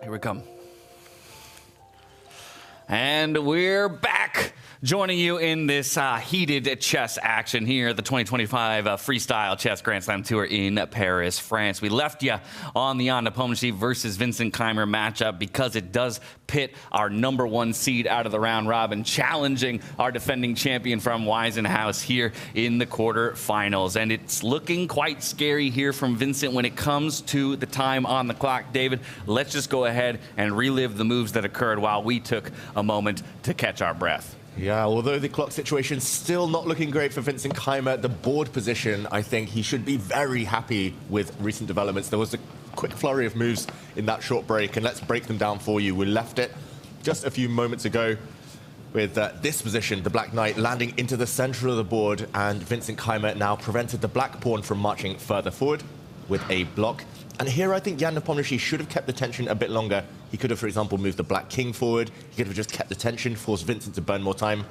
Here we come. And we're back, joining you in this heated chess action here at the 2025 Freestyle Chess Grand Slam Tour in Paris, France. We left you on the Nepomniachtchi versus Vincent Keymer matchup because it does pit our #1 seed out of the round robin, challenging our defending champion from Weissenhaus here in the quarterfinals. And it's looking quite scary here from Vincent when it comes to the time on the clock. David, let's just go ahead and relive the moves that occurred while we took a moment to catch our breath. Yeah, although the clock situation's still not looking great for Vincent Keymer, the board position, I think he should be very happy with recent developments. There was a quick flurry of moves in that short break, and let's break them down for you. We left it just a few moments ago with this position, the Black Knight landing into the center of the board, and Vincent Keymer now prevented the Black Pawn from marching further forward with a block. And here I think Jan Nepomniachtchi should have kept the tension a bit longer. He could have, for example, moved the Black King forward. He could have just kept the tension, forced Vincent to burn more time.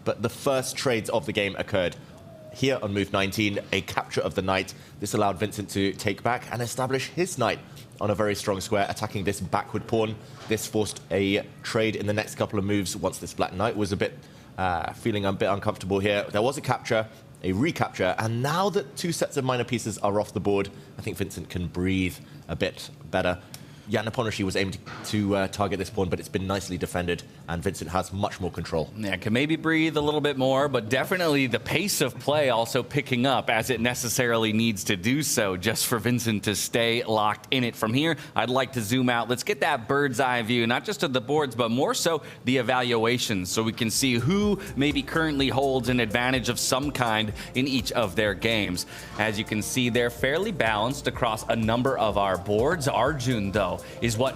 But the first trades of the game occurred. Here on move 19, a capture of the knight. This allowed Vincent to take back and establish his knight on a very strong square, attacking this backward pawn. This forced a trade in the next couple of moves once this Black Knight was feeling a bit uncomfortable here. There was a capture, a recapture, and now that 2 sets of minor pieces are off the board, I think Vincent can breathe a bit better. Jan Nepomniachtchi was aimed to target this pawn, but it's been nicely defended, and Vincent has much more control. Yeah, can maybe breathe a little bit more, but definitely the pace of play also picking up as it necessarily needs to do so, just for Vincent to stay locked in it. From here, I'd like to zoom out. Let's get that bird's eye view, not just of the boards, but more so the evaluations, so we can see who maybe currently holds an advantage of some kind in each of their games. As you can see, they're fairly balanced across a number of our boards. Arjun, though, is what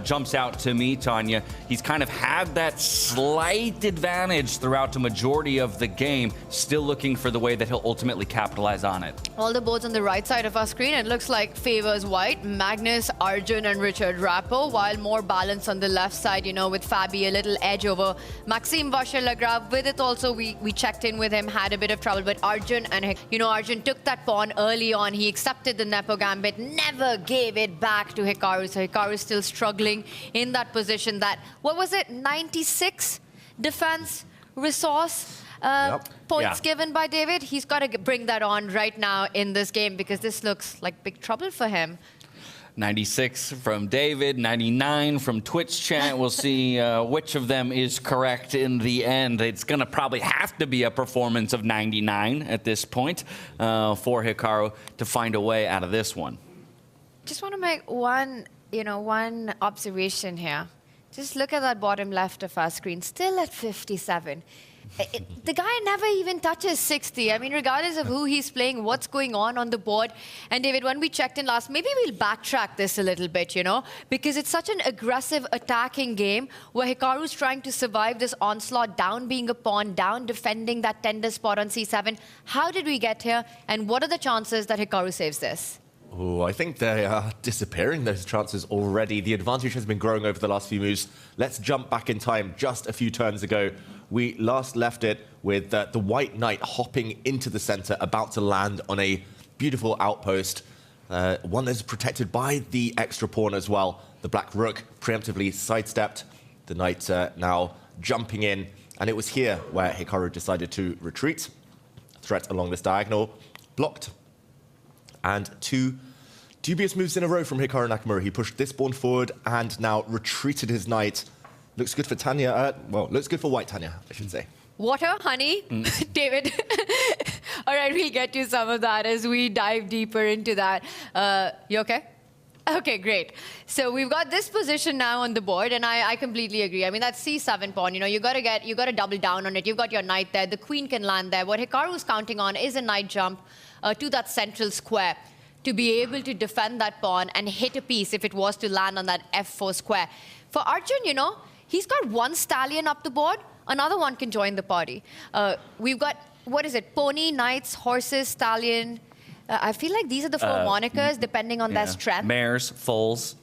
jumps out to me, Tanya. He's kind of had that slight advantage throughout the majority of the game, still looking for the way that he'll ultimately capitalize on it. All the boards on the right side of our screen, it looks like favors white. Magnus, Arjun and Richard Rapport, while more balance on the left side, you know, with Fabi a little edge over Maxime Vachier-Lagrave. With it also, we checked in with him, had a bit of trouble, but Arjun Arjun took that pawn early on. He accepted the Nepo gambit, never gave it back to Hikaru, so Hikaru is still struggling in that position. That, what was it, 96 defense resource points given by David? He's got to bring that on right now in this game because this looks like big trouble for him. 96 from David, 99 from Twitch chat. We'll see which of them is correct in the end. It's going to probably have to be a performance of 99 at this point for Hikaru to find a way out of this one. Just want to make one observation here. Just look at that bottom left of our screen, still at 57. The guy never even touches 60. I mean, regardless of who he's playing, what's going on the board. And David, when we checked in last, maybe we'll backtrack this a little bit, because it's such an aggressive attacking game where Hikaru's trying to survive this onslaught, down being a pawn, down defending that tender spot on c7. How did we get here? And what are the chances that Hikaru saves this? Oh, I think they are disappearing, those chances already. The advantage has been growing over the last few moves. Let's jump back in time. Just a few turns ago, we last left it with the White Knight hopping into the center, about to land on a beautiful outpost, one that's protected by the extra pawn as well. The Black Rook preemptively sidestepped. The Knight now jumping in, and it was here where Hikaru decided to retreat. Threat along this diagonal, blocked. And 2 dubious moves in a row from Hikaru Nakamura. He pushed this pawn forward and now retreated his knight. Looks good for Tanya. Well, looks good for White Tanya, I should say. Water, honey, David. All right, we'll get to some of that as we dive deeper into that. You okay? Okay, great. So we've got this position now on the board, and I completely agree. I mean, that C7 pawn, you got to double down on it. You've got your knight there. The queen can land there. What Hikaru's counting on is a knight jump to that central square to be able to defend that pawn and hit a piece if it was to land on that F4 square. For Arjun, he's got one stallion up the board. Another one can join the party. We've got, pony, knights, horses, stallion. I feel like these are the 4 monikers, depending on their strength. Mares, foals.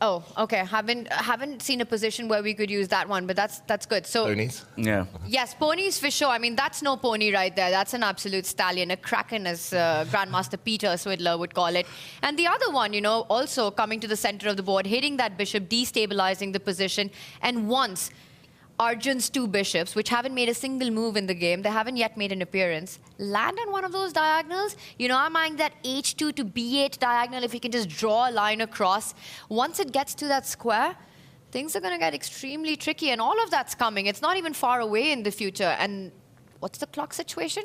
Oh, okay. Haven't seen a position where we could use that one, but that's good. So ponies? Yeah. Yes, ponies for sure. I mean, that's no pony right there. That's an absolute stallion, a kraken, as Grandmaster Peter Swidler would call it. And the other one, also coming to the center of the board, hitting that bishop, destabilizing the position, and once Arjun's 2 bishops, which haven't made a single move in the game, they haven't yet made an appearance, land on one of those diagonals. I'm eyeing that H2 to B8 diagonal, if he can just draw a line across. Once it gets to that square, things are going to get extremely tricky, and all of that's coming. It's not even far away in the future. And what's the clock situation?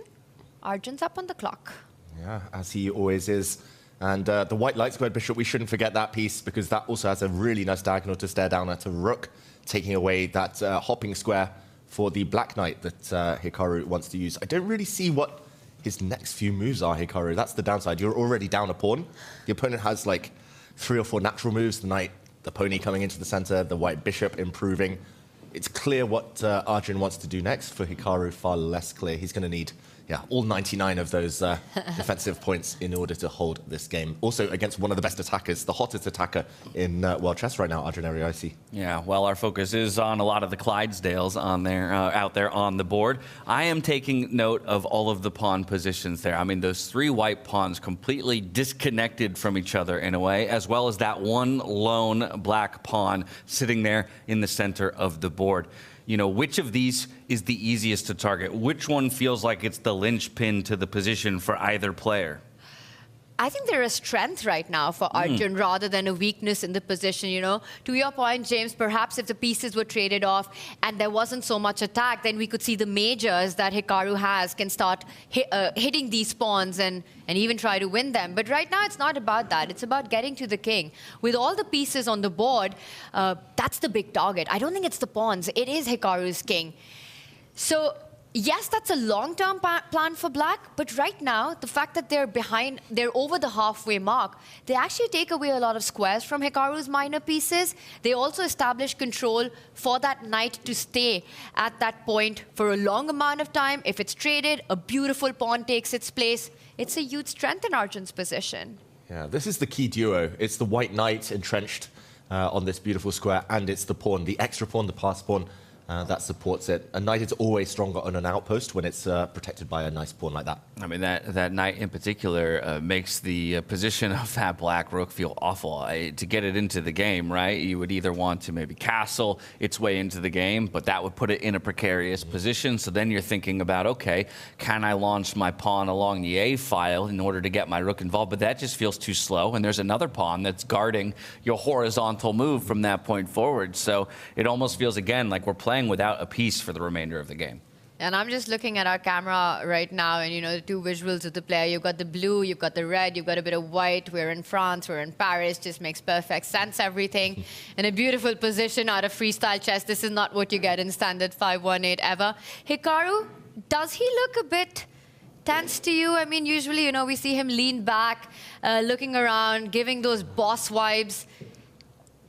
Arjun's up on the clock. Yeah, as he always is. And the white light squared bishop, we shouldn't forget that piece, because that also has a really nice diagonal to stare down at a rook, taking away that hopping square for the black knight that Hikaru wants to use. I don't really see what his next few moves are, Hikaru. That's the downside. You're already down a pawn. The opponent has like 3 or 4 natural moves. The knight, the pony coming into the center, the white bishop improving. It's clear what Arjun wants to do next. For Hikaru, far less clear. He's going to need all 99 of those defensive points in order to hold this game. Also against one of the best attackers, the hottest attacker in world chess right now, Arjun Erigaisi. Yeah, well, our focus is on a lot of the Clydesdales out there on the board. I am taking note of all of the pawn positions there. I mean, those 3 white pawns completely disconnected from each other in a way, as well as that one lone black pawn sitting there in the center of the board. Which of these is the easiest to target? Which one feels like it's the linchpin to the position for either player? I think they're a strength right now for Arjun rather than a weakness in the position, To your point, James, perhaps if the pieces were traded off and there wasn't so much attack, then we could see the majors that Hikaru has can start hitting these pawns and even try to win them. But right now, it's not about that. It's about getting to the king. With all the pieces on the board, that's the big target. I don't think it's the pawns. It is Hikaru's king. So yes, that's a long-term plan for black, but right now, the fact that they're over the halfway mark, they actually take away a lot of squares from Hikaru's minor pieces. They also establish control for that knight to stay at that point for a long amount of time. If it's traded, a beautiful pawn takes its place. It's a huge strength in Arjun's position. Yeah, this is the key duo. It's the white knight entrenched on this beautiful square, and it's the pawn, the extra pawn, the pass pawn, that supports it. A knight is always stronger on an outpost when it's protected by a nice pawn like that. I mean, that knight in particular makes the position of that black rook feel awful. To get it into the game, right, you would either want to maybe castle its way into the game, but that would put it in a precarious position. So then you're thinking about, okay, can I launch my pawn along the A file in order to get my rook involved? But that just feels too slow. And there's another pawn that's guarding your horizontal move from that point forward. So it almost feels, again, like we're playing without a piece for the remainder of the game. And I'm just looking at our camera right now, and the 2 visuals of the player. You've got the blue, you've got the red, you've got a bit of white. We're in France, we're in Paris. Just makes perfect sense, everything. In a beautiful position out of freestyle chess. This is not what you get in standard 5-1-8 ever. Hikaru, does he look a bit tense to you? I mean, usually, we see him lean back, looking around, giving those boss vibes.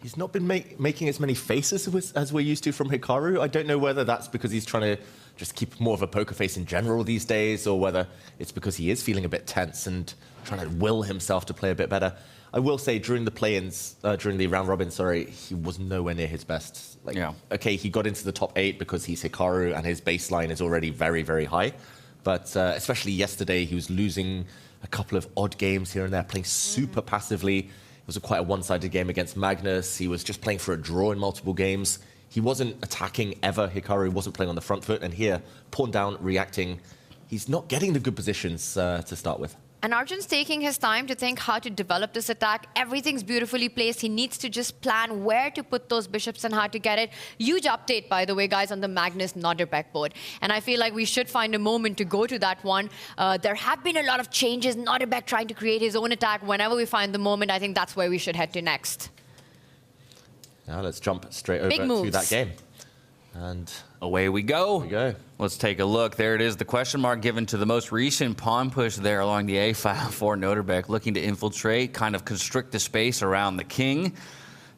He's not been making as many faces as we're used to from Hikaru. I don't know whether that's because he's trying to just keep more of a poker face in general these days, or whether it's because he is feeling a bit tense and trying to will himself to play a bit better. I will say during the play-ins, during the round robin, he was nowhere near his best. Okay, he got into the top 8 because he's Hikaru and his baseline is already very, very high. But especially yesterday, he was losing a couple of odd games here and there, playing super passively. It was quite a one-sided game against Magnus. He was just playing for a draw in multiple games. He wasn't attacking ever. Hikaru wasn't playing on the front foot. And here, pawn down, reacting. He's not getting the good positions to start with. And Arjun's taking his time to think how to develop this attack. Everything's beautifully placed. He needs to just plan where to put those bishops and how to get it. Huge update, by the way, guys, on the Magnus Nodirbek board. And I feel like we should find a moment to go to that one. There have been a lot of changes. Nodirbek trying to create his own attack. Whenever we find the moment, I think that's where we should head to next. Now let's jump straight over to that game. And away we go. Let's take a look. There it is, the question mark given to the most recent pawn push there along the A file for Nodirbek, looking to infiltrate, kind of constrict the space around the king,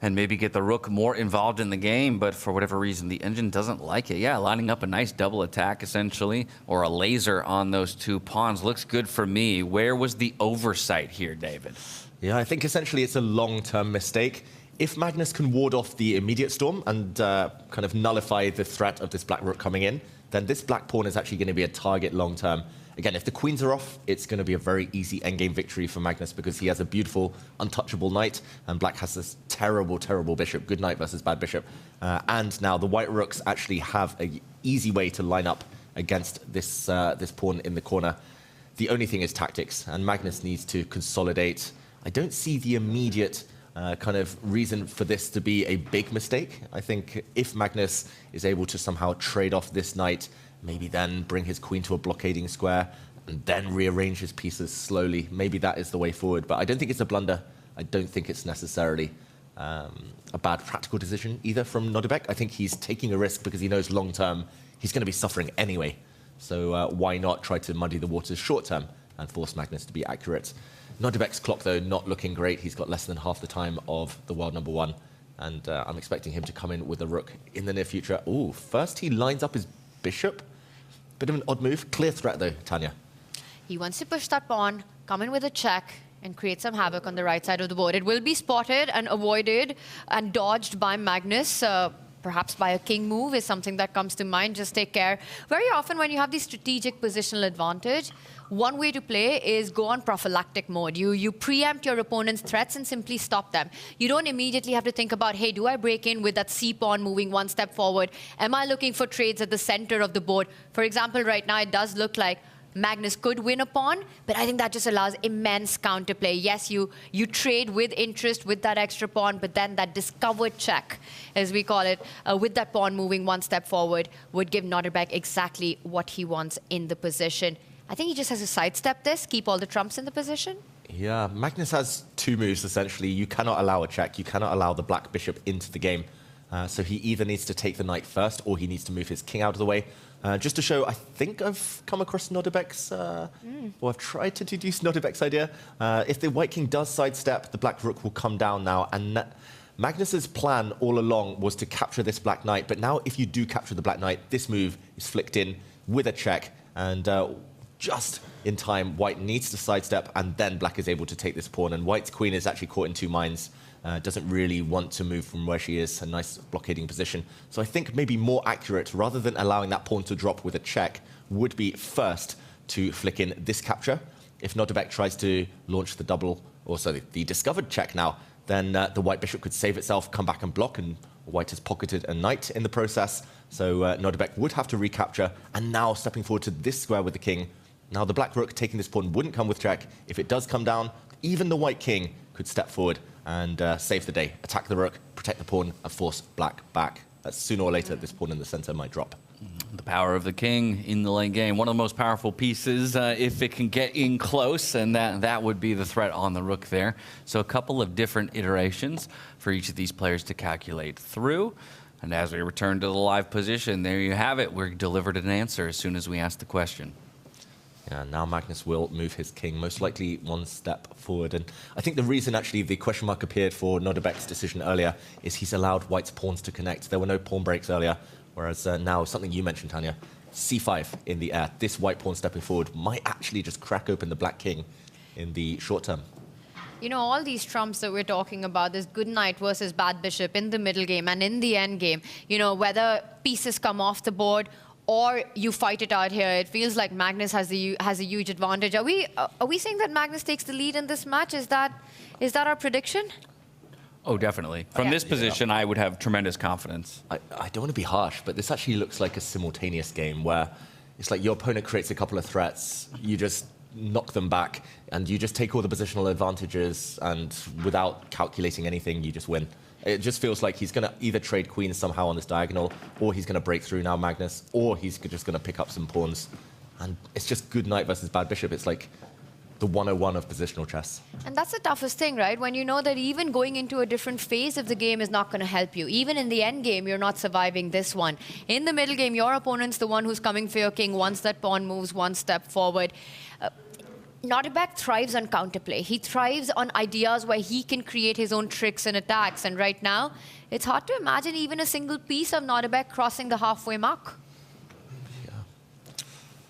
and maybe get the rook more involved in the game. But for whatever reason, the engine doesn't like it. Yeah, lining up a nice double attack, essentially, or a laser on those 2 pawns. Looks good for me. Where was the oversight here, David? Yeah, I think essentially it's a long-term mistake. If Magnus can ward off the immediate storm and kind of nullify the threat of this black rook coming in, then this black pawn is actually going to be a target long term. Again, if the queens are off, it's going to be a very easy endgame victory for Magnus because he has a beautiful, untouchable knight, and black has this terrible, terrible bishop. Good knight versus bad bishop. And now the white rooks actually have an easy way to line up against this, this pawn in the corner. The only thing is tactics, and Magnus needs to consolidate. I don't see the immediate kind of reason for this to be a big mistake. I think if Magnus is able to somehow trade off this knight, maybe then bring his queen to a blockading square, and then rearrange his pieces slowly, maybe that is the way forward. But I don't think it's a blunder. I don't think it's necessarily a bad practical decision either from Nodirbek. I think he's taking a risk because he knows long-term he's going to be suffering anyway. So why not try to muddy the waters short-term and force Magnus to be accurate? Nodirbek's clock, though, not looking great. He's got less than half the time of the world number 1. And I'm expecting him to come in with a rook in the near future. Ooh, first he lines up his bishop. Bit of an odd move. Clear threat, though, Tanya. He wants to push that pawn, come in with a check, and create some havoc on the right side of the board. It will be spotted and avoided and dodged by Magnus. Perhaps by a king move is something that comes to mind. Just take care. Very often when you have the strategic positional advantage, one way to play is go on prophylactic mode. You preempt your opponent's threats and simply stop them. You don't immediately have to think about, hey, do I break in with that c-pawn moving 1 step forward? Am I looking for trades at the center of the board? For example, right now it does look like Magnus could win a pawn, but I think that just allows immense counterplay. Yes, you trade with interest with that extra pawn, but then that discovered check, as we call it, with that pawn moving 1 step forward, would give Nodirbek exactly what he wants in the position. I think he just has to sidestep this, keep all the trumps in the position. Yeah, Magnus has 2 moves, essentially. You cannot allow a check. You cannot allow the black bishop into the game. So he either needs to take the knight first, or he needs to move his king out of the way. Just to show, I think I've come across Nodirbek's, or I've tried to deduce Nodirbek's idea. If the white king does sidestep, the black rook will come down now. And Magnus's plan all along was to capture this black knight. But now if you do capture the black knight, this move is flicked in with a check. And just in time, white needs to sidestep, and then black is able to take this pawn. And white's queen is actually caught in 2 minds. Doesn't really want to move from where she is, a nice blockading position. So I think maybe more accurate, rather than allowing that pawn to drop with a check, would be first to flick in this capture. If Nodirbek tries to launch the double, or sorry, the discovered check now, then the white bishop could save itself, come back and block, and white has pocketed a knight in the process. So Nodirbek would have to recapture, and now stepping forward to this square with the king. Now the black rook taking this pawn wouldn't come with check. If it does come down, even the white king could step forward and save the day, attack the rook, protect the pawn, and force black back. Sooner or later, this pawn in the center might drop. The power of the king in the late game. One of the most powerful pieces if it can get in close, and that would be the threat on the rook there. So a couple of different iterations for each of these players to calculate through. And as we return to the live position, there you have it. We're delivered an answer as soon as we asked the question. Yeah, now Magnus will move his king, most likely 1 step forward. And I think the reason actually the question mark appeared for Nodirbek's decision earlier is he's allowed white's pawns to connect. There were no pawn breaks earlier, whereas now, something you mentioned, Tanya, c5 in the air. This white pawn stepping forward might actually just crack open the black king in the short term. You know, all these trumps that we're talking about, this good knight versus bad bishop in the middle game and in the end game, you know, whether pieces come off the board or you fight it out here, it feels like Magnus has a huge advantage. Are we saying that Magnus takes the lead in this match? Is that our prediction? Oh, definitely. From this position, I would have tremendous confidence. I don't want to be harsh, but this actually looks like a simultaneous game where it's like your opponent creates a couple of threats, you just knock them back, and you just take all the positional advantages, and without calculating anything, you just win. It just feels like he's going to either trade queens somehow on this diagonal, or he's going to break through now, Magnus, or he's just going to pick up some pawns. And it's just good knight versus bad bishop. It's like the 101 of positional chess. And that's the toughest thing, right? When you know that even going into a different phase of the game is not going to help you. Even in the end game, you're not surviving this one. In the middle game, your opponent's the one who's coming for your king once that pawn moves one step forward. Nodirbek thrives on counterplay. He thrives on ideas where he can create his own tricks and attacks. And right now, it's hard to imagine even a single piece of Nodirbek crossing the halfway mark.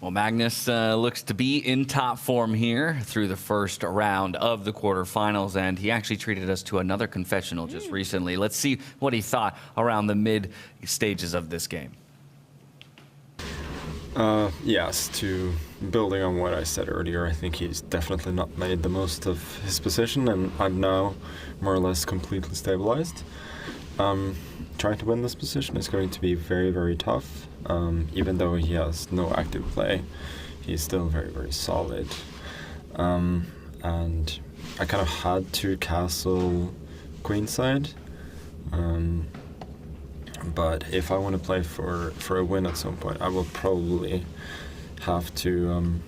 Well, Magnus looks to be in top form here through the first round of the quarterfinals, and he actually treated us to another confessional just recently. Let's see what he thought around the mid stages of this game. Yes, to building on what I said earlier, I think he's definitely not made the most of his position, and I'm now more or less completely stabilized. Trying to win this position is going to be very, very tough. Even though he has no active play, he's still very, very solid. And I kind of had to castle queenside. But if I want to play for a win at some point, I will probably have to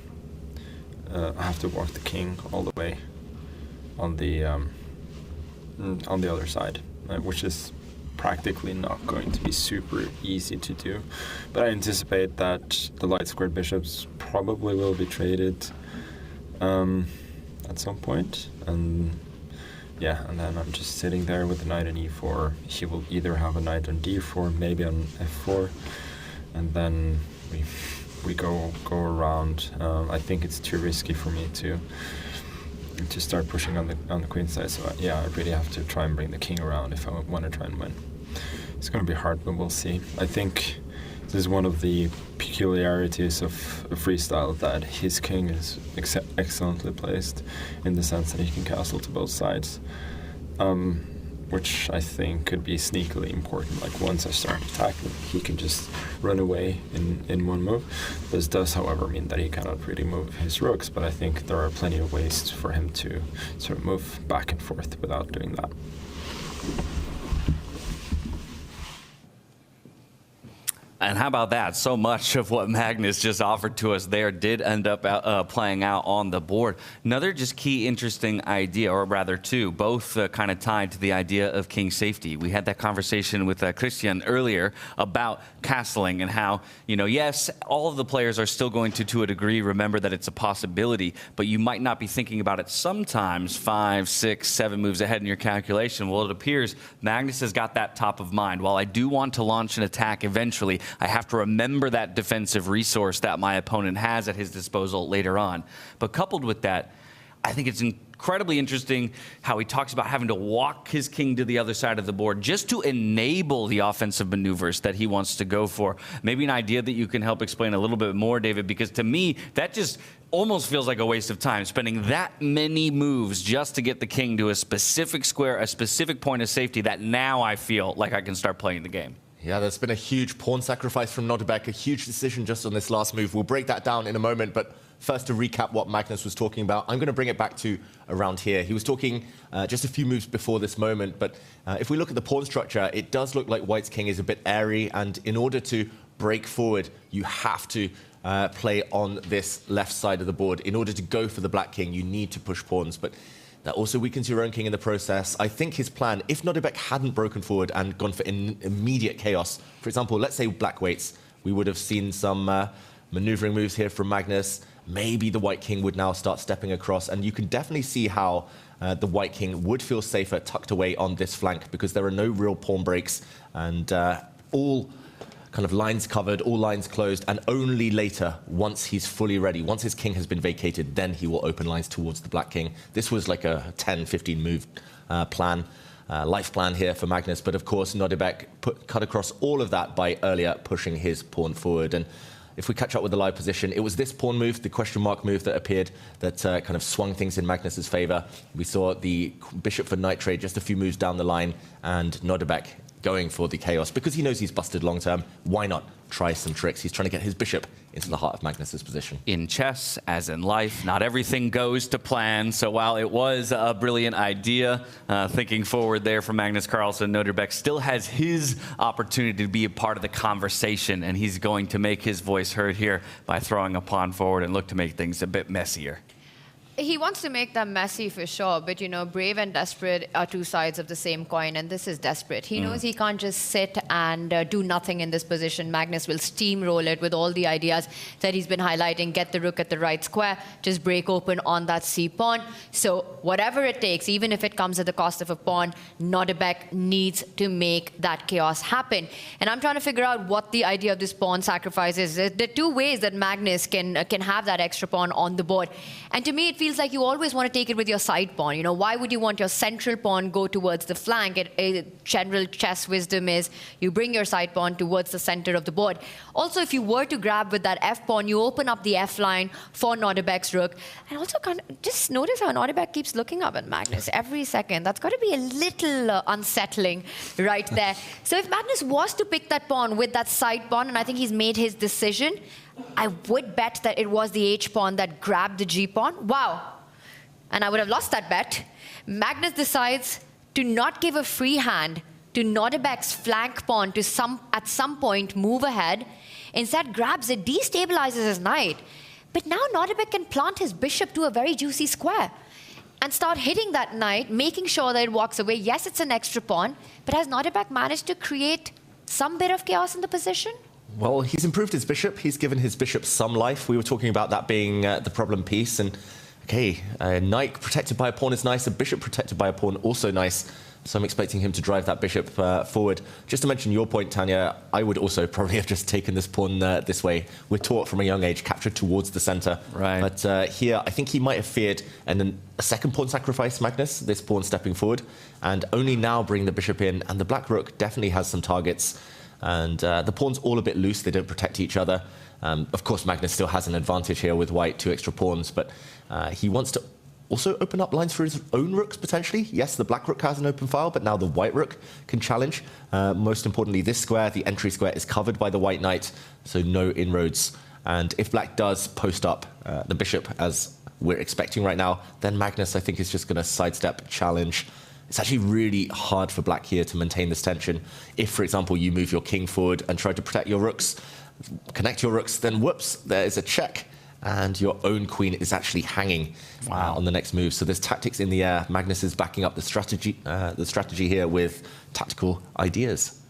walk the king all the way on the other side, which is practically not going to be super easy to do. But I anticipate that the light squared bishops probably will be traded at some point. And yeah, and then I'm just sitting there with the knight on e4. He will either have a knight on d4, maybe on f4, and then we go around. I think it's too risky for me to start pushing on the queen side. So yeah, I really have to try and bring the king around if I want to try and win. It's going to be hard, but we'll see. I think this is one of the peculiarities of freestyle, that his king is excellently placed in the sense that he can castle to both sides, which I think could be sneakily important. Like once I start attacking, he can just run away in one move. This does, however, mean that he cannot really move his rooks, but I think there are plenty of ways for him to sort of move back and forth without doing that. And how about that? So much of what Magnus just offered to us there did end up playing out on the board. Another just key interesting idea, or rather two, both kind of tied to the idea of king safety. We had that conversation with Christian earlier about castling and how, you know, yes, all of the players are still going to a degree, remember that it's a possibility, but you might not be thinking about it sometimes 5, 6, 7 moves ahead in your calculation. Well, it appears Magnus has got that top of mind. While I do want to launch an attack eventually, I have to remember that defensive resource that my opponent has at his disposal later on. But coupled with that, I think it's incredibly interesting how he talks about having to walk his king to the other side of the board just to enable the offensive maneuvers that he wants to go for. Maybe an idea that you can help explain a little bit more, David, because to me, that just almost feels like a waste of time, spending that many moves just to get the king to a specific square, a specific point of safety that now I feel like I can start playing the game. Yeah, there's been a huge pawn sacrifice from Nodirbek, a huge decision just on this last move. We'll break that down in a moment, but first to recap what Magnus was talking about, I'm going to bring it back to around here. He was talking just a few moves before this moment, but if we look at the pawn structure, it does look like White's king is a bit airy, and in order to break forward, you have to play on this left side of the board. In order to go for the black king, you need to push pawns, but that also weakens your own king in the process. I think his plan, if Nodirbek hadn't broken forward and gone for immediate chaos, for example, let's say black waits, we would have seen some maneuvering moves here from Magnus. Maybe the white king would now start stepping across, and you can definitely see how the white king would feel safer tucked away on this flank because there are no real pawn breaks, and all kind of lines covered, all lines closed, and only later, once he's fully ready, once his king has been vacated, then he will open lines towards the black king. This was like a 10, 15 move plan. Life plan here for Magnus, but of course Nodirbek cut across all of that by earlier pushing his pawn forward. And if we catch up with the live position, it was this pawn move, the question mark move that appeared, that kind of swung things in Magnus's favour. We saw the bishop for knight trade just a few moves down the line, and Nodirbek going for the chaos because he knows he's busted long term. Why not try some tricks? He's trying to get his bishop into the heart of Magnus's position. In chess, as in life, not everything goes to plan. So while it was a brilliant idea, thinking forward there from Magnus Carlsen, Nodirbek still has his opportunity to be a part of the conversation, and he's going to make his voice heard here by throwing a pawn forward and look to make things a bit messier. He wants to make them messy for sure, but you know, brave and desperate are two sides of the same coin, and this is desperate. He knows he can't just sit and do nothing in this position. Magnus will steamroll it with all the ideas that he's been highlighting. Get the rook at the right square, just break open on that c-pawn. So whatever it takes, even if it comes at the cost of a pawn, Nodirbek needs to make that chaos happen. And I'm trying to figure out what the idea of this pawn sacrifice is. There are two ways that Magnus can have that extra pawn on the board. And to me, it feels like you always want to take it with your side pawn. You know, why would you want your central pawn go towards the flank? General chess wisdom is you bring your side pawn towards the center of the board. Also, if you were to grab with that f pawn, you open up the f line for Nodirbek's rook. And also, just notice how Nodirbek keeps looking up at Magnus every second. That's got to be a little unsettling right there. So if Magnus was to pick that pawn with that side pawn, and I think he's made his decision, I would bet that it was the h-pawn that grabbed the g-pawn. Wow. And I would have lost that bet. Magnus decides to not give a free hand to Nodirbek's flank pawn to at some point move ahead. Instead grabs it, destabilizes his knight. But now Nodirbek can plant his bishop to a very juicy square and start hitting that knight, making sure that it walks away. Yes, it's an extra pawn, but has Nodirbek managed to create some bit of chaos in the position? Well, he's improved his bishop. He's given his bishop some life. We were talking about that being the problem piece. And okay, a knight protected by a pawn is nice. A bishop protected by a pawn also nice. So I'm expecting him to drive that bishop forward. Just to mention your point, Tanya, I would also probably have just taken this pawn this way. We're taught from a young age, captured towards the center. Right. But here, I think he might have feared and then a second pawn sacrifice, Magnus, this pawn stepping forward, and only now bring the bishop in. And the black rook definitely has some targets. And the pawns all a bit loose. They don't protect each other. Of course, Magnus still has an advantage here with white, 2 extra pawns, but he wants to also open up lines for his own rooks, potentially. Yes, the black rook has an open file, but now the white rook can challenge. Most importantly, this square, the entry square, is covered by the white knight, so no inroads. And if black does post up the bishop, as we're expecting right now, then Magnus, I think, is just going to sidestep, challenge. It's actually really hard for black here to maintain this tension. If, for example, you move your king forward and try to protect your rooks, connect your rooks, then whoops, there's a check. And your own queen is actually hanging on the next move. So there's tactics in the air. Magnus is backing up the strategy here with tactical ideas.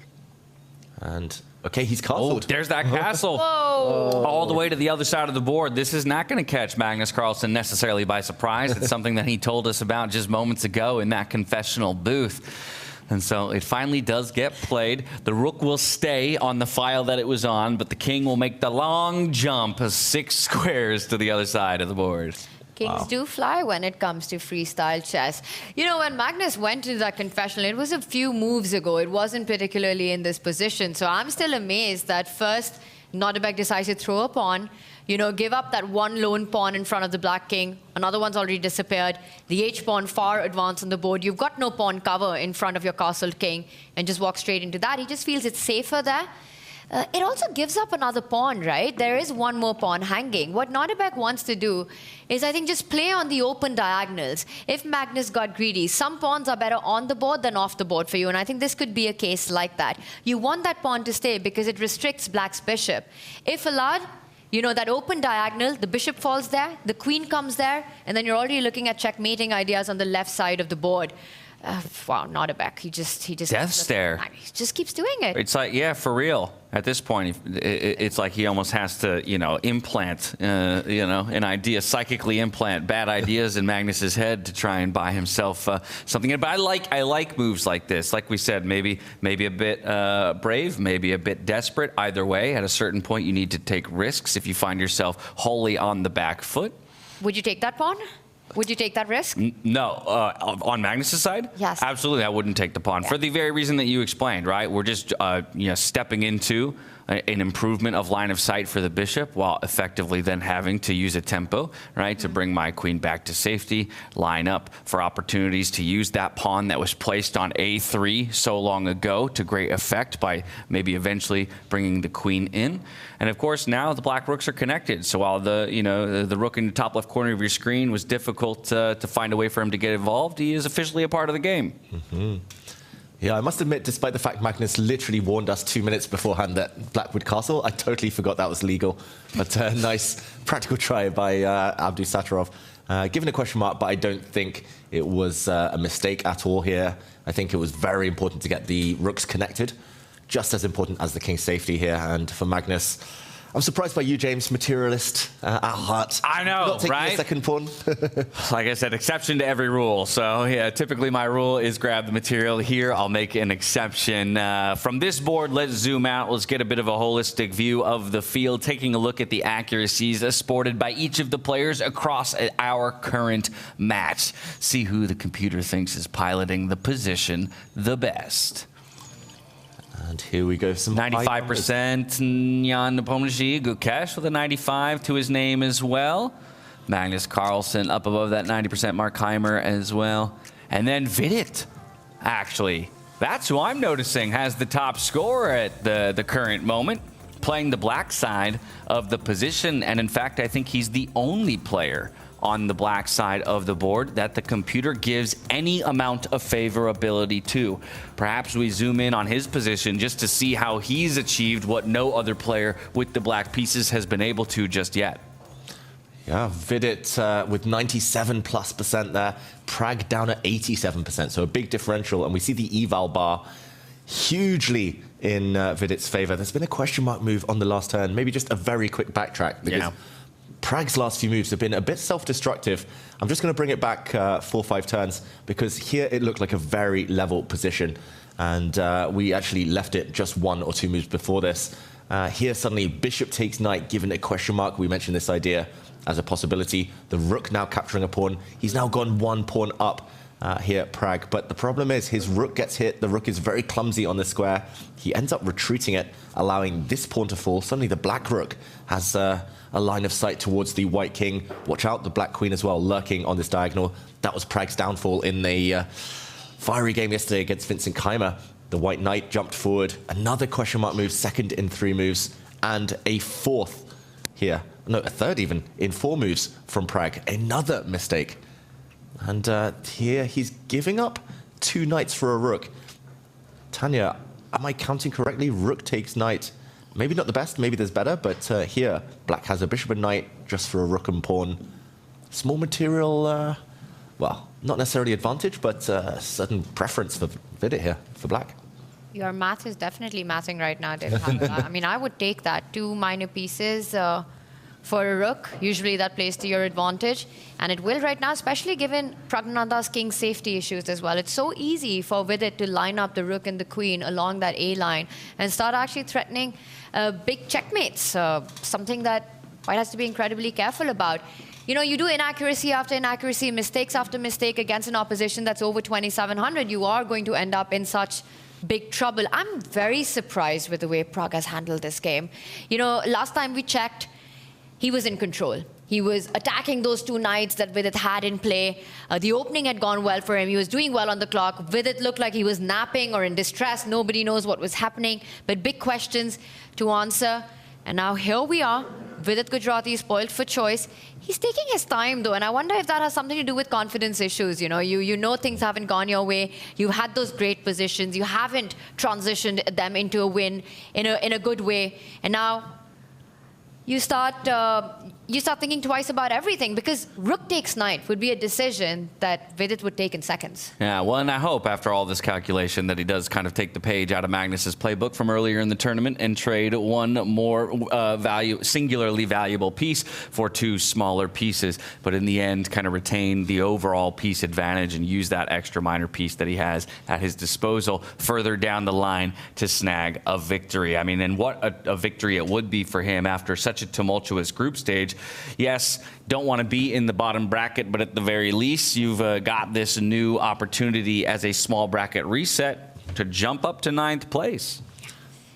And okay, he's castled. Oh, there's that castle. Whoa. All the way to the other side of the board. This is not going to catch Magnus Carlsen necessarily by surprise. It's something that he told us about just moments ago in that confessional booth. And so it finally does get played. The rook will stay on the file that it was on, but the king will make the long jump of 6 squares to the other side of the board. Kings do fly when it comes to freestyle chess. You know, when Magnus went into that confessional, it was a few moves ago. It wasn't particularly in this position. So I'm still amazed that first Nodirbek decides to throw a pawn, you know, give up that one lone pawn in front of the black king. Another one's already disappeared. The h-pawn far advanced on the board. You've got no pawn cover in front of your castled king and just walk straight into that. He just feels it's safer there. It also gives up another pawn, right? There is one more pawn hanging. What Nodirbek wants to do is, I think, just play on the open diagonals. If Magnus got greedy, some pawns are better on the board than off the board for you, and I think this could be a case like that. You want that pawn to stay because it restricts black's bishop. If allowed, you know, that open diagonal, the bishop falls there, the queen comes there, and then you're already looking at checkmating ideas on the left side of the board. Wow, Nodirbek. He just death stare. He just keeps doing it. It's like, yeah, for real. At this point, it's like he almost has to, implant, an idea, psychically implant bad ideas in Magnus's head to try and buy himself something. But I like moves like this. Like we said, maybe a bit brave, maybe a bit desperate. Either way, at a certain point, you need to take risks if you find yourself wholly on the back foot. Would you take that pawn? Would you take that risk? No. On Magnus's side? Yes. Absolutely, I wouldn't take the pawn. Yeah. For the very reason that you explained, right? We're just stepping into an improvement of line of sight for the bishop while effectively then having to use a tempo, right, to bring my queen back to safety, line up for opportunities to use that pawn that was placed on a3 so long ago to great effect by maybe eventually bringing the queen in. And of course, now the black rooks are connected. So while the rook in the top left corner of your screen was difficult to find a way for him to get involved, he is officially a part of the game. Mm-hmm. Yeah, I must admit, despite the fact Magnus literally warned us 2 minutes beforehand that black would castle, I totally forgot that was legal. But nice practical try by Abdusattorov. Given a question mark, but I don't think it was a mistake at all here. I think it was very important to get the rooks connected, just as important as the king's safety here. And for Magnus, I'm surprised by you, James, materialist at heart. I know, not taking right? a second pawn. Like I said, exception to every rule. So yeah, typically my rule is grab the material. Here, I'll make an exception. From this board, let's zoom out. Let's get a bit of a holistic view of the field, taking a look at the accuracies sported by each of the players across our current match. See who the computer thinks is piloting the position the best. And here we go. Some 95% Jan Nepomniachtchi, Gukesh with a 95 to his name as well. Magnus Carlsen up above that 90% mark, Keymer as well. And then Vidit, actually. That's who I'm noticing has the top score at the current moment, playing the black side of the position. And in fact, I think he's the only player on the black side of the board that the computer gives any amount of favorability to. Perhaps we zoom in on his position just to see how he's achieved what no other player with the black pieces has been able to just yet. Yeah, Vidit with 97+% there. Pragg down at 87%, so a big differential. And we see the eval bar hugely in Vidit's favor. There's been a question mark move on the last turn. Maybe just a very quick backtrack, because Pragg's last few moves have been a bit self-destructive. I'm just going to bring it back 4 or 5 turns, because here it looked like a very level position. And we actually left it just 1 or 2 moves before this. Here suddenly bishop takes knight, given a question mark. We mentioned this idea as a possibility. The rook now capturing a pawn. He's now gone 1 pawn up here at Pragg. But the problem is his rook gets hit. The rook is very clumsy on the square. He ends up retreating it, allowing this pawn to fall. Suddenly the black rook has a line of sight towards the white king. Watch out, the black queen as well, lurking on this diagonal. That was Pragg's downfall in the fiery game yesterday against Vincent Keymer. The white knight jumped forward. Another question mark move, second in 3 moves, and a fourth here. No, a third even, in 4 moves from Pragg. Another mistake. And here he's giving up 2 knights for a rook. Tanya, am I counting correctly? Rook takes knight. Maybe not the best, maybe there's better, but here, black has a bishop and knight just for a rook and pawn. Small material, well, not necessarily advantage, but a certain preference for Vidit here, for black. Your math is definitely mathing right now, David. I mean, I would take that. 2 minor pieces for a rook. Usually that plays to your advantage. And it will right now, especially given Praggnanandhaa's king's safety issues as well. It's so easy for Vidit to line up the rook and the queen along that A line and start actually threatening big checkmates, something that White has to be incredibly careful about. You know, you do inaccuracy after inaccuracy, mistakes after mistake against an opposition that's over 2,700, you are going to end up in such big trouble. I'm very surprised with the way Pragg has handled this game. You know, last time we checked, he was in control. He was attacking those 2 knights that Vidit had in play. The opening had gone well for him. He was doing well on the clock. Vidit looked like he was napping or in distress. Nobody knows what was happening, but big questions to answer. And now here we are. Vidit Gujrathi spoiled for choice. He's taking his time, though, and I wonder if that has something to do with confidence issues. You know, you know things haven't gone your way. You've had those great positions. You haven't transitioned them into a win in a good way. And now you start thinking twice about everything, because rook takes knight would be a decision that Vidit would take in seconds. Yeah, well, and I hope after all this calculation that he does kind of take the page out of Magnus's playbook from earlier in the tournament and trade one more singularly valuable piece for two smaller pieces, but in the end kind of retain the overall piece advantage and use that extra minor piece that he has at his disposal further down the line to snag a victory. I mean, and what a victory it would be for him after such a tumultuous group stage. Yes, don't want to be in the bottom bracket, but at the very least, you've got this new opportunity as a small bracket reset to jump up to 9th place.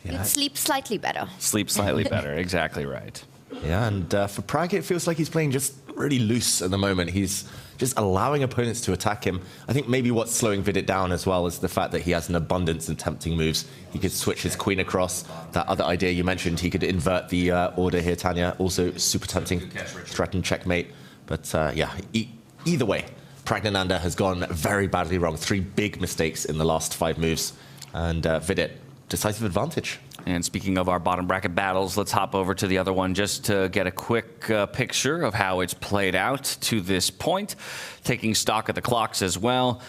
You'd sleep slightly better. Sleep slightly better, exactly right. Yeah, and for Pragg, it feels like he's playing just really loose at the moment. He's just allowing opponents to attack him. I think maybe what's slowing Vidit down as well is the fact that he has an abundance of tempting moves. He could switch his queen across. That other idea you mentioned, he could invert the order here, Tanya. Also super tempting. Threaten checkmate. But yeah, either way, Praggnanandhaa has gone very badly wrong. 3 big mistakes in the last 5 moves. And Vidit, decisive advantage. And speaking of our bottom bracket battles, let's hop over to the other one just to get a quick picture of how it's played out to this point. Taking stock of the clocks as well.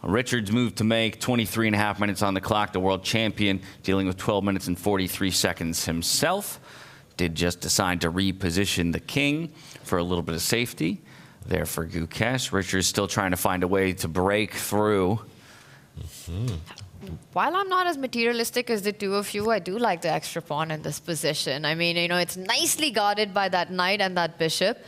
Richard's move to make 23.5 minutes on the clock. The world champion dealing with 12 minutes and 43 seconds himself. Did just decide to reposition the king for a little bit of safety there for Gukesh. Richard's still trying to find a way to break through. While I'm not as materialistic as the two of you, I do like the extra pawn in this position. I mean, you know, it's nicely guarded by that knight and that bishop.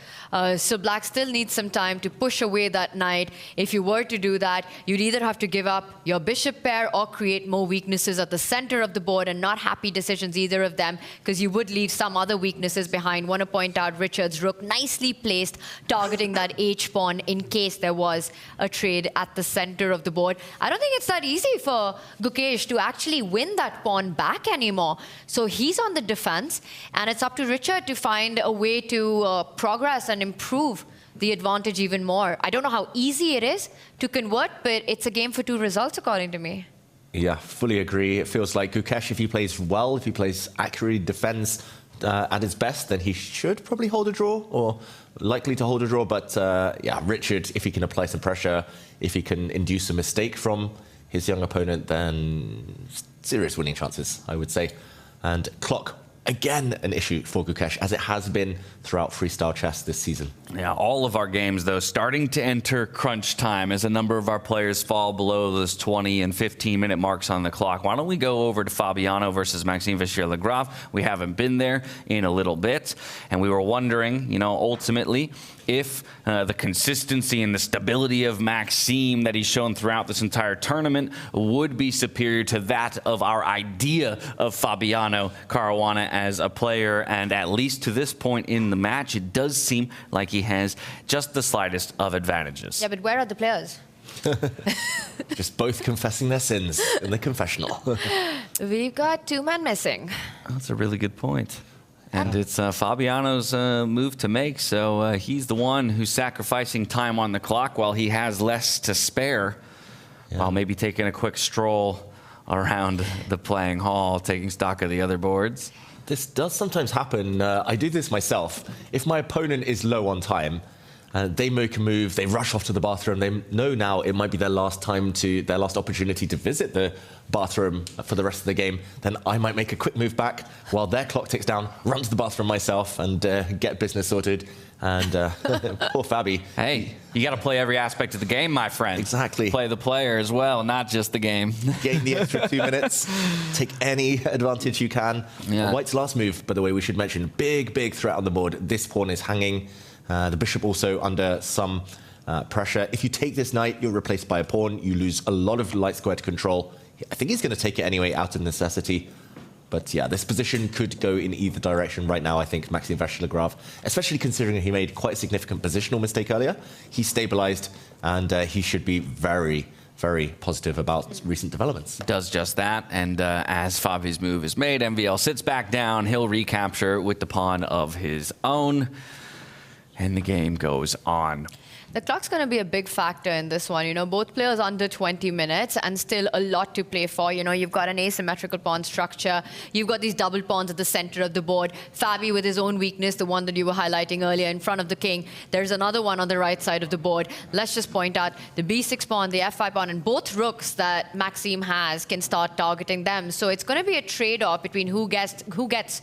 So black still needs some time to push away that knight. If you were to do that, you'd either have to give up your bishop pair or create more weaknesses at the center of the board, and not happy decisions, either of them, because you would leave some other weaknesses behind. Want to point out Richard's rook nicely placed, targeting that H-pawn in case there was a trade at the center of the board. I don't think it's that easy for Gukesh to actually win that pawn back anymore. So he's on the defense, and it's up to Richard to find a way to progress and improve the advantage even more. I don't know how easy it is to convert, but it's a game for 2 results, according to me. Yeah, fully agree. It feels like Gukesh, if he plays well, if he plays accurately, defends at his best, then he should probably hold a draw, or likely to hold a draw. But yeah, Richard, if he can apply some pressure, if he can induce a mistake from his young opponent, then serious winning chances, I would say. And clock, again, an issue for Gukesh, as it has been throughout freestyle chess this season. Yeah, all of our games, though, starting to enter crunch time as a number of our players fall below those 20 and 15-minute marks on the clock. Why don't we go over to Fabiano versus Maxime Vachier-Lagrave? We haven't been there in a little bit, and we were wondering, you know, ultimately, if the consistency and the stability of Maxime that he's shown throughout this entire tournament would be superior to that of our idea of Fabiano Caruana as a player. And at least to this point in the match, it does seem like he has just the slightest of advantages. Yeah, but where are the players? Just both confessing their sins in the confessional. We've got 2 men missing. That's a really good point. And it's Fabiano's move to make, so he's the one who's sacrificing time on the clock while he has less to spare, while maybe taking a quick stroll around the playing hall, taking stock of the other boards. This does sometimes happen. I do this myself. If my opponent is low on time, they make a move, they rush off to the bathroom, they know now it might be their last opportunity to visit the bathroom for the rest of the game, then I might make a quick move back while their clock ticks down, run to the bathroom myself and get business sorted. And poor Fabi. Hey, you got to play every aspect of the game, my friend. Exactly. Play the player as well, not just the game. Gain the extra 2 minutes. Take any advantage you can. Yeah. White's last move, by the way, we should mention, big threat on the board. This pawn is hanging. The bishop also under some pressure. If you take this knight, you're replaced by a pawn. You lose a lot of light squared control. I think he's going to take it anyway out of necessity. But yeah, this position could go in either direction right now, I think, Maxime Vachier-Lagrave, especially considering he made quite a significant positional mistake earlier. He stabilized, and he should be very positive about recent developments. Does just that, and as Fabi's move is made, MVL sits back down. He'll recapture with the pawn of his own, and the game goes on. The clock's going to be a big factor in this one. You know, both players under 20 minutes and still a lot to play for. You know, you've got an asymmetrical pawn structure. You've got these double pawns at the center of the board. Fabi with his own weakness, the one that you were highlighting earlier in front of the king. There's another one on the right side of the board. Let's just point out the b6 pawn, the f5 pawn, and both rooks that Maxime has can start targeting them. So it's going to be a trade-off between who gets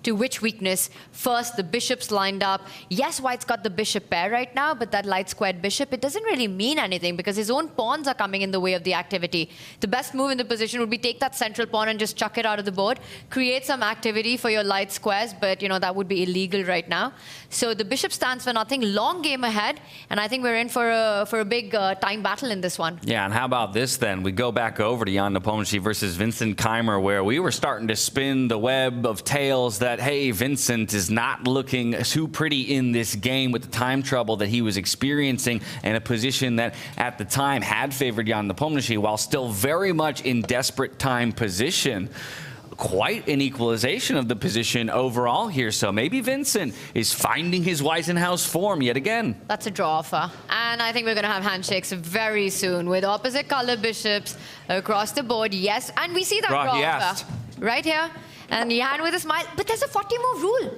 to which weakness. First, the bishops lined up. Yes, White's got the bishop pair right now, but that light squared bishop, it doesn't really mean anything because his own pawns are coming in the way of the activity. The best move in the position would be take that central pawn and just chuck it out of the board, create some activity for your light squares, but you know that would be illegal right now. So the bishop stands for nothing. Long game ahead, and I think we're in for a big time battle in this one. Yeah, and how about this then? We go back over to Jan Nepomniachtchi versus Vincent Keymer, where we were starting to spin the web of tales that, hey, Vincent is not looking too pretty in this game with the time trouble that he was experiencing and a position that at the time had favored Jan Nepomniachtchi while still very much in desperate time position. Quite an equalization of the position overall here. So maybe Vincent is finding his Weissenhaus form yet again. That's a draw offer. And I think we're going to have handshakes very soon with opposite color bishops across the board. Yes, and we see that draw offer right here. And Jan with a smile. But there's a 40-move rule.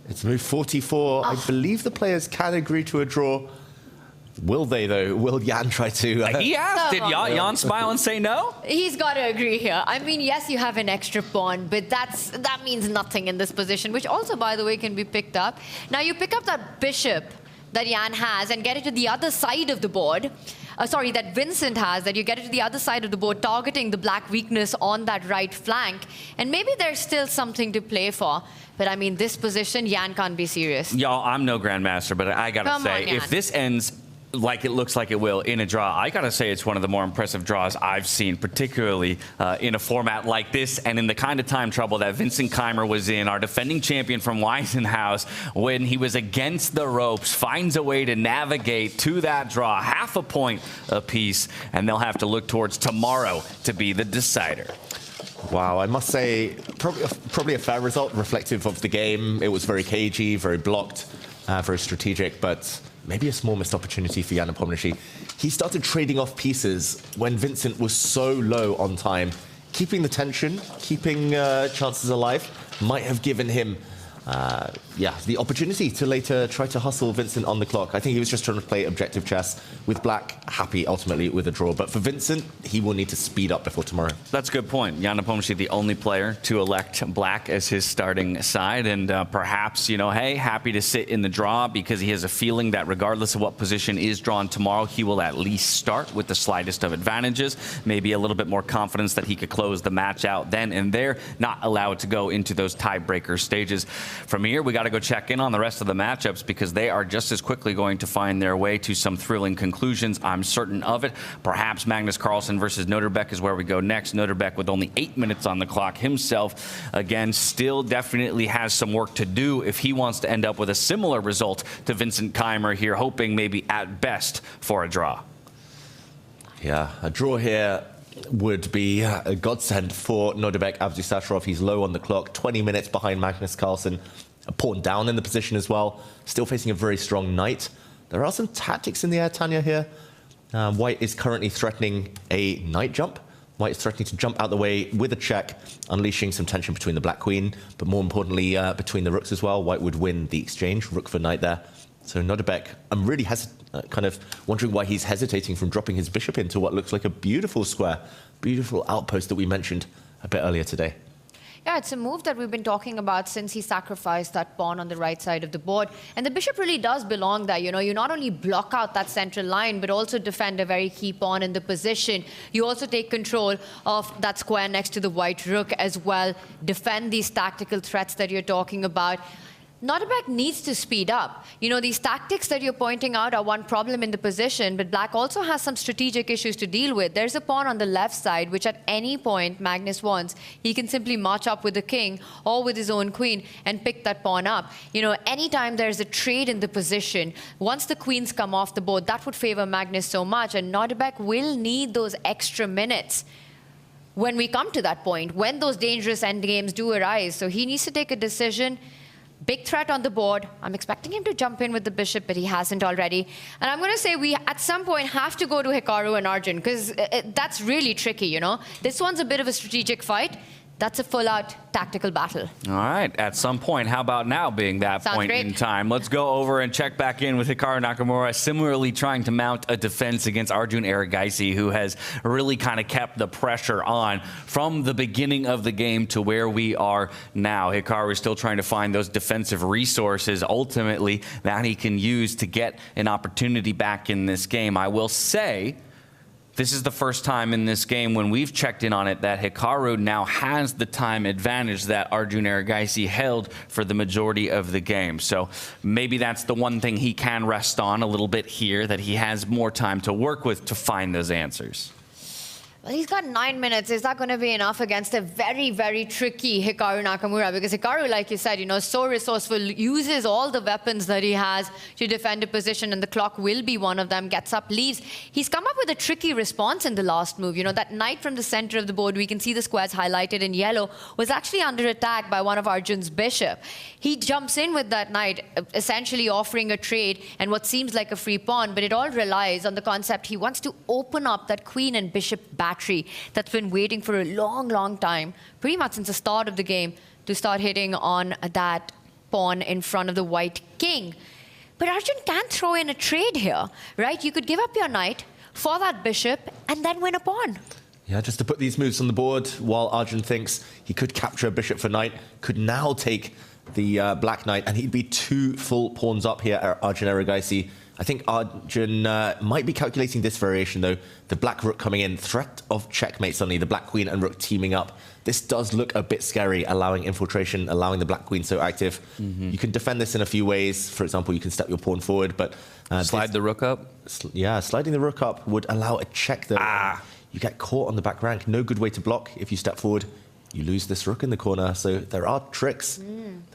It's move 44. I believe the players can agree to a draw. Will they, though? Will Jan try to... He asked. Did Jan smile and say no? He's got to agree here. I mean, yes, you have an extra pawn, but that means nothing in this position, which also, by the way, can be picked up. Now, you pick up that bishop that Jan has and get it to the other side of the board. Sorry, that Vincent has, that you get it to the other side of the board, targeting the black weakness on that right flank. And maybe there's still something to play for. But I mean, this position, Jan can't be serious. Y'all, I'm no grandmaster, but I gotta say, if this ends like it looks like it will in a draw, I gotta say it's one of the more impressive draws I've seen, particularly in a format like this and in the kind of time trouble that Vincent Keymer was in, our defending champion from Weissenhaus, when he was against the ropes, finds a way to navigate to that draw, half a point apiece, and they'll have to look towards tomorrow to be the decider. Wow, I must say, probably a fair result, reflective of the game. It was very cagey, very blocked, very strategic, but maybe a small missed opportunity for Jan Nepomniachtchi. He started trading off pieces when Vincent was so low on time. Keeping the tension, keeping chances alive, might have given him the opportunity to later try to hustle Vincent on the clock. I think he was just trying to play objective chess with black, happy ultimately with a draw. But for Vincent, he will need to speed up before tomorrow. That's a good point. Jan Nepomniachtchi, the only player to elect black as his starting side. And perhaps, you know, hey, happy to sit in the draw because he has a feeling that regardless of what position is drawn tomorrow, he will at least start with the slightest of advantages. Maybe a little bit more confidence that he could close the match out then and there, not allow it to go into those tiebreaker stages. From here, we got to go check in on the rest of the matchups because they are just as quickly going to find their way to some thrilling conclusions. I'm certain of it. Perhaps Magnus Carlsen versus Nodirbek is where we go next. Nodirbek with only 8 minutes on the clock himself. Again, still definitely has some work to do if he wants to end up with a similar result to Vincent Keymer here, hoping maybe at best for a draw. Yeah, a draw here would be a godsend for Nodirbek Abdusattorov. He's low on the clock, 20 minutes behind Magnus Carlsen. A pawn down in the position as well. Still facing a very strong knight. There are some tactics in the air, Tanya, here. White is currently threatening a knight jump. White is threatening to jump out the way with a check, unleashing some tension between the black queen, but more importantly, between the rooks as well. White would win the exchange, rook for knight there. So Nodirbek, I'm really kind of wondering why he's hesitating from dropping his bishop into what looks like a beautiful square, beautiful outpost that we mentioned a bit earlier today. Yeah, it's a move that we've been talking about since he sacrificed that pawn on the right side of the board. And the bishop really does belong there. You know, you not only block out that central line, but also defend a very key pawn in the position. You also take control of that square next to the white rook as well. Defend these tactical threats that you're talking about. Nodirbek needs to speed up. You know, these tactics that you're pointing out are one problem in the position, but black also has some strategic issues to deal with. There's a pawn on the left side, which at any point Magnus wants, he can simply march up with the king or with his own queen and pick that pawn up. You know, anytime there's a trade in the position, once the queens come off the board, that would favor Magnus so much, and Nodirbek will need those extra minutes when we come to that point, when those dangerous endgames do arise. So he needs to take a decision. Big threat on the board. I'm expecting him to jump in with the bishop, but he hasn't already. And I'm going to say we, at some point, have to go to Hikaru and Arjun, because that's really tricky, you know? This one's a bit of a strategic fight. That's a full-out tactical battle. All right, at some point, how about now being that Sounds point great. in time? Let's go over and check back in with Hikaru Nakamura, similarly trying to mount a defense against Arjun Erigaisi, who has really kind of kept the pressure on from the beginning of the game to where we are now. Hikaru is still trying to find those defensive resources, ultimately, that he can use to get an opportunity back in this game. I will say, this is the first time in this game when we've checked in on it that Hikaru now has the time advantage that Arjun Erigaisi held for the majority of the game. So maybe that's the one thing he can rest on a little bit here, that he has more time to work with to find those answers. Well, he's got 9 minutes. Is that going to be enough against a very, very tricky Hikaru Nakamura? Because Hikaru, like you said, you know, so resourceful, uses all the weapons that he has to defend a position, and the clock will be one of them. Gets up, leaves. He's come up with a tricky response in the last move. You know, that knight from the center of the board, we can see the squares highlighted in yellow, was actually under attack by one of Arjun's bishop. He jumps in with that knight, essentially offering a trade and what seems like a free pawn, but it all relies on the concept he wants to open up that queen and bishop battery that's been waiting for a long, long time, pretty much since the start of the game, to start hitting on that pawn in front of the white king. But Arjun can throw in a trade here, right? You could give up your knight for that bishop and then win a pawn. Yeah, just to put these moves on the board, while Arjun thinks he could capture a bishop for knight, could now take the black knight, and he'd be 2 full pawns up here at Arjun Erigaisi. I think Arjun might be calculating this variation, though. The black rook coming in, threat of checkmate suddenly, the black queen and rook teaming up. This does look a bit scary, allowing infiltration, allowing the black queen so active. You can defend this in a few ways. For example, you can step your pawn forward, but... slide the rook up? Yeah, sliding the rook up would allow a check, though. You get caught on the back rank. No good way to block. If you step forward, you lose this rook in the corner. So there are tricks.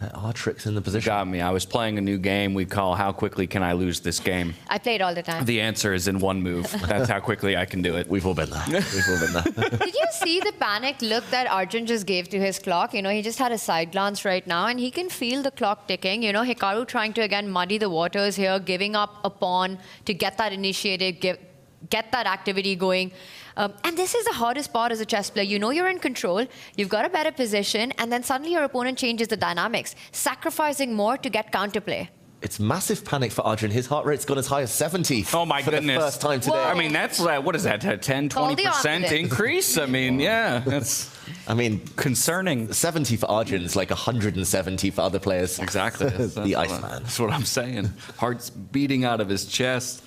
There are tricks in the position. Got me. I was playing a new game we call How Quickly Can I Lose This Game? I played all the time. The answer is in one move. That's how quickly I can do it. We've all been there. We've all been there. Did you see the panic look that Arjun just gave to his clock? You know, he just had a side glance right now, and he can feel the clock ticking. You know, Hikaru trying to, again, muddy the waters here, giving up a pawn to get that initiated, get that activity going. And this is the hardest part as a chess player. You know you're in control, you've got a better position, and then suddenly your opponent changes the dynamics, sacrificing more to get counterplay. It's massive panic for Arjun. His heart rate's gone as high as 70. Oh my for goodness. the first time today. I mean, that's, what is that, 10, 20% increase? I mean, yeah, that's... I mean, concerning. 70 for Arjun is like 170 for other players. Exactly. The Iceman. That's what I'm saying. Heart's beating out of his chest.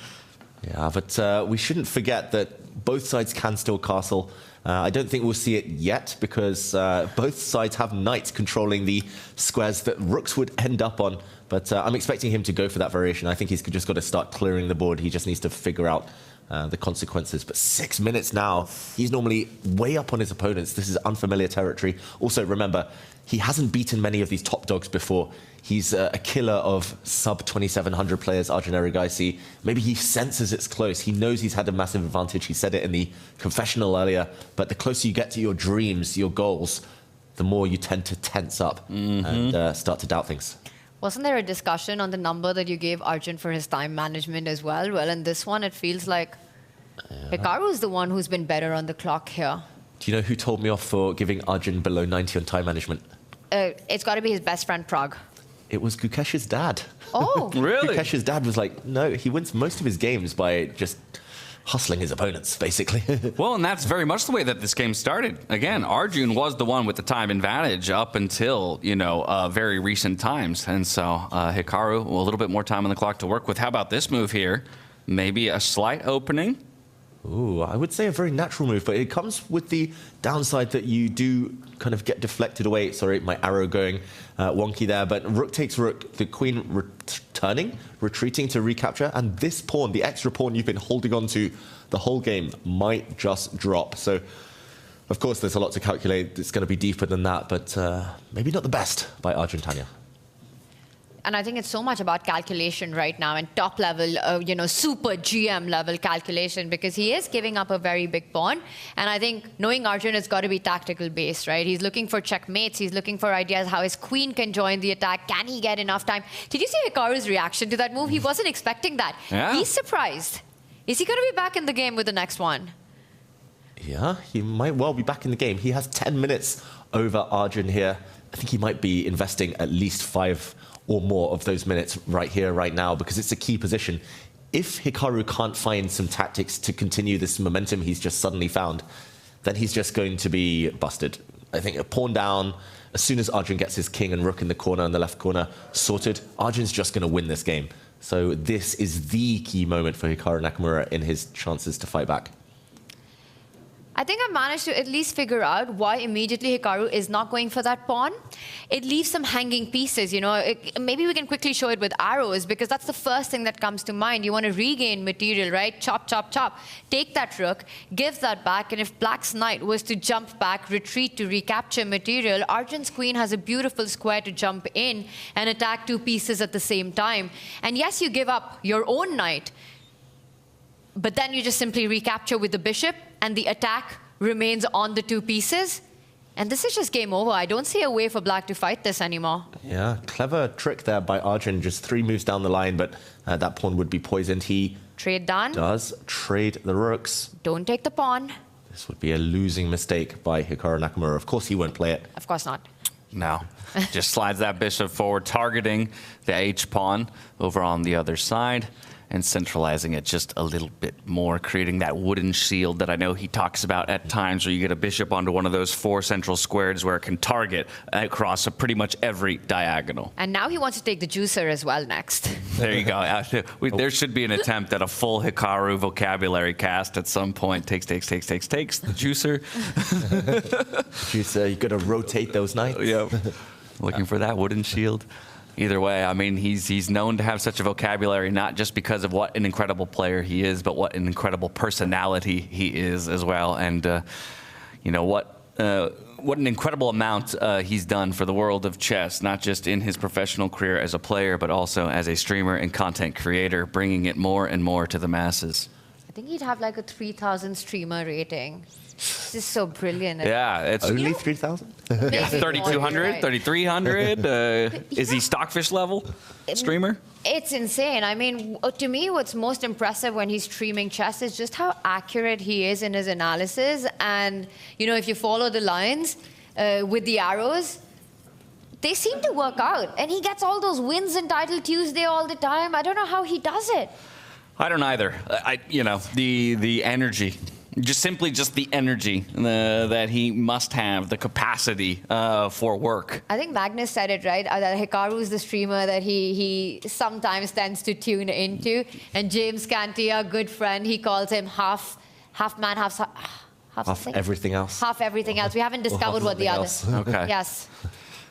Yeah, but we shouldn't forget that both sides can still castle. I don't think we'll see it yet because both sides have knights controlling the squares that rooks would end up on. But I'm expecting him to go for that variation. I think he's just got to start clearing the board. He just needs to figure out the consequences. But 6 minutes now, he's normally way up on his opponents. This is unfamiliar territory. Also, remember, he hasn't beaten many of these top dogs before. He's a killer of sub-2700 players, Arjun Erigaisi. Maybe he senses it's close. He knows he's had a massive advantage. He said it in the confessional earlier. But the closer you get to your dreams, your goals, the more you tend to tense up and start to doubt things. Wasn't there a discussion on the number that you gave Arjun for his time management as well? Well, in this one, it feels like Hikaru is the one who's been better on the clock here. Do you know who told me off for giving Arjun below 90 on time management? It's got to be his best friend, Pragg. It was Gukesh's dad. Oh. Really? Gukesh's dad was like, no, he wins most of his games by just hustling his opponents, basically. Well, and that's very much the way that this game started. Again, Arjun was the one with the time advantage up until, you know, very recent times. And so Hikaru, a little bit more time on the clock to work with. How about this move here? Maybe a slight opening. Ooh, I would say a very natural move, but it comes with the downside that you do kind of get deflected away. Sorry, my arrow going wonky there, but rook takes rook, the queen retreating to recapture, and this pawn, the extra pawn you've been holding on to the whole game, might just drop. So, of course, there's a lot to calculate. It's going to be deeper than that, but maybe not the best by Arjun Tanya. And I think it's so much about calculation right now and top level, super GM level calculation, because he is giving up a very big pawn. And I think knowing Arjun has got to be tactical based, right? He's looking for checkmates. He's looking for ideas how his queen can join the attack. Can he get enough time? Did you see Hikaru's reaction to that move? He wasn't expecting that. Yeah. He's surprised. Is he going to be back in the game with the next one? Yeah, he might well be back in the game. He has 10 minutes over Arjun here. I think he might be investing at least 5 or more of those minutes right here, right now, because it's a key position. If Hikaru can't find some tactics to continue this momentum he's just suddenly found, then he's just going to be busted. I think a pawn down, as soon as Arjun gets his king and rook in the corner and the left corner sorted, Arjun's just going to win this game. So this is the key moment for Hikaru Nakamura in his chances to fight back. I think I managed to at least figure out why immediately Hikaru is not going for that pawn. It leaves some hanging pieces, maybe we can quickly show it with arrows, because that's the first thing that comes to mind. You want to regain material, right? Chop, chop, chop. Take that rook, give that back, and if Black's knight was to jump back, retreat to recapture material, Arjun's queen has a beautiful square to jump in and attack 2 pieces at the same time. And yes, you give up your own knight, but then you just simply recapture with the bishop, and the attack remains on the 2 pieces. And this is just game over. I don't see a way for Black to fight this anymore. Yeah, clever trick there by Arjun, just 3 moves down the line, but that pawn would be poisoned. He trade done. Does trade the rooks. Don't take the pawn. This would be a losing mistake by Hikaru Nakamura. Of course he won't play it. Of course not. No. Just slides that bishop forward, targeting the H-pawn over on the other side, and centralizing it just a little bit more, creating that wooden shield that I know he talks about at times, where you get a bishop onto one of those 4 central squares where it can target across pretty much every diagonal. And now he wants to take the juicer as well next. There you go. There should be an attempt at a full Hikaru vocabulary cast at some point. Takes, the juicer. Juicer, you got to rotate those knights. Yep. Looking for that wooden shield. Either way, I mean, he's known to have such a vocabulary, not just because of what an incredible player he is, but what an incredible personality he is as well. And, what an incredible amount he's done for the world of chess, not just in his professional career as a player, but also as a streamer and content creator, bringing it more and more to the masses. I think he'd have like a 3,000 streamer rating. This is so brilliant. Yeah, it's only 3,000. Yeah, 3,200, right. 3,300. Is he Stockfish level streamer? It's insane. I mean, to me, what's most impressive when he's streaming chess is just how accurate he is in his analysis. And, if you follow the lines with the arrows, they seem to work out. And he gets all those wins in Title Tuesday all the time. I don't know how he does it. I don't either. The energy. Just the energy that he must have, the capacity for work. I think Magnus said it right, that Hikaru is the streamer that he sometimes tends to tune into. And James Canty, a good friend, he calls him half man, half everything else. Half everything else. We haven't discovered what the other. Okay. Yes.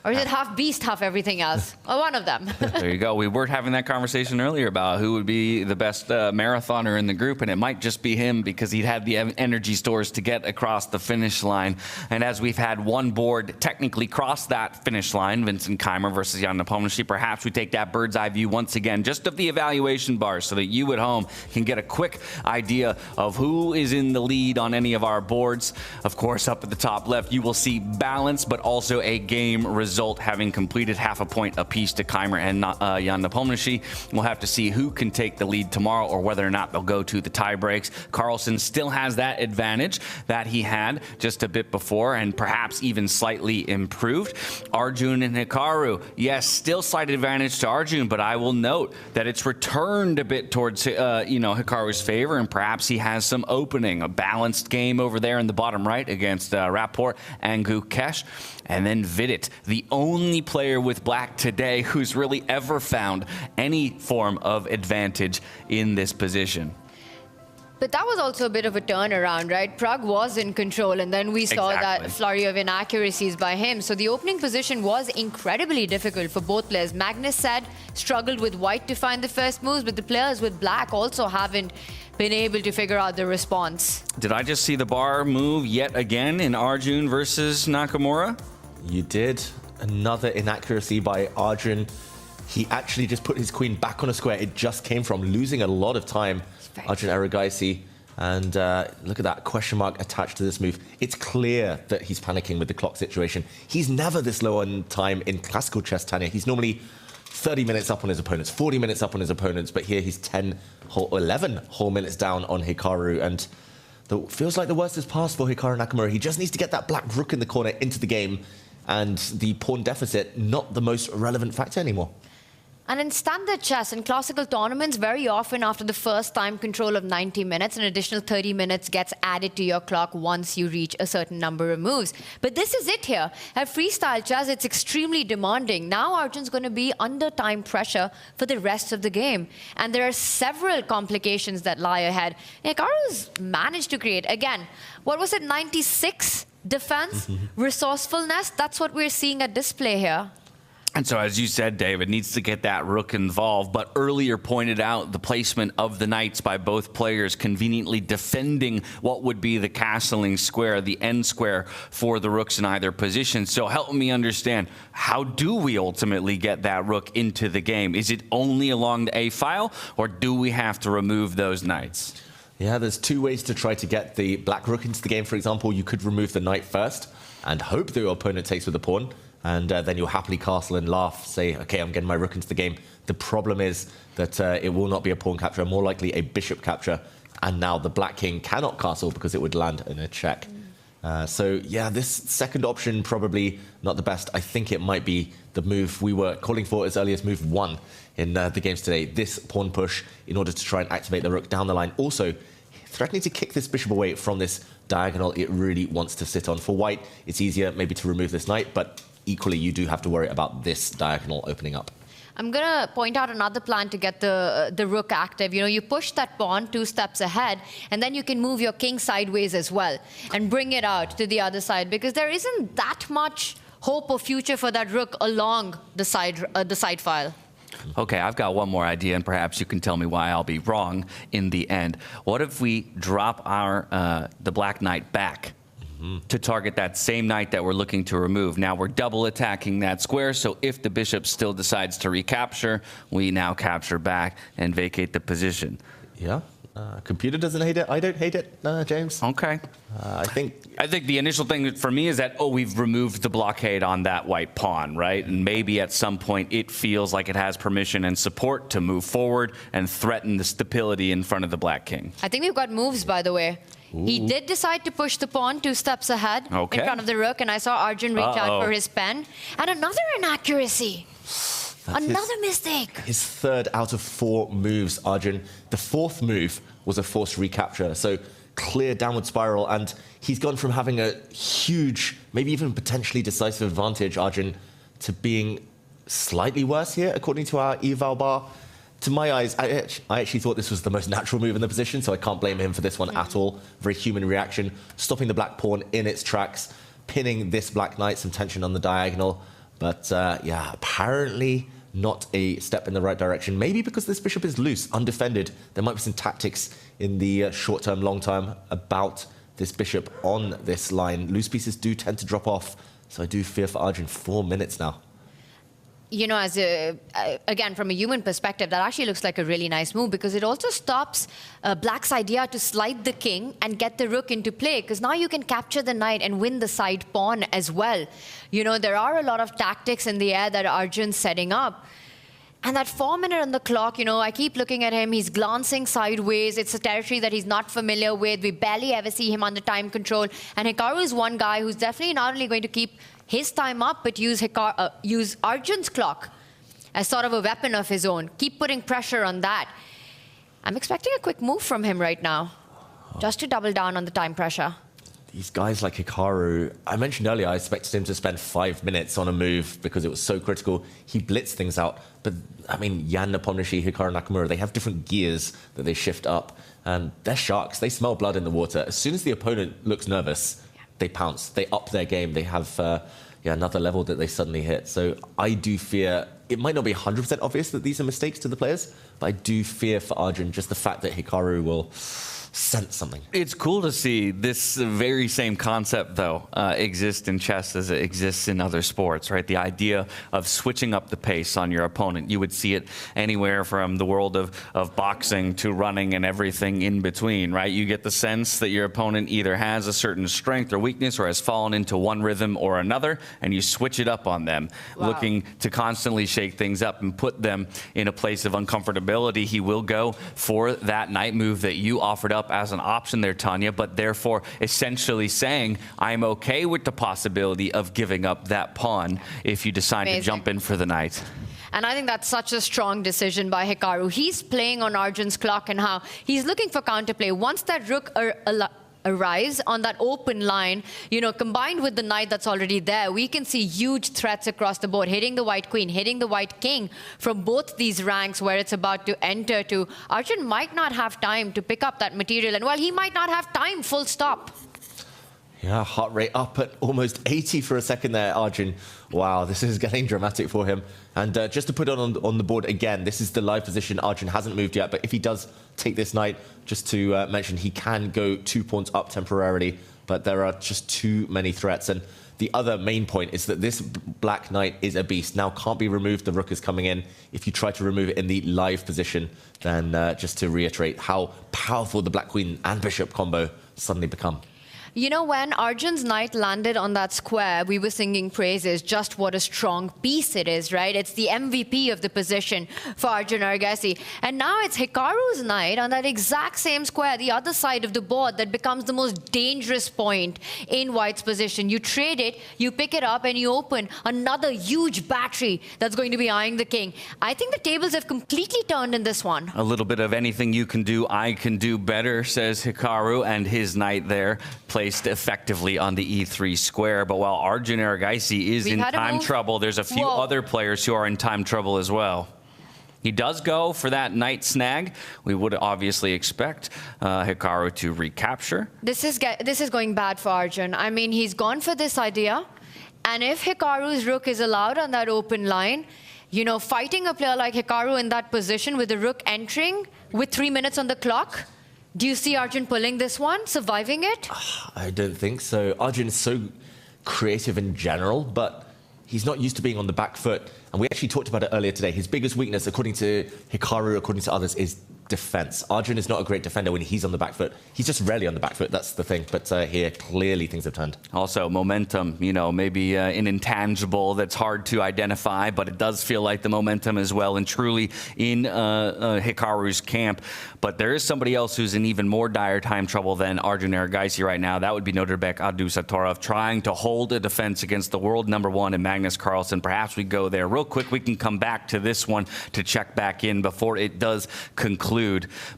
Or is it half beast, half everything else? Or one of them. There you go. We were having that conversation earlier about who would be the best marathoner in the group, and it might just be him because he'd had the energy stores to get across the finish line. And as we've had one board technically cross that finish line, Vincent Keymer versus Jan Nepomniachtchi, perhaps we take that bird's eye view once again, just of the evaluation bars, so that you at home can get a quick idea of who is in the lead on any of our boards. Of course, up at the top left, you will see balance, but also a game result, having completed half a point apiece to Keymer and Jan Nepomniachtchi. We'll have to see who can take the lead tomorrow, or whether or not they'll go to the tie breaks. Carlson still has that advantage that he had just a bit before, and perhaps even slightly improved. Arjun and Hikaru, yes, still slight advantage to Arjun, but I will note that it's returned a bit towards Hikaru's favor, and perhaps he has some opening. A balanced game over there in the bottom right against Rapport and Gukesh. And then Vidit, the only player with black today who's really ever found any form of advantage in this position. But that was also a bit of a turnaround, right? Prag was in control, and then we saw that flurry of inaccuracies by him. So the opening position was incredibly difficult for both players. Magnus said struggled with white to find the first moves, but the players with black also haven't been able to figure out the response. Did I just see the bar move yet again in Arjun versus Nakamura? You did. Another inaccuracy by Arjun. He actually just put his queen back on a square it just came from, losing a lot of time. Arjun Erigaisi. And look at that question mark attached to this move. It's clear that he's panicking with the clock situation. He's never this low on time in classical chess, Tanya. He's normally 30 minutes up on his opponents, 40 minutes up on his opponents, but here he's 11 whole minutes down on Hikaru, and feels like the worst is past for Hikaru Nakamura. He just needs to get that black rook in the corner into the game, and the pawn deficit, not the most relevant factor anymore. And in standard chess, in classical tournaments, very often after the first time control of 90 minutes, an additional 30 minutes gets added to your clock once you reach a certain number of moves. But this is it here. At freestyle chess, it's extremely demanding. Now Arjun's going to be under time pressure for the rest of the game. And there are several complications that lie ahead. Hikaru's managed to create, again, what was it, 96 defense, resourcefulness? That's what we're seeing at display here. And so, as you said, David, needs to get that rook involved, but earlier pointed out the placement of the knights by both players, conveniently defending what would be the castling square, the end square for the rooks in either position. So help me understand, how do we ultimately get that rook into the game? Is it only along the A file, or do we have to remove those knights? Yeah, there's two ways to try to get the black rook into the game. For example, you could remove the knight first and hope that your opponent takes with the pawn. And then you'll happily castle and laugh, say, okay, I'm getting my rook into the game. The problem is that it will not be a pawn capture, more likely a bishop capture. And now the black king cannot castle because it would land in a check. So, yeah, this second option probably not the best. I think it might be the move we were calling for as early as move 1 in the games today. This pawn push in order to try and activate the rook down the line. Also, threatening to kick this bishop away from this diagonal it really wants to sit on. For white, it's easier maybe to remove this knight, but equally, you do have to worry about this diagonal opening up. I'm going to point out another plan to get the rook active. You know, you push that pawn 2 steps ahead, and then you can move your king sideways as well and bring it out to the other side, because there isn't that much hope or future for that rook along the side file. Okay, I've got one more idea, and perhaps you can tell me why I'll be wrong in the end. What if we drop the black knight back to target that same knight that we're looking to remove? Now we're double attacking that square, so if the bishop still decides to recapture, we now capture back and vacate the position. Yeah. Computer doesn't hate it. I don't hate it, James. Okay. I think the initial thing for me is that, oh, we've removed the blockade on that white pawn, right? And maybe at some point it feels like it has permission and support to move forward and threaten the stability in front of the black king. I think we've got moves, by the way. Ooh. He did decide to push the pawn 2 steps ahead in front of the rook, and I saw Arjun reach out for his pen. And another inaccuracy. Another mistake. His 3rd out of 4 moves, Arjun. The 4th move was a forced recapture. So clear downward spiral. And he's gone from having a huge, maybe even potentially decisive advantage, Arjun, to being slightly worse here, according to our eval bar. To my eyes, I actually thought this was the most natural move in the position, so I can't blame him for this one at all. Very human reaction. Stopping the black pawn in its tracks. Pinning this black knight, some tension on the diagonal. But yeah, apparently not a step in the right direction. Maybe because this bishop is loose, undefended. There might be some tactics in the short term, long term about this bishop on this line. Loose pieces do tend to drop off. So I do fear for Arjun. 4 minutes now. You know, again, from a human perspective, that actually looks like a really nice move, because it also stops Black's idea to slide the king and get the rook into play, because now you can capture the knight and win the side pawn as well. You know, there are a lot of tactics in the air that Arjun's setting up. And that 4 minute on the clock, you know, I keep looking at him. He's glancing sideways. It's a territory that he's not familiar with. We barely ever see him under time control. And Hikaru is one guy who's definitely not only going to keep his time up, but use Arjun's clock as sort of a weapon of his own. Keep putting pressure on that. I'm expecting a quick move from him right now, just to double down on the time pressure. These guys like Hikaru, I mentioned earlier, I expected him to spend 5 minutes on a move because it was so critical. He blitzed things out. But, I mean, Jan Nepomniachtchi, Hikaru Nakamura, they have different gears that they shift up. And they're sharks. They smell blood in the water. As soon as the opponent looks nervous, they pounce. They up their game. They have another level that they suddenly hit. So I do fear, it might not be 100% obvious that these are mistakes to the players, but I do fear for Arjun just the fact that Hikaru will sense something. It's cool to see this very same concept, though, exist in chess as it exists in other sports, right? The idea of switching up the pace on your opponent. You would see it anywhere from the world of boxing to running and everything in between, right? You get the sense that your opponent either has a certain strength or weakness or has fallen into one rhythm or another, and you switch it up on them, looking to constantly shake things up and put them in a place of uncomfortability. He will go for that knight move that you offered up as an option there, Tanya, but therefore essentially saying, I'm okay with the possibility of giving up that pawn if you decide to jump in for the knight. And I think that's such a strong decision by Hikaru. He's playing on Arjun's clock and how he's looking for counterplay. Once that rook arrives on that open line, you know, combined with the knight that's already there, we can see huge threats across the board, hitting the white queen, hitting the white king from both these ranks where it's about to enter to. Arjun might not have time to pick up that material, and well, he might not have time, full stop. Yeah, heart rate up at almost 80 for a second there, Arjun. Wow, this is getting dramatic for him. And just to put it on the board again, this is the live position. Arjun hasn't moved yet, but if he does take this knight, just to mention, he can go 2 pawns up temporarily, but there are just too many threats. And the other main point is that this black knight is a beast. Now can't be removed, the rook is coming in. If you try to remove it in the live position, then just to reiterate how powerful the black queen and bishop combo suddenly become. You know, when Arjun's knight landed on that square, we were singing praises, just what a strong piece it is, right? It's the MVP of the position for Arjun Erigaisi. And now it's Hikaru's knight on that exact same square, the other side of the board, that becomes the most dangerous point in white's position. You trade it, you pick it up, and you open another huge battery that's going to be eyeing the king. I think the tables have completely turned in this one. A little bit of anything you can do, I can do better, says Hikaru, and his knight there placed effectively on the E3 square. But while Arjun Erigaisi is in time trouble, there's a few other players who are in time trouble as well. He does go for that knight snag. We would obviously expect Hikaru to recapture. This is going bad for Arjun. I mean, he's gone for this idea, and if Hikaru's rook is allowed on that open line, you know, fighting a player like Hikaru in that position with the rook entering with 3 minutes on the clock, do you see Arjun pulling this one, surviving it? I don't think so. Arjun is so creative in general, but he's not used to being on the back foot. And we actually talked about it earlier today. His biggest weakness, according to Hikaru, according to others, is defense. Arjun is not a great defender when he's on the back foot. He's just rarely on the back foot, that's the thing. But here, clearly things have turned. Also, momentum, you know, maybe an intangible that's hard to identify, but it does feel like the momentum is well and truly in Hikaru's camp. But there is somebody else who's in even more dire time trouble than Arjun Erigaisi right now. That would be Nodirbek Abdusattorov, trying to hold a defense against the world #1 in Magnus Carlsen. Perhaps we go there real quick. We can come back to this one to check back in before it does conclude.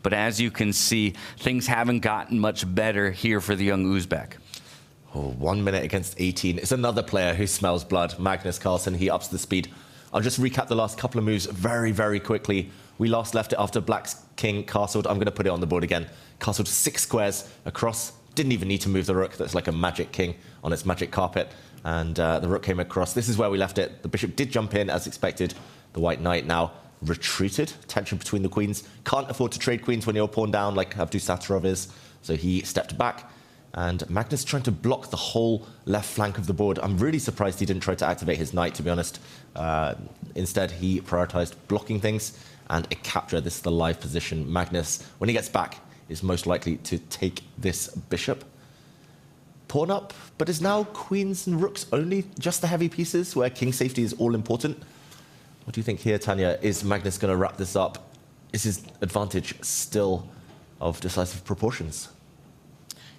But as you can see, things haven't gotten much better here for the young Uzbek. Oh, 1 minute against 18. It's another player who smells blood, Magnus Carlsen. He ups the speed. I'll just recap the last couple of moves very, very quickly. We last left it after black's king castled. I'm going to put it on the board again. Castled 6 squares across. Didn't even need to move the rook. That's like a magic king on its magic carpet. And the rook came across. This is where we left it. The bishop did jump in as expected. The white knight now retreated. Tension between the queens. Can't afford to trade queens when you're pawn down like Abdusattorov is. So he stepped back. And Magnus trying to block the whole left flank of the board. I'm really surprised he didn't try to activate his knight, to be honest. Instead, he prioritized blocking things and a capture. This is the live position. Magnus, when he gets back, is most likely to take this bishop. Pawn up, but is now queens and rooks only just the heavy pieces where king safety is all important? What do you think here, Tanya? Is Magnus going to wrap this up? Is his advantage still of decisive proportions?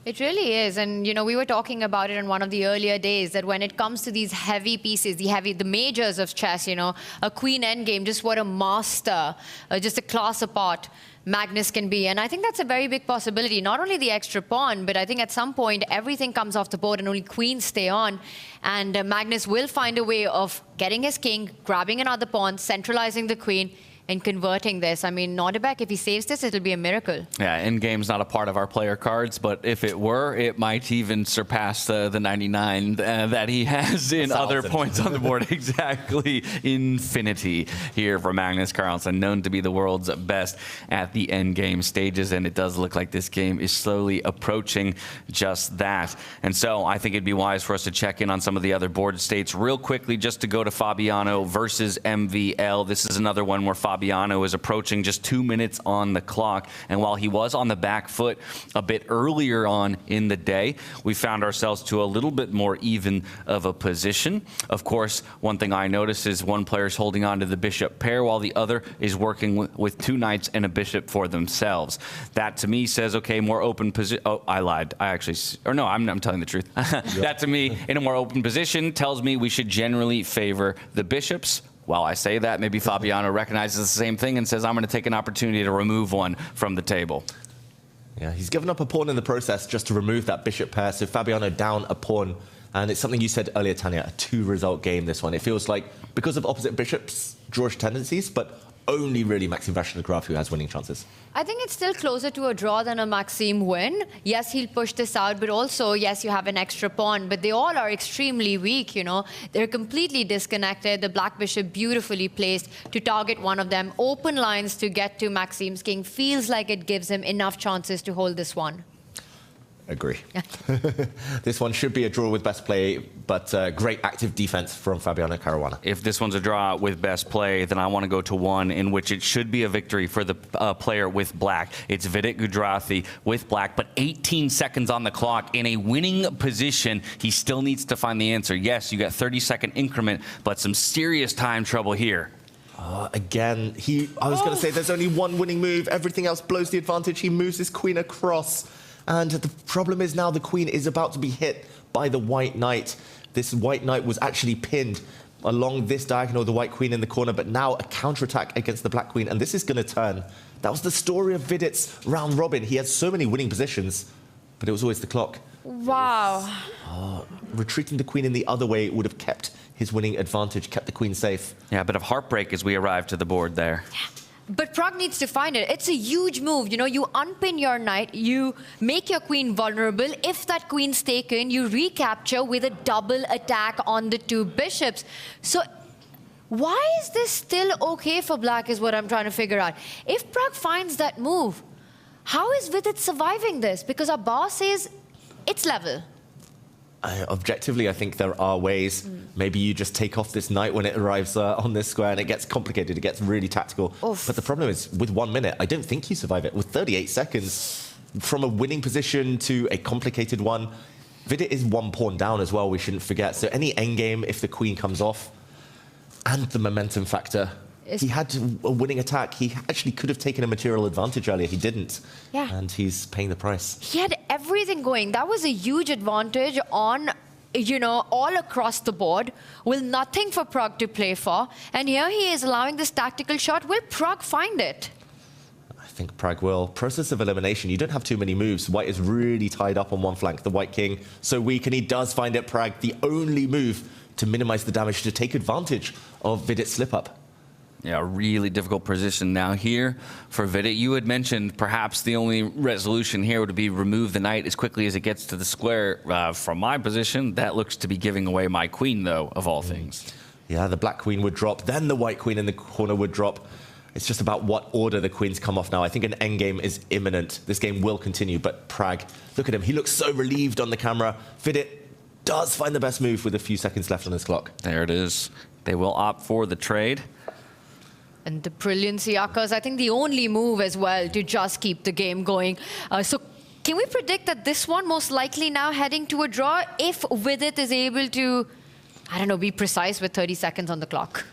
It really is. And, you know, we were talking about it in one of the earlier days that when it comes to these heavy pieces, the majors of chess, you know, a queen endgame, just what a master, just a class apart Magnus can be. And I think that's a very big possibility. Not only the extra pawn, but I think at some point everything comes off the board and only queens stay on. And Magnus will find a way of getting his king, grabbing another pawn, centralizing the queen, in converting this. I mean, Nodirbek, if he saves this, it'll be a miracle. Yeah, in-game's not a part of our player cards, but if it were, it might even surpass the 99 that he has in other points on the board. Exactly. Infinity here for Magnus Carlsen, known to be the world's best at the end-game stages, and it does look like this game is slowly approaching just that. And so I think it'd be wise for us to check in on some of the other board states real quickly, just to go to Fabiano versus MVL. This is another one where Fabiano is approaching just 2 minutes on the clock. And while he was on the back foot a bit earlier on in the day, we found ourselves to a little bit more even of a position. Of course, one thing I noticed is one player's holding on to the bishop pair while the other is working with 2 knights and a bishop for themselves. That to me says, okay, more open position. Oh, I lied. I actually, or no, I'm telling the truth. That to me, in a more open position, tells me we should generally favor the bishops. While I say that, maybe Fabiano recognizes the same thing and says, I'm going to take an opportunity to remove one from the table. Yeah, he's given up a pawn in the process just to remove that bishop pair. So Fabiano down a pawn. And it's something you said earlier, Tanya, a 2-result game, this one. It feels like, because of opposite bishops' drawish tendencies, but only really Maxime Vachier-Lagrave who has winning chances. I think it's still closer to a draw than a Maxime win. Yes, he'll push this out, but also, yes, you have an extra pawn, but they all are extremely weak, you know. They're completely disconnected. The black bishop beautifully placed to target one of them. Open lines to get to Maxime's king. Feels like it gives him enough chances to hold this one. Agree. This one should be a draw with best play, but great active defense from Fabiano Caruana. If this one's a draw with best play, then I want to go to one in which it should be a victory for the player with black. It's Vidit Gujrathi with black, but 18 seconds on the clock in a winning position. He still needs to find the answer. Yes, you got 30-second increment, but some serious time trouble here. Again, I was going to say there's only one winning move. Everything else blows the advantage. He moves his queen across. And the problem is now the queen is about to be hit by the white knight. This white knight was actually pinned along this diagonal, the white queen in the corner, but now a counterattack against the black queen, and this is going to turn. That was the story of Vidit's round robin. He had so many winning positions, but it was always the clock. Wow. Retreating the queen in the other way would have kept his winning advantage, kept the queen safe. Yeah, a bit of heartbreak as we arrive to the board there. Yeah. But Pragg needs to find it. It's a huge move. You know, you unpin your knight, you make your queen vulnerable. If that queen's taken, you recapture with a double attack on the 2 bishops. So why is this still okay for black is what I'm trying to figure out. If Pragg finds that move, how is Vidit surviving this? Because our boss says it's level. Objectively, I think there are ways. Maybe you just take off this knight when it arrives on this square and it gets complicated, it gets really tactical. Oof. But the problem is, with 1 minute, I don't think you survive it. With 38 seconds, from a winning position to a complicated one, Vidit is 1 pawn down as well, we shouldn't forget. So any endgame, if the queen comes off, and the momentum factor, he had a winning attack. He actually could have taken a material advantage earlier. He didn't. Yeah. And he's paying the price. He had everything going. That was a huge advantage on, you know, all across the board, with nothing for Pragg to play for. And here he is allowing this tactical shot. Will Pragg find it? I think Pragg will. Process of elimination. You don't have too many moves. White is really tied up on one flank. The white king so weak, and he does find it. Pragg, the only move to minimize the damage, to take advantage of Vidit's slip-up. Yeah, really difficult position now here for Vidit. You had mentioned perhaps the only resolution here would be remove the knight as quickly as it gets to the square. From my position, that looks to be giving away my queen, though, of all things. Yeah, the black queen would drop, then the white queen in the corner would drop. It's just about what order the queens come off now. I think an endgame is imminent. This game will continue, but Pragg, look at him. He looks so relieved on the camera. Vidit does find the best move with a few seconds left on his clock. There it is. They will opt for the trade. And the brilliancy occurs. I think the only move as well to just keep the game going. So can we predict that this one most likely now heading to a draw if Vidit is able to, I don't know, be precise with 30 seconds on the clock?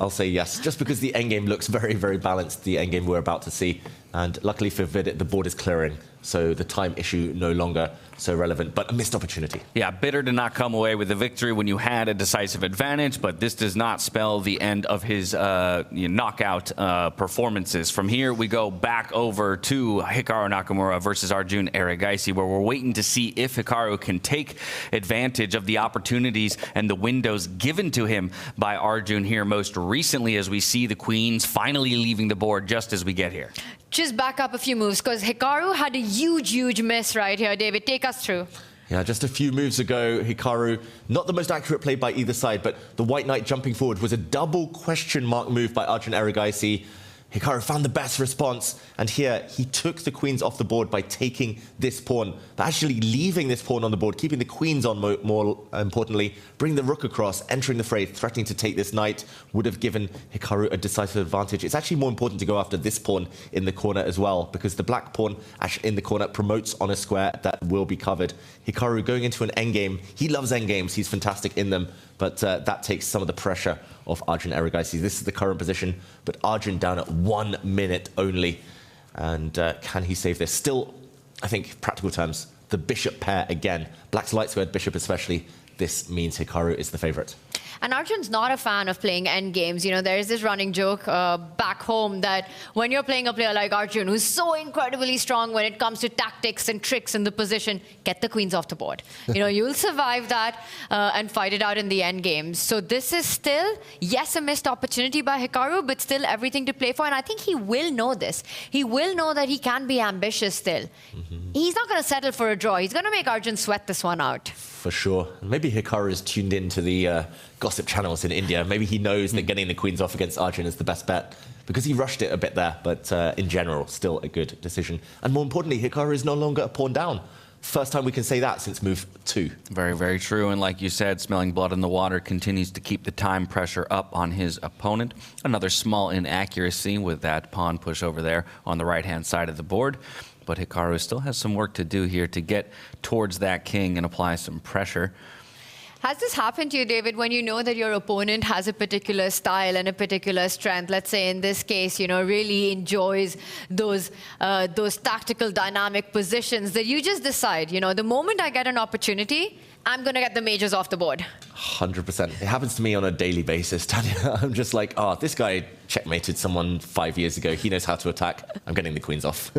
I'll say yes, just because the endgame looks very, very balanced. The endgame we're about to see. And luckily for Vidit, the board is clearing, so the time issue no longer so relevant, but a missed opportunity. Yeah, bitter to not come away with the victory when you had a decisive advantage, but this does not spell the end of his knockout performances. From here, we go back over to Hikaru Nakamura versus Arjun Erigaisi, where we're waiting to see if Hikaru can take advantage of the opportunities and the windows given to him by Arjun here most recently, as we see the queens finally leaving the board just as we get here. Just back up a few moves, because Hikaru had a huge miss right here. David, take us through. Yeah, just a few moves ago, Hikaru, not the most accurate play by either side, but the white knight jumping forward was a double question mark move by Arjun Erigaisi. Hikaru found the best response, and here he took the queens off the board by taking this pawn, but actually leaving this pawn on the board, keeping the queens on more importantly, bring the rook across, entering the fray, threatening to take this knight, would have given Hikaru a decisive advantage. It's actually more important to go after this pawn in the corner as well, because the black pawn in the corner promotes on a square that will be covered. Hikaru going into an endgame, he loves endgames, he's fantastic in them, but that takes some of the pressure off Arjun Erigaisi. This is the current position, but Arjun down at 1 minute only. And can he save this? Still, I think, practical terms, the bishop pair again. Black's light squared bishop especially. This means Hikaru is the favorite. And Arjun's not a fan of playing end games. You know, there is this running joke back home that when you're playing a player like Arjun, who's so incredibly strong when it comes to tactics and tricks in the position, get the queens off the board. You know, you'll survive that and fight it out in the end games. So this is still, yes, a missed opportunity by Hikaru, but still everything to play for. And I think he will know this. He will know that he can be ambitious still. He's not going to settle for a draw. He's going to make Arjun sweat this one out. For sure. Maybe Hikaru is tuned into the gossip channels in India. Maybe he knows that getting the queens off against Arjun is the best bet, because he rushed it a bit there, but in general, still a good decision. And more importantly, Hikaru is no longer a pawn down. First time we can say that since move 2. Very true. And like you said, smelling blood in the water continues to keep the time pressure up on his opponent. Another small inaccuracy with that pawn push over there on the right-hand side of the board. But Hikaru still has some work to do here to get towards that king and apply some pressure. Has this happened to you, David, when you know that your opponent has a particular style and a particular strength? Let's say in this case, you know, really enjoys those tactical dynamic positions that you just decide, you know, the moment I get an opportunity, I'm going to get the majors off the board. 100%. It happens to me on a daily basis, Tanya. I'm just like, oh, this guy checkmated someone 5 years ago. He knows how to attack. I'm getting the queens off.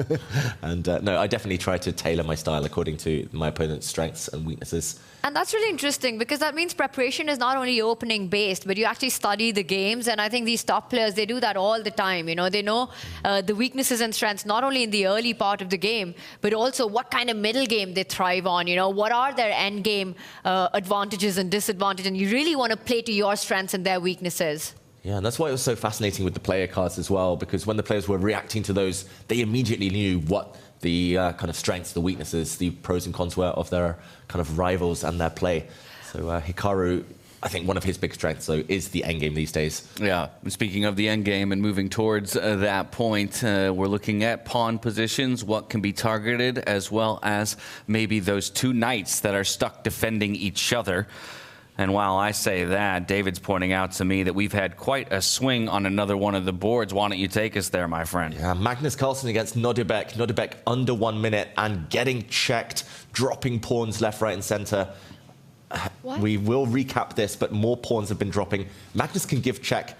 And no, I definitely try to tailor my style according to my opponent's strengths and weaknesses. And that's really interesting, because that means preparation is not only opening based, but you actually study the games. And I think these top players, they do that all the time. You know, they know the weaknesses and strengths, not only in the early part of the game, but also what kind of middle game they thrive on. You know, what are their end game advantages and disadvantages. And you really want to play to your strengths and their weaknesses. Yeah, and that's why it was so fascinating with the player cards as well, because when the players were reacting to those, they immediately knew what the kind of strengths, the weaknesses, the pros and cons were of their kind of rivals and their play. So Hikaru, I think one of his big strengths, though, is the endgame these days. Yeah, speaking of the endgame and moving towards that point, we're looking at pawn positions, what can be targeted, as well as maybe those two knights that are stuck defending each other. And while I say that, David's pointing out to me that we've had quite a swing on another one of the boards. Why don't you take us there, my friend? Yeah, Magnus Carlsen against Nodirbek. Nodirbek under 1 minute and getting checked, dropping pawns left, right, and center. We will recap this, but more pawns have been dropping. Magnus can give check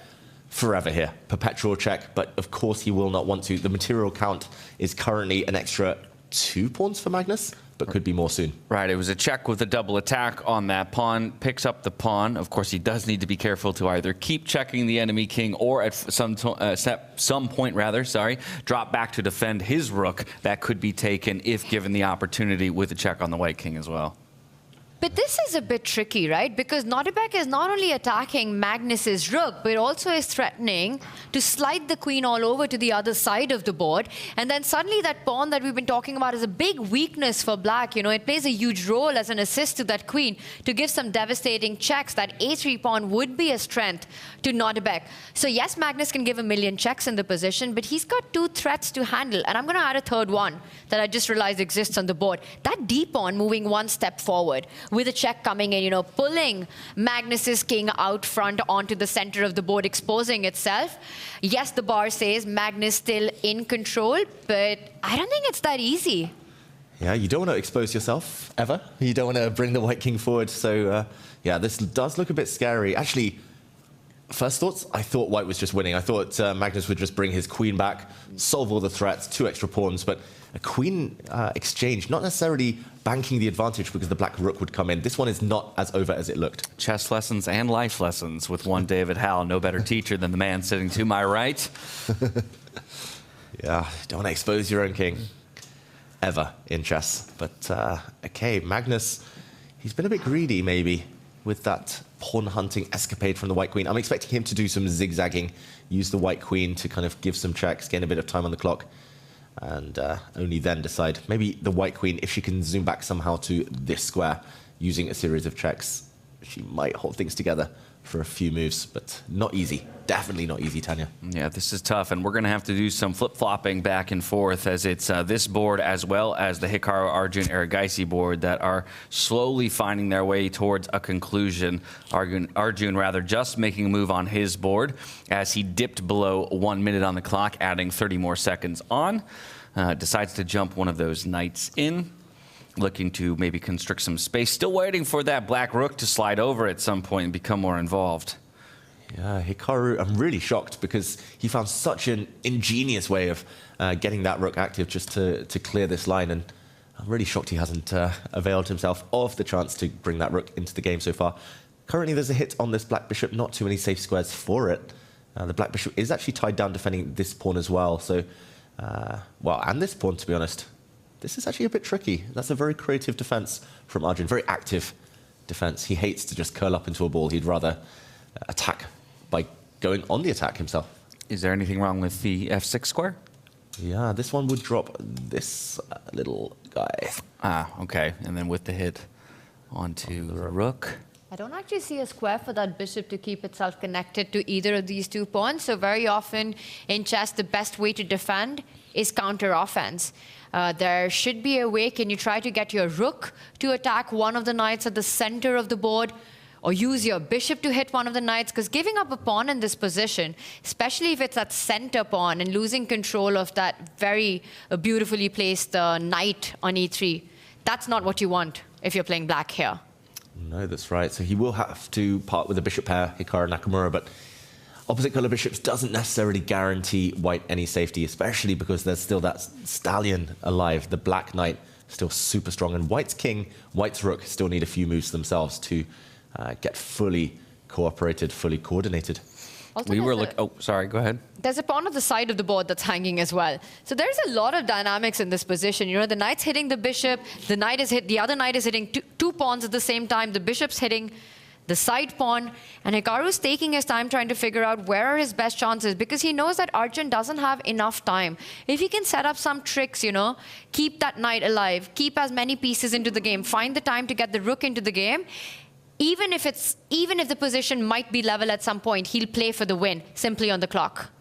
forever here, perpetual check, but of course he will not want to. The material count is currently an extra 2 pawns for Magnus, but could be more soon. Right, it was a check with a double attack on that pawn, picks up the pawn. Of course, he does need to be careful to either keep checking the enemy king or at some point, drop back to defend his rook. That could be taken if given the opportunity with a check on the white king as well. But this is a bit tricky, right? Because Nodirbek is not only attacking Magnus's rook, but also is threatening to slide the queen all over to the other side of the board. And then suddenly that pawn that we've been talking about is a big weakness for black. You know, it plays a huge role as an assist to that queen to give some devastating checks. That a3 pawn would be a strength to Nodirbek. So yes, Magnus can give a million checks in the position, but he's got 2 threats to handle. And I'm going to add a third one that I just realized exists on the board. That d pawn moving 1 step forward. with a check coming in, pulling Magnus's king out front onto the center of the board, exposing itself. Yes, the bar says Magnus still in control, but I don't think it's that easy. Yeah, you don't want to expose yourself, ever. You don't want to bring the white king forward. So, yeah, this does look a bit scary. Actually, first thoughts, I thought white was just winning. I thought Magnus would just bring his queen back, solve all the threats, 2 extra pawns, but a queen exchange, not necessarily banking the advantage because the black rook would come in. This one is not as over as it looked. Chess lessons and life lessons with one David Howell. No better teacher than the man sitting to my right. Yeah, don't want to expose your own king. Ever in chess. But, okay, Magnus, he's been a bit greedy, maybe, with that pawn hunting escapade from the white queen. I'm expecting him to do some zigzagging, use the white queen to kind of give some checks, gain a bit of time on the clock, and only then decide. Maybe the white queen, if she can zoom back somehow to this square, using a series of checks, she might hold things together for a few moves, but not easy. Definitely not easy, Tanya. Yeah, this is tough, and we're going to have to do some flip-flopping back and forth as it's this board as well as the Hikaru Arjun Erigaisi board that are slowly finding their way towards a conclusion. Arjun rather just making a move on his board as he dipped below 1 minute on the clock, adding 30 more seconds on. Decides to jump one of those knights in, looking to maybe constrict some space. Still waiting for that black rook to slide over at some point and become more involved. Yeah, Hikaru, I'm really shocked because he found such an ingenious way of getting that rook active just to clear this line, and I'm really shocked he hasn't availed himself of the chance to bring that rook into the game so far. Currently there's a hit on this black bishop, not too many safe squares for it. The black bishop is actually tied down defending this pawn as well, so, well, and this pawn, to be honest. This is actually a bit tricky. That's a very creative defense from Arjun, very active defense. He hates to just curl up into a ball. He'd rather attack by going on the attack himself. Is there anything wrong with the f6 square? Yeah, this one would drop this little guy. Ah, okay. And then with the hit onto the rook. I don't actually see a square for that bishop to keep itself connected to either of these 2 pawns. So very often in chess, the best way to defend is counter offense. There should be a way. Can you try to get your rook to attack one of the knights at the center of the board, or use your bishop to hit one of the knights? Because giving up a pawn in this position, especially if it's that center pawn and losing control of that very beautifully placed knight on e3, that's not what you want if you're playing black here. No, that's right. So he will have to part with the bishop pair, Hikaru Nakamura, but opposite color bishops doesn't necessarily guarantee white any safety, especially because there's still that stallion alive. The black knight still super strong, and white's king, white's rook still need a few moves themselves to get fully cooperated, fully coordinated. Also, oh, sorry, go ahead. There's a pawn on the side of the board that's hanging as well. So there's a lot of dynamics in this position. The knight's hitting the bishop, the other knight is hitting two pawns at the same time, the bishop's hitting the side pawn, and Hikaru's taking his time trying to figure out where are his best chances, because he knows that Arjun doesn't have enough time. If he can set up some tricks, keep that knight alive, keep as many pieces into the game, find the time to get the rook into the game, even if the position might be level at some point, he'll play for the win simply on the clock.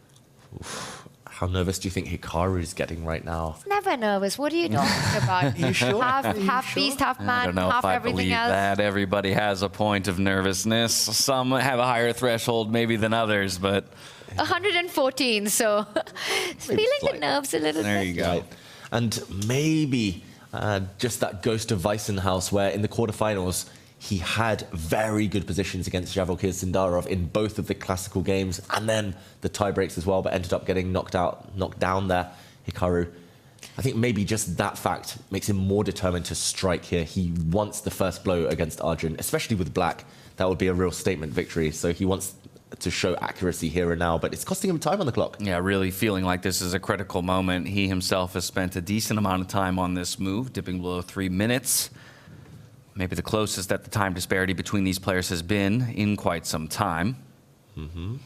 Oof. How nervous do you think Hikaru is getting right now? Never nervous. What are you talking about? You sure? Half beast, half man, I don't know half if I everything believe else. that. Everybody has a point of nervousness. Some have a higher threshold maybe than others, but 114, so feeling the nerves a little bit. There you go. Right. And maybe just that ghost of Weissenhaus, where in the quarterfinals he had very good positions against Javorkir Sindarov in both of the classical games, and then the tie breaks as well, but ended up getting knocked down there, Hikaru. I think maybe just that fact makes him more determined to strike here. He wants the first blow against Arjun, especially with black. That would be a real statement victory. So he wants to show accuracy here and now, but it's costing him time on the clock. Yeah, really feeling like this is a critical moment. He himself has spent a decent amount of time on this move, dipping below 3 minutes. Maybe the closest that the time disparity between these players has been in quite some time. Mm-hmm.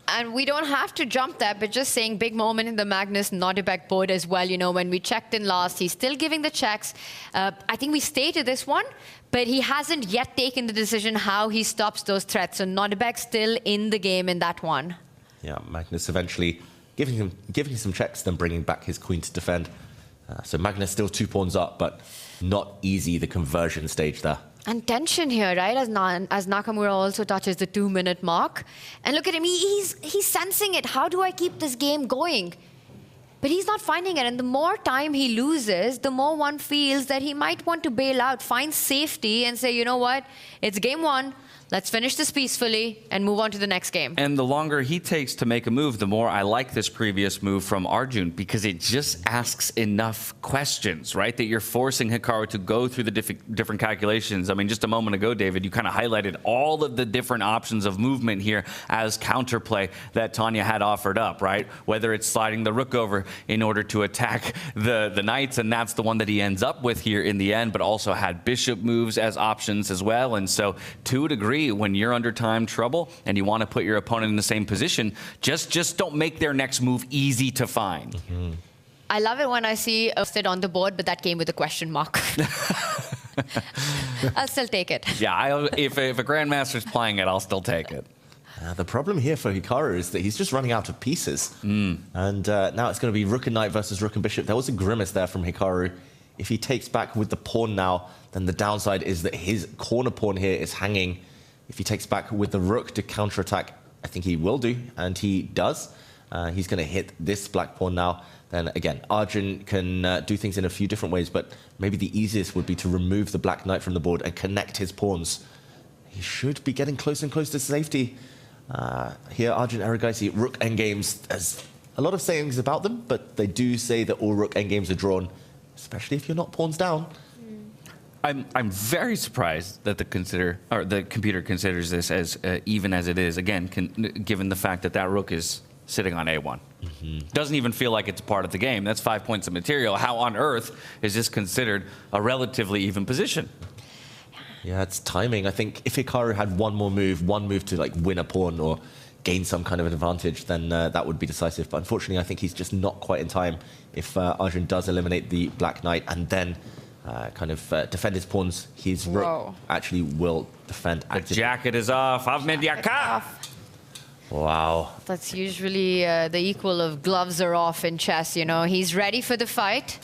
And we don't have to jump there, but just saying big moment in the Magnus Nodirbek board as well. When we checked in last, he's still giving the checks. I think we stated this one, but he hasn't yet taken the decision how he stops those threats. So Nodirbek still in the game in that one. Yeah, Magnus eventually giving him some checks, then bringing back his queen to defend. So Magnus still 2 pawns up, but not easy, the conversion stage there. And tension here, right? As Nakamura also touches the 2-minute mark. And look at him, he's sensing it. How do I keep this game going? But he's not finding it. And the more time he loses, the more one feels that he might want to bail out, find safety and say, you know what? It's game 1. Let's finish this peacefully and move on to the next game. And the longer he takes to make a move, the more I like this previous move from Arjun, because it just asks enough questions, right? That you're forcing Hikaru to go through the different calculations. I mean, just a moment ago, David, you kind of highlighted all of the different options of movement here as counterplay that Tanya had offered up, right? Whether it's sliding the rook over in order to attack the knights, and that's the one that he ends up with here in the end, but also had bishop moves as options as well. And so, to a degree, when you're under time trouble and you want to put your opponent in the same position, just don't make their next move easy to find. I love it when I see a sit on the board, but that came with a question mark. I'll still take it. Yeah, if a Grandmaster's playing it, I'll still take it. The problem here for Hikaru is that he's just running out of pieces. And now it's going to be rook and knight versus rook and bishop. There was a grimace there from Hikaru. If he takes back with the pawn now, then the downside is that his corner pawn here is hanging. If he takes back with the rook to counterattack, I think he will do, and he does. He's going to hit this black pawn now. Then again, Arjun can do things in a few different ways, but maybe the easiest would be to remove the black knight from the board and connect his pawns. He should be getting closer and closer to safety. Here, Arjun Erigaisi, rook endgames. There's a lot of sayings about them, but they do say that all rook endgames are drawn, especially if you're not pawns down. I'm very surprised that the computer considers this as even as it is. Again, given the fact that rook is sitting on A1. Doesn't even feel like it's a part of the game. That's 5 points of material. How on earth is this considered a relatively even position? Yeah, it's timing. I think if Hikaru had one move to like win a pawn or gain some kind of an advantage, then that would be decisive. But unfortunately, I think he's just not quite in time. If Arjun does eliminate the black knight and then defend his pawns, his rook actually will defend actively. The jacket is off. Avmediaka! Wow. That's usually the equal of gloves are off in chess, you know. He's ready for the fight.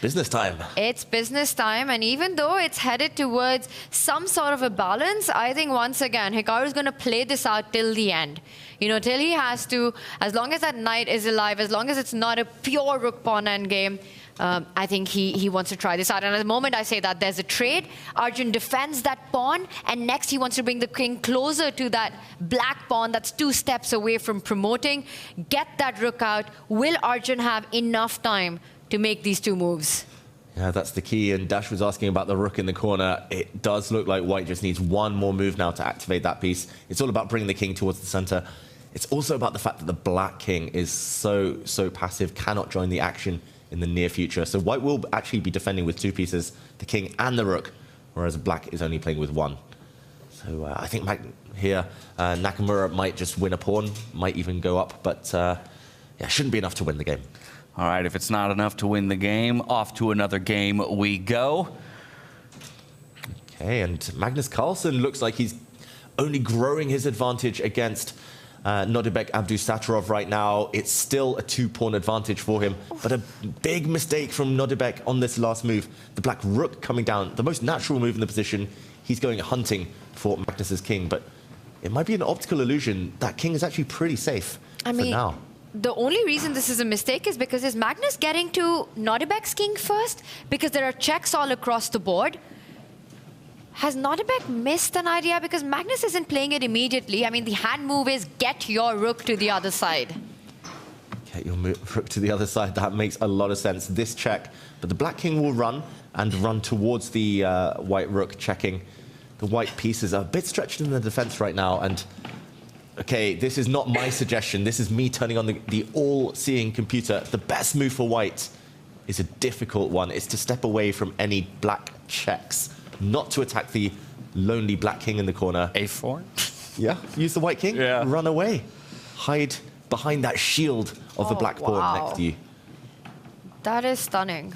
Business time. It's business time, and even though it's headed towards some sort of a balance, I think once again, Hikaru's going to play this out till the end. You know, till he has to, as long as that knight is alive, as long as it's not a pure rook-pawn endgame, I think he wants to try this out. And at the moment I say that, there's a trade. Arjun defends that pawn, and next he wants to bring the king closer to that black pawn that's 2 steps away from promoting. Get that rook out. Will Arjun have enough time to make these 2 moves? Yeah, that's the key. And Dash was asking about the rook in the corner. It does look like white just needs one more move now to activate that piece. It's all about bringing the king towards the center. It's also about the fact that the black king is so passive, cannot join the action in the near future. So white will actually be defending with 2 pieces, the king and the rook, whereas black is only playing with 1. So I think here Nakamura might just win a pawn, might even go up, but yeah, shouldn't be enough to win the game. All right, if it's not enough to win the game, off to another game we go. Okay, and Magnus Carlsen looks like he's only growing his advantage against Nodirbek Abdusattorov right now. It's still a 2-pawn advantage for him, but a big mistake from Nodirbek on this last move. The black rook coming down, the most natural move in the position. He's going hunting for Magnus's king, but it might be an optical illusion. That king is actually pretty safe for now. The only reason this is a mistake is because is Magnus getting to Nodirbek's king first? Because there are checks all across the board. Has Nodirbek missed an idea? Because Magnus isn't playing it immediately. I mean, the hand move is get your rook to the other side. Get your rook to the other side. That makes a lot of sense. This check, but the black king will run towards the white rook, checking. The white pieces are a bit stretched in the defense right now, and okay, this is not my suggestion. This is me turning on the all-seeing computer. The best move for white is a difficult one. It's to step away from any black checks, not to attack the lonely black king in the corner. A4? Yeah, use the white king, run away. Hide behind that shield of the black pawn next to you. That is stunning.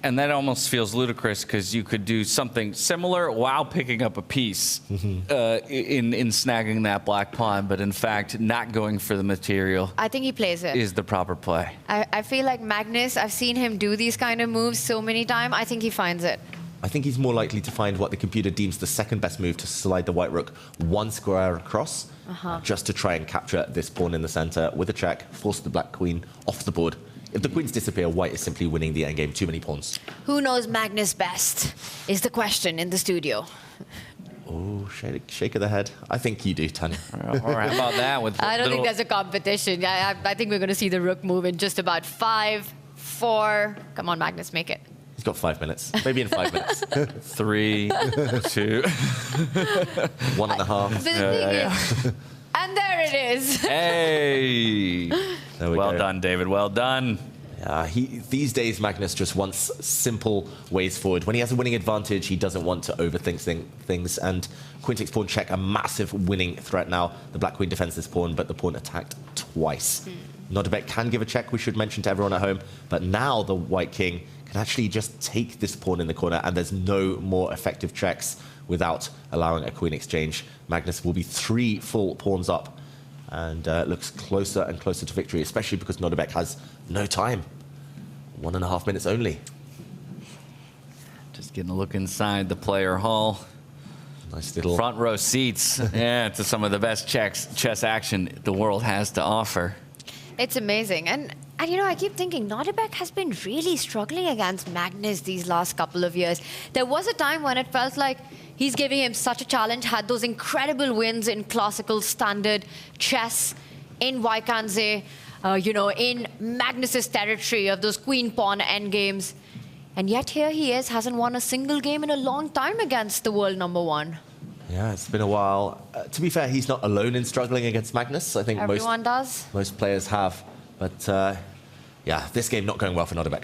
And that almost feels ludicrous because you could do something similar while picking up a piece in snagging that black pawn, but in fact, not going for the material. I think he plays it. Is the proper play. I feel like Magnus, I've seen him do these kind of moves so many times. I think he finds it. I think he's more likely to find what the computer deems the second best move, to slide the white rook one square across, just to try and capture this pawn in the center with a check, force the black queen off the board. If the queens disappear, white is simply winning the endgame. Too many pawns. Who knows Magnus best is the question in the studio. Oh, shake of the head. I think you do, Tanya. All right, how about that? With I don't think there's a competition. I think we're going to see the rook move in just about 5, 4. Come on, Magnus, make it. He's got 5 minutes. Maybe in 5 minutes. 3, 2. 1.5. And there it is. Hey. Well go. done, David. Well done. These days, Magnus just wants simple ways forward. When he has a winning advantage, he doesn't want to overthink things. And queen takes pawn check, a massive winning threat now. The black queen defends this pawn, but the pawn attacked twice. Nodirbek can give a check, we should mention to everyone at home. But now the white king can actually just take this pawn in the corner, and there's no more effective checks without allowing a queen exchange. Magnus will be 3 full pawns up and looks closer and closer to victory, especially because Nodirbek has no time. 1.5 minutes only. Just getting a look inside the player hall. Nice little front row seats to some of the best chess action the world has to offer. It's amazing. And you know, I keep thinking Nodirbek has been really struggling against Magnus these last couple of years. There was a time when it felt like he's giving him such a challenge, had those incredible wins in classical standard chess, in Vaikanze, you know, in Magnus's territory of those queen-pawn endgames. And yet here he is, hasn't won a single game in a long time against the world #1. Yeah, it's been a while. To be fair, he's not alone in struggling against Magnus. I think everyone does. Most players have. But yeah, this game not going well for Nodirbek.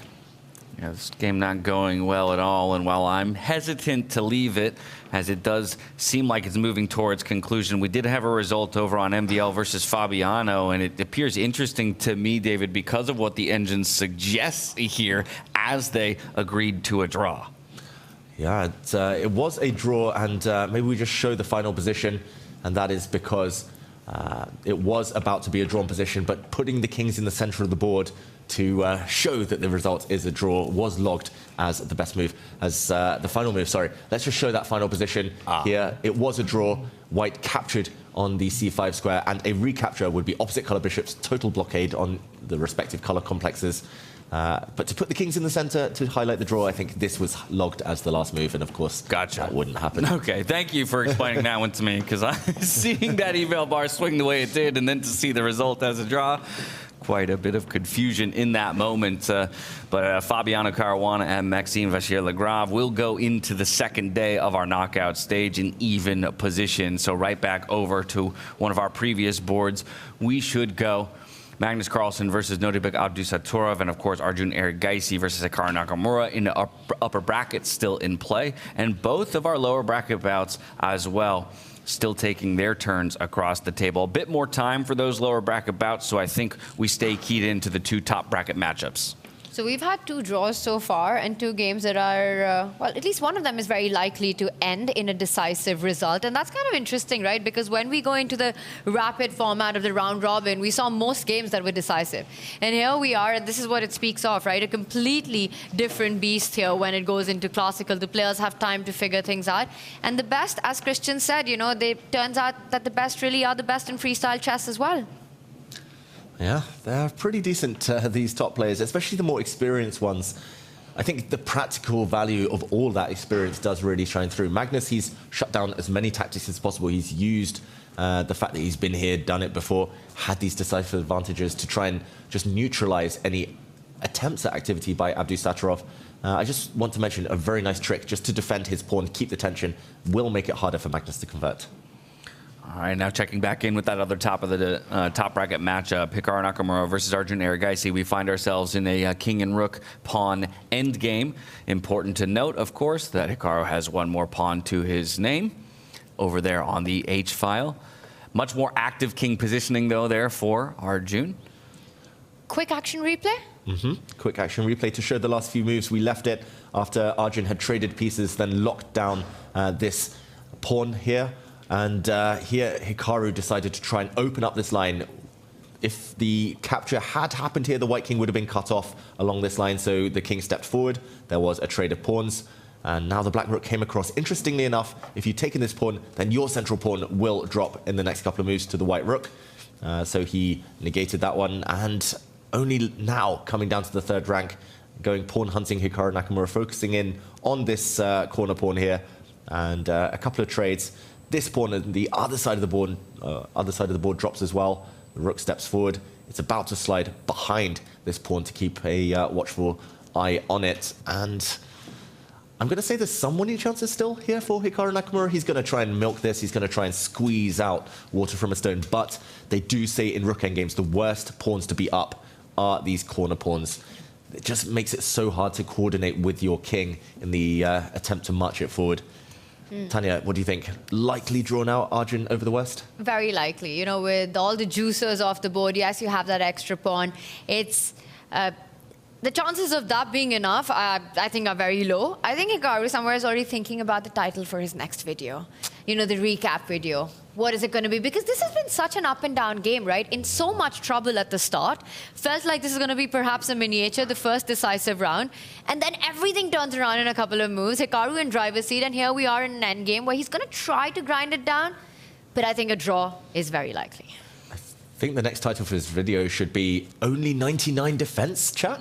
Yeah, this game not going well at all, and while I'm hesitant to leave it, as it does seem like it's moving towards conclusion, we did have a result over on MVL versus Fabiano, and it appears interesting to me, David, because of what the engine suggests here as they agreed to a draw. Yeah, it was a draw, and maybe we just show the final position, and that is because it was about to be a drawn position, but putting the kings in the center of the board to show that the result is a draw was logged as the best move, as the final move, sorry. Let's just show that final position here. It was a draw. White captured on the c5 square, and a recapture would be opposite color bishops, total blockade on the respective color complexes. But to put the kings in the center to highlight the draw, I think this was logged as the last move, and of course, that wouldn't happen. Okay, thank you for explaining that one to me, because seeing that eval bar swing the way it did, and then to see the result as a draw, quite a bit of confusion in that moment. But Fabiano Caruana and Maxime Vachier-Lagrave will go into the second day of our knockout stage in even position. So right back over to one of our previous boards, we should go Magnus Carlsen versus Nodirbek Abdusattorov, and of course Arjun Erigaisi versus Hikaru Nakamura in the upper bracket still in play, and both of our lower bracket bouts as well still taking their turns across the table. A bit more time for those lower bracket bouts, so I think we stay keyed into the 2 top bracket matchups. So we've had 2 draws so far, and 2 games that are, well, at least one of them is very likely to end in a decisive result. And that's kind of interesting, right? Because when we go into the rapid format of the round robin, we saw most games that were decisive. And here we are, and this is what it speaks of, right? A completely different beast here when it goes into classical. The players have time to figure things out. And the best, as Christian said, you know, turns out that the best really are the best in freestyle chess as well. Yeah, they're pretty decent, these top players, especially the more experienced ones. I think the practical value of all that experience does really shine through. Magnus, he's shut down as many tactics as possible. He's used the fact that he's been here, done it before, had these decisive advantages to try and just neutralize any attempts at activity by Abdusattorov. I just want to mention a very nice trick just to defend his pawn, keep the tension, will make it harder for Magnus to convert. All right, now checking back in with that other top of the top bracket matchup, Hikaru Nakamura versus Arjun Erigaisi. We find ourselves in a king and rook pawn endgame. Important to note, of course, that Hikaru has one more pawn to his name over there on the H file. Much more active king positioning, though, there for Arjun. Quick action replay. Quick action replay to show the last few moves. We left it after Arjun had traded pieces, then locked down this pawn here. And here Hikaru decided to try and open up this line. If the capture had happened here, the white king would have been cut off along this line, so the king stepped forward. There was a trade of pawns, and now the black rook came across. Interestingly enough, if you've taken this pawn, then your central pawn will drop in the next couple of moves to the white rook. So he negated that one, and only now coming down to the third rank, going pawn hunting Hikaru Nakamura, focusing in on this corner pawn here, and a couple of trades. This pawn on the other side of the board drops as well. The rook steps forward. It's about to slide behind this pawn to keep a watchful eye on it. And I'm going to say there's some winning chances still here for Hikaru Nakamura. He's going to try and milk this. He's going to try and squeeze out water from a stone. But they do say in rook endgames, the worst pawns to be up are these corner pawns. It just makes it so hard to coordinate with your king in the attempt to march it forward. Tanya, what do you think? Likely drawn out Arjun over the West? Very likely. You know, with all the juicers off the board, yes, you have that extra pawn. It's the chances of that being enough, I think, are very low. I think Hikaru somewhere is already thinking about the title for his next video. You know, the recap video. What is it going to be? Because this has been such an up and down game, right? In so much trouble at the start. Felt like this is going to be perhaps a miniature, the first decisive round. And then everything turns around in a couple of moves. Hikaru in driver's seat, and here we are in an end game where he's going to try to grind it down. But I think a draw is very likely. I think the next title for this video should be Only 99 Defense, chat?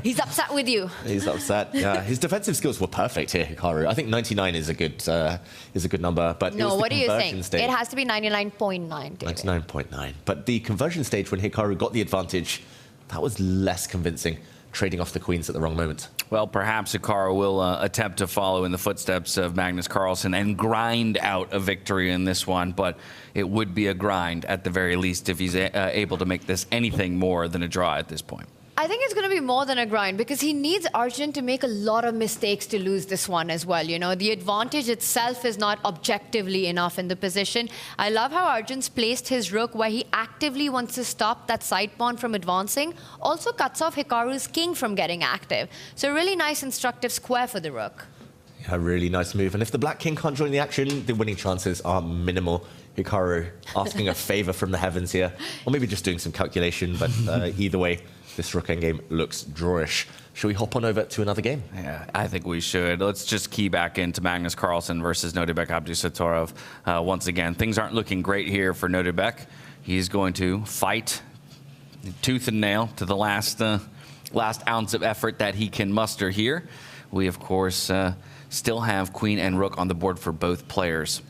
He's upset with you. He's upset. Yeah, his defensive skills were perfect here, Hikaru. I think 99 is a good number, but no, what do you think? Stage. It has to be 99.9. 99.9. But the conversion stage when Hikaru got the advantage, that was less convincing, trading off the queens at the wrong moment. Well, perhaps Hikaru will attempt to follow in the footsteps of Magnus Carlsen and grind out a victory in this one, but it would be a grind at the very least if he's able to make this anything more than a draw at this point. I think it's going to be more than a grind because he needs Arjun to make a lot of mistakes to lose this one as well. You know, the advantage itself is not objectively enough in the position. I love how Arjun's placed his rook where he actively wants to stop that side pawn from advancing. Also cuts off Hikaru's king from getting active. So a really nice instructive square for the rook. A really nice move. And if the black king can't join the action, the winning chances are minimal. Hikaru asking a favor from the heavens here. Or maybe just doing some calculation, but either way, this rook endgame looks drawish. Should we hop on over to another game? Yeah, I think we should. Let's just key back into Magnus Carlsen versus Nodirbek Abdusattorov. Once again, things aren't looking great here for Nodirbek. He's going to fight tooth and nail to the last ounce of effort that he can muster here. We, of course, still have queen and rook on the board for both players.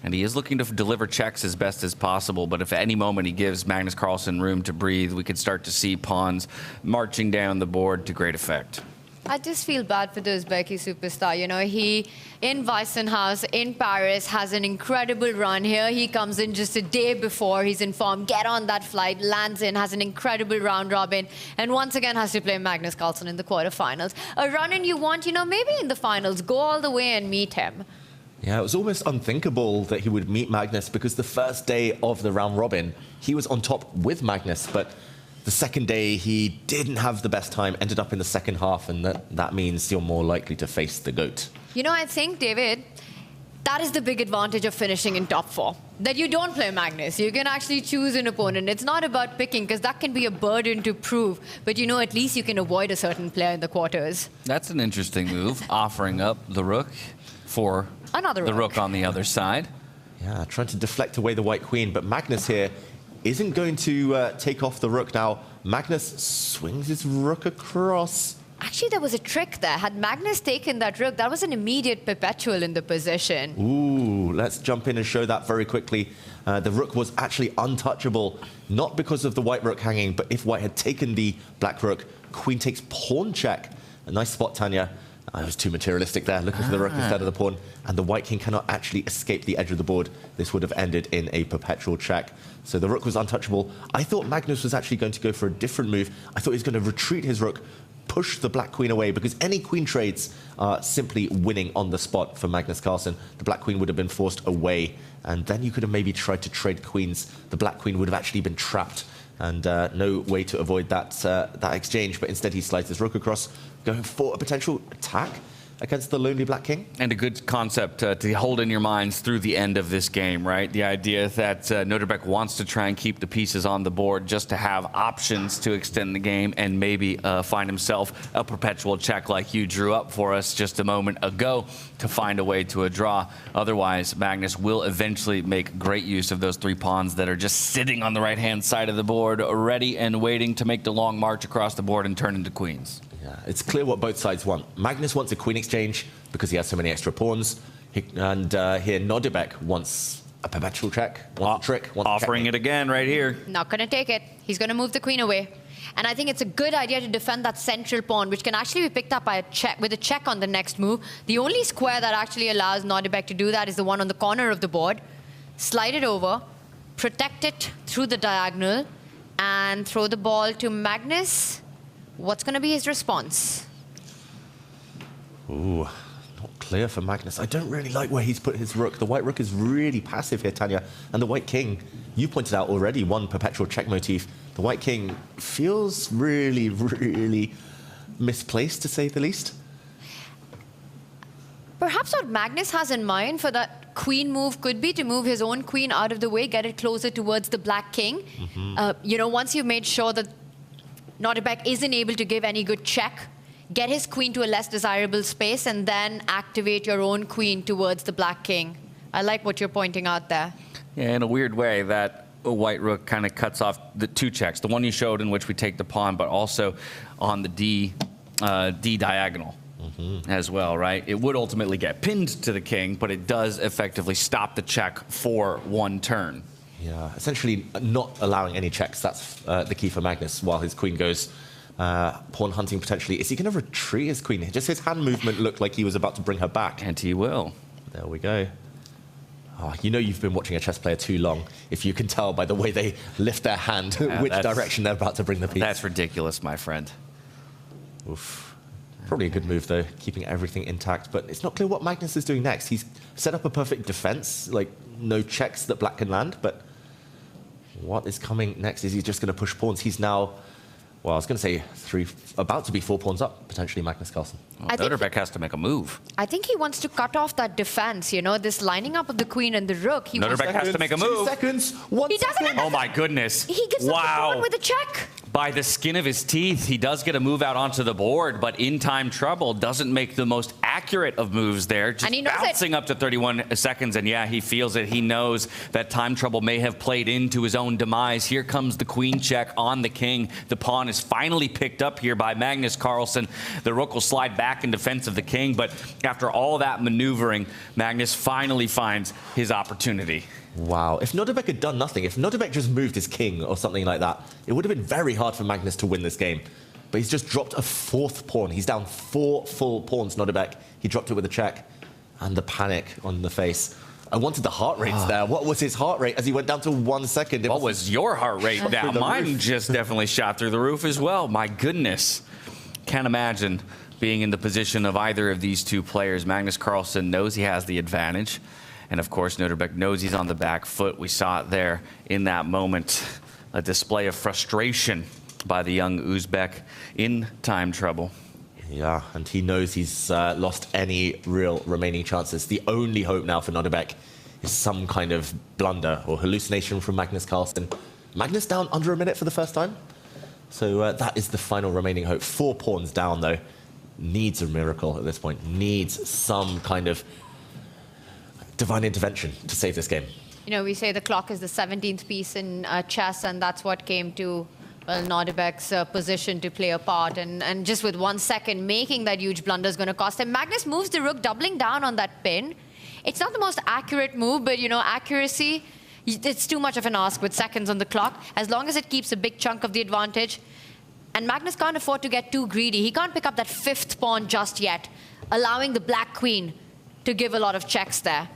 And he is looking to deliver checks as best as possible, but if at any moment he gives Magnus Carlsen room to breathe, we could start to see pawns marching down the board to great effect. I just feel bad for the Uzbeki superstar. You know, he, in Weissenhaus, in Paris, has an incredible run. Here he comes in just a day before he's informed, get on that flight, lands in, has an incredible round robin, and once again has to play Magnus Carlsen in the quarterfinals. A run-in you want, you know, maybe in the finals, go all the way and meet him. Yeah, it was almost unthinkable that he would meet Magnus because the first day of the round robin, he was on top with Magnus, but the second day he didn't have the best time, ended up in the second half, and that means you're more likely to face the GOAT. You know, I think, David, that is the big advantage of finishing in top 4. That you don't play Magnus. You can actually choose an opponent. It's not about picking, because that can be a burden to prove. But, you know, at least you can avoid a certain player in the quarters. That's an interesting move, offering up the rook for another the rook on the other side. Yeah, trying to deflect away the white queen, but Magnus here isn't going to take off the rook now. Magnus swings his rook across. Actually, there was a trick there. Had Magnus taken that rook, that was an immediate perpetual in the position. Ooh, let's jump in and show that very quickly. The rook was actually untouchable, not because of the white rook hanging, but if white had taken the black rook, queen takes pawn check. A nice spot, Tanya. I was too materialistic there, looking for the rook instead of the pawn. And the white king cannot actually escape the edge of the board. This would have ended in a perpetual check. So the rook was untouchable. I thought Magnus was actually going to go for a different move. I thought he was going to retreat his rook, push the black queen away, because any queen trades are simply winning on the spot for Magnus Carlsen. The black queen would have been forced away, and then you could have maybe tried to trade queens. The black queen would have actually been trapped And no way to avoid that exchange, but instead he slides his rook across, going for a potential attack against the lonely Black King. And a good concept to hold in your minds through the end of this game, right? The idea that Nodirbek wants to try and keep the pieces on the board just to have options to extend the game and maybe find himself a perpetual check like you drew up for us just a moment ago to find a way to a draw. Otherwise, Magnus will eventually make great use of those 3 pawns that are just sitting on the right-hand side of the board, ready and waiting to make the long march across the board and turn into queens. Yeah, it's clear what both sides want. Magnus wants a queen exchange because he has so many extra pawns. And here Nodirbek wants a perpetual check, wants a trick, wants offering it again right here. Not going to take it. He's going to move the queen away. And I think it's a good idea to defend that central pawn, which can actually be picked up by a check with a check on the next move. The only square that actually allows Nodirbek to do that is the one on the corner of the board. Slide it over, protect it through the diagonal, and throw the ball to Magnus. What's going to be his response? Ooh, not clear for Magnus. I don't really like where he's put his rook. The white rook is really passive here, Tanya. And the white king, you pointed out already, one perpetual check motif. The white king feels really, really misplaced, to say the least. Perhaps what Magnus has in mind for that queen move could be to move his own queen out of the way, get it closer towards the Black King. You know, once you've made sure that Nodirbek isn't able to give any good check, get his queen to a less desirable space, and then activate your own queen towards the Black King. I like what you're pointing out there. Yeah, in a weird way, that white rook kind of cuts off the 2 checks. The one you showed in which we take the pawn, but also on the D diagonal as well, right? It would ultimately get pinned to the king, but it does effectively stop the check for 1 turn. Yeah, essentially not allowing any checks. That's the key for Magnus while his queen goes pawn hunting potentially. Is he going to retreat his queen? Just his hand movement looked like he was about to bring her back. And he will. There we go. Oh, you know you've been watching a chess player too long if you can tell by the way they lift their hand which direction they're about to bring the piece. That's ridiculous, my friend. Oof. Probably a good move, though, keeping everything intact. But it's not clear what Magnus is doing next. He's set up a perfect defense, like no checks that Black can land. But what is coming next? Is he just going to push pawns? He's now, well, I was going to say about to be 4 pawns up, potentially Magnus Carlsen. Well, Nodirbek has to make a move. I think he wants to cut off that defense, you know, this lining up of the queen and the rook. Nodirbek has to make a move. 2 seconds, 1 he second. doesn't. Oh my goodness. He gives up the pawn with a check. By the skin of his teeth, he does get a move out onto the board, but in time trouble doesn't make the most accurate of moves there. Just bouncing up to 31 seconds, and yeah, he feels it. He knows that time trouble may have played into his own demise. Here comes the queen check on the king. The pawn is finally picked up here by Magnus Carlsen. The rook will slide back in defense of the king, but after all that maneuvering, Magnus finally finds his opportunity. Wow. If Nodirbek had done nothing, if Nodirbek just moved his king or something like that, it would have been very hard for Magnus to win this game. But he's just dropped a 4th pawn. He's down 4 full pawns, Nodirbek. He dropped it with a check. And the panic on the face. I wanted the heart rates there. What was his heart rate as he went down to 1 second? What was your heart rate now? Mine just definitely shot through the roof as well. My goodness. Can't imagine being in the position of either of these 2 players. Magnus Carlsen knows he has the advantage. And of course, Nodirbek knows he's on the back foot. We saw it there in that moment. A display of frustration by the young Uzbek in time trouble. Yeah, and he knows he's lost any real remaining chances. The only hope now for Nodirbek is some kind of blunder or hallucination from Magnus Carlsen. Magnus down under a minute for the first time. So that is the final remaining hope. 4 pawns down, though. Needs a miracle at this point. Needs some kind of divine intervention to save this game. You know, we say the clock is the 17th piece in chess, and that's what came to, well, Nodirbek's position to play a part. And just with 1 second, making that huge blunder is going to cost him. Magnus moves the rook, doubling down on that pin. It's not the most accurate move, but, you know, accuracy, it's too much of an ask with seconds on the clock. As long as it keeps a big chunk of the advantage. And Magnus can't afford to get too greedy. He can't pick up that 5th pawn just yet, allowing the Black Queen to give a lot of checks there.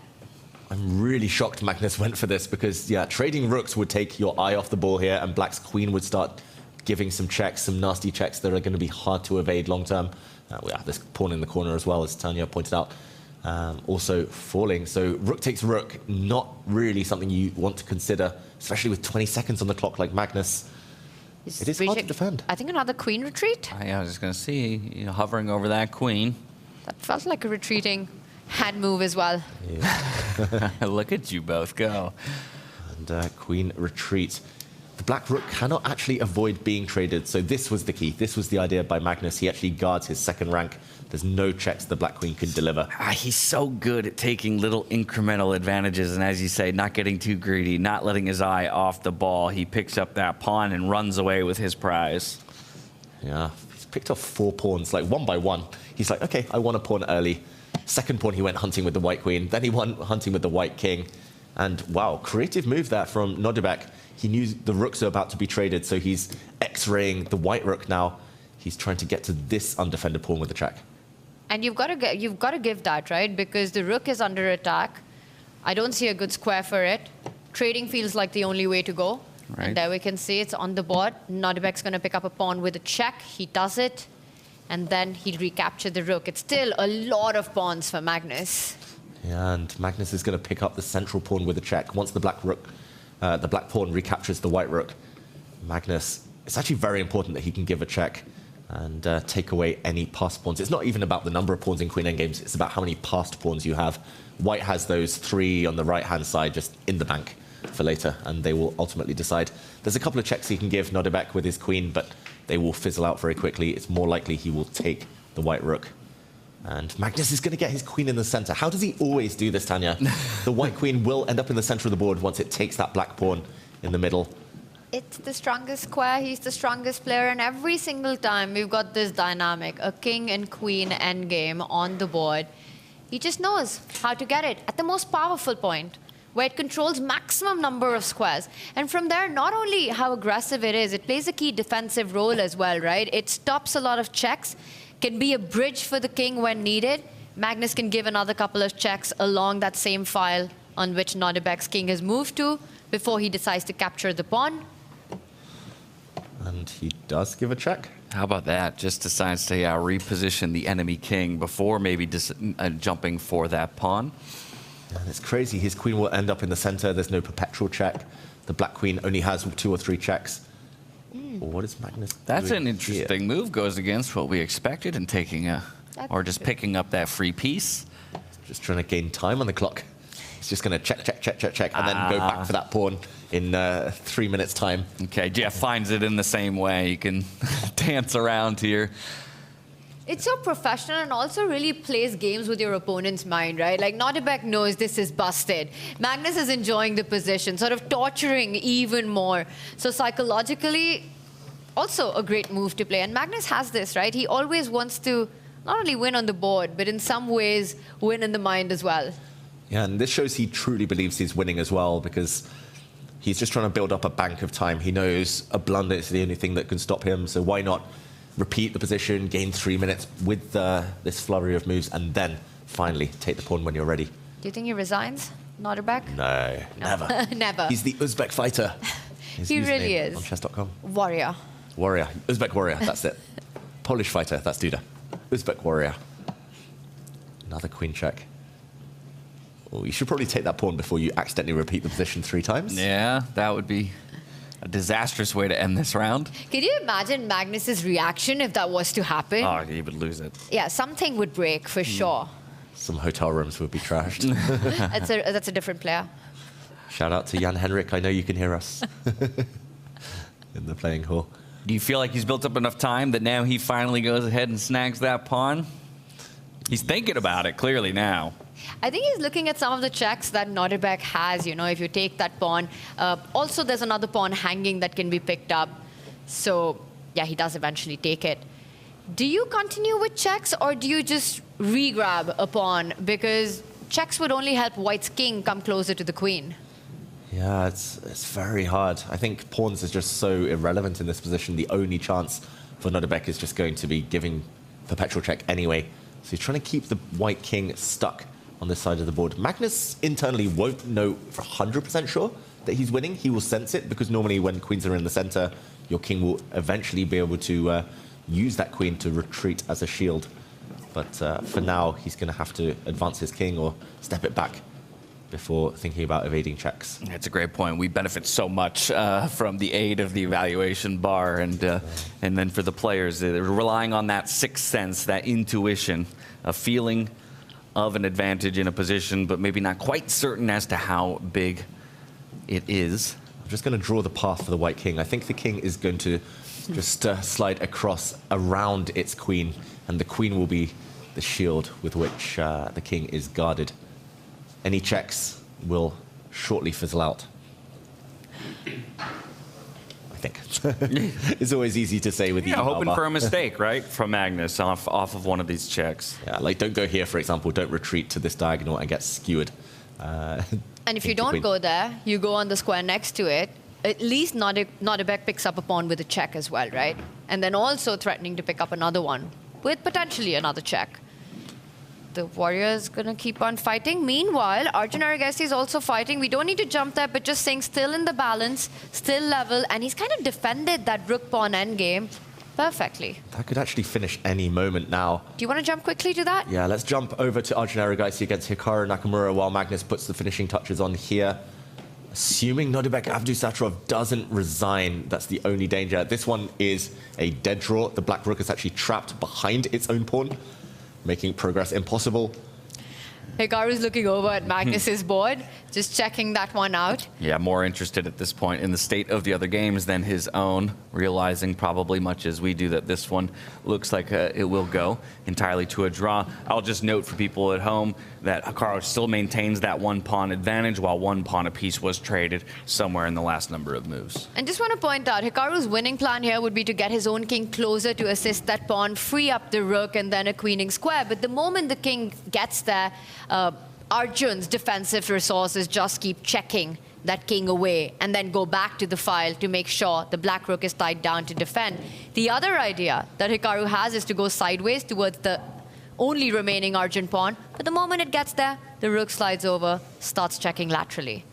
I'm really shocked Magnus went for this because, yeah, trading rooks would take your eye off the ball here and Black's queen would start giving some checks, some nasty checks that are going to be hard to evade long term. Yeah, this pawn in the corner as well, as Tanya pointed out, also falling. So rook takes rook, not really something you want to consider, especially with 20 seconds on the clock like Magnus. It is hard to defend. I think another queen retreat. I was just going to see, hovering over that queen. That felt like a retreating hand move as well. Yeah. Look at you both go. And queen retreat. The black rook cannot actually avoid being traded, so this was the key. This was the idea by Magnus. He actually guards his second rank. There's no checks the black queen can deliver. He's so good at taking little incremental advantages, and as you say, not getting too greedy, not letting his eye off the ball. He picks up that pawn and runs away with his prize. Yeah, he's picked off 4 pawns, like one by one. He's like, okay, I want a pawn early. Second pawn, he went hunting with the white queen. Then he went hunting with the white king. And wow, creative move there from Nodirbek. He knew the rooks are about to be traded, so he's X-raying the white rook now. He's trying to get to this undefended pawn with the check. And you've got to give that, right? Because the rook is under attack. I don't see a good square for it. Trading feels like the only way to go. Right. And there we can see it's on the board. Nodirbek's going to pick up a pawn with a check. He does it. And then he'll recapture the rook. It's still a lot of pawns for Magnus. Yeah, and Magnus is going to pick up the central pawn with a check. Once the black pawn recaptures the white rook, Magnus, it's actually very important that he can give a check and take away any passed pawns. It's not even about the number of pawns in queen endgames, it's about how many passed pawns you have. White has those 3 on the right-hand side just in the bank for later, and they will ultimately decide. There's a couple of checks he can give Nodirbek with his queen, but they will fizzle out very quickly. It's more likely he will take the white rook. And Magnus is going to get his queen in the center. How does he always do this, Tanya? The white queen will end up in the center of the board once it takes that black pawn in the middle. It's the strongest square. He's the strongest player. And every single time we've got this dynamic, a king and queen endgame on the board. He just knows how to get it at the most powerful point, where it controls maximum number of squares. And from there, not only how aggressive it is, it plays a key defensive role as well, right? It stops a lot of checks, can be a bridge for the king when needed. Magnus can give another couple of checks along that same file on which Nodirbek's king has moved to before he decides to capture the pawn. And he does give a check. How about that? Just decides to reposition the enemy king before maybe jumping for that pawn. And it's crazy. His queen will end up in the center. There's no perpetual check. The black queen only has 2 or 3 checks. What is Magnus That's doing an interesting move. Goes against what we expected in taking or just picking up that free piece. Just trying to gain time on the clock. He's just going to check, and then go back for that pawn in 3 minutes' time. Okay, Jeff finds it in the same way. You can dance around here. It's so professional and also really plays games with your opponent's mind, right? Like, Nodirbek knows this is busted. Magnus is enjoying the position, sort of torturing even more. So psychologically, also a great move to play. And Magnus has this, right? He always wants to not only win on the board, but in some ways win in the mind as well. Yeah, and this shows he truly believes he's winning as well, because he's just trying to build up a bank of time. He knows a blunder is the only thing that can stop him, so why not repeat the position, gain 3 minutes with this flurry of moves, and then finally take the pawn when you're ready. Do you think he resigns, Nodirbek? No, never. Never. He's the Uzbek fighter. He really is. On chess.com. Warrior. Warrior. Uzbek warrior, that's it. Polish fighter, that's Duda. Uzbek warrior. Another queen check. Oh, you should probably take that pawn before you accidentally repeat the position 3 times. Yeah, that would be a disastrous way to end this round. Can you imagine Magnus's reaction if that was to happen? Oh, he would lose it. Yeah, something would break for sure. Some hotel rooms would be trashed. That's a different player. Shout out to Jan Henrik. I know you can hear us in the playing hall. Do you feel like he's built up enough time that now he finally goes ahead and snags that pawn? He's thinking about it clearly now. I think he's looking at some of the checks that Nodirbek has, if you take that pawn. Also, there's another pawn hanging that can be picked up. So, yeah, he does eventually take it. Do you continue with checks, or do you just re-grab a pawn? Because checks would only help White's king come closer to the queen. Yeah, it's very hard. I think pawns is just so irrelevant in this position. The only chance for Nodirbek is just going to be giving perpetual check anyway. So he's trying to keep the white king stuck on this side of the board. Magnus internally won't know for 100% sure that he's winning. He will sense it, because normally when queens are in the center, your king will eventually be able to use that queen to retreat as a shield. But for now, he's going to have to advance his king or step it back. before thinking about evading checks. That's a great point. We benefit so much from the aid of the evaluation bar, and then for the players, they're relying on that sixth sense, that intuition, a feeling of an advantage in a position, but maybe not quite certain as to how big it is. I'm just going to draw the path for the white king. I think the king is going to just slide across around its queen, and the queen will be the shield with which the king is guarded. Any checks will shortly fizzle out. I think. It's always easy to say with the hoping for a mistake, right? From Magnus off of one of these checks. Yeah, like don't go here, for example. Don't retreat to this diagonal and get skewered. And if you don't go there, you go on the square next to it. At least Nodirbek picks up a pawn with a check as well, right? And then also threatening to pick up another one with potentially another check. The warrior is going to keep on fighting. Meanwhile, Arjun Erigaisi is also fighting. We don't need to jump there, but just staying still in the balance, still level, and he's kind of defended that rook-pawn endgame perfectly. That could actually finish any moment now. Do you want to jump quickly to that? Yeah, let's jump over to Arjun Erigaisi against Hikaru Nakamura while Magnus puts the finishing touches on here. Assuming Nodirbek Abdusattorov doesn't resign, that's the only danger. This one is a dead draw. The black rook is actually trapped behind its own pawn, making progress impossible. Hikaru's looking over at Magnus's board, just checking that one out. Yeah, more interested at this point in the state of the other games than his own, realizing probably much as we do that this one looks like it will go entirely to a draw. I'll just note for people at home that Hikaru still maintains that one pawn advantage, while one pawn apiece was traded somewhere in the last number of moves. And just want to point out, Hikaru's winning plan here would be to get his own king closer to assist that pawn, free up the rook, and then a queening square. But the moment the king gets there, Arjun's defensive resources just keep checking that king away and then go back to the file to make sure the black rook is tied down to defend. The other idea that Hikaru has is to go sideways towards the only remaining Arjun pawn, but the moment it gets there, the rook slides over, starts checking laterally.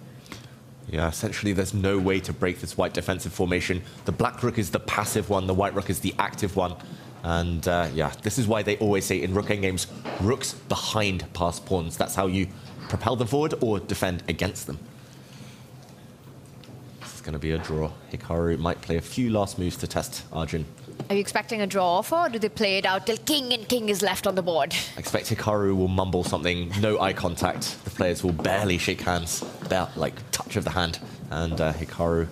Yeah, essentially there's no way to break this white defensive formation. The black rook is the passive one, the white rook is the active one. And yeah, this is why they always say in rook endgames, rooks behind passed pawns. That's how you propel them forward or defend against them. This is going to be a draw. Hikaru might play a few last moves to test Arjun. Are you expecting a draw offer, or do they play it out till king and king is left on the board? I expect Hikaru will mumble something, no eye contact. The players will barely shake hands, like touch of the hand. And Hikaru...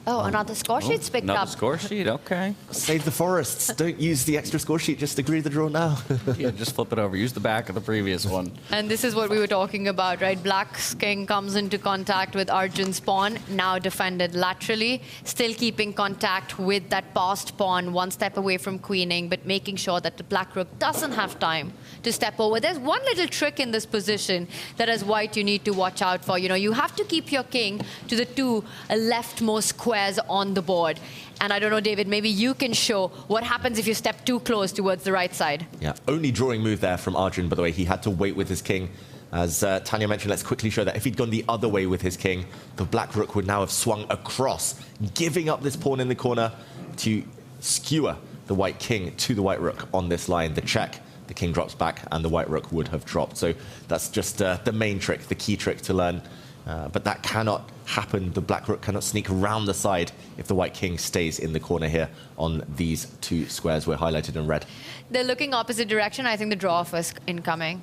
Oh, another score sheet's picked up. Another score sheet, okay. Save the forests. Don't use the extra score sheet, just agree to the draw now. Yeah, just flip it over. Use the back of the previous one. And this is what we were talking about, right? Black's king comes into contact with Arjun's pawn, now defended laterally, still keeping contact with that passed pawn, one step away from queening, but making sure that the black rook doesn't have time to step over. There's one little trick in this position that as white you need to watch out for. You know, you have to keep your king to the two leftmost squares on the board. And I don't know, David, maybe you can show what happens if you step too close towards the right side. Yeah, only drawing move there from Arjun, by the way. He had to wait with his king. As Tanya mentioned, let's quickly show that if he'd gone the other way with his king, the black rook would now have swung across, giving up this pawn in the corner to skewer the white king to the white rook on this line. The check, the king drops back, and the white rook would have dropped. So that's just the main trick, the key trick to learn. But that cannot happen. The black rook cannot sneak around the side if the white king stays in the corner here on these two squares we're highlighted in red. They're looking opposite direction. I think the draw offer is incoming.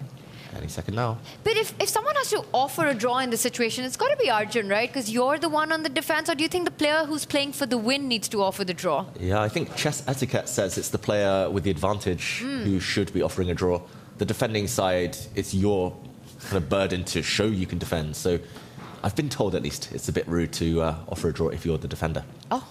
Any second now. But if someone has to offer a draw in this situation, it's got to be Arjun, right? Because you're the one on the defense. Or do you think the player who's playing for the win needs to offer the draw? Yeah, I think chess etiquette says it's the player with the advantage who should be offering a draw. The defending side, it's your kind of burden to show you can defend. So I've been told, at least, it's a bit rude to offer a draw if you're the defender. Oh,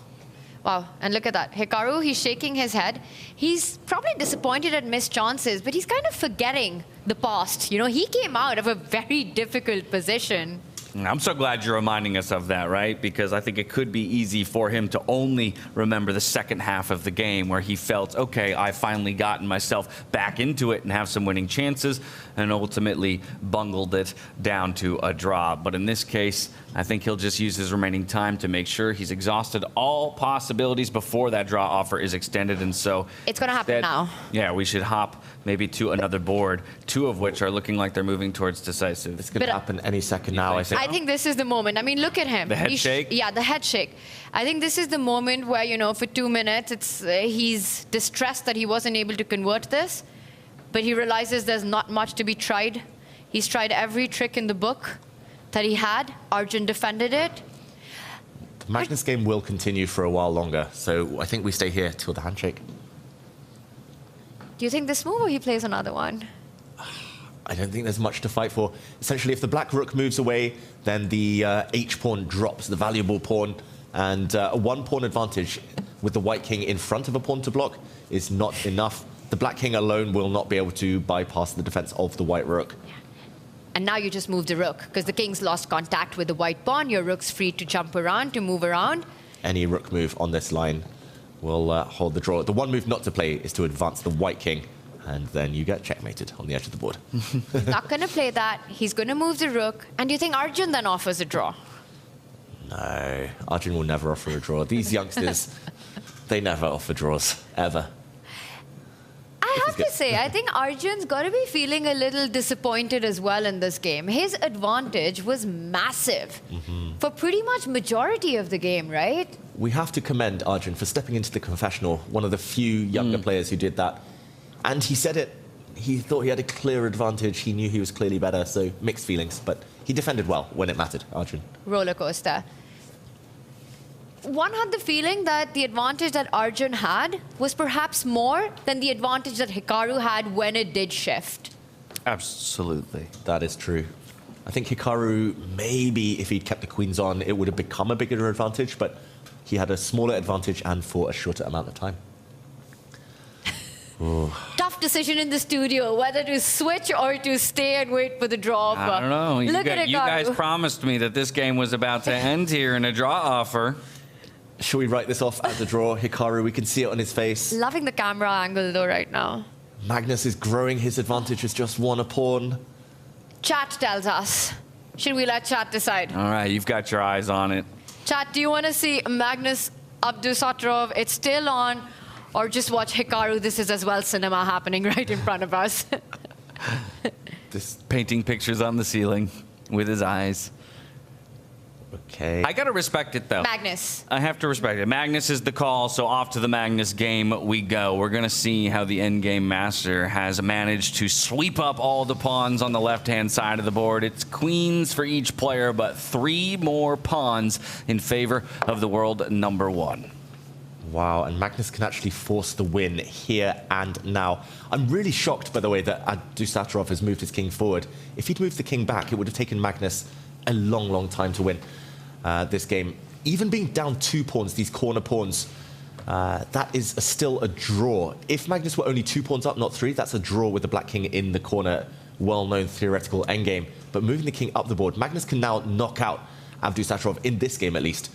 wow. And look at that. Hikaru, he's shaking his head. He's probably disappointed at missed chances, but he's kind of forgetting the past. You know, he came out of a very difficult position. I'm so glad you're reminding us of that, right? Because I think it could be easy for him to only remember the second half of the game where he felt, okay, I've finally gotten myself back into it and have some winning chances, and ultimately bungled it down to a draw. But in this case, I think he'll just use his remaining time to make sure he's exhausted all possibilities before that draw offer is extended. And so it's going to happen now. Yeah, we should hop maybe to another board, two of which are looking like they're moving towards decisive. It's going to happen any second now, I think. I think this is the moment. I mean, look at him. The head shake? Yeah, the head shake. I think this is the moment where, you know, for 2 minutes, he's distressed that he wasn't able to convert this, but he realizes there's not much to be tried. He's tried every trick in the book that he had. Arjun defended it. The Magnus game will continue for a while longer, so I think we stay here till the handshake. Do you think this move or he plays another one? I don't think there's much to fight for. Essentially, if the black rook moves away, then the h-pawn drops, the valuable pawn, and a one-pawn advantage with the white king in front of a pawn to block is not enough. The black king alone will not be able to bypass the defense of the white rook. Yeah. And now you just move the rook, because the king's lost contact with the white pawn. Your rook's free to jump around, to move around. Any rook move on this line will hold the draw. The one move not to play is to advance the white king, and then you get checkmated on the edge of the board. He's not going to play that. He's going to move the rook. And do you think Arjun then offers a draw? No, Arjun will never offer a draw. These youngsters, they never offer draws, ever. I have to say, I think Arjun's got to be feeling a little disappointed as well in this game. His advantage was massive for pretty much majority of the game, right? We have to commend Arjun for stepping into the confessional, one of the few younger players who did that. And he said it. He thought he had a clear advantage. He knew he was clearly better, so mixed feelings. But he defended well when it mattered, Arjun. Roller coaster. One had the feeling that the advantage that Arjun had was perhaps more than the advantage that Hikaru had when it did shift. Absolutely. That is true. I think Hikaru, maybe if he'd kept the queens on, it would have become a bigger advantage, but he had a smaller advantage and for a shorter amount of time. Tough decision in the studio, whether to switch or to stay and wait for the draw offer. I don't know. Look at it, you guys promised me that this game was about to end here in a draw offer. Should we write this off as a draw? Hikaru, we can see it on his face. Loving the camera angle though right now. Magnus is growing his advantage as just one a pawn. Chat tells us. Should we let chat decide? All right, you've got your eyes on it. Chat, do you want to see Magnus Abdusattorov? It's still on. Or just watch Hikaru. This is as well cinema happening right in front of us. Just painting pictures on the ceiling with his eyes. Okay. I got to respect it, though. Magnus. I have to respect it. Magnus is the call, so off to the Magnus game we go. We're going to see how the endgame master has managed to sweep up all the pawns on the left-hand side of the board. It's queens for each player, but 3 more pawns in favor of the world number 1. Wow, and Magnus can actually force the win here and now. I'm really shocked, by the way, that Abdusattorov has moved his king forward. If he'd moved the king back, it would have taken Magnus a long, long time to win this game. Even being down 2 pawns, these corner pawns, that is still a draw. If Magnus were only 2 pawns up, not 3, that's a draw with the black king in the corner. Well-known theoretical endgame. But moving the king up the board, Magnus can now knock out Abdusattorov, in this game at least,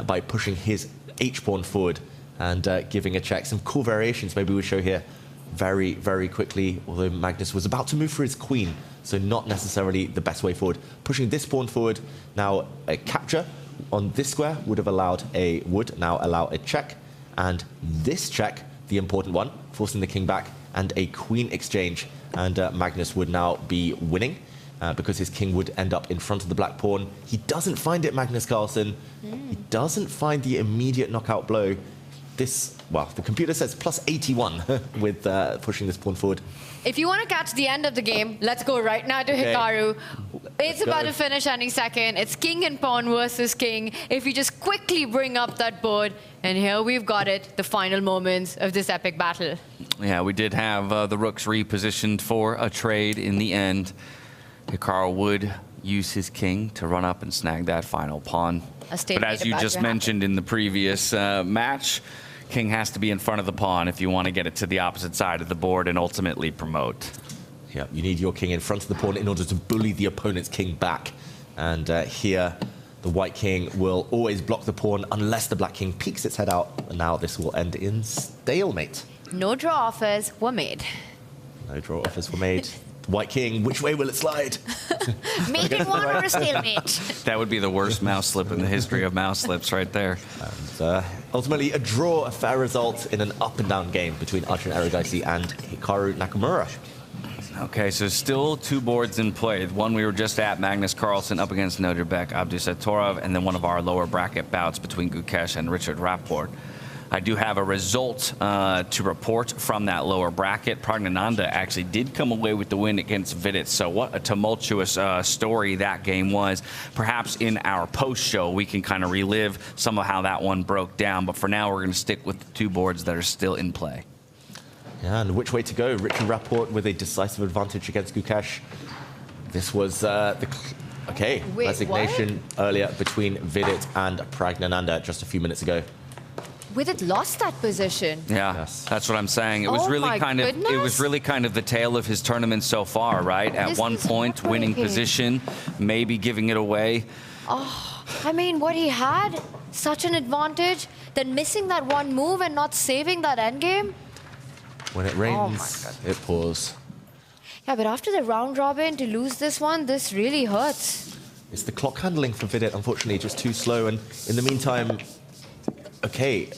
by pushing his h-pawn forward and giving a check. Some cool variations maybe we show here very, very quickly, although Magnus was about to move for his queen, so not necessarily the best way forward. Pushing this pawn forward, now a capture on this square would now allow a check, and this check, the important one, forcing the king back, and a queen exchange, and Magnus would now be winning because his king would end up in front of the black pawn. He doesn't find it, Magnus Carlsen. He doesn't find the immediate knockout blow. This, well, the computer says plus 81 with pushing this pawn forward. If you want to catch the end of the game, let's go right now to Hikaru. It's about to finish any second. It's king and pawn versus king. If you just quickly bring up that board, and here we've got it, the final moments of this epic battle. Yeah, we did have the rooks repositioned for a trade in the end. Hikaru would use his king to run up and snag that final pawn. But as you just mentioned in the previous match, king has to be in front of the pawn if you want to get it to the opposite side of the board and ultimately promote. Yeah, you need your king in front of the pawn in order to bully the opponent's king back. And here, the white king will always block the pawn unless the black king peeks its head out. And now this will end in stalemate. No draw offers were made. No draw offers were made. White king, which way will it slide? Mate in one or a stalemate? That would be the worst mouse slip in the history of mouse slips right there. And ultimately, a draw, a fair result in an up-and-down game between Arjun Erigaisi and Hikaru Nakamura. Okay, so still 2 boards in play. One we were just at, Magnus Carlsen up against Nodirbek Abdusattorov, and then one of our lower bracket bouts between Gukesh and Richard Rapport. I do have a result to report from that lower bracket. Praggnanandhaa actually did come away with the win against Vidit, so what a tumultuous story that game was. Perhaps in our post-show, we can kind of relive some of how that one broke down, but for now, we're going to stick with the 2 boards that are still in play. Yeah, and which way to go? Richard Rapport with a decisive advantage against Gukesh. This was resignation earlier between Vidit and Praggnanandhaa just a few minutes ago. Vidit lost that position. Yeah, that's what I'm saying. It was really kind of the tale of his tournament so far, right? At one point, winning position, maybe giving it away. Oh, I mean, what he had, such an advantage, then missing that one move and not saving that endgame. When it rains, it pours. Yeah, but after the round robin, to lose this one, this really hurts. It's the clock handling for Vidit, unfortunately, just too slow. And in the meantime, okay,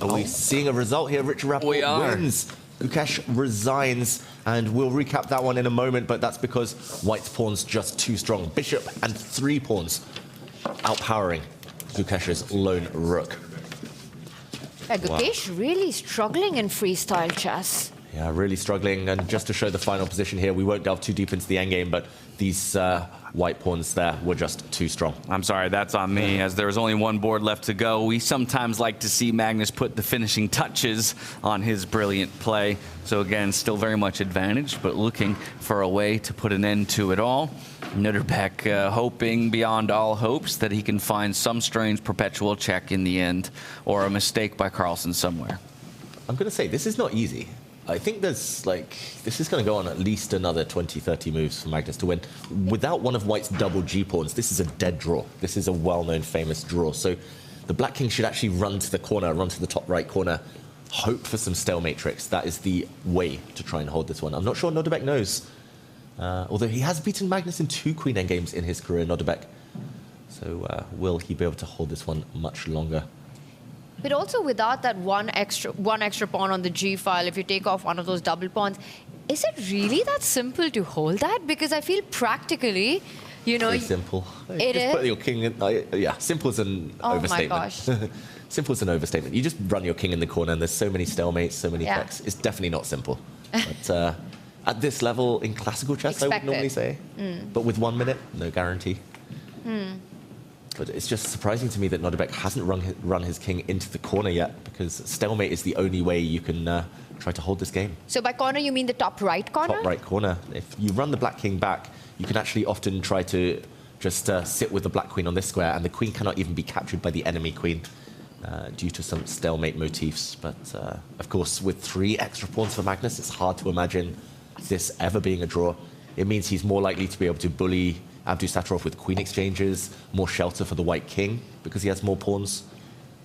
are we seeing a result here? Richard Rapport wins. Gukesh resigns, and we'll recap that one in a moment, but that's because white's pawn's just too strong. Bishop and 3 pawns outpowering Gukesh's lone rook. Yeah, Gukesh really struggling in freestyle chess. Yeah, really struggling. And just to show the final position here, we won't delve too deep into the endgame, but these white pawns there were just too strong. I'm sorry, that's on me, as there was only 1 board left to go. We sometimes like to see Magnus put the finishing touches on his brilliant play. So again, still very much advantaged, but looking for a way to put an end to it all. Nodirbek hoping beyond all hopes that he can find some strange perpetual check in the end, or a mistake by Carlson somewhere. I'm going to say, this is not easy. I think this is going to go on at least another 20, 30 moves for Magnus to win. Without one of white's double G-pawns, this is a dead draw. This is a well-known, famous draw. So the black king should actually run to the corner, run to the top right corner, hope for some stalemate tricks. That is the way to try and hold this one. I'm not sure Nodirbek knows. Although he has beaten Magnus in 2 queen endgames in his career, Nodirbek. So will he be able to hold this one much longer? But also without that one extra pawn on the G file, if you take off one of those double pawns, is it really that simple to hold that? Because I feel practically, you know... Very simple. It just is? put your king in... yeah, simple is an overstatement. Oh my gosh. Simple is an overstatement. You just run your king in the corner and there's so many stalemates, so many checks. It's definitely not simple. But at this level, in classical chess, I would normally say. But with 1 minute, no guarantee. But it's just surprising to me that Nodirbek hasn't run his king into the corner yet, because stalemate is the only way you can try to hold this game. So by corner, you mean the top right corner? Top right corner. If you run the black king back, you can actually often try to just sit with the black queen on this square, and the queen cannot even be captured by the enemy queen due to some stalemate motifs. But of course, with 3 extra pawns for Magnus, it's hard to imagine this ever being a draw. It means he's more likely to be able to bully Abdusattorov with queen exchanges, more shelter for the white king because he has more pawns.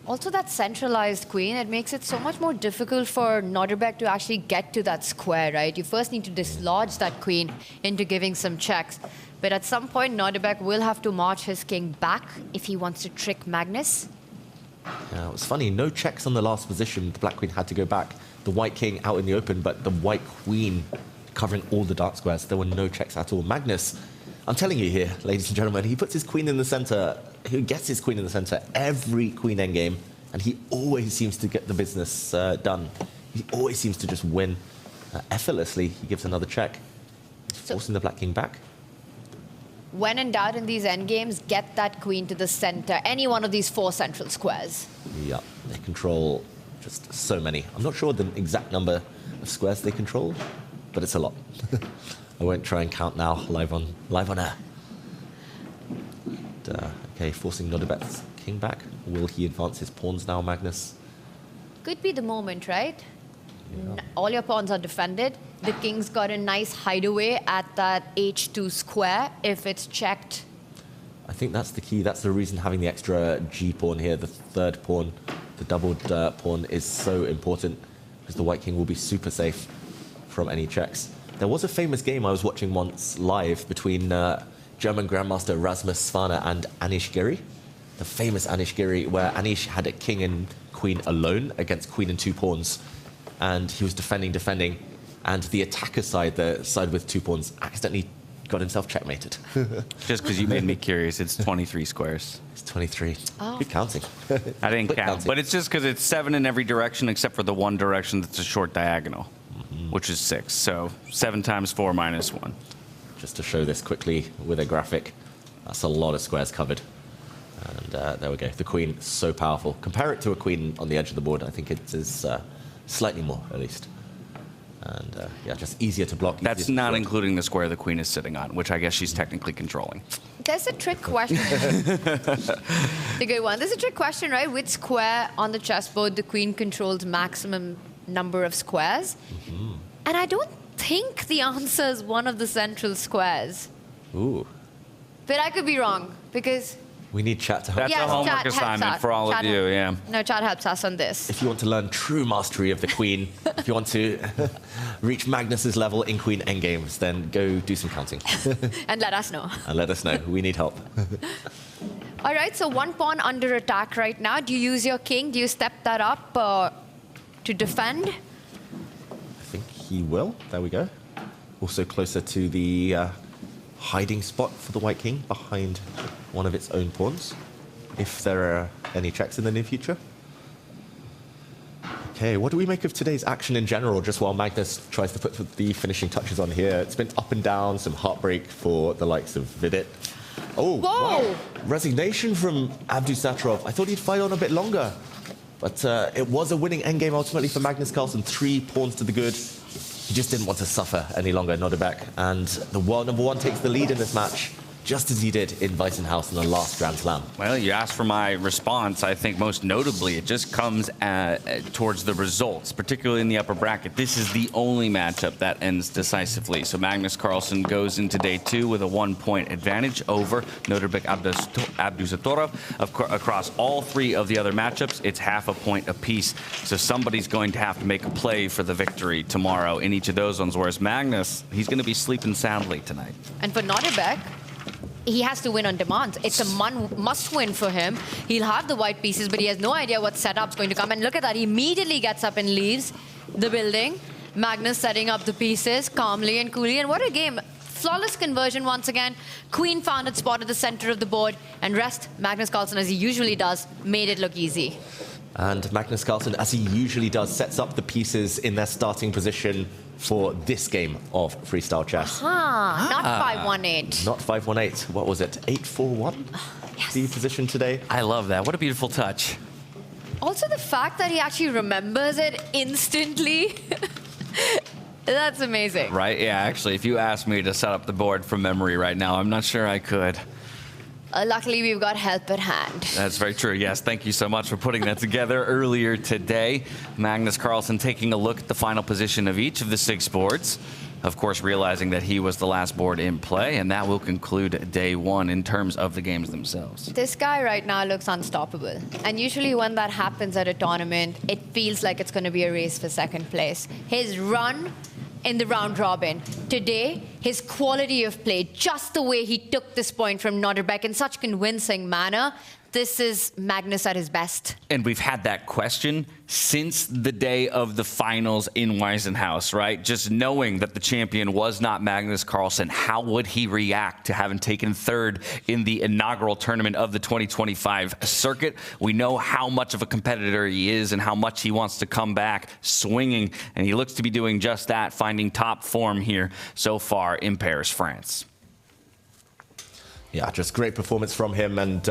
Also that centralized queen, it makes it so much more difficult for Nodirbek to actually get to that square, right? You first need to dislodge that queen into giving some checks. But at some point, Nodirbek will have to march his king back if he wants to trick Magnus. Yeah, it was funny, no checks on the last position. The black queen had to go back. The white king out in the open, but the white queen covering all the dark squares. There were no checks at all. Magnus, I'm telling you here, ladies and gentlemen, he puts his queen in the center. He gets his queen in the center every queen endgame, and he always seems to get the business done. He always seems to just win effortlessly. He gives another check. He's forcing the black king back. When in doubt in these endgames, get that queen to the center, any one of these 4 central squares. Yeah, they control just so many. I'm not sure the exact number of squares they control, but it's a lot. I won't try and count now, live on air. Okay, forcing Nodirbek's king back. Will he advance his pawns now, Magnus? Could be the moment, right? Yeah. All your pawns are defended. The king's got a nice hideaway at that H2 square. If it's checked, I think that's the key. That's the reason having the extra G pawn here, the third pawn, the doubled pawn is so important, because the white king will be super safe from any checks. There was a famous game I was watching once live between German Grandmaster Rasmus Svane and Anish Giri. The famous Anish Giri, where Anish had a king and queen alone against queen and 2 pawns. And he was defending, and the attacker side, the side with 2 pawns, accidentally got himself checkmated. Just because you made me curious, it's 23 squares. It's 23. Oh. Good counting. I didn't count, but it's just because it's 7 in every direction except for the one direction that's a short diagonal, which is 6. So 7 times 4 minus 1. Just to show this quickly with a graphic, that's a lot of squares covered. And there we go. The queen, so powerful. Compare it to a queen on the edge of the board. I think it is slightly more, at least. And yeah, just easier to block. That's not including the square the queen is sitting on, which I guess she's technically controlling. There's a trick question. The good one. There's a trick question, right? Which square on the chessboard the queen controls maximum number of squares? And I don't think the answer is one of the central squares. Ooh. But I could be wrong, because... We need chat to help. That's a homework assignment for all of you, yeah. No, chat helps us on this. If you want to learn true mastery of the queen, if you want to reach Magnus's level in queen endgames, then go do some counting. And let us know. And let us know. We need help. All right, so 1 pawn under attack right now. Do you use your king? Do you step that up to defend? I think he will. There we go. Also closer to the hiding spot for the white king behind one of its own pawns, if there are any checks in the near future. Okay, what do we make of today's action in general, just while Magnus tries to put the finishing touches on here? It's been up and down, some heartbreak for the likes of Vidit. Oh, whoa! Wow. Resignation from Abdusattorov. I thought he'd fight on a bit longer. But it was a winning endgame ultimately for Magnus Carlsen. 3 pawns to the good. He just didn't want to suffer any longer, Nodirbek. And the world number 1 takes the lead in this match, just as he did in Weissenhaus in the last Grand Slam. Well, you asked for my response. I think most notably it just comes towards the results, particularly in the upper bracket. This is the only matchup that ends decisively. So Magnus Carlsen goes into day 2 with a 1-point advantage over Nodirbek Abdusattorov. Across all 3 of the other matchups, it's half a point apiece. So somebody's going to have to make a play for the victory tomorrow in each of those ones, whereas Magnus, he's going to be sleeping soundly tonight. And for Nodirbek, he has to win on demand. It's a must-win for him. He'll have the white pieces, but he has no idea what setup's going to come. And look at that, he immediately gets up and leaves the building. Magnus setting up the pieces calmly and coolly. And what a game. Flawless conversion once again. Queen found its spot at the center of the board. And rest, Magnus Carlsen, as he usually does, made it look easy. And Magnus Carlsen, as he usually does, sets up the pieces in their starting position for this game of freestyle chess. Not 5-1-8. Not 5-1-8. What was it? 8-4-1? Yes. The position today. I love that. What a beautiful touch. Also the fact that he actually remembers it instantly. That's amazing. Right? Yeah, actually, if you asked me to set up the board from memory right now, I'm not sure I could. Luckily, we've got help at hand. That's very true. Yes, thank you so much for putting that together earlier today. Magnus Carlsen taking a look at the final position of each of the 6 boards. Of course, realizing that he was the last board in play, and that will conclude day 1 in terms of the games themselves. This guy right now looks unstoppable. And usually when that happens at a tournament, it feels like it's going to be a race for second place. His run in the round robin. Today, his quality of play, just the way he took this point from Nodirbek in such convincing manner, this is Magnus at his best. And we've had that question since the day of the finals in Weissenhaus, right? Just knowing that the champion was not Magnus Carlsen, how would he react to having taken 3rd in the inaugural tournament of the 2025 circuit? We know how much of a competitor he is and how much he wants to come back swinging, and he looks to be doing just that, finding top form here so far in Paris, France. Yeah, just great performance from him. And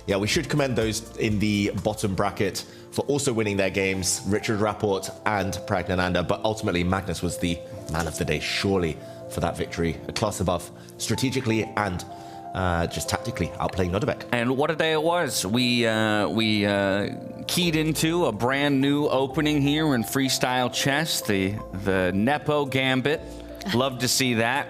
yeah, we should commend those in the bottom bracket for also winning their games, Richard Rapport and Praggnanandhaa. But ultimately, Magnus was the man of the day, surely, for that victory. A class above, strategically and just tactically outplaying Nodirbek. And what a day it was. We keyed into a brand new opening here in freestyle chess, the Nepo Gambit. Love to see that.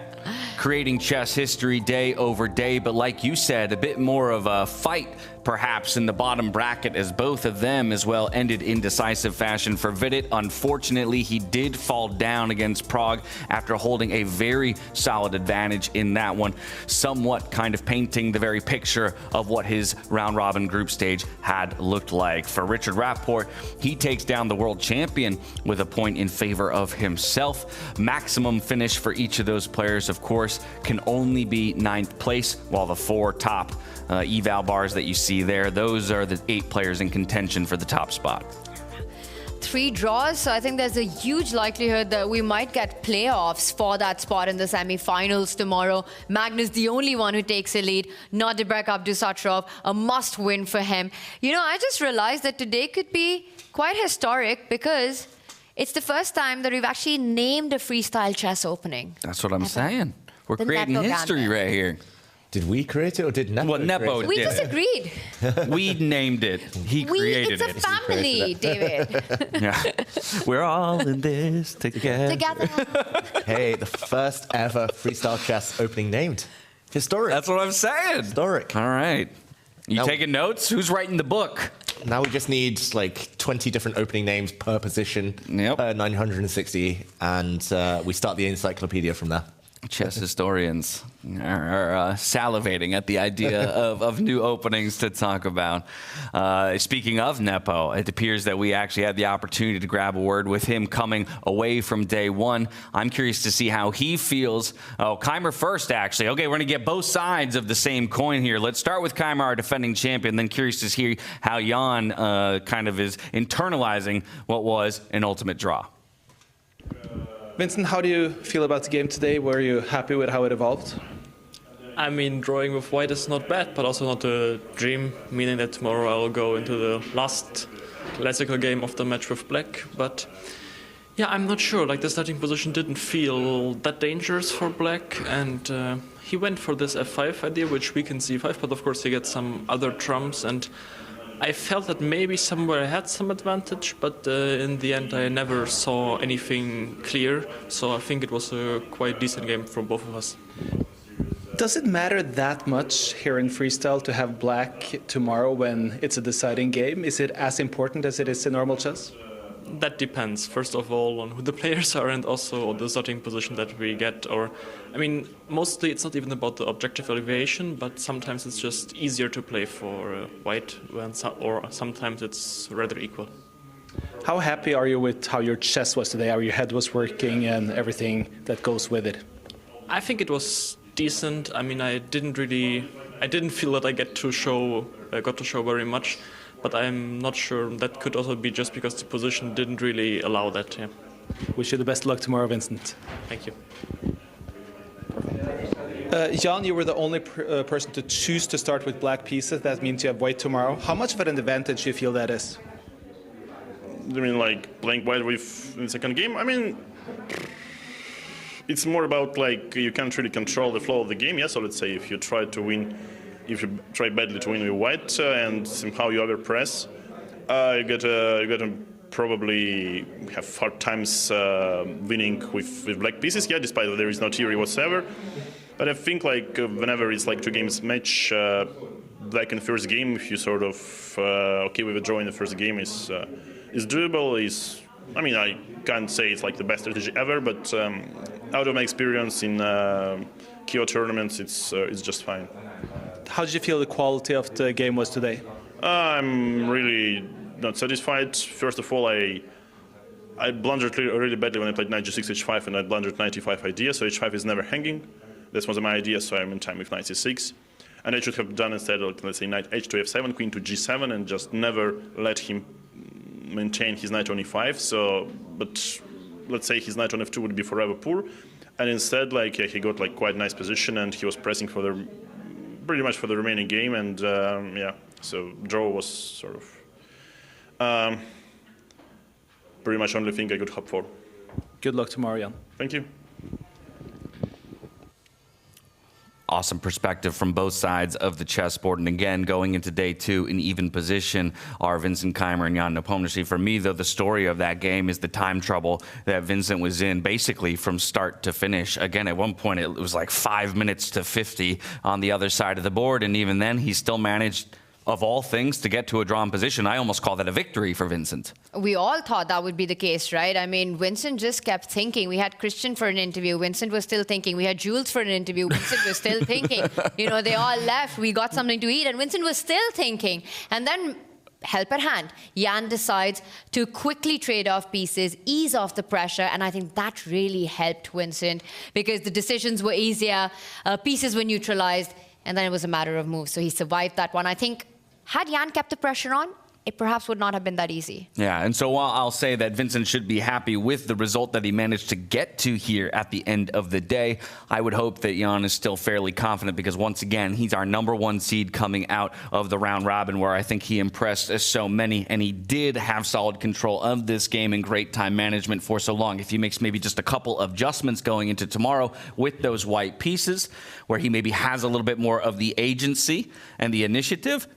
creating chess history day over day, but like you said, a bit more of a fight perhaps in the bottom bracket, as both of them as well ended in decisive fashion. For Vidit, unfortunately, he did fall down against Prague after holding a very solid advantage in that one, somewhat kind of painting the very picture of what his round-robin group stage had looked like. For Richard Rapport, he takes down the world champion with a point in favor of himself. Maximum finish for each of those players, of course, can only be 9th place, while the 4 top eval bars that you see there, those are the 8 players in contention for the top spot. 3 draws, so I think there's a huge likelihood that we might get playoffs for that spot in the semi-finals tomorrow. Magnus, the only one who takes a lead. Nodirbek Abdusattorov, a must-win for him. You know, I just realized that today could be quite historic because it's the first time that we've actually named a freestyle chess opening. That's what I'm saying. We're creating history right here. Did we create it or did Nepo? Well, Nepo did. We disagreed. We named it. He created it. It's a family, David. Yeah. We're all in this together. Hey, the first ever freestyle chess opening named. Historic. That's what I'm saying. Historic. All right. You taking notes? Who's writing the book? Now we just need like 20 different opening names per position, per 960, and we start the encyclopedia from there. Chess historians are salivating at the idea of new openings to talk about. Speaking of Nepo, it appears that we actually had the opportunity to grab a word with him coming away from day one. I'm curious to see how he feels. Oh, Keymer first, actually. Okay, we're going to get both sides of the same coin here. Let's start with Keymer, our defending champion, then curious to hear how Jan kind of is internalizing what was an ultimate draw. Vincent, how do you feel about the game today? Were you happy with how it evolved? I mean, drawing with white is not bad, but also not a dream, meaning that tomorrow I will go into the last classical game of the match with black. But yeah, I'm not sure. Like, the starting position didn't feel that dangerous for black, and he went for this f5 idea, which weakens c5, but of course he gets some other trumps, and I felt that maybe somewhere I had some advantage, but in the end I never saw anything clear, so I think it was a quite decent game from both of us. Does it matter that much here in freestyle to have black tomorrow when it's a deciding game? Is it as important as it is in normal chess? That depends, first of all, on who the players are and also on the starting position that we get. Or, I mean, mostly it's not even about the objective elevation, but sometimes it's just easier to play for white, or sometimes it's rather equal. How happy are you with how your chess was today, how your head was working and everything that goes with it? I think it was decent. I mean, I didn't feel that I got to show very much. But I'm not sure. That could also be just because the position didn't really allow that. Yeah. Wish you the best luck tomorrow, Vincent. Thank you. Jan, you were the only person to choose to start with black pieces. That means you have white tomorrow. How much of an advantage do you feel that is? I mean, like playing white with in the second game? I mean, it's more about like you can't really control the flow of the game. Yeah, so let's say if you try badly to win with white and somehow you overpress, you get to probably have hard times winning with black pieces. Yeah, despite that there is no theory whatsoever. But I think like whenever it's like 2 games match, black in the first game, if you sort of okay with a draw in the first game is doable. I mean, I can't say it's like the best strategy ever, but out of my experience in KO tournaments, it's just fine. How did you feel the quality of the game was today? I'm really not satisfied. First of all, I blundered really badly when I played knight g6 h5, and I blundered knight e5 idea, so h5 is never hanging. This was my idea, so I'm in time with knight c6. And I should have done instead, let's say, knight h to f7, queen to g7, and just never let him maintain his knight on e5. So, but let's say his knight on f2 would be forever poor. And instead, like he got like quite nice position, and he was pressing for pretty much for the remaining game, and yeah, so draw was sort of pretty much only thing I could hope for. Good luck tomorrow, Jan. Thank you. awesome perspective from both sides of the chessboard. And again, going into day 2 in even position are Vincent Keymer and Jan Nepomniachtchi. For me, though, the story of that game is the time trouble that Vincent was in basically from start to finish. Again, at one point, it was like 5 minutes to 50 on the other side of the board. And even then, he still managed, of all things, to get to a drawn position. I almost call that a victory for Vincent. We all thought that would be the case, right? I mean, Vincent just kept thinking. We had Christian for an interview. Vincent was still thinking. We had Jules for an interview. Vincent was still thinking. You know, they all left. We got something to eat, and Vincent was still thinking. And then, help at hand, Jan decides to quickly trade off pieces, ease off the pressure, and I think that really helped Vincent because the decisions were easier, pieces were neutralized, and then it was a matter of moves. So he survived that one. I think had Jan kept the pressure on, it perhaps would not have been that easy. Yeah, and so while I'll say that Vincent should be happy with the result that he managed to get to here at the end of the day, I would hope that Jan is still fairly confident because, once again, he's our #1 seed coming out of the round robin where I think he impressed so many, and he did have solid control of this game and great time management for so long. If he makes maybe just a couple of adjustments going into tomorrow with those white pieces, where he maybe has a little bit more of the agency and the initiative,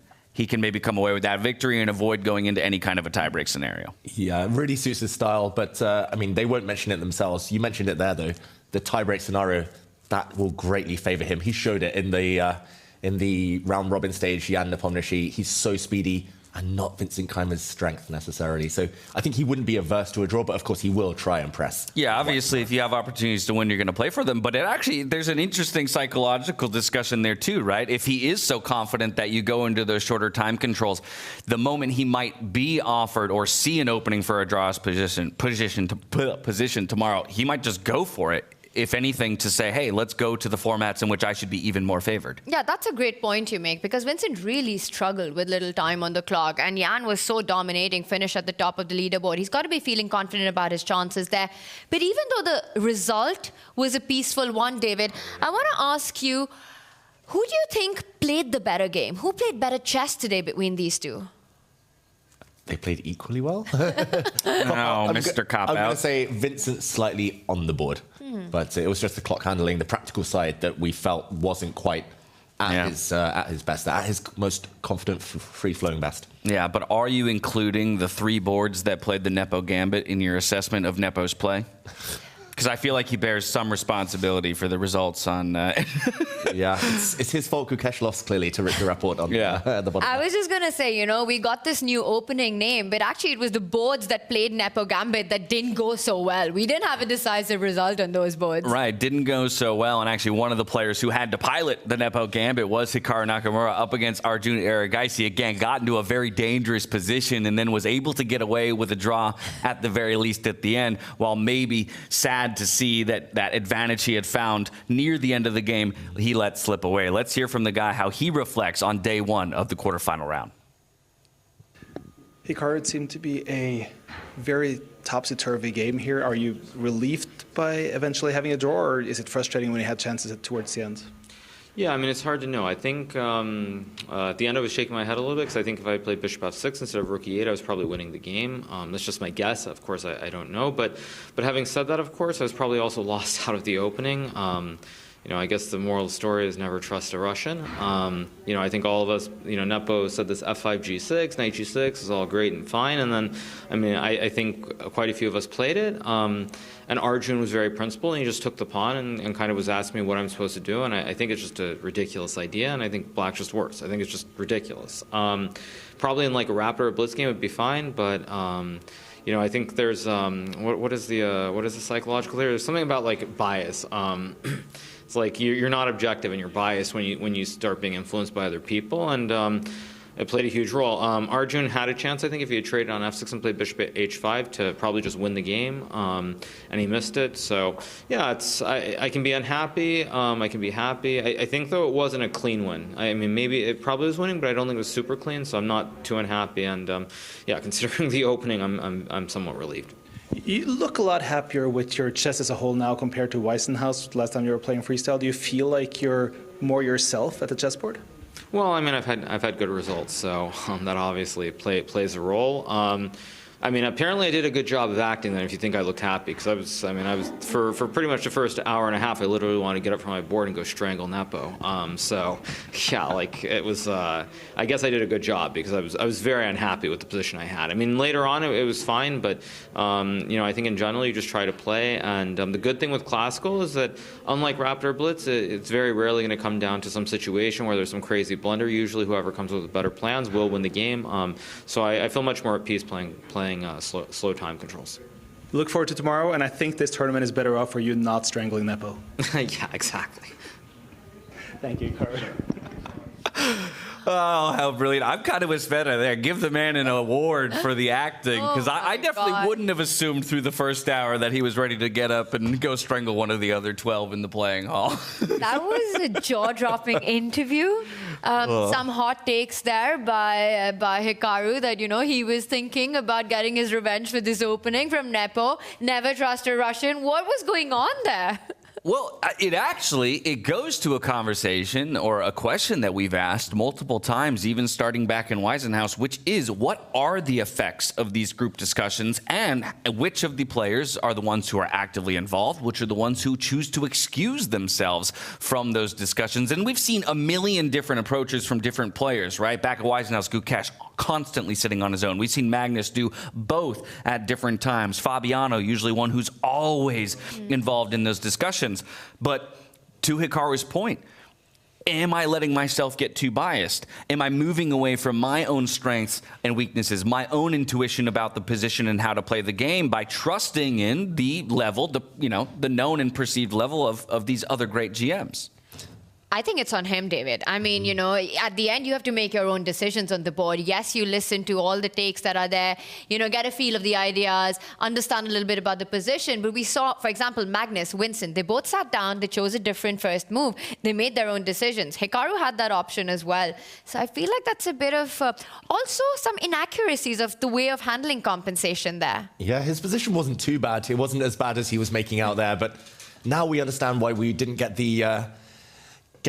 he can maybe come away with that victory and avoid going into any kind of a tiebreak scenario. Yeah, it really suits his style, but I mean, they won't mention it themselves. You mentioned it there, though. The tiebreak scenario, that will greatly favor him. He showed it in the round robin stage, Jan Nepomniachtchi. He's so speedy and not Vincent Keymer's strength necessarily. So I think he wouldn't be averse to a draw, but of course he will try and press. Yeah, obviously if you have opportunities to win, you're going to play for them. But there's an interesting psychological discussion there too, right? If he is so confident that you go into those shorter time controls, the moment he might be offered or see an opening for a draw position tomorrow, he might just go for it. If anything, to say, hey, let's go to the formats in which I should be even more favored. Yeah, that's a great point you make because Vincent really struggled with little time on the clock and Jan was so dominating, finished at the top of the leaderboard. He's got to be feeling confident about his chances there. But even though the result was a peaceful one, David, I want to ask you, who do you think played the better game? Who played better chess today between these two? They played equally well. No, Mr. Cop-Out. I'm going to say Vincent slightly on the board. But it was just the clock handling, the practical side that we felt wasn't quite at his best, at his most confident, free-flowing best. Yeah, but are you including the 3 boards that played the Nepo Gambit in your assessment of Nepo's play? Because I feel like he bears some responsibility for the results on... Yeah, it's his fault Gukesh lost clearly to Rapport on the bottom. I was just going to say, you know, we got this new opening name, but actually it was the boards that played Nepo Gambit that didn't go so well. We didn't have a decisive result on those boards. Right, didn't go so well. And actually one of the players who had to pilot the Nepo Gambit was Hikaru Nakamura up against Arjun Erigaisi. Again, got into a very dangerous position and then was able to get away with a draw at the very least at the end, while maybe sad to see that advantage he had found near the end of the game, he let slip away. Let's hear from the guy how he reflects on day 1 of the quarterfinal round. Hikaru, it seemed to be a very topsy-turvy game here. Are you relieved by eventually having a draw, or is it frustrating when you had chances towards the end? Yeah, I mean, it's hard to know. I think at the end I was shaking my head a little bit because I think if I played bishop f6 instead of rook e8, I was probably winning the game. That's just my guess. Of course, I don't know. But having said that, of course, I was probably also lost out of the opening. You know, I guess the moral story is never trust a Russian. You know, I think all of us, you know, Nepo said this f5, g6, knight g6 is all great and fine. And then, I mean, I think quite a few of us played it. And Arjun was very principled, and he just took the pawn and kind of was asking me what I'm supposed to do. And I think it's just a ridiculous idea, and I think black just works. I think it's just ridiculous. Probably in like a Rapport or blitz game would be fine, but you know, I think there's what is the psychological theory? There's something about like bias. It's like you're not objective and you're biased when you start being influenced by other people, and it played a huge role. Arjun had a chance, I think, if he had traded on f6 and played bishop h5 to probably just win the game, and he missed it. So yeah, I can be unhappy. I can be happy. I think though it wasn't a clean win. I mean, maybe it probably was winning, but I don't think it was super clean. So I'm not too unhappy. And yeah, considering the opening, I'm somewhat relieved. You look a lot happier with your chess as a whole now compared to Weissenhaus last time you were playing freestyle. Do you feel like you're more yourself at the chessboard? Well, I mean, I've had good results, so that obviously plays a role. I mean, apparently I did a good job of acting then if you think I looked happy, because I was for pretty much the first hour and a half, I literally wanted to get up from my board and go strangle Nepo. So, yeah, like it was, I guess I did a good job because I was very unhappy with the position I had. I mean, later on it was fine, but, you know, I think in general you just try to play, and the good thing with Classical is that unlike Raptor Blitz, it's very rarely going to come down to some situation where there's some crazy blunder. Usually whoever comes with better plans will win the game. So I feel much more at peace playing slow time controls. Look forward to tomorrow, and I think this tournament is better off for you not strangling Nepo. Yeah, exactly. Thank you, Hikaru. Oh, how brilliant. I'm kind of with Sveta there. Give the man an award for the acting, because I definitely wouldn't have assumed through the first hour that he was ready to get up and go strangle one of the other 12 in the playing hall. That was a jaw-dropping interview. Some hot takes there by Hikaru that, you know, he was thinking about getting his revenge for this opening from Nepo. Never trust a Russian. What was going on there? Well, it goes to a conversation or a question that we've asked multiple times, even starting back in Weisenhaus, which is, what are the effects of these group discussions, and which of the players are the ones who are actively involved, which are the ones who choose to excuse themselves from those discussions? And we've seen a million different approaches from different players, right? Back at Weisenhaus, Gukesh constantly sitting on his own. We've seen Magnus do both at different times. Fabiano, usually one who's always involved in those discussions. But to Hikaru's point, am I letting myself get too biased? Am I moving away from my own strengths and weaknesses, my own intuition about the position and how to play the game, by trusting in the level, the known and perceived level of these other great GMs? I think it's on him, David. I mean, you know, at the end, you have to make your own decisions on the board. Yes, you listen to all the takes that are there, you know, get a feel of the ideas, understand a little bit about the position. But we saw, for example, Magnus, Vincent, they both sat down, they chose a different first move. They made their own decisions. Hikaru had that option as well. So I feel like that's a bit of also some inaccuracies of the way of handling compensation there. Yeah, his position wasn't too bad. It wasn't as bad as he was making out there. But now we understand why we didn't get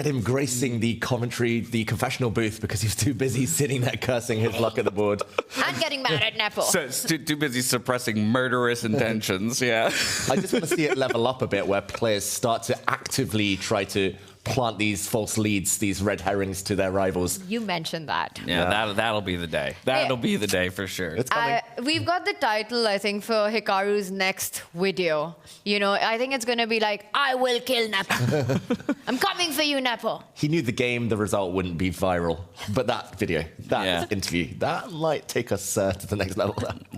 him gracing the commentary, the confessional booth, because he's too busy sitting there cursing his luck at the board. And getting mad at Nepo. So it's too busy suppressing murderous intentions, yeah. I just want to see it level up a bit, where players start to actively try to plant these false leads, these red herrings to their rivals. You mentioned that. Yeah, that'll be the day. That'll be the day for sure. It's coming. We've got the title, I think, for Hikaru's next video. You know, I think it's going to be like, I will kill Nepo. I'm coming for you, Nepo. He knew the game, the result wouldn't be viral. But that video, that interview, that might take us to the next level.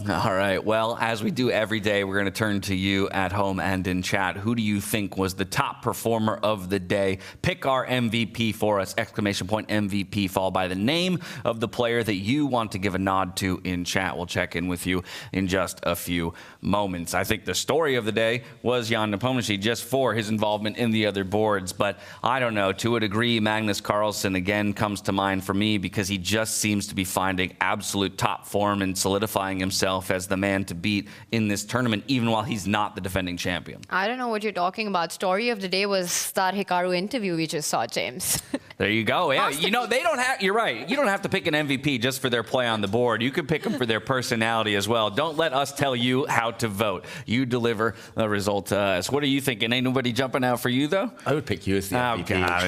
All right. Well, as we do every day, we're going to turn to you at home and in chat. Who do you think was the top performer of the day? Pick our MVP for us, ! MVP, followed by the name of the player that you want to give a nod to in chat. We'll check in with you in just a few moments. I think the story of the day was Jan Nepomniachtchi, just for his involvement in the other boards. But I don't know, to a degree, Magnus Carlsen again comes to mind for me, because he just seems to be finding absolute top form and solidifying himself as the man to beat in this tournament, even while he's not the defending champion. I don't know what you're talking about. Story of the day was that Hikaru interview we just saw, James. There you go. Yeah, you know, they don't have, you're right. You don't have to pick an MVP just for their play on the board. You could pick them for their personality as well. Don't let us tell you how to vote. You deliver the result to us. What are you thinking? Ain't nobody jumping out for you, though? I would pick you as the MVP. God.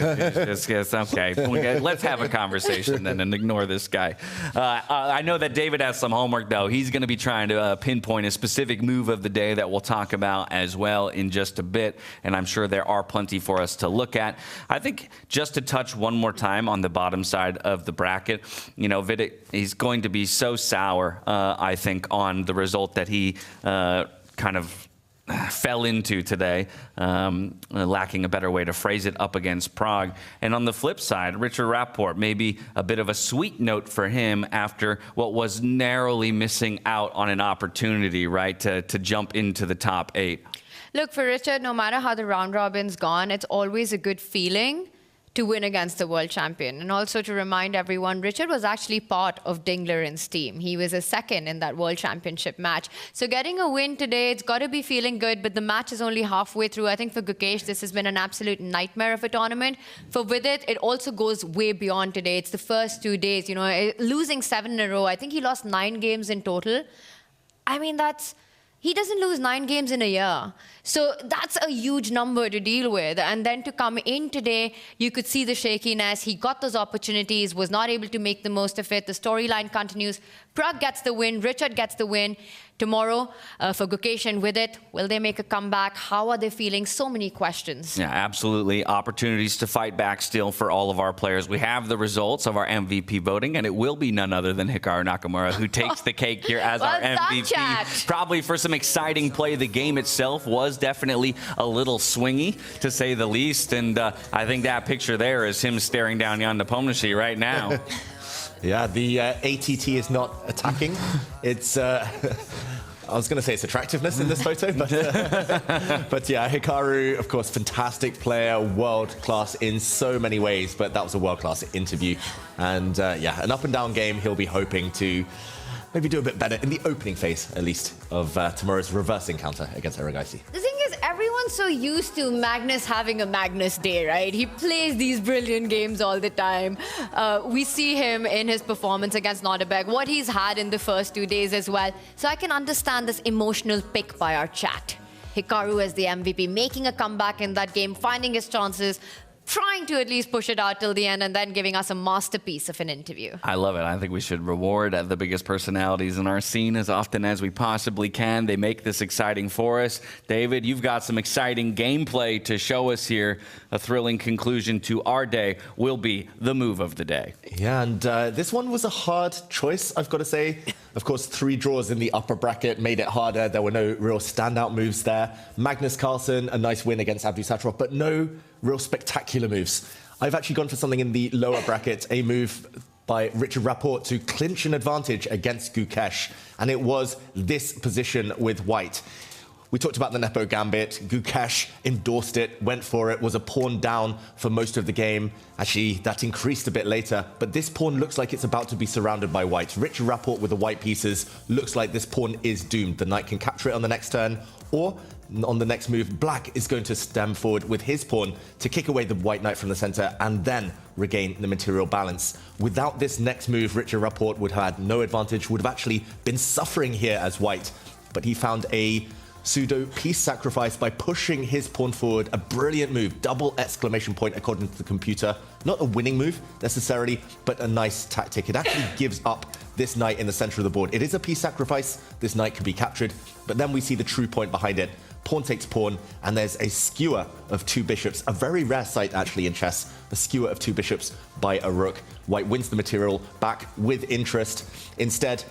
Okay. Let's have a conversation then and ignore this guy. I know that David has some homework, though. He's going to be trying to pinpoint a specific move of the day that we'll talk about as well in just a bit. And I'm sure there are plenty for us to look at. I think just to touch one more time on the bottom side of the bracket, you know, Vidit, he's going to be so sour, I think, on the result that he kind of fell into today, lacking a better way to phrase it, up against Prague. And on the flip side, Richard Rapport, maybe a bit of a sweet note for him after what was narrowly missing out on an opportunity, right, to jump into the top 8. Look, for Richard, no matter how the round robin's gone, it's always a good feeling to win against the world champion. And also to remind everyone, Richard was actually part of Dingleren's team. He was a second in that world championship match. So getting a win today, it's got to be feeling good, but the match is only halfway through. I think for Gukesh, this has been an absolute nightmare of a tournament. For Vidit, it also goes way beyond today. It's the first 2 days, you know, losing 7 in a row. I think he lost 9 games in total. I mean, he doesn't lose 9 games in a year. So that's a huge number to deal with. And then to come in today, you could see the shakiness. He got those opportunities, was not able to make the most of it. The storyline continues. Pragg gets the win. Richard gets the win. Tomorrow, for Gukesh and Vidit, will they make a comeback? How are they feeling? So many questions. Yeah, absolutely. Opportunities to fight back still for all of our players. We have the results of our MVP voting, and it will be none other than Hikaru Nakamura who takes the cake here as our MVP. Probably for some exciting play. The game itself was definitely a little swingy, to say the least. And I think that picture there is him staring down Jan Nepomniachtchi right now. Yeah, the ATT is not attacking. It's, I was going to say it's attractiveness in this photo, but yeah, Hikaru, of course, fantastic player, world-class in so many ways, but that was a world-class interview. And yeah, an up-and-down game. He'll be hoping to maybe do a bit better in the opening phase, at least, of tomorrow's reverse encounter against Erigaisi. The thing is, everyone's so used to Magnus having a Magnus day, right? He plays these brilliant games all the time. We see him in his performance against Nodirbek, what he's had in the first 2 days as well. So I can understand this emotional pick by our chat. Hikaru as the MVP, making a comeback in that game, finding his chances, trying to at least push it out till the end, and then giving us a masterpiece of an interview. I love it. I think we should reward the biggest personalities in our scene as often as we possibly can. They make this exciting for us. David, you've got some exciting gameplay to show us here. A thrilling conclusion to our day will be the move of the day. Yeah, and this one was a hard choice, I've got to say. Of course, 3 draws in the upper bracket made it harder. There were no real standout moves there. Magnus Carlsen, a nice win against Abdusattorov, but no real spectacular moves. I've actually gone for something in the lower bracket, a move by Richard Rapport to clinch an advantage against Gukesh, and it was this position with white. We talked about the Nepo Gambit. Gukesh endorsed it, went for it, was a pawn down for most of the game. Actually, that increased a bit later, but this pawn looks like it's about to be surrounded by white. Richard Rapport with the white pieces looks like this pawn is doomed. The knight can capture it on the next turn, or on the next move, black is going to stem forward with his pawn to kick away the white knight from the center and then regain the material balance. Without this next move, Richard Rapport would have had no advantage, would have actually been suffering here as white, but he found a pseudo piece sacrifice by pushing his pawn forward. A brilliant move, double exclamation point according to the computer. Not a winning move necessarily, but a nice tactic. It actually gives up this knight in the center of the board. It is a piece sacrifice. This knight can be captured, but then we see the true point behind it. Pawn takes pawn, and there's a skewer of 2 bishops. A very rare sight actually in chess, a skewer of 2 bishops by a rook. White wins the material back with interest. Instead,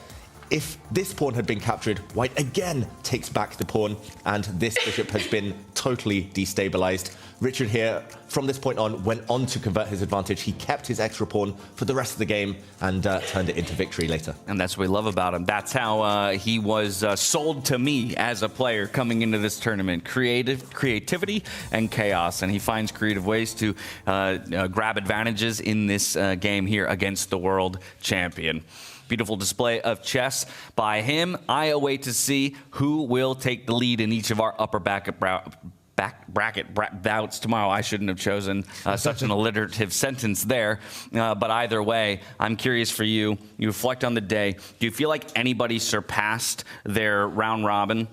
if this pawn had been captured, white again takes back the pawn, and this bishop has been totally destabilized. Richard here, from this point on, went on to convert his advantage. He kept his extra pawn for the rest of the game and turned it into victory later. And that's what we love about him. That's how he was sold to me as a player coming into this tournament. Creativity and chaos. And he finds creative ways to grab advantages in this game here against the world champion. Beautiful display of chess by him. I await to see who will take the lead in each of our upper bracket bouts tomorrow. I shouldn't have chosen such an alliterative sentence there. But either way, I'm curious for you. You reflect on the day. Do you feel like anybody surpassed their round robin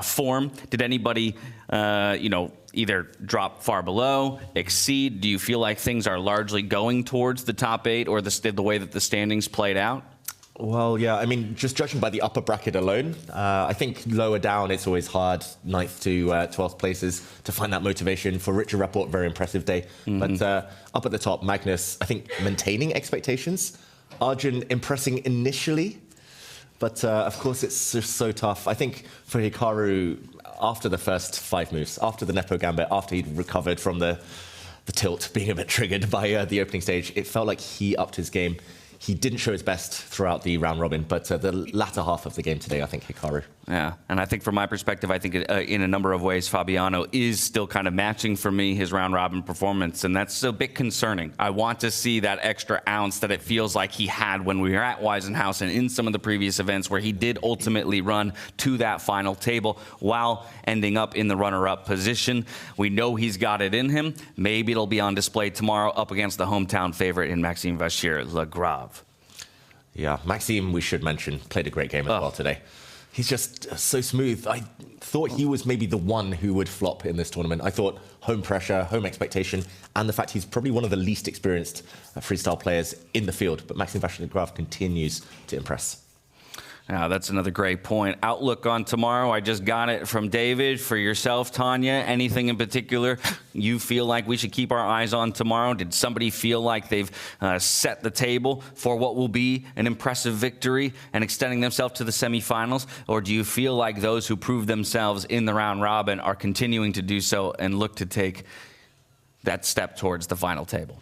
form? Did anybody, either drop far below, exceed? Do you feel like things are largely going towards the top 8 or the way that the standings played out? Well, yeah, I mean, just judging by the upper bracket alone, I think lower down it's always hard, 9th to 12th places, to find that motivation. For Richard Rapport, very impressive day. But up at the top, Magnus, I think, maintaining expectations. Arjun impressing initially, but of course it's just so tough. I think for Hikaru, after the first 5 moves, after the Nepo Gambit, after he'd recovered from the tilt being a bit triggered by the opening stage, it felt like he upped his game. He didn't show his best throughout the round robin, but the latter half of the game today, I think Hikaru. Yeah, and I think from my perspective, I think in a number of ways, Fabiano is still kind of matching for me his round robin performance, and that's a bit concerning. I want to see that extra ounce that it feels like he had when we were at Weisenhaus and in some of the previous events where he did ultimately run to that final table while ending up in the runner-up position. We know he's got it in him. Maybe it'll be on display tomorrow up against the hometown favorite in Maxime Vachier-Lagrave. Yeah, Maxime, we should mention, played a great game as well today. He's just so smooth. I thought he was maybe the one who would flop in this tournament. I thought home pressure, home expectation, and the fact he's probably one of the least experienced freestyle players in the field. But Maxime Vachier-Lagrave continues to impress. That's another great point. Outlook on tomorrow, I just got it from David. For yourself, Tanya, anything in particular you feel like we should keep our eyes on tomorrow? Did somebody feel like they've set the table for what will be an impressive victory and extending themselves to the semifinals? Or do you feel like those who proved themselves in the round robin are continuing to do so and look to take that step towards the final table?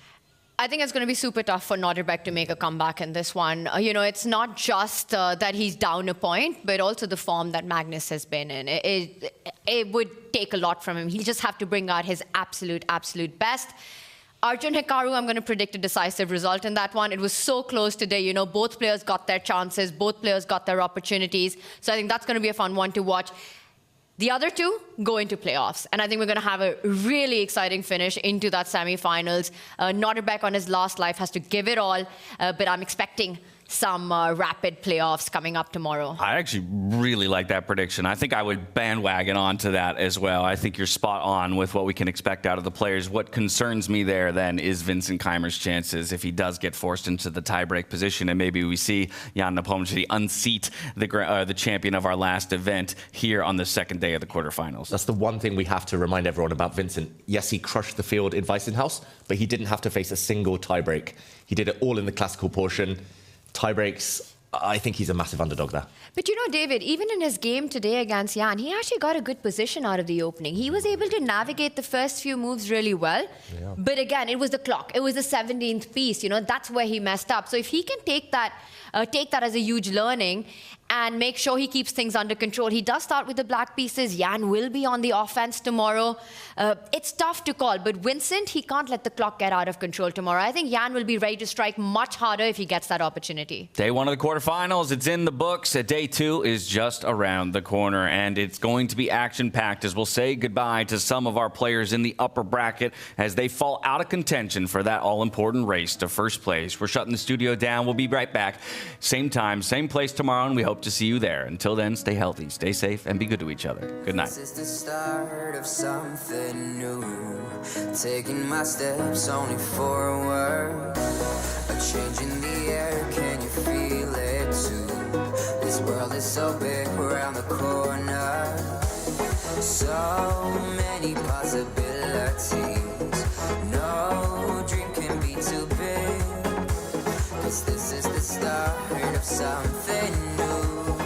I think it's going to be super tough for Nodirbek to make a comeback in this one. It's not just that he's down a point, but also the form that Magnus has been in. It would take a lot from him. He'll just have to bring out his absolute best. Arjun Hikaru, I'm going to predict a decisive result in that one. It was so close today. Both players got their chances. Both players got their opportunities. So I think that's going to be a fun one to watch. The other two go into playoffs, and I think we're going to have a really exciting finish into that semifinals. Nodirbek on his last life has to give it all, but I'm expecting some rapid playoffs coming up tomorrow. I actually really like that prediction. I think I would bandwagon onto that as well. I think you're spot on with what we can expect out of the players. What concerns me there then is Vincent Keymer's chances if he does get forced into the tiebreak position, and maybe we see Jan Nepomniachtchi unseat the champion of our last event here on the second day of the quarterfinals. That's the one thing we have to remind everyone about Vincent. Yes, he crushed the field in Weissenhaus, but he didn't have to face a single tiebreak. He did it all in the classical portion. Tiebreaks, I think he's a massive underdog there. But David, even in his game today against Jan, he actually got a good position out of the opening. He was able to navigate the first few moves really well. Yeah. But again, it was the clock. It was the 17th piece. That's where he messed up. So if he can take that as a huge learning and make sure he keeps things under control. He does start with the black pieces. Jan will be on the offense tomorrow. It's tough to call, but Vincent, he can't let the clock get out of control tomorrow. I think Jan will be ready to strike much harder if he gets that opportunity. Day one of the quarterfinals, it's in the books. Day two is just around the corner, and it's going to be action-packed as we'll say goodbye to some of our players in the upper bracket as they fall out of contention for that all-important race to first place. We're shutting the studio down. We'll be right back. Same time, same place tomorrow, and we hope to see you there. Until then, stay healthy, stay safe, and be good to each other. Good night. This is the start of something new. Taking my steps only forward. A change in the air, can you feel it too? This world is so big around the corner. So many possibilities. No dream can be too big. 'Cause this is the start of something new.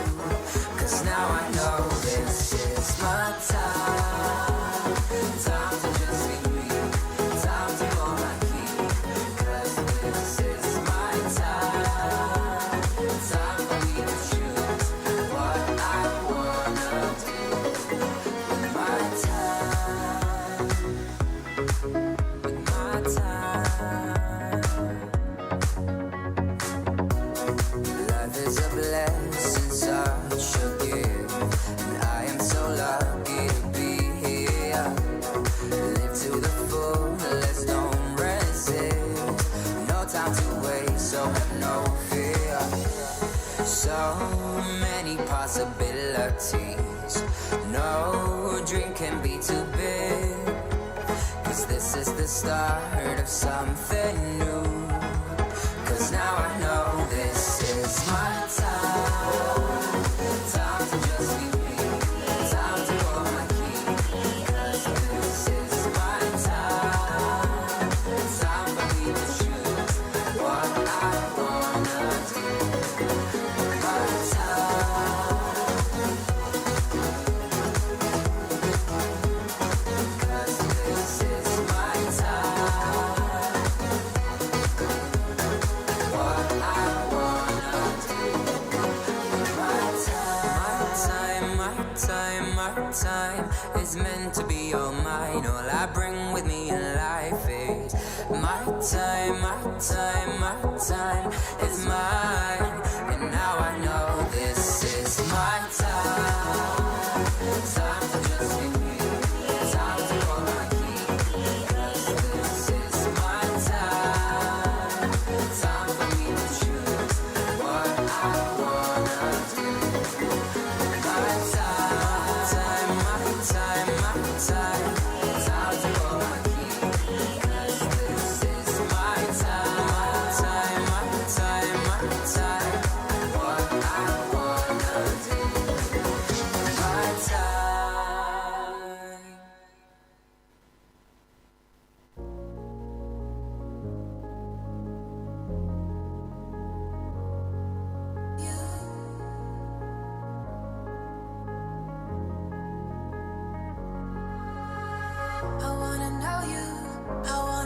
'Cause now I know this is my time. Time to just be me. Time to go my key. 'Cause this is my time. Time for me to choose what I wanna do with my time. With my time. Life is a blessing, such a gift, and I am so lucky to be here. Live to the full, let's don't resist. No time to waste, so have no fear. So many possibilities. No dream can be too big. 'Cause this is the start of something new. 'Cause now I know this is my time. Time to just be me. Time to hold my key. 'Cause this is my time. Time for me to choose what I wanna do. My time. 'Cause this is my time. What I wanna do. My time, my time, my time is meant to be all mine. All I bring with me in life is my time, my time, my time is mine. And now I know this is my time. Time to just be me. Time to hold my key. 'Cause this is my time. Time for me to choose what I wanna do.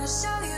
wanna show you